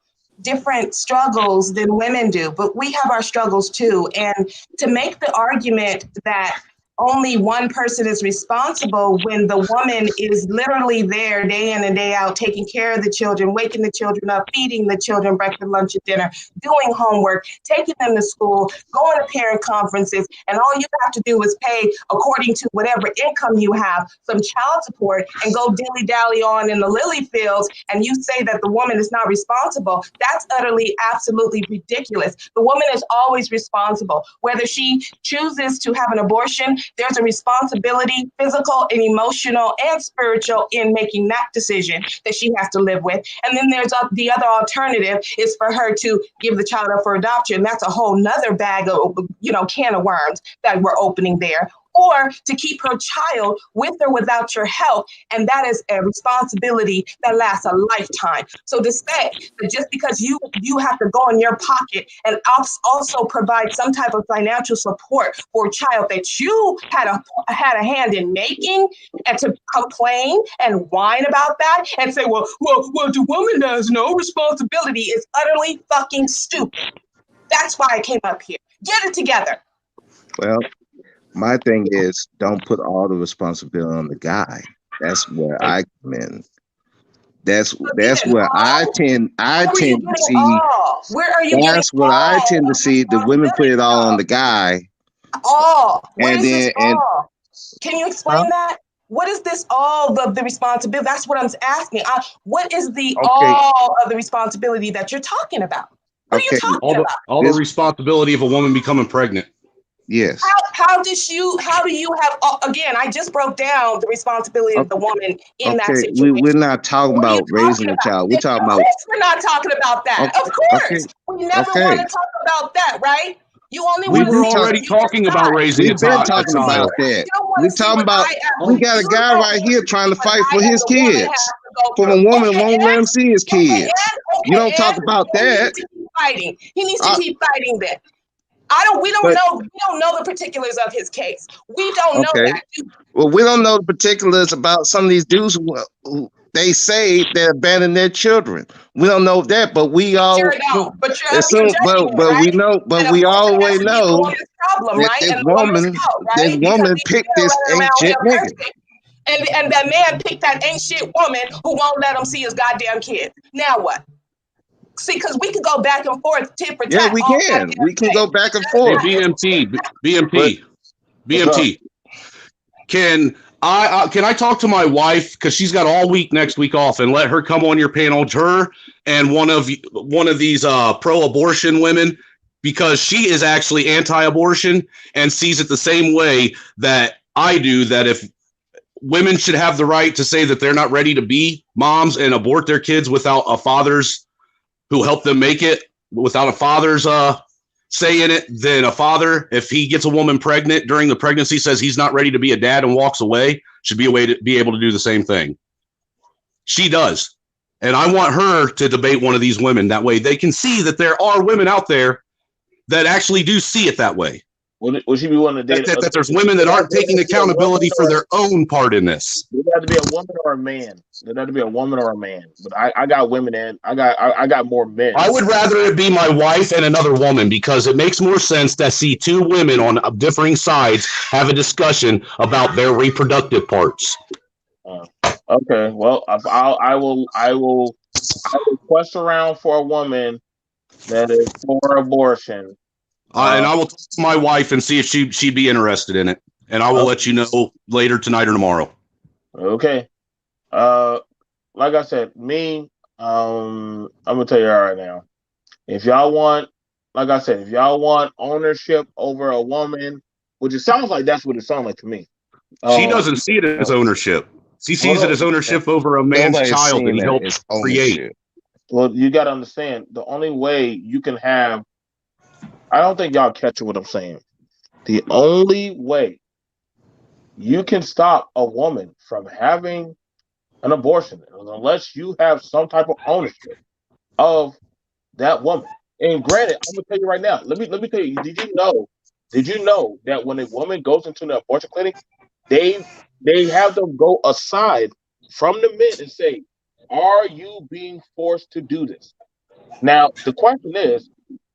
Speaker 9: different struggles than women do, but we have our struggles too. And to make the argument that only one person is responsible when the woman is literally there day in and day out, taking care of the children, waking the children up, feeding the children breakfast, lunch, and dinner, doing homework, taking them to school, going to parent conferences, and all you have to do is pay according to whatever income you have, some child support, and go dilly dally on in the lily fields, and you say that the woman is not responsible. That's utterly, absolutely ridiculous. The woman is always responsible. Whether she chooses to have an abortion, there's a responsibility, physical and emotional and spiritual, in making that decision that she has to live with. And then there's the other alternative is for her to give the child up for adoption. That's a whole nother bag of, can of worms that we're opening there. Or to keep her child with or without your help. And that is a responsibility that lasts a lifetime. So to say that just because you have to go in your pocket and also provide some type of financial support for a child that you had a hand in making, and to complain and whine about that and say, well, the woman has no responsibility, is utterly fucking stupid. That's why I came up here. Get it together.
Speaker 6: Well, my thing is, don't put all the responsibility on the guy. That's where I come in. That's where I tend to see.
Speaker 9: Where are you getting
Speaker 6: That's what I tend to see. The women put it all on the guy.
Speaker 9: All. What
Speaker 6: and
Speaker 9: is
Speaker 6: then
Speaker 9: this all? Can you explain that? What is this all of the responsibility? That's what I'm asking. What is the all of the responsibility that you're talking about? What are you talking about?
Speaker 4: All the responsibility of a woman becoming pregnant.
Speaker 6: Yes.
Speaker 9: How do you have, again, I just broke down the responsibility of the woman in that situation.
Speaker 6: We're not talking about raising a child. We're talking about.
Speaker 9: Of course we're not talking about that. Of course. We never want to talk about that, right? You only
Speaker 4: we
Speaker 9: want to
Speaker 4: were
Speaker 9: see
Speaker 4: already talking about raising
Speaker 6: We've been talking about that. We're talking about, we got a guy right here trying to fight for his kids. For a woman won't let him see his kids. You don't talk about that.
Speaker 9: He needs to keep fighting that. We don't know the particulars of his case. We don't know that.
Speaker 6: Well, we don't know the particulars about some of these dudes who they say they abandoned their children. We don't know that, but we all
Speaker 9: but we
Speaker 6: know, but we always know that this woman picked this ain't shit nigga.
Speaker 9: And that man picked that ain't shit woman who won't let him see his goddamn kids. Now what? See, because we could go back and forth, tit for tat.
Speaker 6: Yeah, we can. We can go back and forth.
Speaker 4: Hey, BMT. Can I talk to my wife, because she's got all week next week off, and let her come on your panel? Her and one of these pro-abortion women, because she is actually anti-abortion and sees it the same way that I do. That if women should have the right to say that they're not ready to be moms and abort their kids without a father's who helped them make it, without a father's say in it, then a father, if he gets a woman pregnant during the pregnancy, says he's not ready to be a dad and walks away, should be a way to be able to do the same thing. She does. And I want her to debate one of these women. That way they can see that there are women out there that actually do see it that way.
Speaker 1: Would she be willing to date?
Speaker 4: That there's women that aren't taking accountability for their own part in this.
Speaker 1: It had to be a woman or a man. It had to be a woman or a man. But I got women and I got more men.
Speaker 4: I would rather it be my wife and another woman, because it makes more sense to see two women on differing sides have a discussion about their reproductive parts.
Speaker 1: Okay, well, I will request around for a woman that is for abortion.
Speaker 4: And I will talk to my wife and see if she'd be interested in it. And I will let you know later tonight or tomorrow.
Speaker 1: Okay. Like I said, I'm gonna tell you right now. If y'all want, like I said, if y'all want ownership over a woman, which it sounds like that's what it sounds like to me.
Speaker 4: She doesn't see it as ownership. She sees it as ownership over a man's child that he helps create.
Speaker 1: Well, you got to understand, the only way you can have, I don't think y'all catch what I'm saying. The only way you can stop a woman from having an abortion unless you have some type of ownership of that woman. And granted, I'm gonna tell you right now. Let me tell you. Did you know that when a woman goes into an abortion clinic, they they have them go aside from the men and say, "Are you being forced to do this?" Now the question is,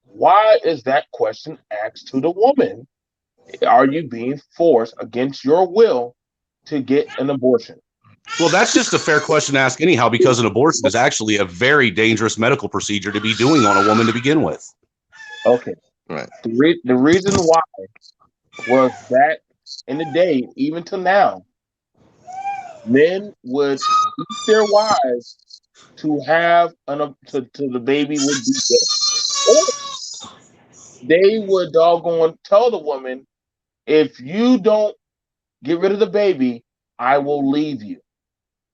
Speaker 1: why is that question asked to the woman? Are you being forced against your will to get an abortion?
Speaker 4: Well, that's just a fair question to ask anyhow, because an abortion is actually a very dangerous medical procedure to be doing on a woman to begin with.
Speaker 1: Okay.
Speaker 6: Right.
Speaker 1: The reason why was that in the day, even to now, men would beat their wives to have to the baby would be dead. Or they would doggone tell the woman, if you don't get rid of the baby, I will leave you.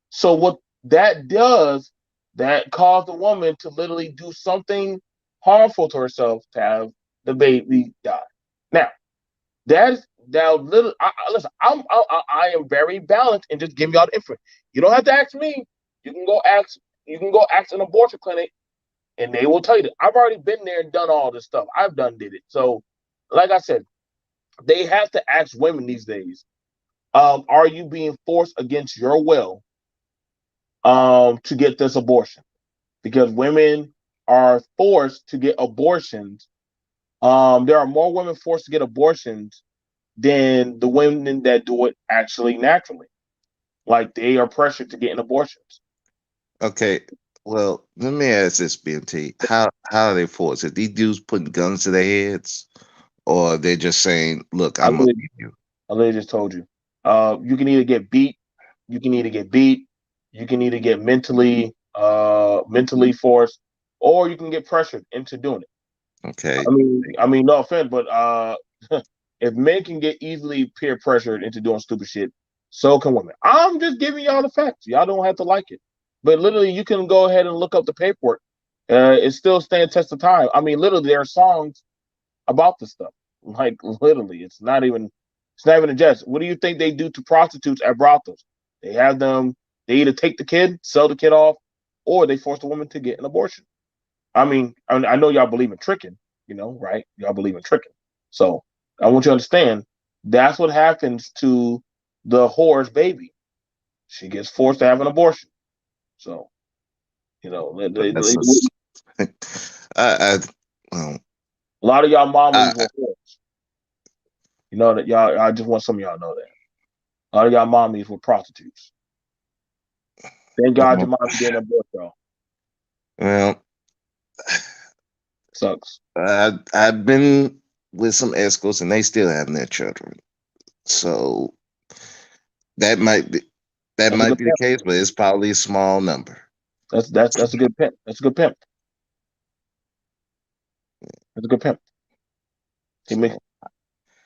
Speaker 1: So what that does, that caused the woman to literally do something harmful to herself to have the baby die. Now, that's now little. Listen, I am very balanced and just give y'all the info. You don't have to ask me. You can go ask. You can go ask an abortion clinic, and they will tell you that. I've already been there and done all this stuff. I've done did it. So, like I said, they have to ask women these days. Are you being forced against your will to get this abortion? Because women are forced to get abortions. There are more women forced to get abortions than the women that do it actually naturally. Like they are pressured to get abortions.
Speaker 6: Okay. Well, let me ask this, BMT. How are they forced? Are these dudes putting guns to their heads, or they're just saying, "Look,
Speaker 1: I
Speaker 6: I'm gonna
Speaker 1: literally,
Speaker 6: leave you."
Speaker 1: I literally just told you. You can either get beat, you can either get beat, you can either get mentally forced, or you can get pressured into doing it.
Speaker 6: Okay.
Speaker 1: No offense, but if men can get easily peer pressured into doing stupid shit, so can women. I'm just giving y'all the facts. Y'all don't have to like it, but literally, you can go ahead and look up the paperwork. It still stands test of time. Literally, there are songs about this stuff. Like literally, it's not even a jest. What do you think they do to prostitutes at brothels? They have them. They either take the kid, sell the kid off, or they force the woman to get an abortion. I know y'all believe in tricking, right? Y'all believe in tricking. So I want you to understand that's what happens to the whore's baby. She gets forced to have an abortion. So,
Speaker 6: That's I well,
Speaker 1: a lot of y'all
Speaker 6: I,
Speaker 1: mommies were whores. You know that y'all. I just want some of y'all to know that. A lot of y'all mommies were prostitutes. Thank God your
Speaker 6: well,
Speaker 1: mommy didn't abort y'all.
Speaker 6: well,
Speaker 1: Sucks.
Speaker 6: I've been with some escorts, and they still have their children. So that might be that
Speaker 1: That's a
Speaker 6: might
Speaker 1: good
Speaker 6: be the
Speaker 1: pimp.
Speaker 6: case, but it's probably a small number.
Speaker 1: That's a good pimp. That's a good pimp. That's a good pimp. He makes,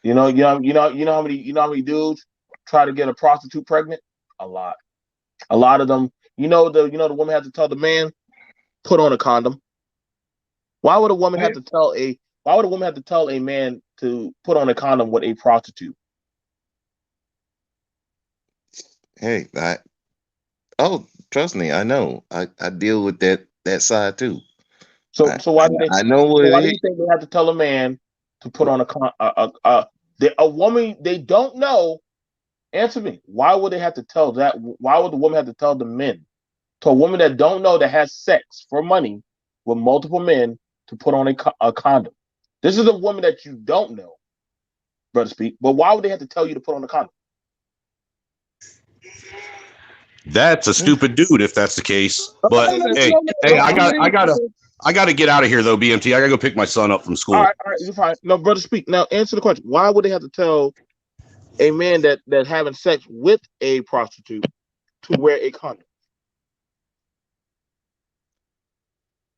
Speaker 6: So
Speaker 1: how many dudes try to get a prostitute pregnant? A lot. A lot of them. The woman has to tell the man put on a condom. Why would a woman have to tell a Why would a woman have to tell a man to put on a condom with a prostitute?
Speaker 6: hey, trust me, I know. I deal with that side too.
Speaker 1: So
Speaker 6: I
Speaker 1: so
Speaker 6: I,
Speaker 1: why do they?
Speaker 6: I know what
Speaker 1: So why
Speaker 6: it
Speaker 1: do
Speaker 6: is.
Speaker 1: you think they have to tell a man to put on a con a woman they don't know? Answer me. Why would they have to tell that? Why would the woman have to tell the men to a woman that don't know that has sex for money with multiple men to put on a condom? This is a woman that you don't know, brother speak. But why would they have to tell you to put on a condom?
Speaker 4: That's a stupid dude if that's the case. But
Speaker 1: No, no,
Speaker 4: hey,
Speaker 1: no, no,
Speaker 4: hey,
Speaker 1: no, I'm saying,
Speaker 4: I gotta get out of here though, BMT. I gotta go pick my son up from school.
Speaker 1: all right, you're fine. No, brother speak. Now answer the question. Why would they have to tell a man that having sex with a prostitute to wear a condom?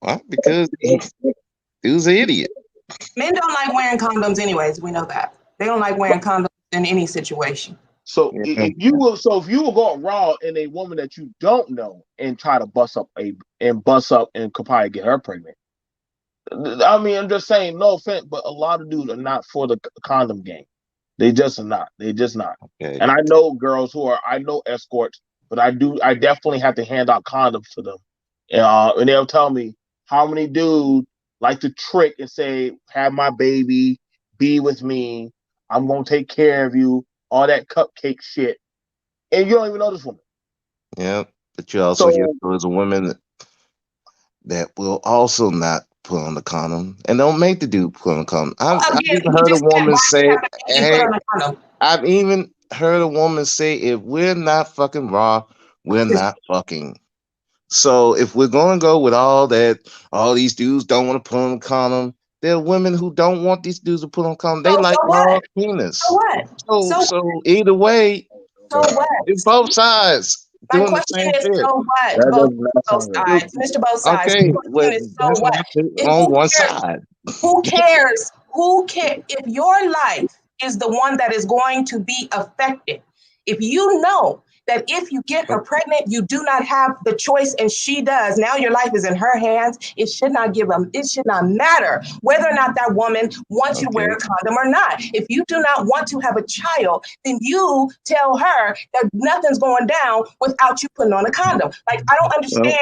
Speaker 6: Well, because he was an idiot.
Speaker 9: Men don't like wearing condoms, anyways. We know that they don't like wearing condoms in any situation.
Speaker 1: So
Speaker 6: Yeah.
Speaker 1: if you will go raw in a woman that you don't know and try to bust up and could probably get her pregnant. I'm just saying, no offense, but a lot of dudes are not for the condom game. They just are not. They just not.
Speaker 6: Okay.
Speaker 1: And I know girls I know escorts but I definitely have to hand out condoms to them. And they'll tell me how many dudes like to trick and say, "Have my baby, be with me, I'm gonna take care of you," all that cupcake shit, and you don't even know this woman.
Speaker 6: Yeah, but you also hear
Speaker 1: So
Speaker 6: stories of women that will also not put on the condom and don't make the dude put on the condom. I've
Speaker 9: Again,
Speaker 6: even
Speaker 9: he
Speaker 6: heard a
Speaker 9: just said,
Speaker 6: woman
Speaker 9: why do you
Speaker 6: say,
Speaker 9: have to make me put
Speaker 6: "Hey,"
Speaker 9: on a condom?
Speaker 6: I've even heard a woman say, "If we're not fucking raw, we're not fucking." So if we're gonna go with all that, all these dudes don't want to put on a condom. There are women who don't want these dudes to put on condom. They
Speaker 9: So,
Speaker 6: like
Speaker 9: so
Speaker 6: raw
Speaker 9: what? So
Speaker 6: penis.
Speaker 9: what?
Speaker 6: So
Speaker 9: So
Speaker 6: so either way,
Speaker 9: so what?
Speaker 6: it's both sides
Speaker 9: My
Speaker 6: doing the
Speaker 9: question
Speaker 6: same
Speaker 9: is,
Speaker 6: shit.
Speaker 9: so what?
Speaker 1: that
Speaker 9: Both
Speaker 1: does not
Speaker 9: both
Speaker 1: sound good.
Speaker 9: sides, Mr. Both Sides. My
Speaker 6: Okay, well
Speaker 9: question is, so
Speaker 6: that's
Speaker 9: what?
Speaker 6: not
Speaker 9: If
Speaker 6: on
Speaker 9: who
Speaker 6: one
Speaker 9: cares?
Speaker 6: side.
Speaker 9: Who cares? Who cares if your life is the one that is going to be affected? If you know that if you get her pregnant, you do not have the choice, and she does. Now your life is in her hands. It should not give them. It should not matter whether or not that woman wants you to wear
Speaker 6: Okay.
Speaker 9: a condom or not. If you do not want to have a child, then you tell her that nothing's going down without you putting on a condom. Like I don't
Speaker 6: Well,
Speaker 9: understand.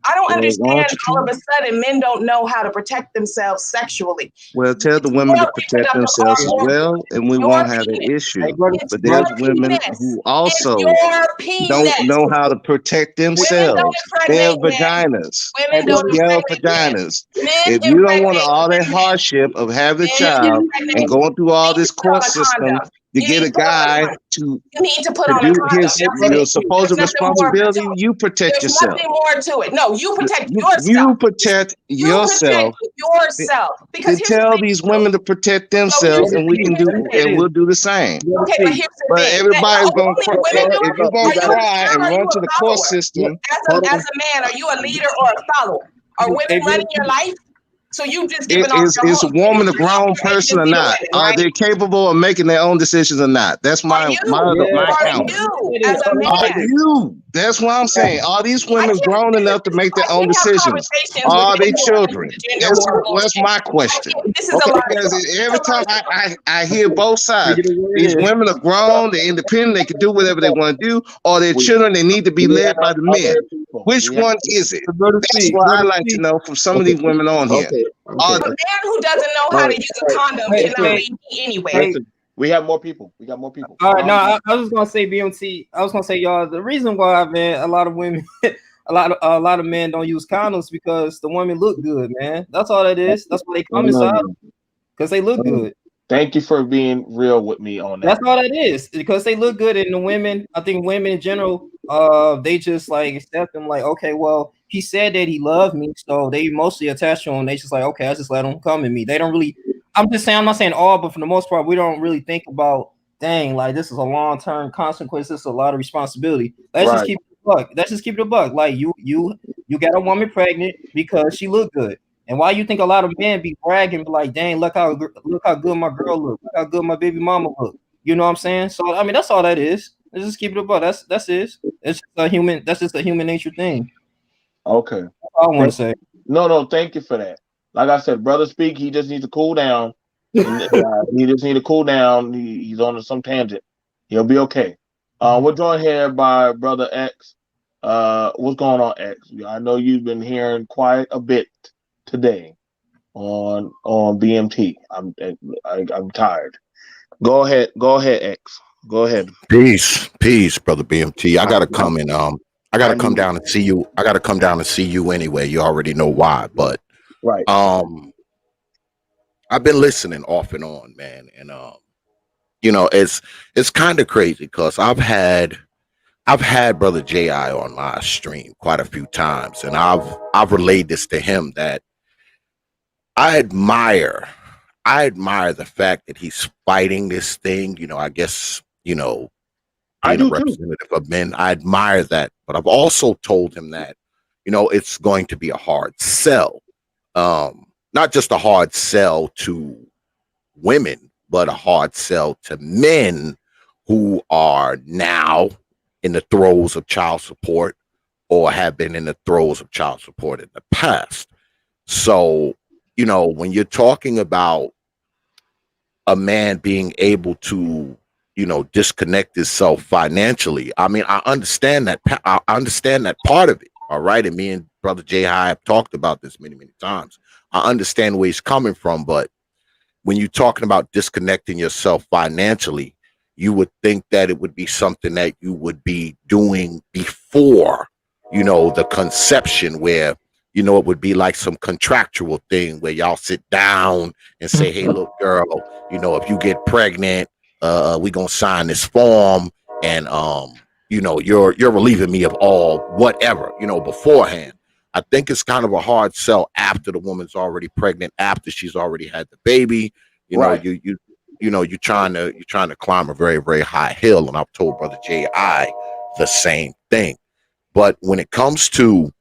Speaker 9: I don't
Speaker 6: why
Speaker 9: understand
Speaker 6: don't you
Speaker 9: all of a sudden men don't know how to protect themselves sexually.
Speaker 6: tell the
Speaker 9: It's
Speaker 6: women
Speaker 9: your
Speaker 6: to protect
Speaker 9: reproductive
Speaker 6: themselves as
Speaker 9: organ.
Speaker 6: well, and
Speaker 9: It's
Speaker 6: we
Speaker 9: your
Speaker 6: won't have an
Speaker 9: penis.
Speaker 6: issue.
Speaker 9: It's
Speaker 6: But
Speaker 9: your
Speaker 6: there's women
Speaker 9: penis.
Speaker 6: who
Speaker 9: It's
Speaker 6: also
Speaker 9: your
Speaker 6: don't
Speaker 9: penis.
Speaker 6: know how to protect
Speaker 9: Women don't
Speaker 6: themselves. Their
Speaker 9: impregnate men.
Speaker 6: vaginas.
Speaker 9: Women
Speaker 6: It's
Speaker 9: don't
Speaker 6: their
Speaker 9: impregnate men.
Speaker 6: vaginas.
Speaker 9: Men
Speaker 6: If you don't want
Speaker 9: impregnate
Speaker 6: all that
Speaker 9: women.
Speaker 6: hardship of having a
Speaker 9: Men
Speaker 6: child and
Speaker 9: impregnate.
Speaker 6: going through
Speaker 9: You
Speaker 6: all
Speaker 9: need to
Speaker 6: this
Speaker 9: put
Speaker 6: court
Speaker 9: on a
Speaker 6: system
Speaker 9: condom.
Speaker 6: to
Speaker 9: You need
Speaker 6: get
Speaker 9: to
Speaker 6: a
Speaker 9: put on a
Speaker 6: guy
Speaker 9: condom.
Speaker 6: to
Speaker 9: You need to put
Speaker 6: to
Speaker 9: on a
Speaker 6: do
Speaker 9: condom.
Speaker 6: his
Speaker 9: That's
Speaker 6: your
Speaker 9: it.
Speaker 6: supposed
Speaker 9: There's nothing more to
Speaker 6: responsibility,
Speaker 9: it.
Speaker 6: you protect
Speaker 9: There's
Speaker 6: yourself.
Speaker 9: nothing more to it. No, you protect
Speaker 6: You
Speaker 9: yourself.
Speaker 6: protect
Speaker 9: You protect
Speaker 6: yourself.
Speaker 9: yourself. Because
Speaker 6: Then
Speaker 9: here's the
Speaker 6: tell
Speaker 9: thing,
Speaker 6: these
Speaker 9: too.
Speaker 6: women to protect
Speaker 9: So here's
Speaker 6: themselves,
Speaker 9: the
Speaker 6: and we
Speaker 9: thing.
Speaker 6: can
Speaker 9: Here's the
Speaker 6: do,
Speaker 9: thing.
Speaker 6: and we'll do the same.
Speaker 9: Okay, but here's the
Speaker 6: But
Speaker 9: thing.
Speaker 6: everybody's gonna
Speaker 9: Only women do
Speaker 6: if you're
Speaker 9: it.
Speaker 6: gonna
Speaker 9: Are you a
Speaker 6: cry
Speaker 9: leader or
Speaker 6: and
Speaker 9: are you
Speaker 6: run to
Speaker 9: a
Speaker 6: the court
Speaker 9: follower?
Speaker 6: system,
Speaker 9: As a man, are you a leader or a follower? Are women
Speaker 7: Hey,
Speaker 9: running your life? So you just
Speaker 6: it
Speaker 9: giving off your
Speaker 6: is a
Speaker 9: whole
Speaker 6: woman a
Speaker 9: free
Speaker 6: grown
Speaker 9: information
Speaker 6: person or
Speaker 9: to the
Speaker 6: not?
Speaker 9: women,
Speaker 6: Are
Speaker 9: right?
Speaker 6: they capable of making their own decisions or not? That's
Speaker 9: Are
Speaker 6: my
Speaker 9: you?
Speaker 7: yeah,
Speaker 6: my
Speaker 9: Are
Speaker 6: counter.
Speaker 9: you as a
Speaker 6: Are
Speaker 9: man?
Speaker 6: you? That's what I'm saying. Are these
Speaker 9: I
Speaker 6: women
Speaker 9: can't.
Speaker 6: grown enough to make
Speaker 9: I
Speaker 6: their own
Speaker 9: can't have
Speaker 6: decisions?
Speaker 9: conversations with
Speaker 6: Are they
Speaker 9: men who are
Speaker 6: children?
Speaker 9: gender war
Speaker 6: That's
Speaker 9: bullshit.
Speaker 6: my question.
Speaker 9: This is a lot of
Speaker 6: Because
Speaker 9: talk. It's a
Speaker 6: every
Speaker 9: lot
Speaker 6: time
Speaker 9: of talk.
Speaker 6: I hear both sides. These women are grown, they're independent, they can do whatever they want to do, or they're
Speaker 1: We
Speaker 6: children, they need to be
Speaker 1: we
Speaker 6: led
Speaker 1: have
Speaker 6: by the
Speaker 1: other
Speaker 6: men.
Speaker 1: people.
Speaker 6: Which
Speaker 1: We have
Speaker 6: one is it?
Speaker 7: brother
Speaker 6: That's
Speaker 7: C,
Speaker 6: what I
Speaker 7: brother
Speaker 6: like to
Speaker 7: C.
Speaker 6: know from some of these women on here.
Speaker 1: okay.
Speaker 6: Are
Speaker 9: A man who doesn't know
Speaker 1: All
Speaker 9: how
Speaker 1: right.
Speaker 9: to use a condom
Speaker 7: Hey,
Speaker 9: cannot
Speaker 7: hey,
Speaker 9: lead me anywhere.
Speaker 7: hey.
Speaker 1: Listen, we have more people. We got more people.
Speaker 7: All right, no,
Speaker 1: Calm down.
Speaker 7: I was just gonna say BMT. I was gonna say y'all. The reason why, man, a lot of women, a lot of men don't use condoms because the women look good, man. That's all that is. That's why they come inside because they look good.
Speaker 1: Thank you for being real with me on
Speaker 7: That's
Speaker 1: that.
Speaker 7: all that is because they look good, and the women. I think women in general, they just like accept them. Like, okay, well, he said that he loved me, so they mostly attach to him. They just like, okay, I just let him come in me. They don't really. I'm just saying. I'm not saying all, but for the most part, we don't really think about. Dang, like this is a long term consequence. This is a lot of responsibility. Let's just
Speaker 1: Right.
Speaker 7: keep it a buck. Let's just keep it a buck. Like you got a woman pregnant because she looked good. And why you think a lot of men be bragging, be like, dang, look how good my girl look, look how good my baby mama look. You know what I'm saying? So I mean, that's all that is. Let's just keep it above. That's it. It's just a human. That's just a human nature thing.
Speaker 1: Okay.
Speaker 7: That's all I want
Speaker 1: Thank,
Speaker 7: to say.
Speaker 1: no, thank you for that. Like I said, brother speak, he just needs to cool down. And he just need to cool down. He's on some tangent. He'll be okay. We're joined here by brother X. What's going on, X? I know you've been hearing quite a bit today on BMT. I'm tired. Go ahead, X. Go ahead.
Speaker 10: Peace, brother BMT. I gotta come and I gotta
Speaker 1: I
Speaker 10: come
Speaker 1: need
Speaker 10: down and see you. I gotta come down and see you anyway. You already know why, but
Speaker 1: right.
Speaker 10: um, I've been listening off and on, man, and it's kind of crazy because I've had brother Ji on my stream quite a few times, and I've relayed this to him that I admire. I admire the fact that he's fighting this thing. I guess
Speaker 1: I
Speaker 10: being a
Speaker 1: do too.
Speaker 10: representative of men. I admire that, but I've also told him that, it's going to be a hard sell. Not just a hard sell to women, but a hard sell to men who are now in the throes of child support or have been in the throes of child support in the past. So, when you're talking about a man being able to, disconnect itself financially. I mean, I understand that. I understand that part of it. All right, and me and brother Jay High have talked about this many, many times. I understand where he's coming from, but when you're talking about disconnecting yourself financially, you would think that it would be something that you would be doing before, the conception, where, it would be like some contractual thing where y'all sit down and say, hey, look, girl, if you get pregnant, we gonna sign this form, and you're relieving me of all whatever, beforehand. I think it's kind of a hard sell after the woman's already pregnant, after she's already had the baby. You know,
Speaker 1: Right.
Speaker 10: you're trying to climb a very, very high hill, and I've told Brother J.I. the same thing. But when it comes to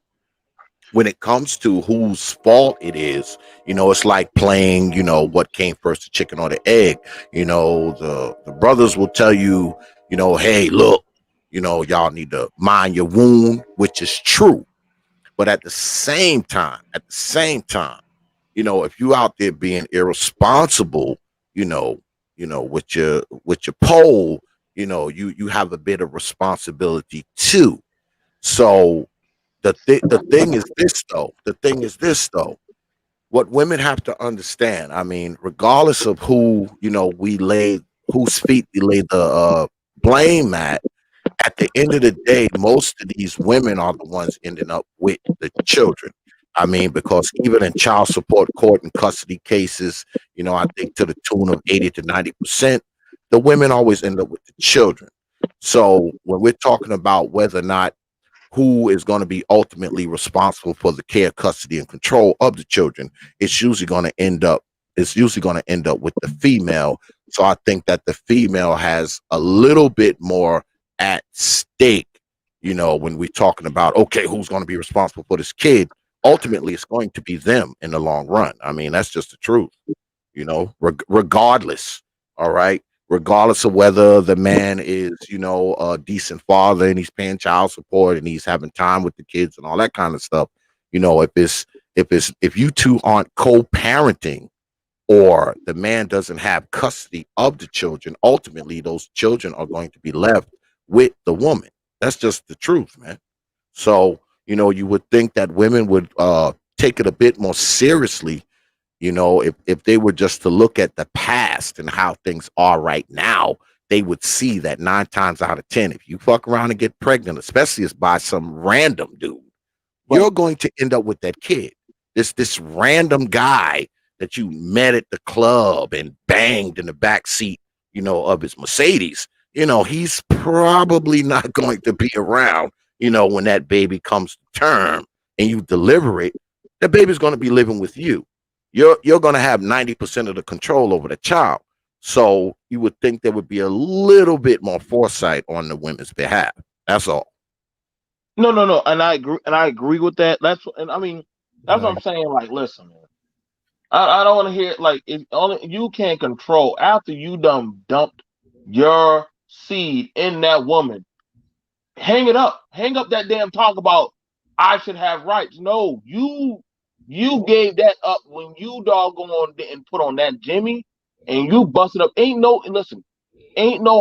Speaker 10: whose fault it is, it's like playing, what came first, the chicken or the egg. The brothers will tell you, hey, look, y'all need to mind your wound, which is true. But at the same time, if you out there being irresponsible, you know, with your pole, you have a bit of responsibility too. So the thing is this though. The thing is this though. What women have to understand, I mean, regardless of whose feet we lay the blame at the end of the day, most of these women are the ones ending up with the children. I mean, because even in child support court and custody cases, I think to the tune of 80 to 90%, the women always end up with the children. So when we're talking about whether or not who is going to be ultimately responsible for the care, custody, and control of the children, it's usually going to end up with the female. So I think that the female has a little bit more at stake, when we're talking about, okay, who's going to be responsible for this kid. Ultimately, it's going to be them in the long run. I mean, that's just the truth, regardless. All right. Regardless of whether the man is, a decent father and he's paying child support and he's having time with the kids and all that kind of stuff. If you two aren't co-parenting, or the man doesn't have custody of the children, ultimately those children are going to be left with the woman. That's just the truth, man. So, you would think that women would take it a bit more seriously, if they were just to look at the past and how things are right now. They would see that 9 times out of 10, if you fuck around and get pregnant, especially as by some random dude,
Speaker 1: Right.
Speaker 10: you're going to end up with that kid. This random guy that you met at the club and banged in the back seat, of his Mercedes. He's probably not going to be around, when that baby comes to term and you deliver it. The baby's going to be living with you. You're going to have 90% of the control over the child. So you would think there would be a little bit more foresight on the women's behalf. That's all.
Speaker 1: No, no, no, and I agree with that. And I mean, that's what I'm
Speaker 7: Right.
Speaker 1: saying. Like, listen, man, I don't want to hear like it, only you can control after you done dumped your seed in that woman. Hang up that damn talk about I should have rights. No, you gave that up when you doggone didn't put on that Jimmy and you busted up. Ain't no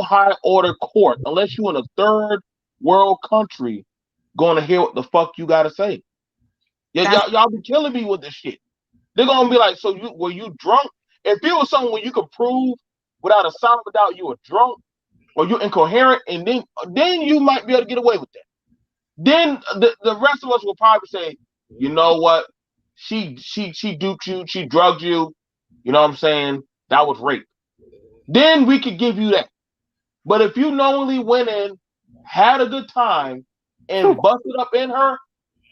Speaker 1: high order court unless you in a third world country going to hear what the fuck you got to say.
Speaker 9: That's
Speaker 1: Y'all be killing me with this shit. They're gonna be like, so were you drunk? If it was something where you could prove without a solid doubt you were drunk or you're incoherent, and then you might be able to get away with that. Then the rest of us will probably say, you know what? She duped you, she drugged you, you know what I'm saying? That was rape. Then we could give you that. But if you knowingly went in, had a good time, and busted up in her,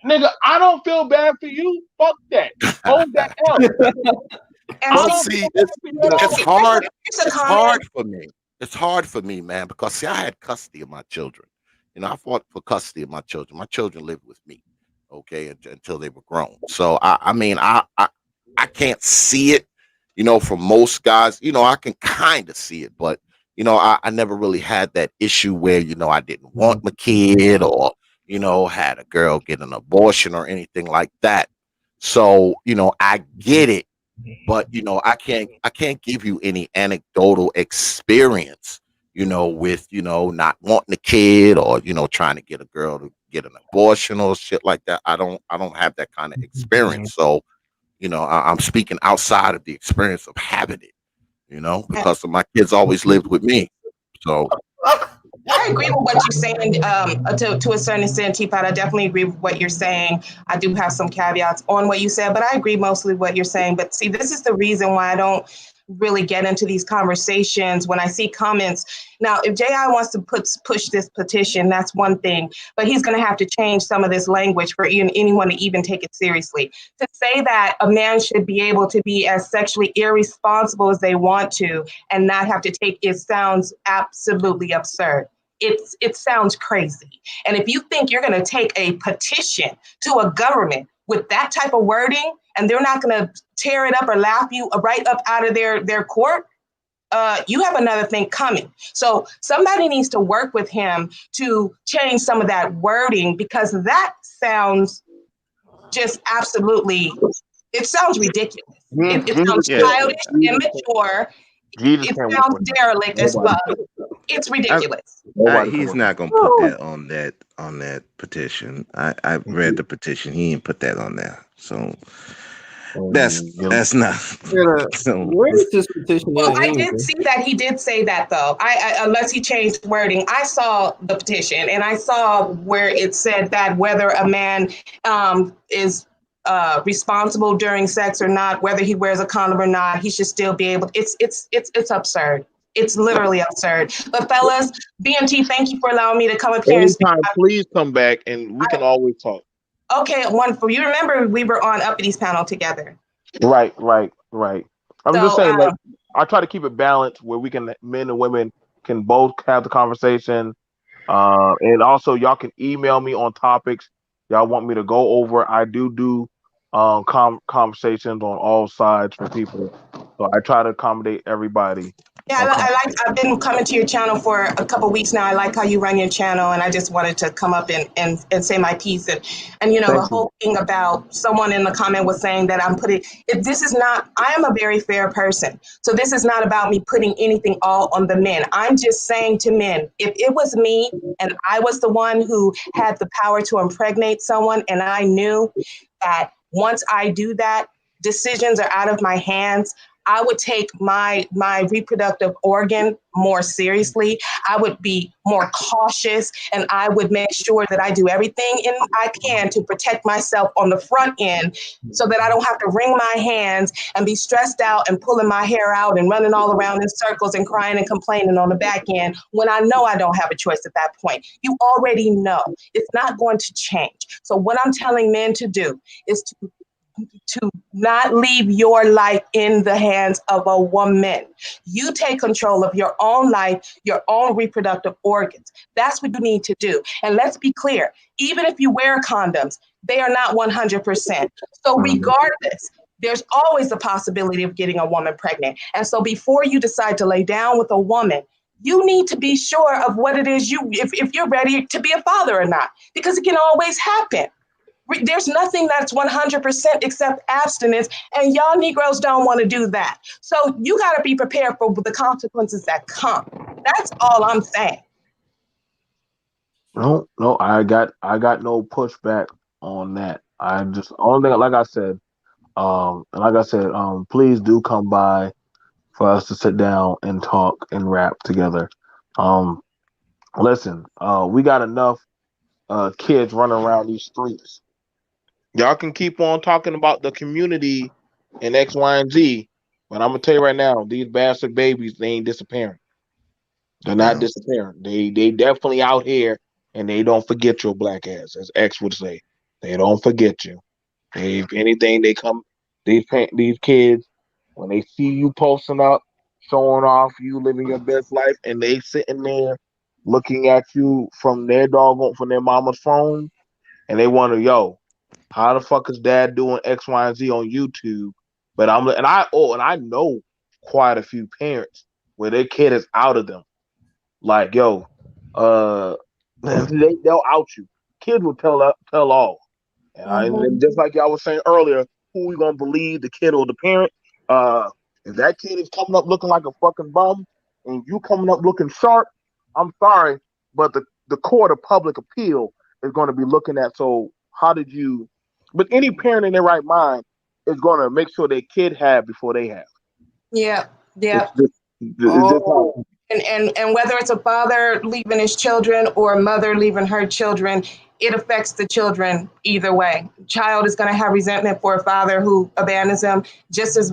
Speaker 1: nigga, I don't feel bad for you. Fuck that. Hold that L.
Speaker 9: and
Speaker 1: I
Speaker 10: But
Speaker 9: see,
Speaker 1: don't
Speaker 10: see,
Speaker 1: feel bad for
Speaker 9: you
Speaker 1: you at
Speaker 9: know,
Speaker 10: it's
Speaker 1: all.
Speaker 10: hard.
Speaker 9: here's a
Speaker 10: It's
Speaker 9: comment.
Speaker 10: hard for me. It's hard for me, man, because see, I had custody of my children. I fought for custody of my children. My children lived with me, okay, until they were grown. So I mean, I can't see it, for most guys. I can kind of see it, but I never really had that issue where I didn't want my kid, or had a girl get an abortion or anything like that. So I get it, but I can't give you any anecdotal experience, with not wanting a kid, or trying to get a girl to get an abortion or shit like that. I don't have that kind of experience. So I'm speaking outside of the experience of having it. Because my kids always lived with me. So
Speaker 9: I agree with what you're saying to a certain extent, Teapot. I definitely agree with what you're saying. I do have some caveats on what you said, but I agree mostly with what you're saying. But see, this is the reason why I don't really get into these conversations when I see comments. Now, if JI wants to push this petition, that's one thing, but he's going to have to change some of this language for anyone to even take it seriously. To say that a man should be able to be as sexually irresponsible as they want to and not have to take it sounds absolutely absurd. It sounds crazy. And if you think you're going to take a petition to a government with that type of wording and they're not going to tear it up or laugh you right up out of their court, you have another thing coming. So somebody needs to work with him to change some of that wording, because that sounds just absolutely, it sounds ridiculous. It sounds
Speaker 6: Yeah,
Speaker 9: childish, immature.
Speaker 1: Jesus
Speaker 9: It
Speaker 1: can't work
Speaker 9: sounds
Speaker 1: with him.
Speaker 9: derelict as
Speaker 1: Nobody,
Speaker 9: fuck. It's
Speaker 6: I,
Speaker 9: ridiculous.
Speaker 1: nobody can
Speaker 6: he's
Speaker 1: work with
Speaker 6: not gonna put that on that petition. I read
Speaker 1: him.
Speaker 6: the petition. He didn't put that on there. So that's
Speaker 1: And, you know,
Speaker 6: that's not. So,
Speaker 7: Where is this petition
Speaker 9: Well,
Speaker 7: at
Speaker 9: I
Speaker 7: anyway?
Speaker 9: did see that he did say that though. Unless he changed wording, I saw the petition and I saw where it said that whether a man is responsible during sex or not, whether he wears a condom or not, he should still be able. It's absurd. It's literally absurd. But fellas, BMT, thank you for allowing me to come up here and speak.
Speaker 1: anytime, please come back and we can always talk.
Speaker 9: Okay, wonderful. You remember we were on Uppity's panel together.
Speaker 1: Right, right, right. I'm just
Speaker 9: So
Speaker 1: saying, like, I try to keep it balanced where we can, men and women can both have the conversation. And also, y'all can email me on topics y'all want me to go over. I do conversations on all sides for people, so I try to accommodate everybody.
Speaker 9: yeah, I've been coming to your channel for a couple weeks now. I like how you run your channel, and I just wanted to come up and say my piece. And the
Speaker 1: Thank you.
Speaker 9: whole thing about someone in the comment was saying that I'm putting this is not. I am a very fair person, so this is not about me putting anything all on the men. I'm just saying to men, if it was me and I was the one who had the power to impregnate someone, and I knew that once I do that, decisions are out of my hands. I would take my reproductive organ more seriously. I would be more cautious, and I would make sure that I do everything I can to protect myself on the front end, so that I don't have to wring my hands and be stressed out and pulling my hair out and running all around in circles and crying and complaining on the back end when I know I don't have a choice at that point. You already know it's not going to change. So what I'm telling men to do is to not leave your life in the hands of a woman. You take control of your own life, your own reproductive organs. That's what you need to do. And let's be clear, even if you wear condoms, they are not 100%. So regardless, there's always the possibility of getting a woman pregnant. And so before you decide to lay down with a woman, you need to be sure of what it is if you're ready to be a father or not, because it can always happen. There's nothing that's 100% except abstinence, and y'all Negroes don't want to do that. So you got to be prepared for the consequences that come. That's all I'm saying.
Speaker 1: No, no, I got no pushback on that. I just only thing, like I said, and like I said, please do come by for us to sit down and talk and rap together. Um, listen, we got enough kids running around these streets. Y'all can keep on talking about the community and X, Y, and Z, but I'm gonna tell you right now, these bastard babies, they ain't disappearing. They're not
Speaker 6: no.
Speaker 1: disappearing. They definitely out here, and they don't forget your black ass, as X would say. They don't forget you. If anything, they come these kids when they see you posting up, showing off, you living your best life, and they sitting there looking at you from their from their mama's phone, and they wonder, yo, how the fuck is dad doing X, Y, and Z on YouTube? But I know quite a few parents where their kid is out of them. Like, yo, uh, they'll out you. Kids will tell all. And just like y'all was saying earlier, who we gonna believe, the kid or the parent? Uh, if that kid is coming up looking like a fucking bum, and you coming up looking sharp, I'm sorry, but the court of public appeal is going to be looking at. So how did you? But any parent in their right mind is going to make sure their kid have before they have.
Speaker 9: Yeah,
Speaker 1: It's
Speaker 9: yeah.
Speaker 1: just, it's just how.
Speaker 9: Oh, and whether it's a father leaving his children or a mother leaving her children, it affects the children either way. Child is going to have resentment for a father who abandons them, just as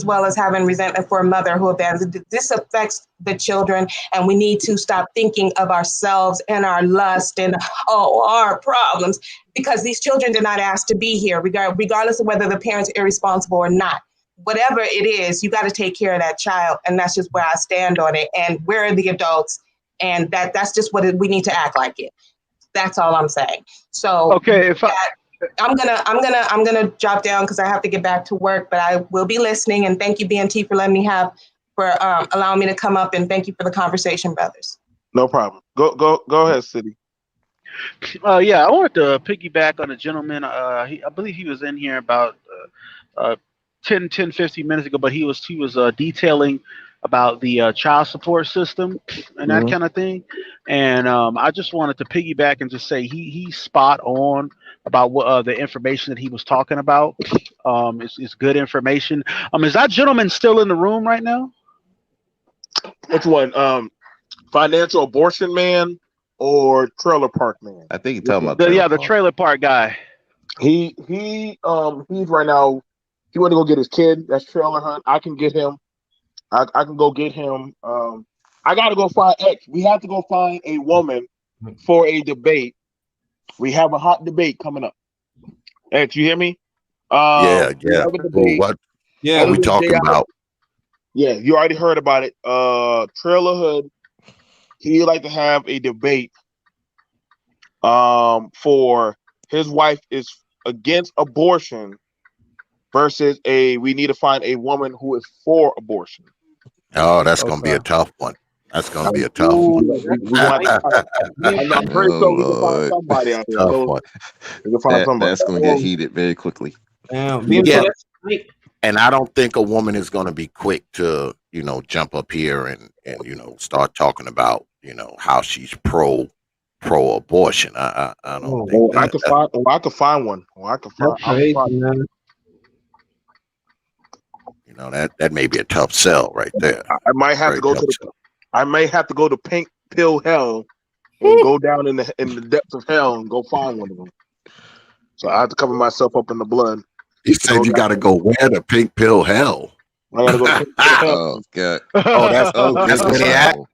Speaker 9: well as having resentment for a mother who abandons. This affects the children, and we need to stop thinking of ourselves and our lust and our problems, because these children did not ask to be here, regardless of whether the parents are irresponsible or not. Whatever it is, you got to take care of that child, and that's just where I stand on it. And we're the adults, and that's just what we need to act like it. That's all I'm saying. So
Speaker 11: Okay, if I,
Speaker 9: I'm gonna drop down because I have to get back to work, but I will be listening. And thank you, BNT, for letting me allowing me to come up, and thank you for the conversation, brothers.
Speaker 1: No problem. Go ahead, City.
Speaker 11: yeah, I wanted to piggyback on a gentleman. I believe he was in here about 15 minutes ago, but he was detailing about the child support system and that
Speaker 1: Mhm.
Speaker 11: kind of thing. And I just wanted to piggyback and just say he's spot on about what the information that he was talking about. It's good information. Is that gentleman still in the room right now?
Speaker 1: Which one? Financial abortion man or trailer park man?
Speaker 6: I think you're talking about
Speaker 11: The trailer park guy.
Speaker 1: He's right now. He went to go get his kid. That's trailer hunt. I can get him. I can go get him. I got to go find X. We have to go find a woman for a debate. We have a hot debate coming up. X, you hear me?
Speaker 10: Yeah.
Speaker 1: We have a debate.
Speaker 10: What
Speaker 7: Yeah,
Speaker 10: we talking about?
Speaker 1: Yeah, you already heard about it. Trailer Hood, he'd like to have a debate. For his wife is against abortion versus we need to find a woman who is for abortion.
Speaker 10: Oh, that's gonna be a
Speaker 11: Okay.
Speaker 10: tough one. That's gonna be a tough one.
Speaker 1: We gonna have to I'm pretty sure we can find
Speaker 6: Lord.
Speaker 1: somebody out there.
Speaker 10: Tough
Speaker 1: So
Speaker 10: one.
Speaker 1: we can find somebody.
Speaker 6: That's going to get heated very quickly.
Speaker 7: BMT,
Speaker 10: Yeah.
Speaker 7: that's like,
Speaker 10: And I don't think a woman is gonna be quick to, jump up here and start talking about, how she's pro abortion. I don't think
Speaker 1: Oh,
Speaker 10: that.
Speaker 1: I could find one. I could
Speaker 7: that's crazy, man.
Speaker 10: That may be a tough sell right there.
Speaker 1: I might have to
Speaker 10: Very
Speaker 1: go
Speaker 10: tough
Speaker 1: to
Speaker 10: sell.
Speaker 1: I may have to go to pink pill hell and go down in the depths of hell and go find one of them. So I have to cover myself up in the blood.
Speaker 10: You said you got to go where the pink pill hell.
Speaker 1: I gotta go to pink pill hell.
Speaker 6: Oh, God.
Speaker 10: Oh, that's
Speaker 6: Goodness,
Speaker 10: where they at.
Speaker 6: no.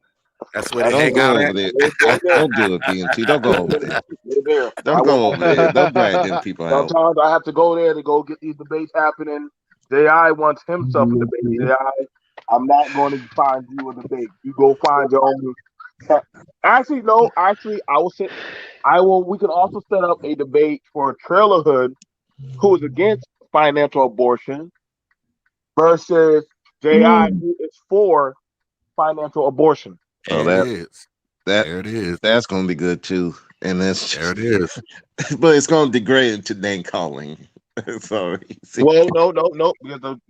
Speaker 10: That's where they
Speaker 6: Don't
Speaker 10: hang
Speaker 6: go
Speaker 10: out
Speaker 6: over
Speaker 10: at.
Speaker 6: there.
Speaker 1: Right there.
Speaker 6: Don't do it, BMT. Don't go over there.
Speaker 1: Right there.
Speaker 6: Don't go over there. Don't drag them people out.
Speaker 1: Sometimes I have to go there to go get these debates happening. J.I. wants himself a debate. J.I., I'm not going to find you a debate. You go find your own. Actually, no. Actually, we can also set up a debate for Trailer Hood, who is against financial abortion, versus J.I., who is for financial abortion.
Speaker 6: Oh,
Speaker 10: There it is. There it is.
Speaker 6: That's going to be good, too. And that's
Speaker 10: There it is.
Speaker 6: but it's going to degrade into name calling. Sorry.
Speaker 1: Well, no, because the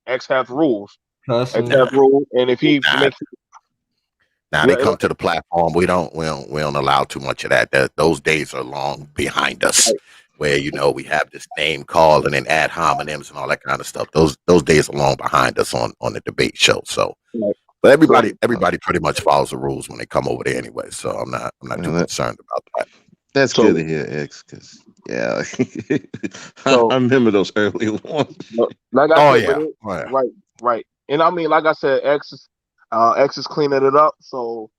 Speaker 1: X has rules.
Speaker 7: Cussing.
Speaker 1: X has rules, and if he makes
Speaker 10: Now they come to the platform. We don't allow too much of that. Those days are long behind us, where we have this name calling and ad hominems and all that kind of stuff. Those days are long behind us on the debate show. So, but everybody pretty much follows the rules when they come over there anyway. So I'm not too concerned about that.
Speaker 6: That's good to hear, X, because yeah, I remember those early ones.
Speaker 1: Like I said, right. And I mean, like I said, X is cleaning it up. So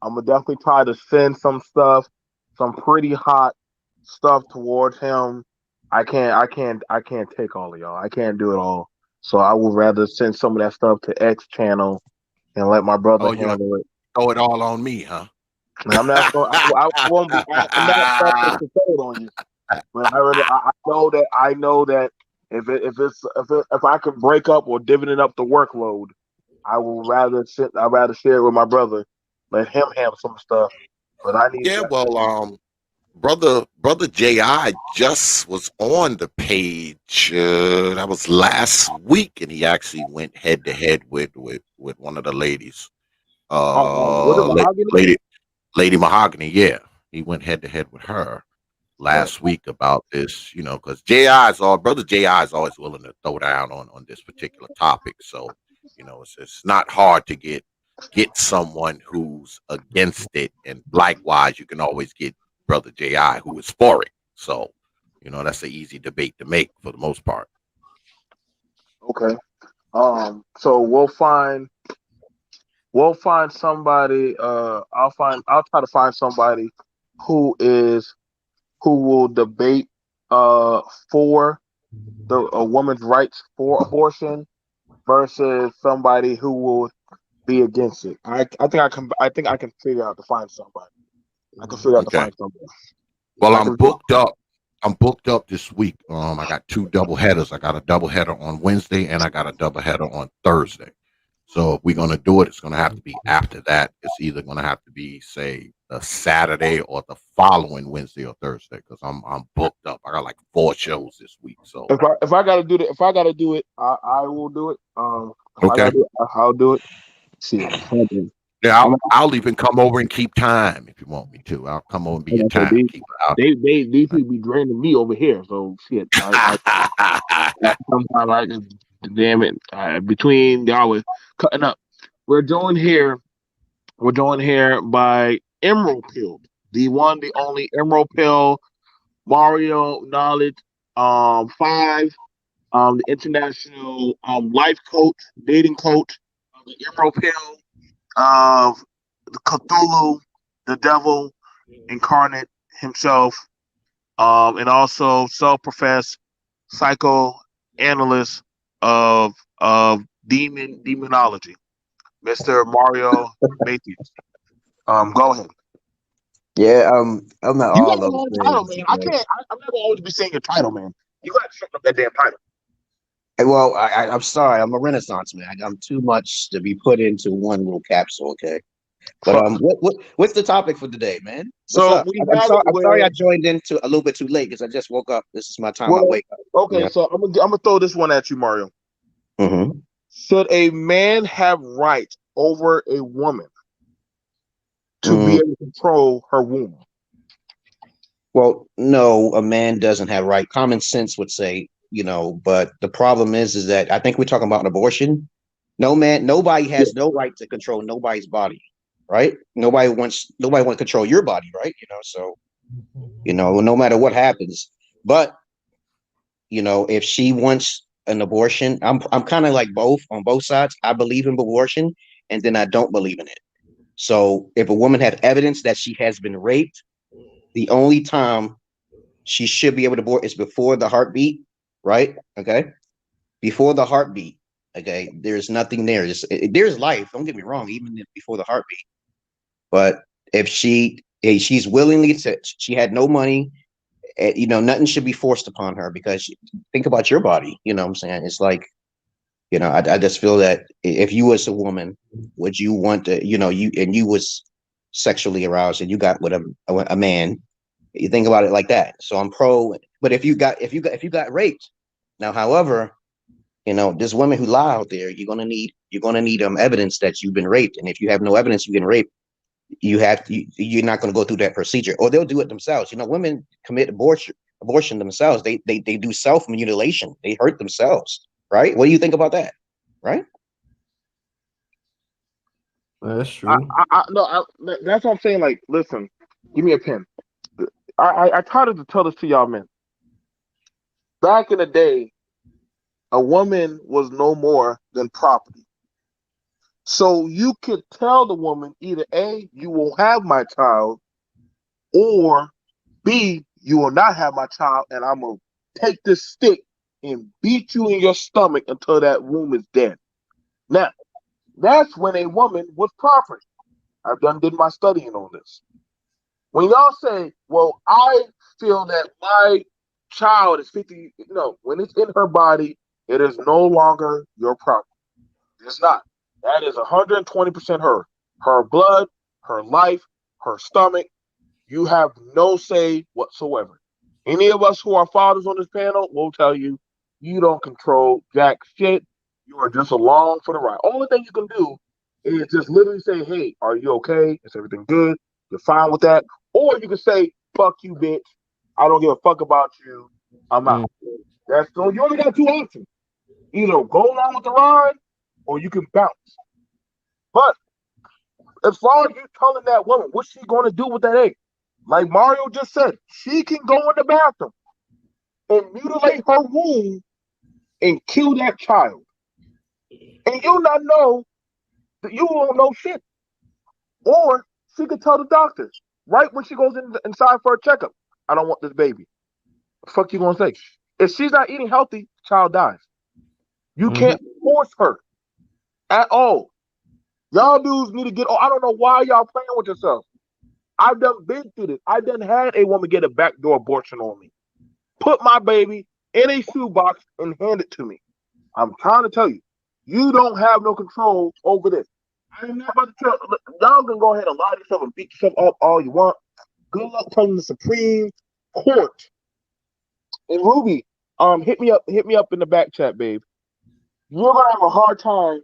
Speaker 1: I'm gonna definitely try to send some stuff, some pretty hot stuff towards him. I can't take all of y'all. I can't do it all. So I would rather send some of that stuff to X channel and let my brother handle it.
Speaker 10: Throw it all on me, huh?
Speaker 1: I'm not going. I won't be. I'm not to throw it on you. But I know that if I can break up or dividend up the workload, I will rather share it with my brother. Let him handle some stuff. But I need.
Speaker 10: Yeah, well, brother Ji just was on the page. That was last week, and he actually went head to head with one of the ladies.
Speaker 1: Was it Mahogany?
Speaker 10: Lady Mahogany. Yeah, he went head to head with her
Speaker 1: Right.
Speaker 10: last week about this. Because Ji is always willing to throw down on this particular topic. So it's not hard to get someone who's against it, and likewise, you can always get brother Ji who is for it. So that's an easy debate to make for the most part.
Speaker 1: Okay. So we'll find somebody. I'll try to find somebody who will debate for a woman's rights for abortion versus somebody who will be against it. I think I can figure out to find somebody. I can figure out to
Speaker 10: Okay.
Speaker 1: find somebody.
Speaker 10: Well,
Speaker 1: I
Speaker 10: I'm
Speaker 1: can.
Speaker 10: booked up. I'm booked up this week. I got two double headers. I got a double header on Wednesday, and I got a double header on Thursday. So if we're gonna do it, it's gonna have to be after that. It's either gonna have to be, say, the Saturday or the following Wednesday or Thursday, because I'm booked up. I got like 4 shows this week. So
Speaker 1: If I gotta do it, I will do it. If I gotta
Speaker 10: okay.
Speaker 1: do it, I'll do it. Shit. Okay.
Speaker 10: Yeah,
Speaker 1: I'm,
Speaker 10: I'll even come over and keep time if you want me to. I'll come over and be
Speaker 1: like
Speaker 10: your
Speaker 1: I said,
Speaker 10: time keeper.
Speaker 1: these people be draining me over here. So shit. Sometimes I just damn it. Between y'all with cutting up. We're joined here. We're joined here by Emerald Pill, the one, the only Emerald Pill, Mario Knowledge, 5, the international life coach, dating coach, the Emerald Pill, of the Cthulhu, the devil incarnate himself, and also self-professed psychoanalyst of demonology, Mr. Mario Matthews. Go ahead.
Speaker 12: Yeah, I'm not
Speaker 1: You got
Speaker 12: all
Speaker 1: a
Speaker 12: those
Speaker 1: long title,
Speaker 12: things.
Speaker 1: man. I can't. I'm not gonna always be saying your title, man. You got to shorten up that damn title.
Speaker 12: Well, I'm sorry, I'm a Renaissance man. I'm too much to be put into one little capsule. Okay, but
Speaker 1: Fuck.
Speaker 12: what's the topic for today, man? What's
Speaker 1: So
Speaker 12: up?
Speaker 1: we
Speaker 12: I'm
Speaker 1: have it
Speaker 12: sorry. I'm sorry
Speaker 1: where,
Speaker 12: I joined into a little bit too late because I just woke up. This is my time I
Speaker 1: well,
Speaker 12: wake up.
Speaker 1: okay. So I'm gonna throw this one at you, Mario.
Speaker 12: Hmm.
Speaker 1: Should a man have rights over a woman to be
Speaker 12: Mm,
Speaker 1: able to control her womb?
Speaker 12: well, no, a man doesn't have right. Common sense would say, but the problem is that I think we're talking about an abortion. No man, nobody
Speaker 1: Yeah.
Speaker 12: has no right to control nobody's body, right? Nobody wants to control your body, right? So no matter what happens. But if she wants an abortion, I'm kind of like both on both sides. I believe in abortion, and then I don't believe in it. So if a woman has evidence that she has been raped, the only time she should be able to abort is before the heartbeat, right? Okay, before the heartbeat. Okay, there's nothing there. There's life. Don't get me wrong, even before the heartbeat. But if she's willingly to, she had no money. Nothing should be forced upon her because think about your body. You know what I'm saying? It's like, I just feel that if you was a woman, would you want to, you was sexually aroused and you got with a man, you think about it like that. So I'm pro, but if you got raped, now, however, there's women who lie out there. You're gonna need evidence that you've been raped, and if you have no evidence you've been raped, you're not going to go through that procedure, or they'll do it themselves. Women commit abortion themselves. They do self mutilation. They hurt themselves. Right? What do you think about that? Right?
Speaker 7: That's
Speaker 1: I,
Speaker 7: true.
Speaker 1: no, that's what I'm saying. Like, listen, give me a pen. I tried to tell this to y'all, men. Back in the day, a woman was no more than property. So you could tell the woman either A, you will have my child, or B, you will not have my child, and I'm gonna take this stick and beat you in your stomach until that womb is dead. Now, that's when a woman was property. I've did my studying on this. When y'all say, well, I feel that my child is 50, no, when it's in her body, it is no longer your property. It's not. That is 120% her. Her blood, her life, her stomach. You have no say whatsoever. Any of us who are fathers on this panel will tell you, you don't control jack shit. You are just along for the ride. Only thing you can do is just literally say, "Hey, are you okay? Is everything good? You're fine with that?" Or you can say, "Fuck you, bitch. I don't give a fuck about you. I'm out." That's so you only got two options. Either go along with the ride or you can bounce. But as far as you telling that woman what's she gonna do with that egg, like Mario just said, she can go in the bathroom and mutilate her womb and kill that child. And you not know that you won't know shit. Or she could tell the doctor right when she goes inside for a checkup, I don't want this baby. The fuck you gonna say? If she's not eating healthy, the child dies. You can't force her at all. Y'all dudes need to get. Oh, I don't know why y'all playing with yourself. I've done been through this. I done had a woman get a backdoor abortion on me. Put my baby in a shoebox and hand it to me. I'm trying to tell you, you don't have no control over this. I'm not about to tell y'all can go ahead and lie to yourself and beat yourself up all you want. Good luck telling the Supreme Court. And Ruby, hit me up in the back chat, babe. You're gonna have a hard time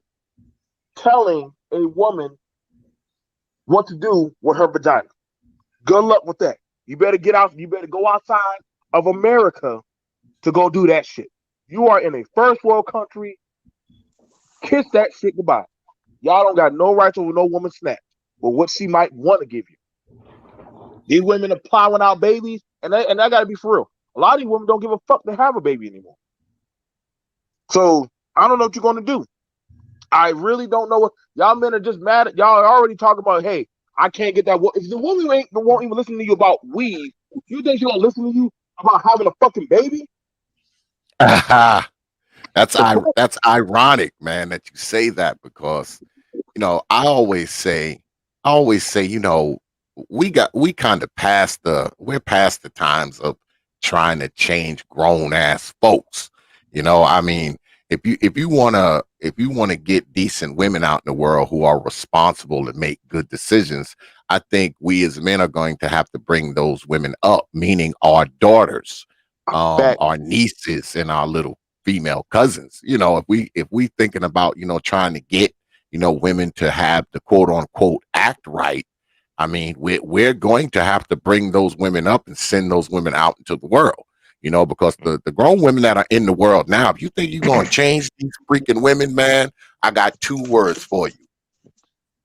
Speaker 1: telling a woman what to do with her vagina. Good luck with that. You better get out. You better go outside of America to go do that shit. You are in a first world country. Kiss that shit goodbye. Y'all don't got no rights over no woman snatch or what she might want to give you. These women are plowing out babies, and I gotta be for real. A lot of these women don't give a fuck to have a baby anymore. So I don't know what you're gonna do. I really don't know what y'all men are just mad at. Y'all are already talking about, hey, I can't get that. If the woman won't even listen to you about weed, you think she's gonna listen to you about having a fucking baby?
Speaker 10: That's ironic, man, that you say that because I always say, we kind of we're past the times of trying to change grown ass folks. I mean, if you wanna get decent women out in the world who are responsible and make good decisions, I think we as men are going to have to bring those women up, meaning our daughters, our nieces, and our little female cousins. If we thinking about trying to get women to have the quote unquote act right, I mean, we're going to have to bring those women up and send those women out into the world. Because the grown women that are in the world now, if you think you're going to change these freaking women, man, I got two words for you: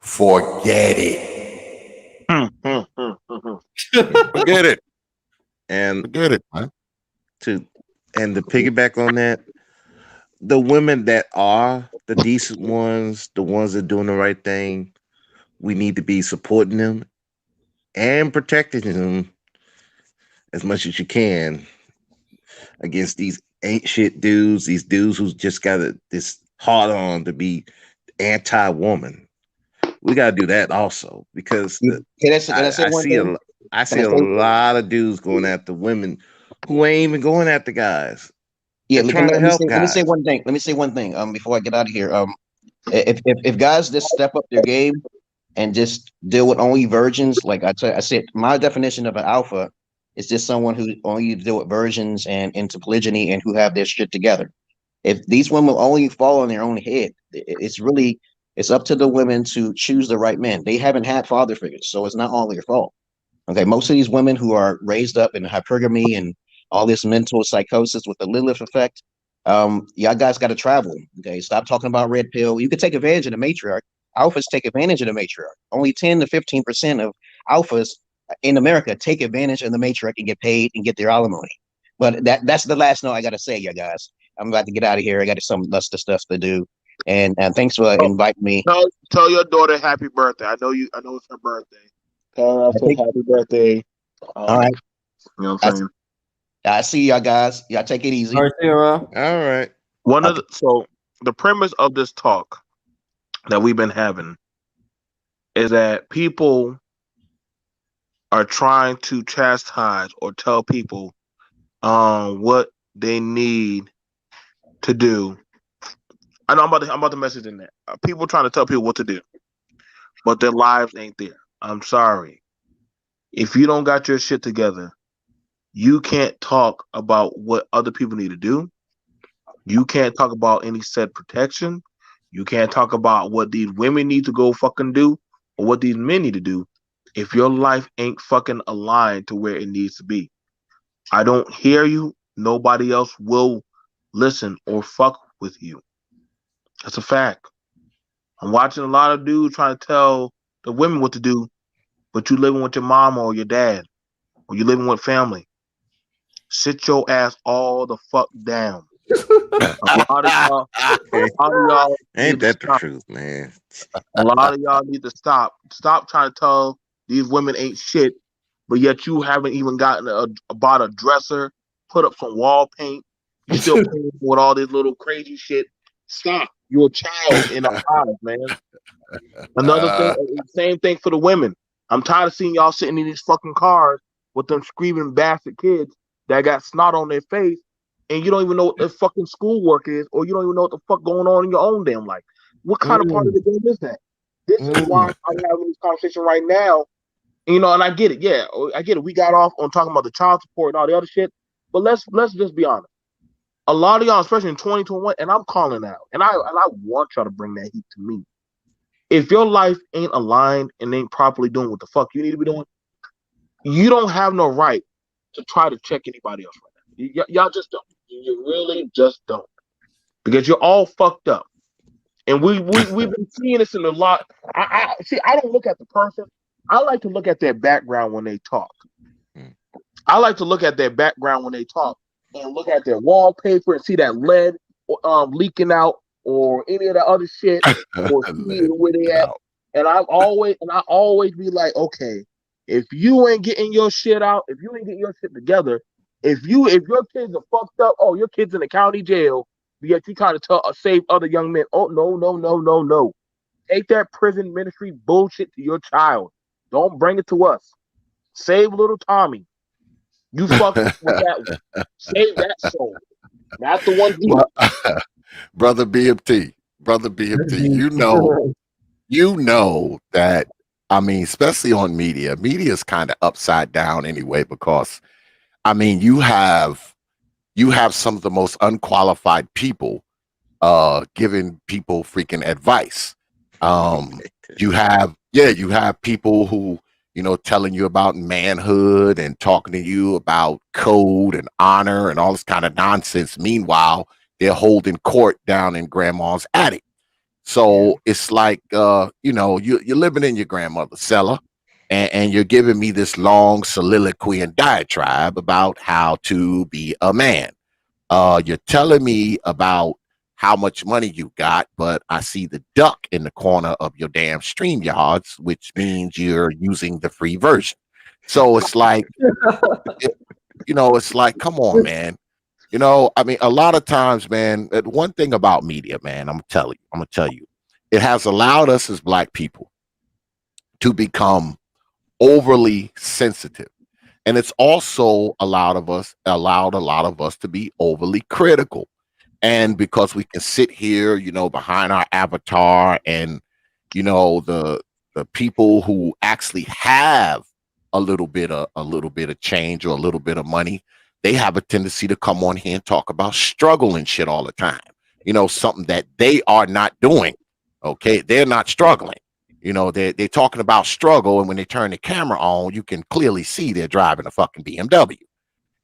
Speaker 10: forget it. Forget it.
Speaker 6: And
Speaker 10: Forget it, man.
Speaker 6: to piggyback on that, the women that are the decent ones, the ones that are doing the right thing, we need to be supporting them and protecting them as much as you can against these ain't shit dudes, these dudes who's just got this hard on to be anti-woman. We got to do that also because I see a lot of dudes going after women who ain't even going after guys.
Speaker 12: Yeah,
Speaker 6: They're trying to help
Speaker 12: let me say
Speaker 6: guys.
Speaker 12: one thing. Let me say one thing. Before I get out of here. If guys just step up their game and just deal with only virgins, like I said, my definition of an alpha is just someone who only deal with virgins and into polygyny and who have their shit together. If these women only fall on their own head, it's up to the women to choose the right men. They haven't had father figures, so it's not all their fault. Okay, most of these women who are raised up in hypergamy and all this mental psychosis with the Lilith effect, y'all guys got to travel. Okay, stop talking about red pill. You could take advantage of the matriarch. Alphas take advantage of the matriarch. Only 10 to 15% of alphas in America take advantage of the matriarch and get paid and get their alimony. But that's the last note I got to say, you guys. I'm about to get out of here. I got some luster stuff to do. And thanks for inviting me.
Speaker 1: Tell your daughter happy birthday. I know it's her birthday. Tell her I said happy birthday.
Speaker 12: All right.
Speaker 1: You know what I'm saying?
Speaker 12: I see y'all guys. Y'all take it easy.
Speaker 7: All right, Sarah.
Speaker 6: All right.
Speaker 1: So the premise of this talk that we've been having is that people are trying to chastise or tell people what they need to do. I know I'm about to message in that. People trying to tell people what to do, but their lives ain't there. I'm sorry. If you don't got your shit together, you can't talk about what other people need to do. You can't talk about any said protection. You can't talk about what these women need to go fucking do or what these men need to do if your life ain't fucking aligned to where it needs to be. I don't hear you. Nobody else will listen or fuck with you. That's a fact. I'm watching a lot of dudes trying to tell the women what to do, but you living with your mama or your dad, or you living with family. Sit your ass all the fuck down. A lot of y'all, a lot of y'all
Speaker 10: Ain't
Speaker 1: need to
Speaker 10: that the
Speaker 1: stop.
Speaker 10: truth, man?
Speaker 1: A lot of y'all need to stop. Stop trying to tell these women ain't shit, but yet you haven't even gotten bought a dresser, put up some wall paint. You still paying with all this little crazy shit. Stop. You're a child in our eyes, man. Another thing,
Speaker 10: Uh,
Speaker 1: same thing for the women. I'm tired of seeing y'all sitting in these fucking cars with them screaming bastard kids that got snot on their face, and you don't even know what the fucking schoolwork is, or you don't even know what the fuck going on in your own damn life. What kind of part of
Speaker 10: mm,
Speaker 1: the game is that? This is why
Speaker 10: mm.
Speaker 1: I'm having this conversation right now. And I get it. Yeah, I get it. We got off on talking about the child support and all the other shit, but let's just be honest. A lot of y'all, especially in 2021, and I'm calling out, and I want y'all to bring that heat to me. If your life ain't aligned and ain't properly doing what the fuck you need to be doing, you don't have no right to try to check anybody else right now. Y'all just don't. You really just don't. Because you're all fucked up. And we've been seeing this in a lot. I see. I don't look at the person. I like to look at their background when they talk.
Speaker 10: Mm.
Speaker 1: I like to look at their background when they talk and look at their wallpaper and see that lead leaking out or any of the other shit or see
Speaker 10: Let
Speaker 1: where they
Speaker 10: it
Speaker 1: at.
Speaker 10: out.
Speaker 1: And I always be like, okay, if you ain't getting your shit out, if you ain't getting your shit together, if your kids are fucked up, oh, your kids in the county jail, but yet you trying to save other young men. Oh no, no, no, no, no. Take that prison ministry bullshit to your child. Don't bring it to us. Save little Tommy. You fucked up with that one. Save that soul, not the one he.
Speaker 10: Well, brother BMT, brother BMT, you know that. I mean, especially on media is kind of upside down anyway, because I mean, you have some of the most unqualified people giving people freaking advice. Um, you have people who, telling you about manhood and talking to you about code and honor and all this kind of nonsense. Meanwhile, they're holding court down in grandma's attic.
Speaker 12: Yeah.
Speaker 10: So it's like, you're living in your grandmother's cellar, and you're giving me this long soliloquy and diatribe about how to be a man. You're telling me about how much money you got, but I see the duck in the corner of your damn stream yards, which means you're using the free version. So it's like, it, it's like, come on, man. I mean, a lot of times, man, one thing about media, man, I'm gonna tell you, it has allowed us as black people to become overly sensitive. And it's also allowed a lot of us to be overly critical. And because we can sit here, behind our avatar, and the people who actually have a little bit of change or a little bit of money, they have a tendency to come on here and talk about struggle and shit all the time. Something that they are not doing. Okay, they're not struggling. They're talking about struggle, and when they turn the camera on, you can clearly see they're driving a fucking BMW.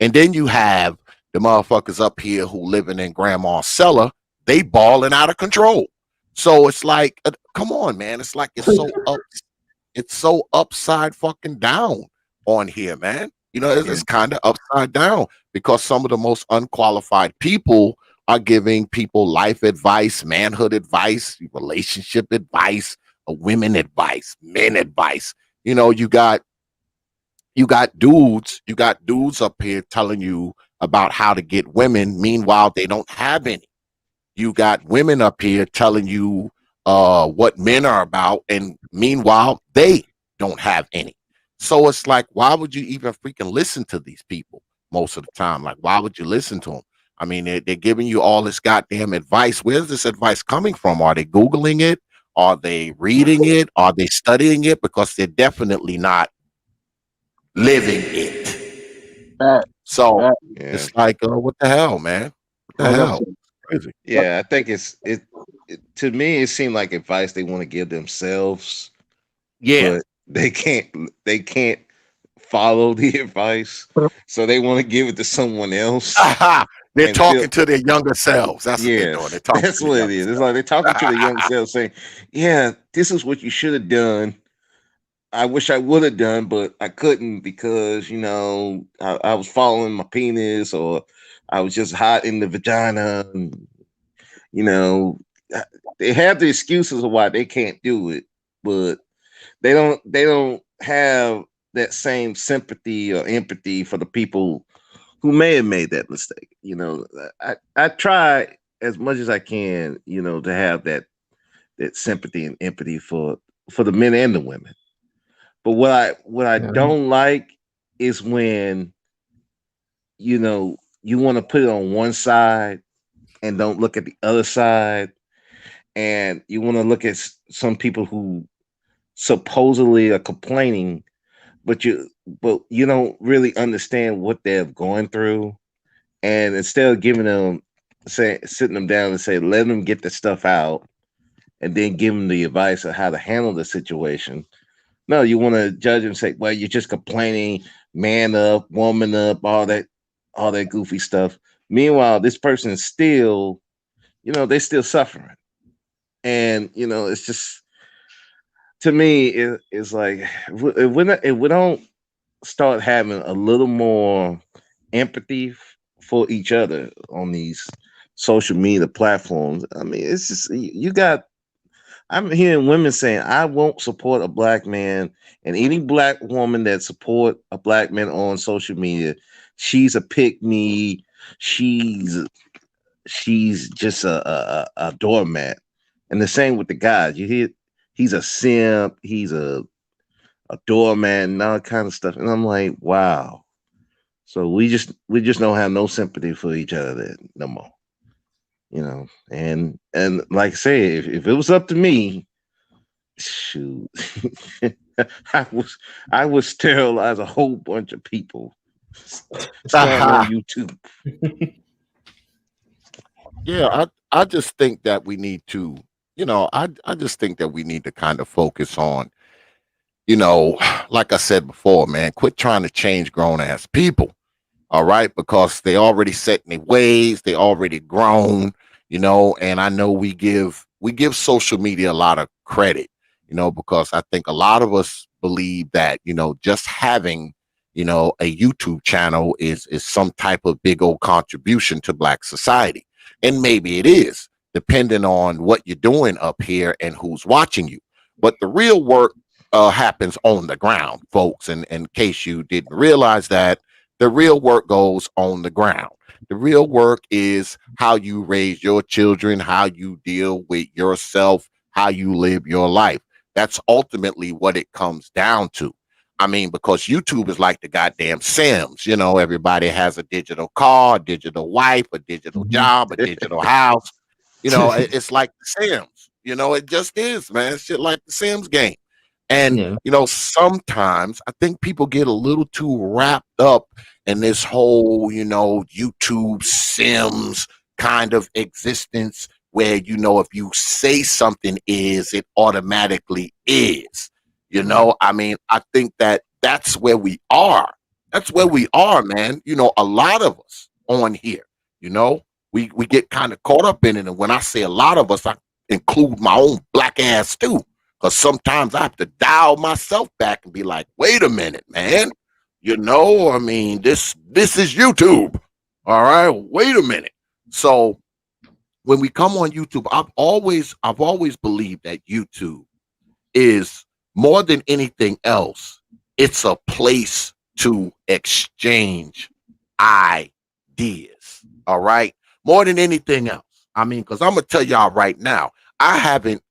Speaker 10: And then you have the motherfuckers up here who living in grandma's cellar, they balling out of control. So it's like, come on, man. It's like it's so upside fucking down on here, man. It's,
Speaker 12: Yeah.
Speaker 10: it's kind of upside down because some of the most unqualified people are giving people life advice, manhood advice, relationship advice, women advice, men advice. You know, you got dudes up here telling you about how to get women. Meanwhile, they don't have any. You got women up here telling you what men are about, and meanwhile, they don't have any. So it's like, why would you even freaking listen to these people most of the time? Like, why would you listen to them? I mean, they're giving you all this goddamn advice. Where's this advice coming from? Are they Googling it? Are they reading it? Are they studying it? Because they're definitely not living it.
Speaker 1: Fat,
Speaker 10: So
Speaker 1: fat.
Speaker 10: it's like, what the hell, man? What the
Speaker 1: Like I
Speaker 10: hell?
Speaker 1: said,
Speaker 10: Crazy.
Speaker 6: Yeah, I think to me it seemed like advice they want to give themselves,
Speaker 10: Yeah.
Speaker 6: but they can't follow the advice. So they want to give it to someone else
Speaker 10: Aha. They're
Speaker 6: and feel
Speaker 10: talking to their younger selves. That's what they're doing. They're
Speaker 6: yes,
Speaker 10: talking
Speaker 6: that's
Speaker 10: to their
Speaker 6: what it
Speaker 10: younger
Speaker 6: is. It's like they're talking to the young self saying, yeah, this is what you should have done. I wish I would have done, but I couldn't because I was following my penis, or I was just hot in the vagina. And, you know, uh, they have the excuses of why they can't do it, but they don't have that same sympathy or empathy for the people who may have made that mistake. I try as much as I can, to have that sympathy and empathy for the men and the women. But what I
Speaker 7: Yeah.
Speaker 6: don't like is when you want to put it on one side and don't look at the other side, and you want to look at some people who supposedly are complaining, but you don't really understand what they're going through, and instead of giving them sitting them down and say let them get the stuff out, and then give them the advice of how to handle the situation. No, you want to judge and say, well, you're just complaining, man up, woman up, all that goofy stuff. Meanwhile, this person is still, they're still suffering. And, it's just, to me, it's like, if we don't start having a little more empathy for each other on these social media platforms, I mean, it's just, I'm hearing women saying, "I won't support a black man," and any black woman that support a black man on social media, she's a pick me. She's she's just a doormat. And the same with the guys. You hear he's a simp. He's a doormat and all kind of stuff. And I'm like, wow. So we just don't have no sympathy for each other there no more. And like I say, if it was up to me, shoot, I was I would sterilize a whole bunch of people starting on
Speaker 10: Aha.
Speaker 6: YouTube.
Speaker 10: Yeah, I just think that we need to, I just think that we need to kind of focus on, you know, like I said before, man, quit trying to change grown ass people. All right, because they already set in their ways, they already grown, and I know we give social media a lot of credit, because I think a lot of us believe that, just having, a YouTube channel is some type of big old contribution to black society. And maybe it is, depending on what you're doing up here and who's watching you. But the real work happens on the ground, folks. And in case you didn't realize that, the real work goes on the ground. The real work is how you raise your children, how you deal with yourself, how you live your life. That's ultimately what it comes down to. I mean, because YouTube is like the goddamn Sims. Everybody has a digital car, a digital wife, a digital
Speaker 7: Mhm.
Speaker 10: job, a digital house. It's like the Sims. It just is, man. It's shit like the Sims game. And,
Speaker 7: Yeah.
Speaker 10: sometimes I think people get a little too wrapped up in this whole, YouTube Sims kind of existence where, if you say something is, it automatically is. I mean, I think that that's where we are. That's where we are, man. A lot of us on here, you know, we get kind of caught up in it. And when I say a lot of us, I include my own black ass too. Because sometimes I have to dial myself back and be like, wait a minute, man. I mean, this is YouTube. All right. Wait a minute. So when we come on YouTube, I've always believed that YouTube is more than anything else, it's a place to exchange ideas. All right. More than anything else. I mean, because I'm gonna tell y'all right now, I haven't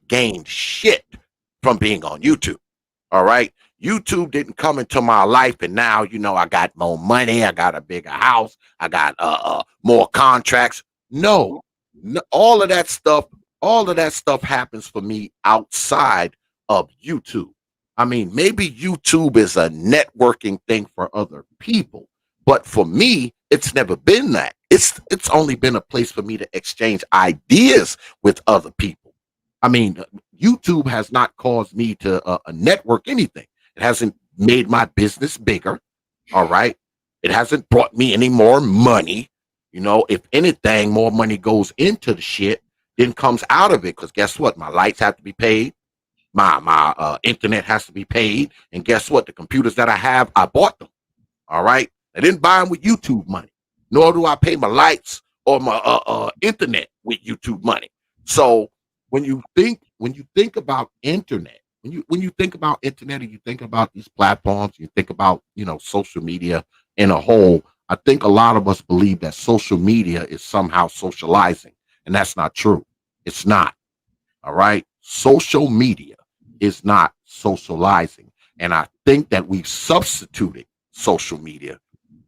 Speaker 10: gained shit from being on YouTube. All right. YouTube didn't come into my life, and now I got more money, I got a bigger house, I got more contracts. No, no, all of that stuff happens for me outside of YouTube. I mean, maybe YouTube is a networking thing for other people, but for me, it's never been that. It's only been a place for me to exchange ideas with other people. I mean, YouTube has not caused me to network anything. It hasn't made my business bigger. All right. It hasn't brought me any more money. You know, if anything, more money goes into the shit than comes out of it. Because guess what? My lights have to be paid. My internet has to be paid. And guess what? The computers that I have, I bought them. All right. I didn't buy them with YouTube money, nor do I pay my lights or my internet with YouTube money. So when you think about internet, when you think about internet and you think about these platforms, you think about social media in a whole. I think a lot of us believe that social media is somehow socializing, and that's not true. It's not. All right. Social media is not socializing. And I think that we've substituted social media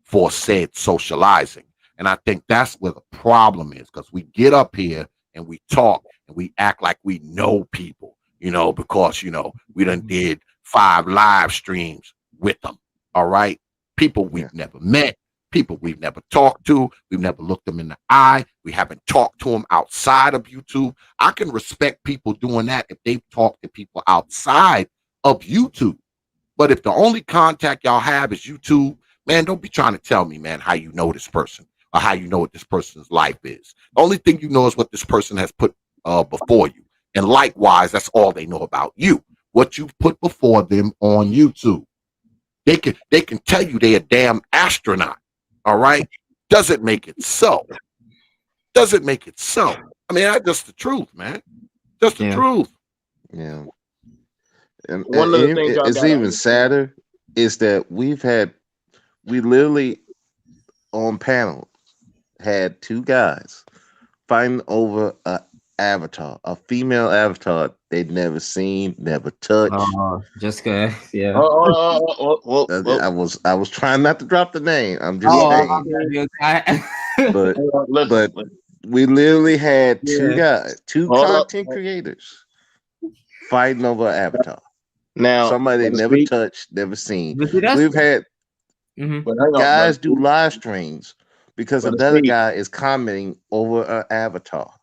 Speaker 10: for said socializing. And I think that's where the problem is because we get up here and we talk and we act like we know people, because, we done did 5 live streams with them. All right. People we've never met, people we've never talked to, we've never looked them in the eye, we haven't talked to them outside of YouTube. I can respect people doing that if they've talked to people outside of YouTube. But if the only contact y'all have is YouTube, man, don't be trying to tell me, man, how you know this person or how you know what this person's life is. The only thing you know is what this person has put before you. And likewise, that's all they know about you, what you've put before them on YouTube. They can tell you they a damn astronaut. All right. Doesn't make it so. Doesn't make it so. I mean, that's just the truth, man. Just the truth.
Speaker 6: Yeah. And
Speaker 1: One of the things y'all
Speaker 6: it's
Speaker 1: gotta
Speaker 6: even
Speaker 1: understand.
Speaker 6: sadder is that we literally on panel had 2 guys fighting over a avatar, a female avatar they'd never seen, never touched.
Speaker 7: Jessica, yeah.
Speaker 6: I was trying not to drop the name. I'm just
Speaker 7: Oh,
Speaker 6: saying, but
Speaker 1: Listen,
Speaker 6: but we literally had 2
Speaker 7: yeah.
Speaker 6: guys, 2
Speaker 1: hold up.
Speaker 6: content creators fighting over an avatar.
Speaker 1: Now,
Speaker 6: Somebody they
Speaker 1: let me
Speaker 6: never
Speaker 1: speak.
Speaker 6: touched, never seen.
Speaker 7: But see, that's
Speaker 6: We've had
Speaker 1: But hang on,
Speaker 6: guys do live streams because
Speaker 1: let me
Speaker 6: another
Speaker 1: speak.
Speaker 6: guy is commenting over an avatar.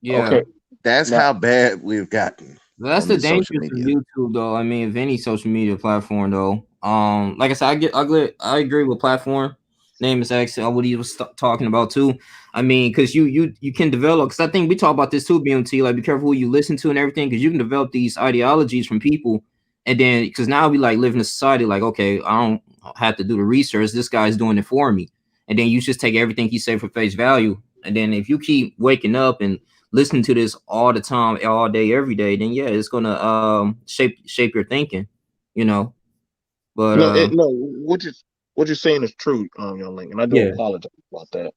Speaker 7: yeah.
Speaker 1: Okay.
Speaker 6: That's
Speaker 1: Now,
Speaker 6: how bad we've gotten
Speaker 7: That's
Speaker 6: on
Speaker 7: the
Speaker 6: this social
Speaker 7: dangers of
Speaker 6: media.
Speaker 7: YouTube, though. I mean, if any social media platform, though. Like I said, I agree with platform. Name is X. What he was talking about too. I mean, because you can develop. Because I think we talk about this too, BMT. Like, be careful who you listen to and everything, because you can develop these ideologies from people, and then because now we like live in a society like, okay, I don't have to do the research. This guy's doing it for me, and then you just take everything he say for face value. And then if you keep waking up and listening to this all the time, all day, every day, then yeah, it's gonna shape your thinking, you know. But
Speaker 1: no, what you're saying is true, young Link, and I do
Speaker 7: yeah,
Speaker 1: apologize about that.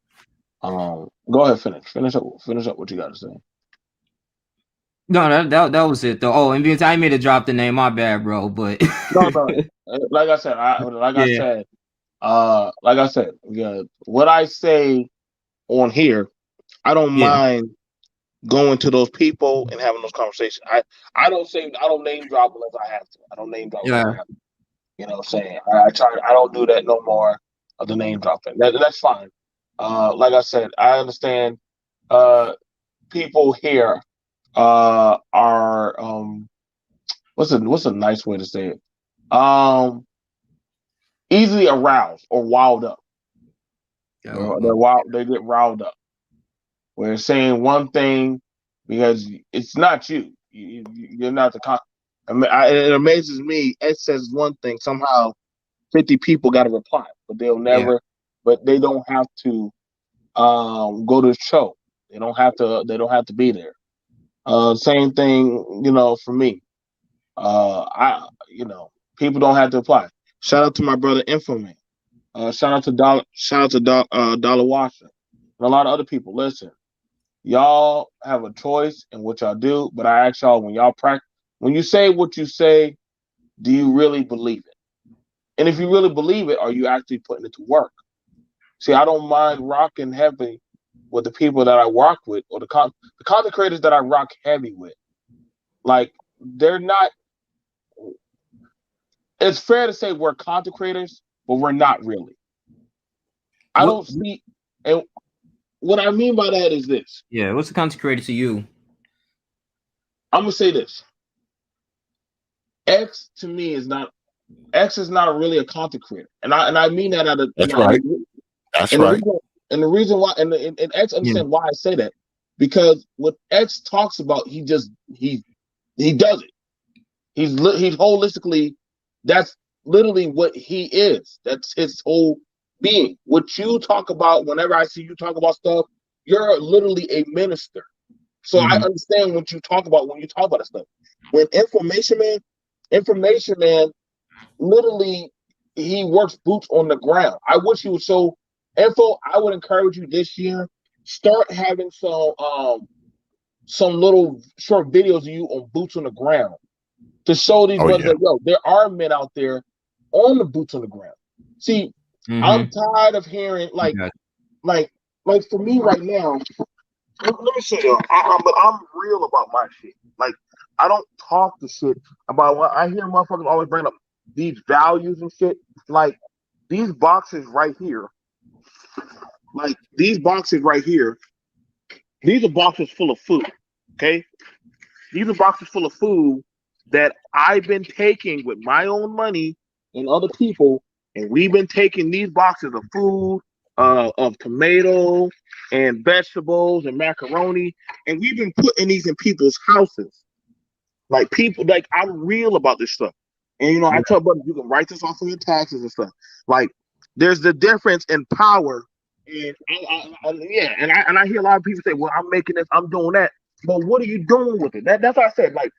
Speaker 1: Go ahead, finish up what you got to say.
Speaker 7: no, that was it though. Oh, and because I made to drop the name, my bad, bro. But
Speaker 1: No, no. Like I said,
Speaker 7: yeah,
Speaker 1: like I said, yeah. What I say on here, I don't
Speaker 7: yeah,
Speaker 1: mind going to those people and having those conversations. I don't name drop unless I have to. I don't name drop unless I
Speaker 7: yeah,
Speaker 1: have to. You know what I'm saying? I try. I don't do that no more of the name dropping. That's fine. Like I said, I understand. People here are what's a nice way to say it? Easily aroused or wild up. They're wild. They get riled up. We're saying one thing because it's not you. You're not the con. It amazes me. It says one thing. Somehow, 50 people got a reply, but they'll
Speaker 7: yeah.
Speaker 1: never. But they don't have to go to the show. They don't have to. They don't have to be there. Same thing, for me. People don't have to apply. Shout out to my brother Infoman. Shout out to Dollar Washer and a lot of other people. Listen, y'all have a choice in what y'all do, but I ask y'all when you say what you say, do you really believe it? And if you really believe it, are you actually putting it to work? See, I don't mind rocking heavy with the people that I rock with, or the content creators that I rock heavy with. Like they're not. It's fair to say we're content creators, but we're not really. I
Speaker 7: What?
Speaker 1: don't see, and what I mean by that is this.
Speaker 7: Yeah, what's the content creator to you?
Speaker 1: I'm gonna say this. X to me is not X is not really a content creator, and I mean that out of
Speaker 10: That's right. That's
Speaker 1: and the
Speaker 10: right.
Speaker 1: reason and the reason why and X
Speaker 7: Yeah.
Speaker 1: understand why I say that, because what X talks about, he does it. He's holistically, that's literally what he is. That's his whole being. What you talk about, whenever I see you talk about stuff, you're literally a minister. So I understand what you talk about when you talk about that stuff. When information man, literally, he works boots on the ground. I wish he would show info. I would encourage you this year, start having some little short videos of you on boots on the ground to show these brothers that, yo, there are men out there on the boots on the ground. See, I'm tired of hearing like for me right now. Let me say, I'm real about my shit. Like, I don't talk the shit about what I hear motherfuckers always bring up these values and shit. Like, these boxes right here, these are boxes full of food. Okay? These are boxes full of food that I've been taking with my own money and other people, and we've been taking these boxes of food, of tomatoes and vegetables and macaroni, and we've been putting these in people's houses. Like, people, like, I'm real about this stuff. And I tell brothers, you can write this off on your taxes and stuff. Like, there's the difference in power. And I hear a lot of people say, well, I'm making this, I'm doing that. But what are you doing with it? That's what I said. Like,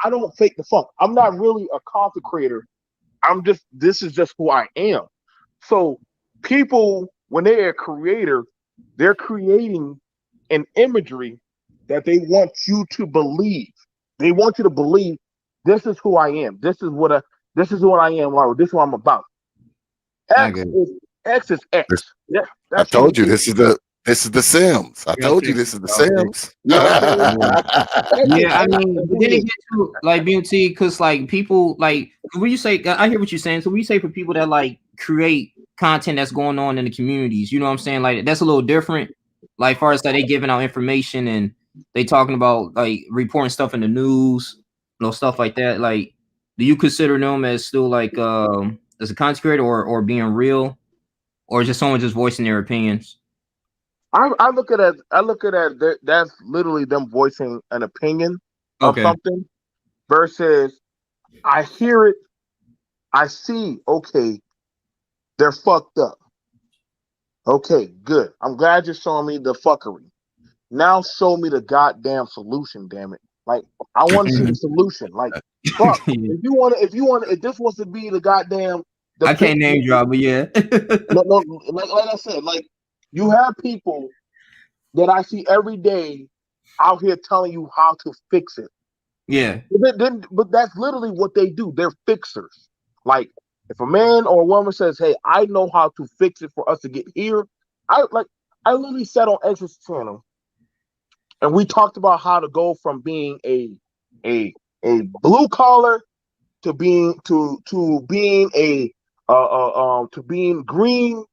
Speaker 1: I don't fake the funk. I'm not really a content creator. This is just who I am. So people, when they're a creator, they're creating an imagery that they want you to believe. They want you to believe this is who I am. This is what I am. Like, this is what I'm about. X is X. Yeah,
Speaker 10: I
Speaker 1: that's what
Speaker 10: told
Speaker 1: it
Speaker 10: you
Speaker 1: is.
Speaker 10: this is the Sims. I told you this is the Sims.
Speaker 7: Yeah, I mean, but then it gets to like BMT, because like people like when you say, I hear what you're saying. So when you say for people that like create content that's going on in the communities, you know what I'm saying? Like, that's a little different. Like, far as like they giving out information and they talking about like reporting stuff in the news, stuff like that. Like, do you consider them as still like as a content creator or being real, or just someone just voicing their opinions?
Speaker 1: I look at it, that's literally them voicing an opinion of something versus I hear it, I see, okay, they're fucked up. Okay, good. I'm glad you're showing me the fuckery. Now show me the goddamn solution, damn it. Like, I want to see the solution. Like, fuck. If this wants to be the goddamn
Speaker 7: I can't name drop, but yeah.
Speaker 1: no, like I said, like, you have people that I see every day out here telling you how to fix it.
Speaker 7: Yeah.
Speaker 1: But that's literally what they do. They're fixers. Like, if a man or a woman says, "Hey, I know how to fix it for us to get here," I literally sat on X's channel, and we talked about how to go from being a blue collar to being to being green,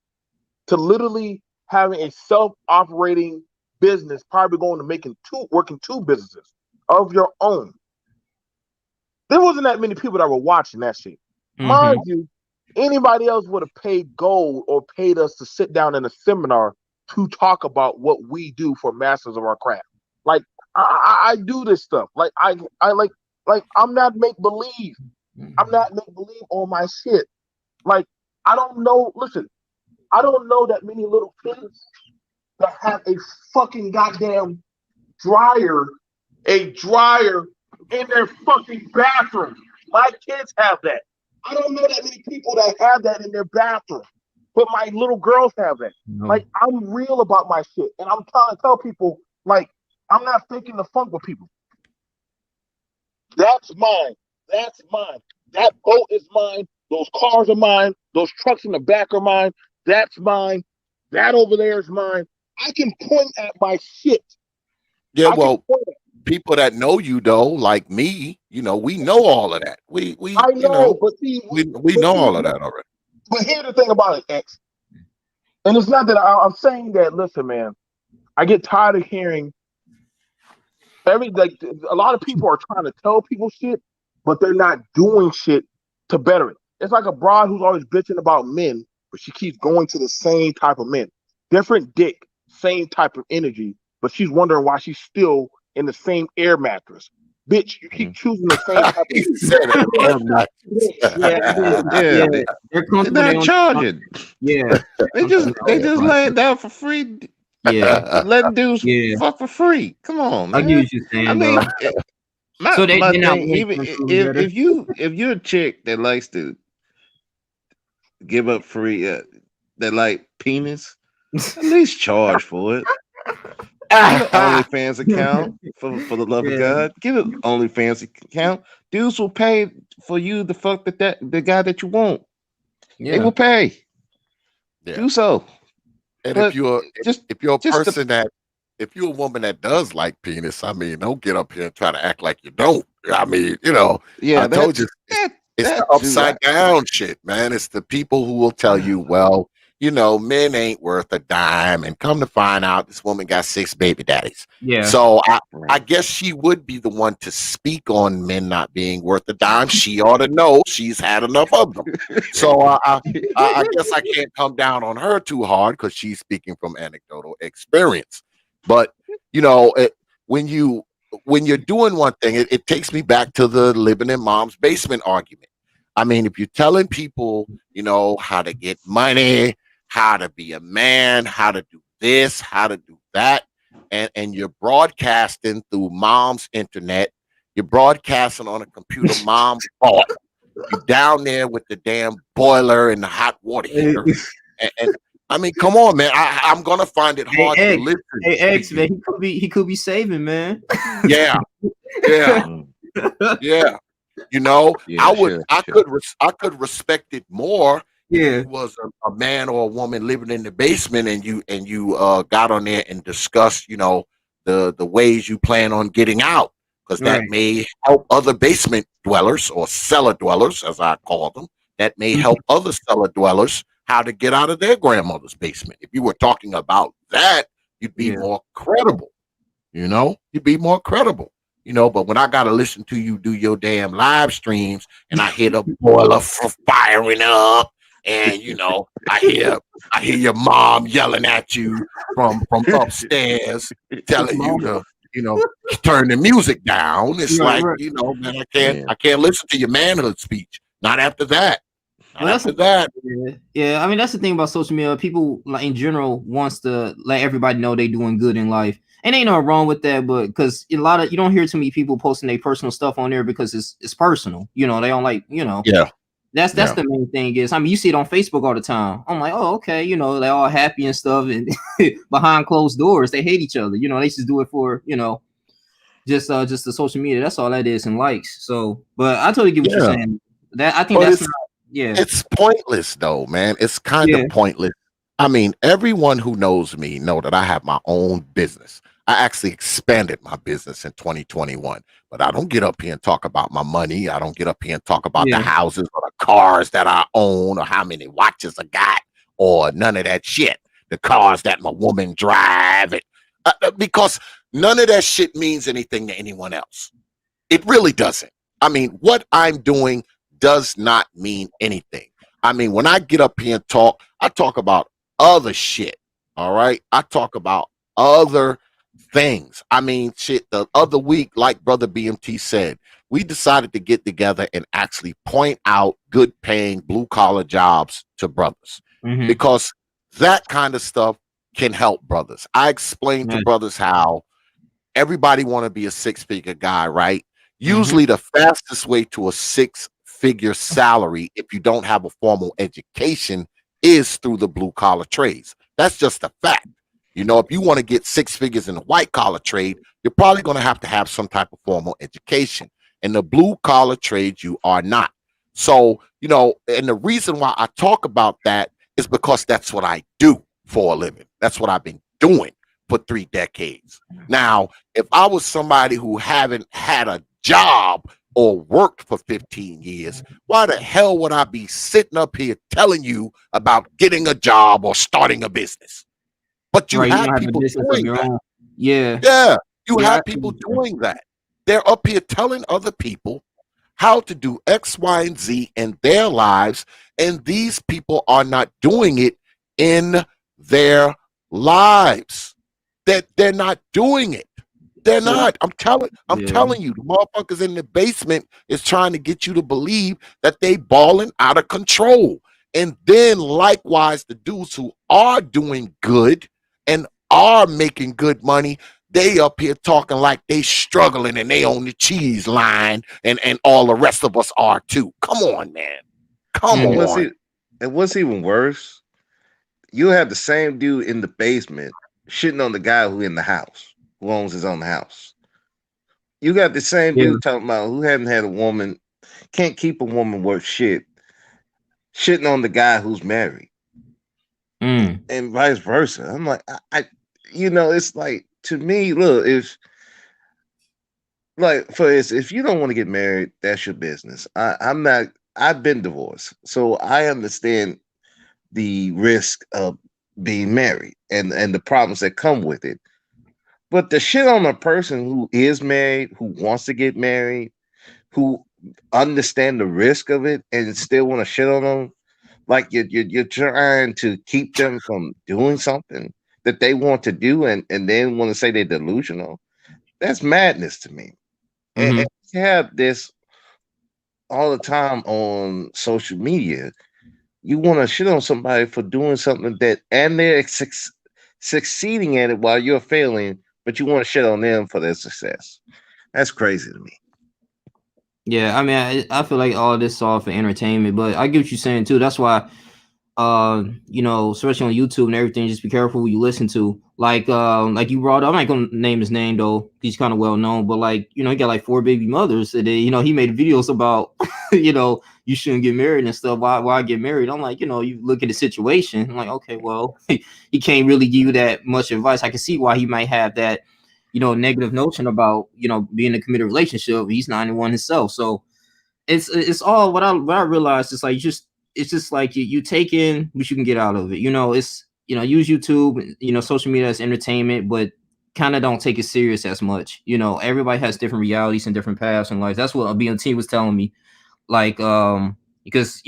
Speaker 1: to literally having a self-operating business, probably going to working two businesses of your own. There wasn't that many people that were watching that shit. Mind you, anybody else would have paid gold or paid us to sit down in a seminar to talk about what we do for masters of our craft. Like, I do this stuff. Like, I I'm not make believe. I'm not make believe on my shit. Like, I don't know. Listen, I don't know that many little kids that have a fucking goddamn dryer in their fucking bathroom. My kids have that. I don't know that many people that have that in their bathroom, but my little girls have that.
Speaker 7: No.
Speaker 1: Like, I'm real about my shit, and I'm trying to tell people, like, I'm not faking the funk with people. That's mine. That's mine. That boat is mine. Those cars are mine. Those trucks in the back are mine. That's mine. That over there is mine. I can point at my shit.
Speaker 10: Yeah, well, people that know you though, like me, we know all of that. We
Speaker 1: I know, but see,
Speaker 10: we know all of that already.
Speaker 1: But here's the thing about it, X. And it's not that I'm saying that. Listen, man, I get tired of hearing like a lot of people are trying to tell people shit, but they're not doing shit to better it. It's like a broad who's always bitching about men, but she keeps going to the same type of men, different dick, same type of energy, but she's wondering why she's still in the same air mattress. Bitch, you keep choosing the same type of
Speaker 10: He
Speaker 1: energy.
Speaker 10: said it. Air
Speaker 7: Yeah,
Speaker 6: Yeah,
Speaker 7: yeah. They're
Speaker 6: they're
Speaker 7: comfortable. They
Speaker 6: not
Speaker 7: don't.
Speaker 6: charging.
Speaker 7: Yeah,
Speaker 6: They just they just lay it down for free,
Speaker 7: yeah,
Speaker 6: letting dudes
Speaker 7: yeah.
Speaker 6: fuck for free. Come on,
Speaker 7: I get
Speaker 6: man.
Speaker 7: what you're
Speaker 6: I
Speaker 7: saying
Speaker 6: mean,
Speaker 7: though.
Speaker 6: my
Speaker 7: So
Speaker 6: my
Speaker 7: they're not
Speaker 6: thing.
Speaker 7: willing
Speaker 6: Even
Speaker 7: to improve better.
Speaker 6: if you're a chick that likes to give up free, that like penis, at least charge for it. Get an OnlyFans account for the love of
Speaker 7: Yeah,
Speaker 6: God. Get an OnlyFans account. Dudes will pay for you to fuck the guy that you want. They
Speaker 7: yeah,
Speaker 6: will pay.
Speaker 10: Yeah.
Speaker 6: Do so.
Speaker 10: And
Speaker 6: But just
Speaker 10: if you're a
Speaker 6: just the
Speaker 10: person that if you're a woman that does like penis, I mean, don't get up here and try to act like you don't. I mean, I
Speaker 6: yeah,
Speaker 10: told you it's the
Speaker 6: that too.
Speaker 10: upside down shit, man. It's the people who will tell you, well, men ain't worth a dime, and come to find out, this woman got 6 baby daddies.
Speaker 7: yeah,
Speaker 10: So I
Speaker 6: Right.
Speaker 10: guess she would be the one to speak on men not being worth a dime. She ought to know she's had enough of them. So I guess I can't come down on her too hard because she's speaking from anecdotal experience. But when you when you're doing one thing, it takes me back to the living in mom's basement argument. I mean, if you're telling people, how to get money, how to be a man, how to do this, how to do that, and you're broadcasting through mom's internet, you're broadcasting on a computer mom bought. You down there with the damn boiler and the hot water
Speaker 7: hey,
Speaker 10: heater. And I mean, come on, man. I'm gonna find it
Speaker 7: hey,
Speaker 10: hard to
Speaker 7: X,
Speaker 10: listen
Speaker 7: hey,
Speaker 10: to
Speaker 7: X, man,
Speaker 10: you.
Speaker 7: he could be saving, man.
Speaker 10: Yeah, yeah,
Speaker 6: Mm.
Speaker 10: yeah.
Speaker 6: Yeah, sure, sure.
Speaker 10: I could respect it more if
Speaker 7: Yeah,
Speaker 10: you was a man or a woman living in the basement and you got on there and discussed, the ways you plan on getting out, because that
Speaker 7: right.
Speaker 10: may help other basement dwellers or cellar dwellers, as I call them. That may
Speaker 7: Mhm.
Speaker 10: help other cellar dwellers how to get out of their grandmother's basement. If you were talking about that, you'd be
Speaker 7: Yeah,
Speaker 10: more credible. You'd be more credible. But when I gotta listen to you do your damn live streams and I hear the boiler firing up, and I hear your mom yelling at you from upstairs, telling you
Speaker 7: mama.
Speaker 10: to you know turn the music down. It's
Speaker 7: Right,
Speaker 10: like,
Speaker 7: right.
Speaker 10: man, I can't
Speaker 6: Yeah.
Speaker 10: I can't listen to your manhood speech. Not after that. Not
Speaker 7: Well, that's
Speaker 10: after that.
Speaker 7: yeah. I mean, that's the thing about social media. People, like, in general, wants to let everybody know they doing good in life, and ain't nothing wrong with that. But because a lot of you don't hear too many people posting their personal stuff on there because it's personal. They don't like.
Speaker 10: Yeah.
Speaker 7: That's
Speaker 10: Yeah.
Speaker 7: the main thing is. I mean, you see it on Facebook all the time. I'm like, oh, okay. They all happy and stuff, and behind closed doors, they hate each other. They just do it for just the social media. That's all that is, and likes. So, but I totally get what you're
Speaker 10: Yeah.
Speaker 7: saying. That I think
Speaker 10: But
Speaker 7: that's
Speaker 10: it's
Speaker 7: not. Yeah,
Speaker 10: It's pointless though, man. It's kind
Speaker 7: yeah,
Speaker 10: of pointless. I mean, everyone who knows me know that I have my own business. I actually expanded my business in 2021, but I don't get up here and talk about my money. I don't get up here and talk about the
Speaker 7: yeah.
Speaker 10: houses or the cars that I own or how many watches I got or none of that shit. The cars that my woman drive, because none of that shit means anything to anyone else. It really doesn't. I mean, what I'm doing does not mean anything. I mean, when I get up here and talk, I talk about other shit. All right. I talk about other things. I mean, shit, the other week, like Brother BMT said, we decided to get together and actually point out good paying blue collar jobs to brothers
Speaker 7: Mm-hmm.
Speaker 10: because that kind of stuff can help brothers. I explained to
Speaker 7: Yeah.
Speaker 10: brothers how everybody want to be a six-figure guy, right?
Speaker 7: Mm-hmm.
Speaker 10: Usually the fastest way to a six-figure salary if you don't have a formal education is through the blue collar trades. That's just a fact. If you want to get 6 figures in the white collar trade, you're probably going to have some type of formal education. In the blue collar trades, you are not. So, and the reason why I talk about that is because that's what I do for a living. That's what I've been doing for 3 decades. Now, if I was somebody who haven't had a job or worked for 15 years, why the hell would I be sitting up here telling you about getting a job or starting a business? But you
Speaker 7: Right, you
Speaker 10: have
Speaker 7: don't have a
Speaker 10: people
Speaker 7: business of
Speaker 10: doing
Speaker 7: your
Speaker 10: that.
Speaker 7: own. Yeah,
Speaker 10: Yeah, you
Speaker 7: yeah, I
Speaker 10: have
Speaker 7: see
Speaker 10: people
Speaker 7: what you're saying.
Speaker 10: doing that. They're up here telling other people how to do X, Y, and Z in their lives, and these people are not doing it in their lives. That they're not doing it. They're
Speaker 7: So
Speaker 10: not. I'm
Speaker 7: yeah,
Speaker 10: telling you, the motherfuckers in the basement is trying to get you to believe that they balling out of control. And then likewise, the dudes who are doing good and are making good money, they up here talking like they struggling and they on the cheese line and all the rest of us are too. Come on, man. Come
Speaker 6: And
Speaker 7: mm,
Speaker 6: what's
Speaker 10: on.
Speaker 6: it? And what's even worse? You have the same dude in the basement shitting on the guy who in the house, who owns his own house. You got the same
Speaker 7: yeah,
Speaker 6: dude talking about who hadn't had a woman, can't keep a woman worth shit, shitting on the guy who's married,
Speaker 7: mm,
Speaker 6: and vice versa. I'm like, it's like to me, look, if you don't want to get married, that's your business. I'm not. I've been divorced, so I understand the risk of being married and the problems that come with it. But the shit on a person who is married, who wants to get married, who understand the risk of it and still want to shit on them, like you're trying to keep them from doing something that they want to do and then want to say they're delusional. That's madness to me. And
Speaker 7: mm-hmm.
Speaker 6: you have this all the time on social media. You want to shit on somebody for doing something that, and they're succeeding at it while you're failing, but you want to shit on them for their success. That's crazy to me.
Speaker 7: Yeah. I mean, I feel like all this is all for entertainment, but I get what you're saying too. That's why especially on YouTube and everything, just be careful who you listen to. Like you brought up, I'm not gonna name his name though, he's kind of well known, but like, he got like 4 baby mothers, and then, he made videos about, you shouldn't get married and stuff. Why get married? I'm like, you look at the situation, I'm like, okay, well, he can't really give you that much advice. I can see why he might have that, negative notion about, being in a committed relationship. He's not in one himself. So it's all what I realized is like it's just like you take in what you can get out of it. It's use YouTube, social media as entertainment, but kind of don't take it serious as much. Everybody has different realities and different paths in life. That's what a BMT was telling me. Like because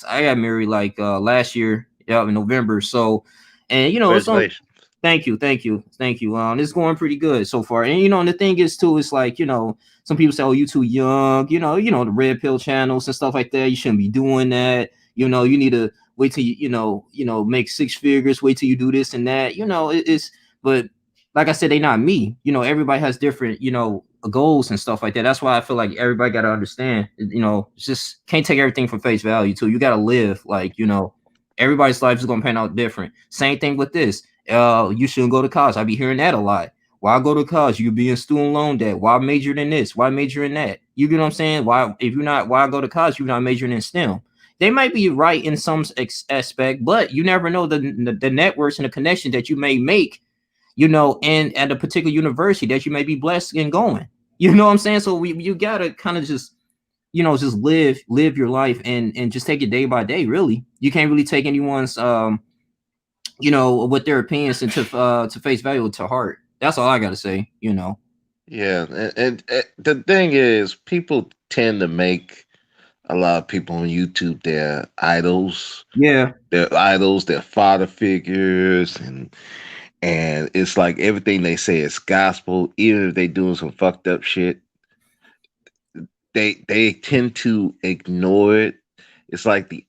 Speaker 7: I got married like last year, yeah, in November. So and it's on.
Speaker 6: Congratulations.
Speaker 7: Thank you, thank you, thank you. It's going pretty good so far. And and the thing is too, it's like, some people say, oh, you too young, the red pill channels and stuff like that. You shouldn't be doing that. You need to wait till make 6 figures, wait till you do this and that. It's but like I said, they not me. Everybody has different, goals and stuff like that. That's why I feel like everybody gotta understand, it's just can't take everything from face value too. You gotta live like, everybody's life is gonna pan out different. Same thing with this. You shouldn't go to college. I be hearing that a lot. Why go to college? You be in student loan debt. Why major in this? Why major in that? You get what I'm saying? Why go to college? You're not majoring in STEM. They might be right in some aspect, but you never know the networks and the connection that you may make, and at a particular university that you may be blessed in going. You know what I'm saying? So you gotta kind of just just live your life and just take it day by day. Really, you can't really take anyone's with their opinions into to face value to heart. That's all I gotta say.
Speaker 6: Yeah, and the thing is, people tend to make a lot of people on YouTube their idols,
Speaker 7: Yeah.
Speaker 6: their father figures, and it's like everything they say is gospel, even if they doing some fucked up shit. They tend to ignore it. It's like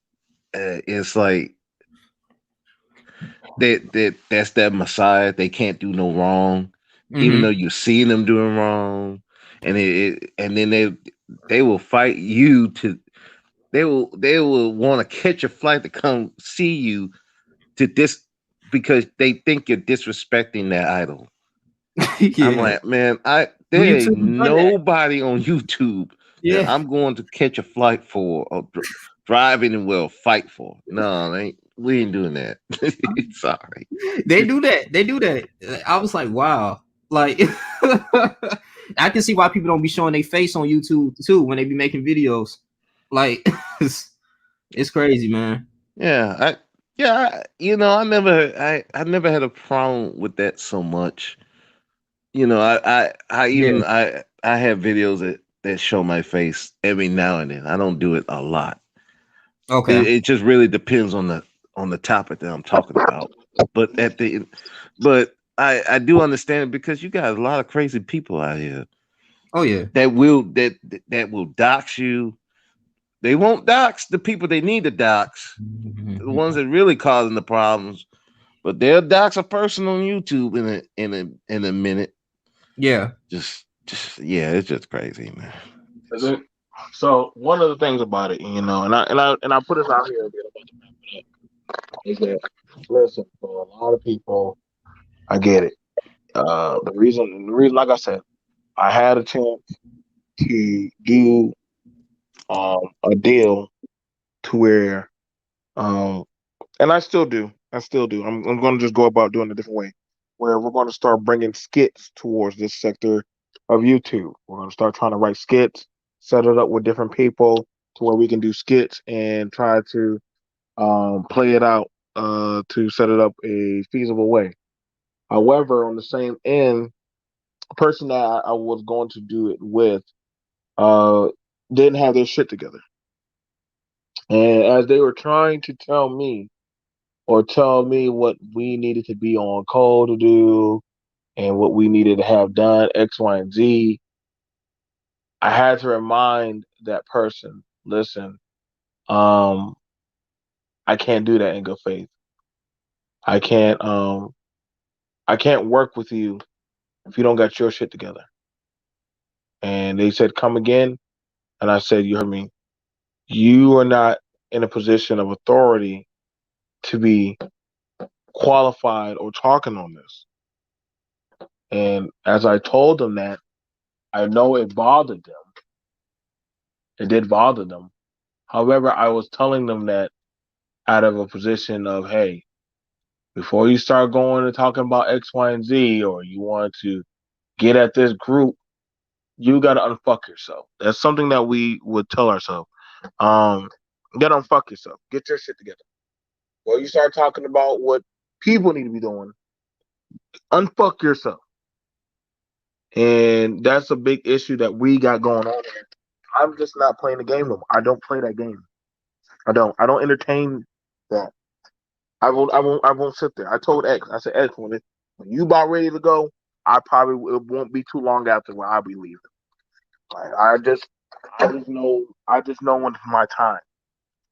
Speaker 6: it's like that's their Messiah. They can't do no wrong, even though
Speaker 7: Mm-hmm.
Speaker 6: you see them doing wrong, and then they will fight you to they will want to catch a flight to come see you to this because they think you're disrespecting their idol. I'm
Speaker 7: Yeah.
Speaker 6: like, man,
Speaker 7: Well,
Speaker 6: there ain't
Speaker 7: YouTube done that.
Speaker 6: nobody on YouTube that
Speaker 7: Yeah.
Speaker 6: I'm going to catch a flight for or driving and will fight for. No, we ain't doing that. Sorry.
Speaker 7: They do that. They do that. I was like, wow. Like I can see why people don't be showing their face on YouTube too when they be making videos. Like it's crazy, man.
Speaker 13: I never had a problem with that so much. I
Speaker 7: Yeah.
Speaker 13: even I have videos that show my face every now and then. I don't do it a lot.
Speaker 7: Okay.
Speaker 13: It just really depends on the topic that I'm talking about. But I do understand it because you got a lot of crazy people out here
Speaker 7: Oh yeah.
Speaker 13: that will dox you. They won't dox the people they need to dox, the ones that really causing the problems. But they'll dox a person on YouTube in a minute.
Speaker 7: Yeah.
Speaker 13: Just yeah, it's just crazy, man.
Speaker 1: So one of the things about it, and I put this out here a bit about the wrap it up, is that listen, for a lot of people, I get it. The reason, like I said, I had a chance to do a deal to where um and I still do. I still do. I'm going to just go about doing it a different way, where we're going to start bringing skits towards this sector of YouTube. We're going to start trying to write skits, set it up with different people to where we can do skits and try to play it out to set it up a feasible way. However, on the same end, the person that I was going to do it with uh, didn't have their shit together. And as they were trying to tell me what we needed to be on call to do and what we needed to have done, X, Y, and Z. I had to remind that person, listen, um, I can't do that in good faith. I can't I can't work with you if you don't got your shit together. And they said, come again. And I said, you heard me. You are not in a position of authority to be qualified or talking on this. And as I told them that, I know it bothered them. It did bother them. However, I was telling them that out of a position of, hey, before you start going and talking about X, Y, and Z, or you want to get at this group, you got to unfuck yourself. That's something that we would tell ourselves. Um, you got to unfuck yourself. Get your shit together. Well, you start talking about what people need to be doing, unfuck yourself. And that's a big issue that we got going on. I'm just not playing the game no more. I don't play that game. I don't. I don't entertain that. I won't. I won't. I won't sit there. I told X. I said, X, when you about ready to go, it won't be too long after when I'll be leaving. Like, I just know when it's my time.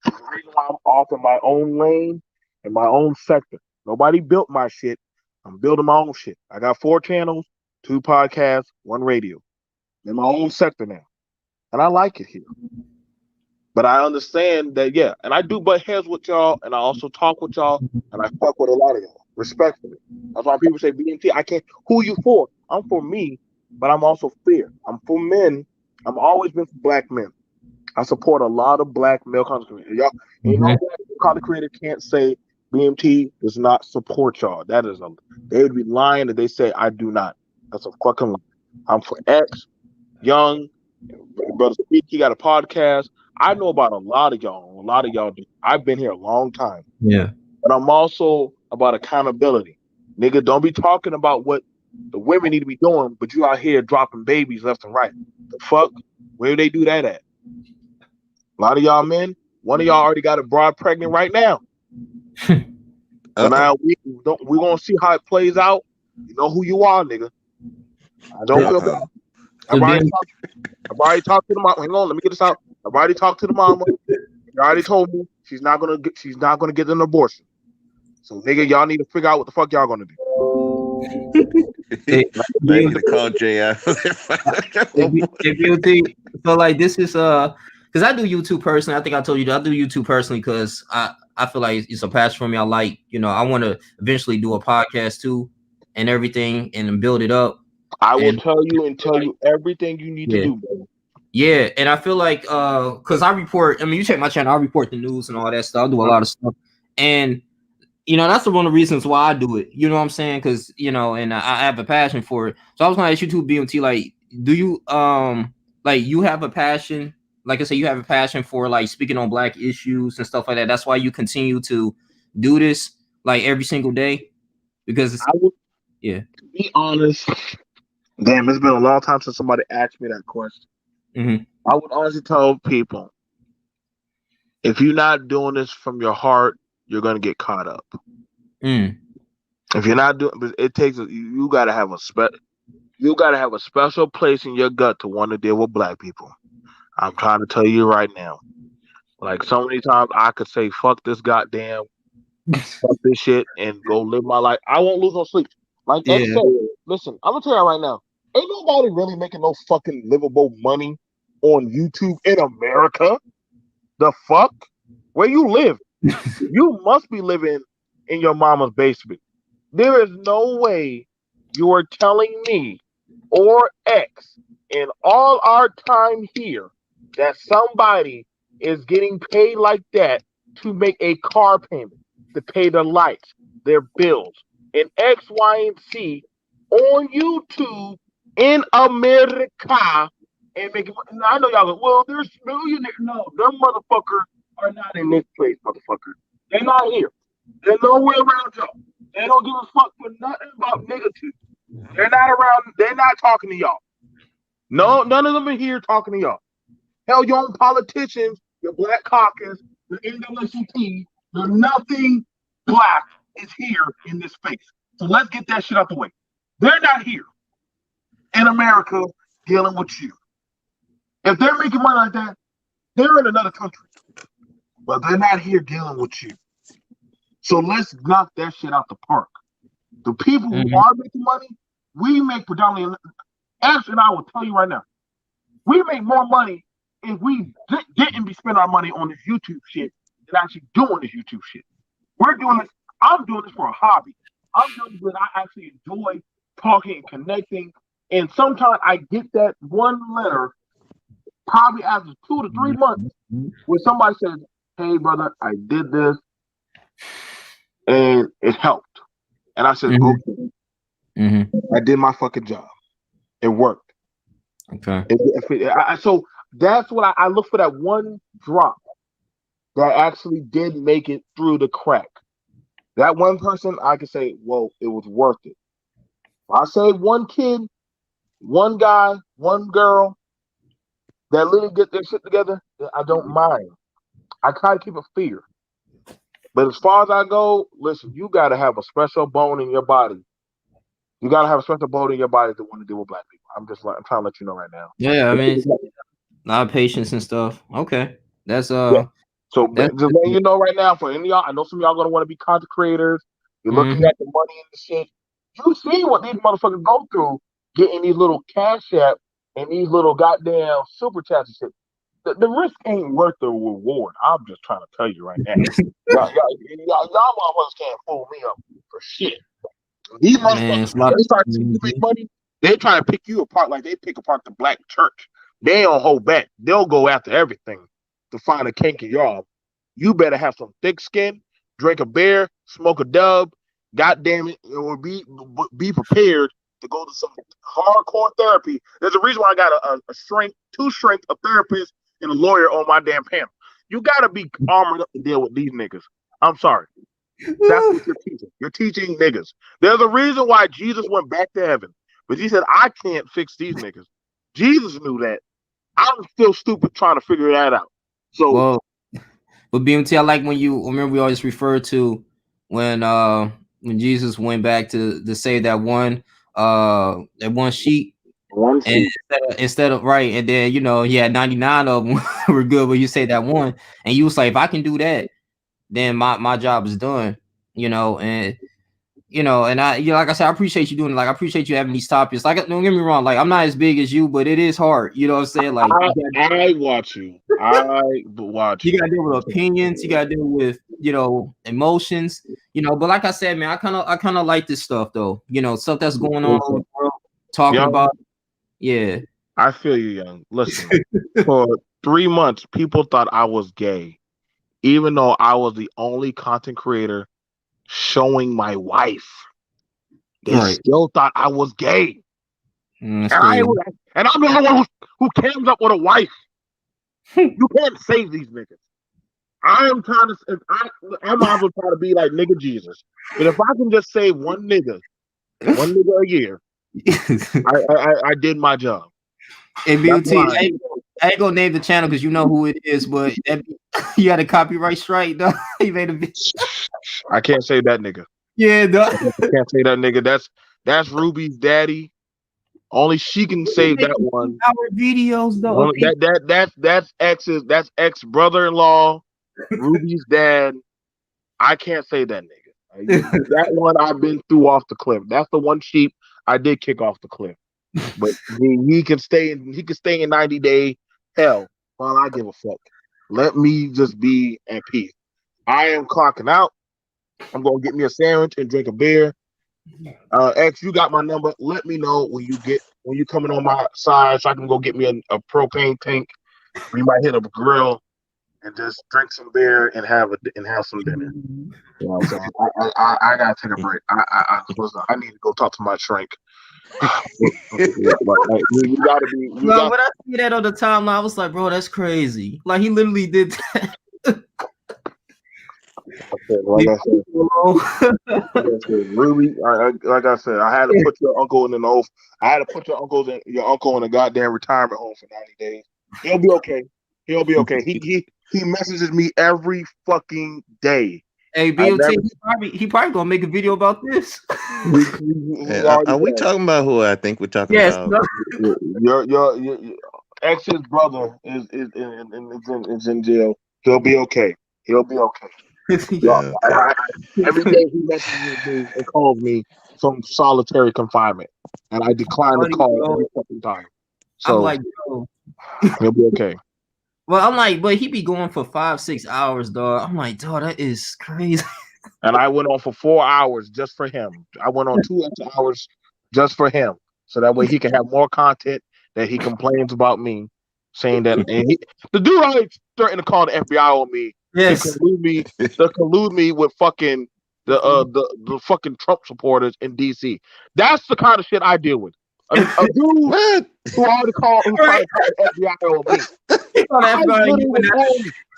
Speaker 1: The reason why I'm off in my own lane in my own sector. Nobody built my shit. I'm building my own shit. I got 4 channels, 2 podcasts, 1 radio. I'm in my own sector now, and I like it here. But I understand that, yeah, and I do butt heads with y'all, and I also talk with y'all, and I fuck with a lot of y'all, respectfully. That's why people say BMT. I can't. Who you for? I'm for me, but I'm also fair. I'm for men. I've always been for black men. I support a lot of black male content creators. Y'all, ain't no black content creator can't say BMT does not support y'all. That is they would be lying if they say I do not. That's a fucking lie. I'm for X, Young, Brother Speak. He got a podcast. I know about a lot of y'all. A lot of y'all do. I've been here a long time.
Speaker 7: Yeah.
Speaker 1: But I'm also about accountability. Nigga, don't be talking about what the women need to be doing, but you out here dropping babies left and right. The fuck? Where do they do that at? A lot of y'all men, one of y'all already got a broad pregnant right now. So now we're gonna see how it plays out. You know who you are, nigga. I don't feel bad. I've already talked to the mom. Hang on, let me get this out. I've already talked to the mama. She already told me she's not gonna get an abortion. So nigga, y'all need to figure out what the fuck y'all gonna do.
Speaker 13: I need to call Jay out.
Speaker 7: So like this is because I do YouTube personally. I think I told you that I do YouTube personally because I feel like it's a passion for me. I like, I want to eventually do a podcast too and everything and build it up.
Speaker 1: I will tell you everything you need to do, bro.
Speaker 7: Yeah, and I feel like because I report, you check my channel, I report the news and all that stuff. I do a lot of stuff. And that's one of the reasons why I do it. You know what I'm saying? Because, and I have a passion for it. So I was gonna ask you too, BMT, like, do you like you have a passion? Like I say, you have a passion for like speaking on Black issues and stuff like that. That's why you continue to do this like every single day because
Speaker 1: I would
Speaker 7: yeah.
Speaker 1: be honest. Damn, it's been a long time since somebody asked me that question.
Speaker 7: Mm-hmm.
Speaker 1: I would honestly tell people, if you're not doing this from your heart, you're gonna get caught up.
Speaker 7: Mm.
Speaker 1: If you're not doing, but it takes you gotta have you gotta have a special place in your gut to want to deal with Black people. I'm trying to tell you right now. Like so many times, I could say fuck this goddamn, fuck this shit, and go live my life. I won't lose no sleep. Like X
Speaker 7: Yeah.
Speaker 1: said, listen, I'm gonna tell you right now, ain't nobody really making no fucking livable money on YouTube in America. The fuck? Where you live? You must be living in your mama's basement. There is no way you are telling me or X in all our time here that somebody is getting paid like that to make a car payment, to pay the lights, their bills, and X, Y, and Z on YouTube in America and make it. Now, I know y'all go, well, there's millionaires. No, them motherfuckers are not in this place, motherfucker. They're not here. They're nowhere around y'all. They don't give a fuck for nothing about negative. They're not around. They're not talking to y'all. No, none of them are here talking to y'all. Hell, your own politicians, your Black Caucus, the NAACP, the nothing Black is here in this space. So let's get that shit out the way. They're not here in America dealing with you. If they're making money like that, they're in another country. But they're not here dealing with you. So let's knock that shit out the park. The people who are making money, we make predominantly. Ash and I will tell you right now, we make more money if we didn't be spending our money on this YouTube shit than actually doing this YouTube shit. We're doing this. I'm doing this for a hobby. I'm doing this because I actually enjoy talking and connecting. And sometimes I get that one letter, probably after 2 to 3 months, where somebody says, "Hey, brother, I did this, and it helped." And I said, "Okay, I did my fucking job. It worked."
Speaker 7: Okay.
Speaker 1: So that's what I look for, that one drop that actually did make it through the crack. That one person, I can say, well, it was worth it. If I say one kid, one guy, one girl that literally get their shit together, then I don't mind. I try to keep it fair. But as far as I go, listen, you got to have a special bone in your body. You got to have a special bone in your body to want to deal with Black people. I'm trying to let you know right now.
Speaker 7: Yeah, I mean, a lot of patience and stuff. Okay, that's
Speaker 1: Yeah. So
Speaker 7: that's
Speaker 1: just letting you know right now, for any of y'all, I know some of y'all gonna want to be content creators. You're looking at the money and the shit. You see what these motherfuckers go through getting these little cash app and these little goddamn super chats and shit. The risk ain't worth the reward. I'm just trying to tell you right now. Y'all motherfuckers can't fool me up for shit. These
Speaker 7: man,
Speaker 1: motherfuckers, when they start seeing you make money, they try to pick you apart like they pick apart the Black church. They don't hold back. They'll go after everything to find a kink in y'all. You better have some thick skin, drink a beer, smoke a dub, goddamn it, or be prepared to go to some hardcore therapy. There's a reason why I got a strength, 2 strength, a therapist, and a lawyer on my damn panel. You gotta be armored up to deal with these niggas. I'm sorry. That's what you're teaching. You're teaching niggas. There's a reason why Jesus went back to heaven. But he said, I can't fix these niggas. Jesus knew that. I'm still stupid trying to figure that out. So,
Speaker 7: well, but BMT, I like when you remember we always refer to when Jesus went back to save that one sheep. And instead of right, and then he had 99 of them were good, but you say that one, and you was like, if I can do that, then my job is done, and and like I said, I appreciate you doing it. Like I appreciate you having these topics. Like don't get me wrong, like I'm not as big as you, but it is hard. You know what I'm saying? Like
Speaker 1: I watch you. I watch you.
Speaker 7: You gotta deal with opinions, you gotta deal with emotions, but like I said, man, I kind of like this stuff though. Stuff that's going on in the world, talking about. Yeah.
Speaker 1: I feel you, young. Listen, for 3 months, people thought I was gay, even though I was the only content creator showing my wife. They still thought I was gay. And And I'm the only one who cams up with a wife. You can't save these niggas. I am trying to. I might as well try to be like nigga Jesus. But if I can just save one nigga a year, I did my job.
Speaker 7: Hey,
Speaker 1: That's
Speaker 7: BLT,
Speaker 1: why
Speaker 7: I ain't gonna name the channel because you know who it is, but you had a copyright strike, though. You made a video.
Speaker 1: I can't say that nigga.
Speaker 7: Yeah, though.
Speaker 1: I can't say that nigga. That's Ruby's daddy. Only she can save that one.
Speaker 7: Our videos, though.
Speaker 1: That's ex brother-in-law, Ruby's dad. I can't say that nigga. That one I've been through off the cliff. That's the one sheep I did kick off the cliff. But he can stay in 90-day hell while I give a fuck. Let me just be at peace. I am clocking out. I'm gonna get me a sandwich and drink a beer. X, you got my number. Let me know when you coming on my side so I can go get me a propane tank. We might hit a grill and just drink some beer and have some dinner. You know what I'm saying? I gotta take a break. I need to go talk to my shrink. You gotta be.
Speaker 7: Bro, when I see that on the timeline, I was like, bro, that's crazy. Like he literally did that.
Speaker 1: Like I said, Ruby. Like I said, I had to put your uncle in an oath. I had to put your uncle in a goddamn retirement home for 90 days. He'll be okay. He'll be okay. He messages me every fucking day.
Speaker 7: Hey, BLT, he probably gonna make a video about this.
Speaker 13: Are we talking about who I think we're talking about?
Speaker 1: Your ex's brother is in jail. He'll be okay. He'll be okay. Every day he messages me and calls me from solitary confinement, and I decline the call every fucking time. So
Speaker 7: I'm like, bro.
Speaker 1: He'll be okay.
Speaker 7: Well, I'm like, but he be going for 5-6 hours, dog. I'm like, dog, that is crazy.
Speaker 1: And I went on for 4 hours just for him. I went on 2 extra hours just for him, so that way he can have more content that he complains about me, saying that the dude always threatened to call the FBI on me.
Speaker 7: Yes.
Speaker 1: To collude me with fucking the fucking Trump supporters in DC. That's the kind of shit I deal with. A dude who already called the FBI on me.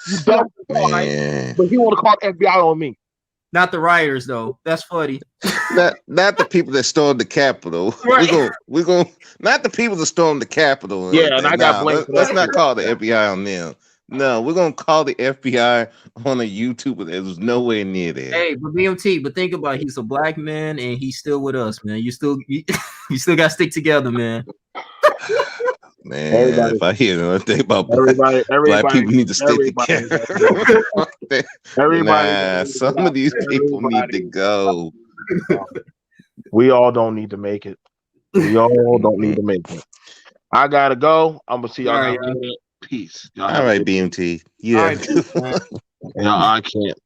Speaker 1: You dumb but he want to call the FBI on me.
Speaker 7: Not the rioters though. That's funny.
Speaker 13: Not the people that stormed the Capitol. Right. We're going not the people that stormed the Capitol.
Speaker 1: Yeah, and I got blamed.
Speaker 13: Let's not call the FBI on them. No, we're gonna call the FBI on a YouTuber that was nowhere near there.
Speaker 7: Hey, but BMT, but think about it, he's a black man and he's still with us, man. You still gotta stick together, man.
Speaker 13: Man, if I hear anything about black people need to stick together. Some of these people need to go.
Speaker 1: We all don't need to make it. We all don't need to make it. I gotta go. I'm gonna see y'all. Right, peace.
Speaker 13: All right, BMT. Yeah.
Speaker 1: Right, I can't.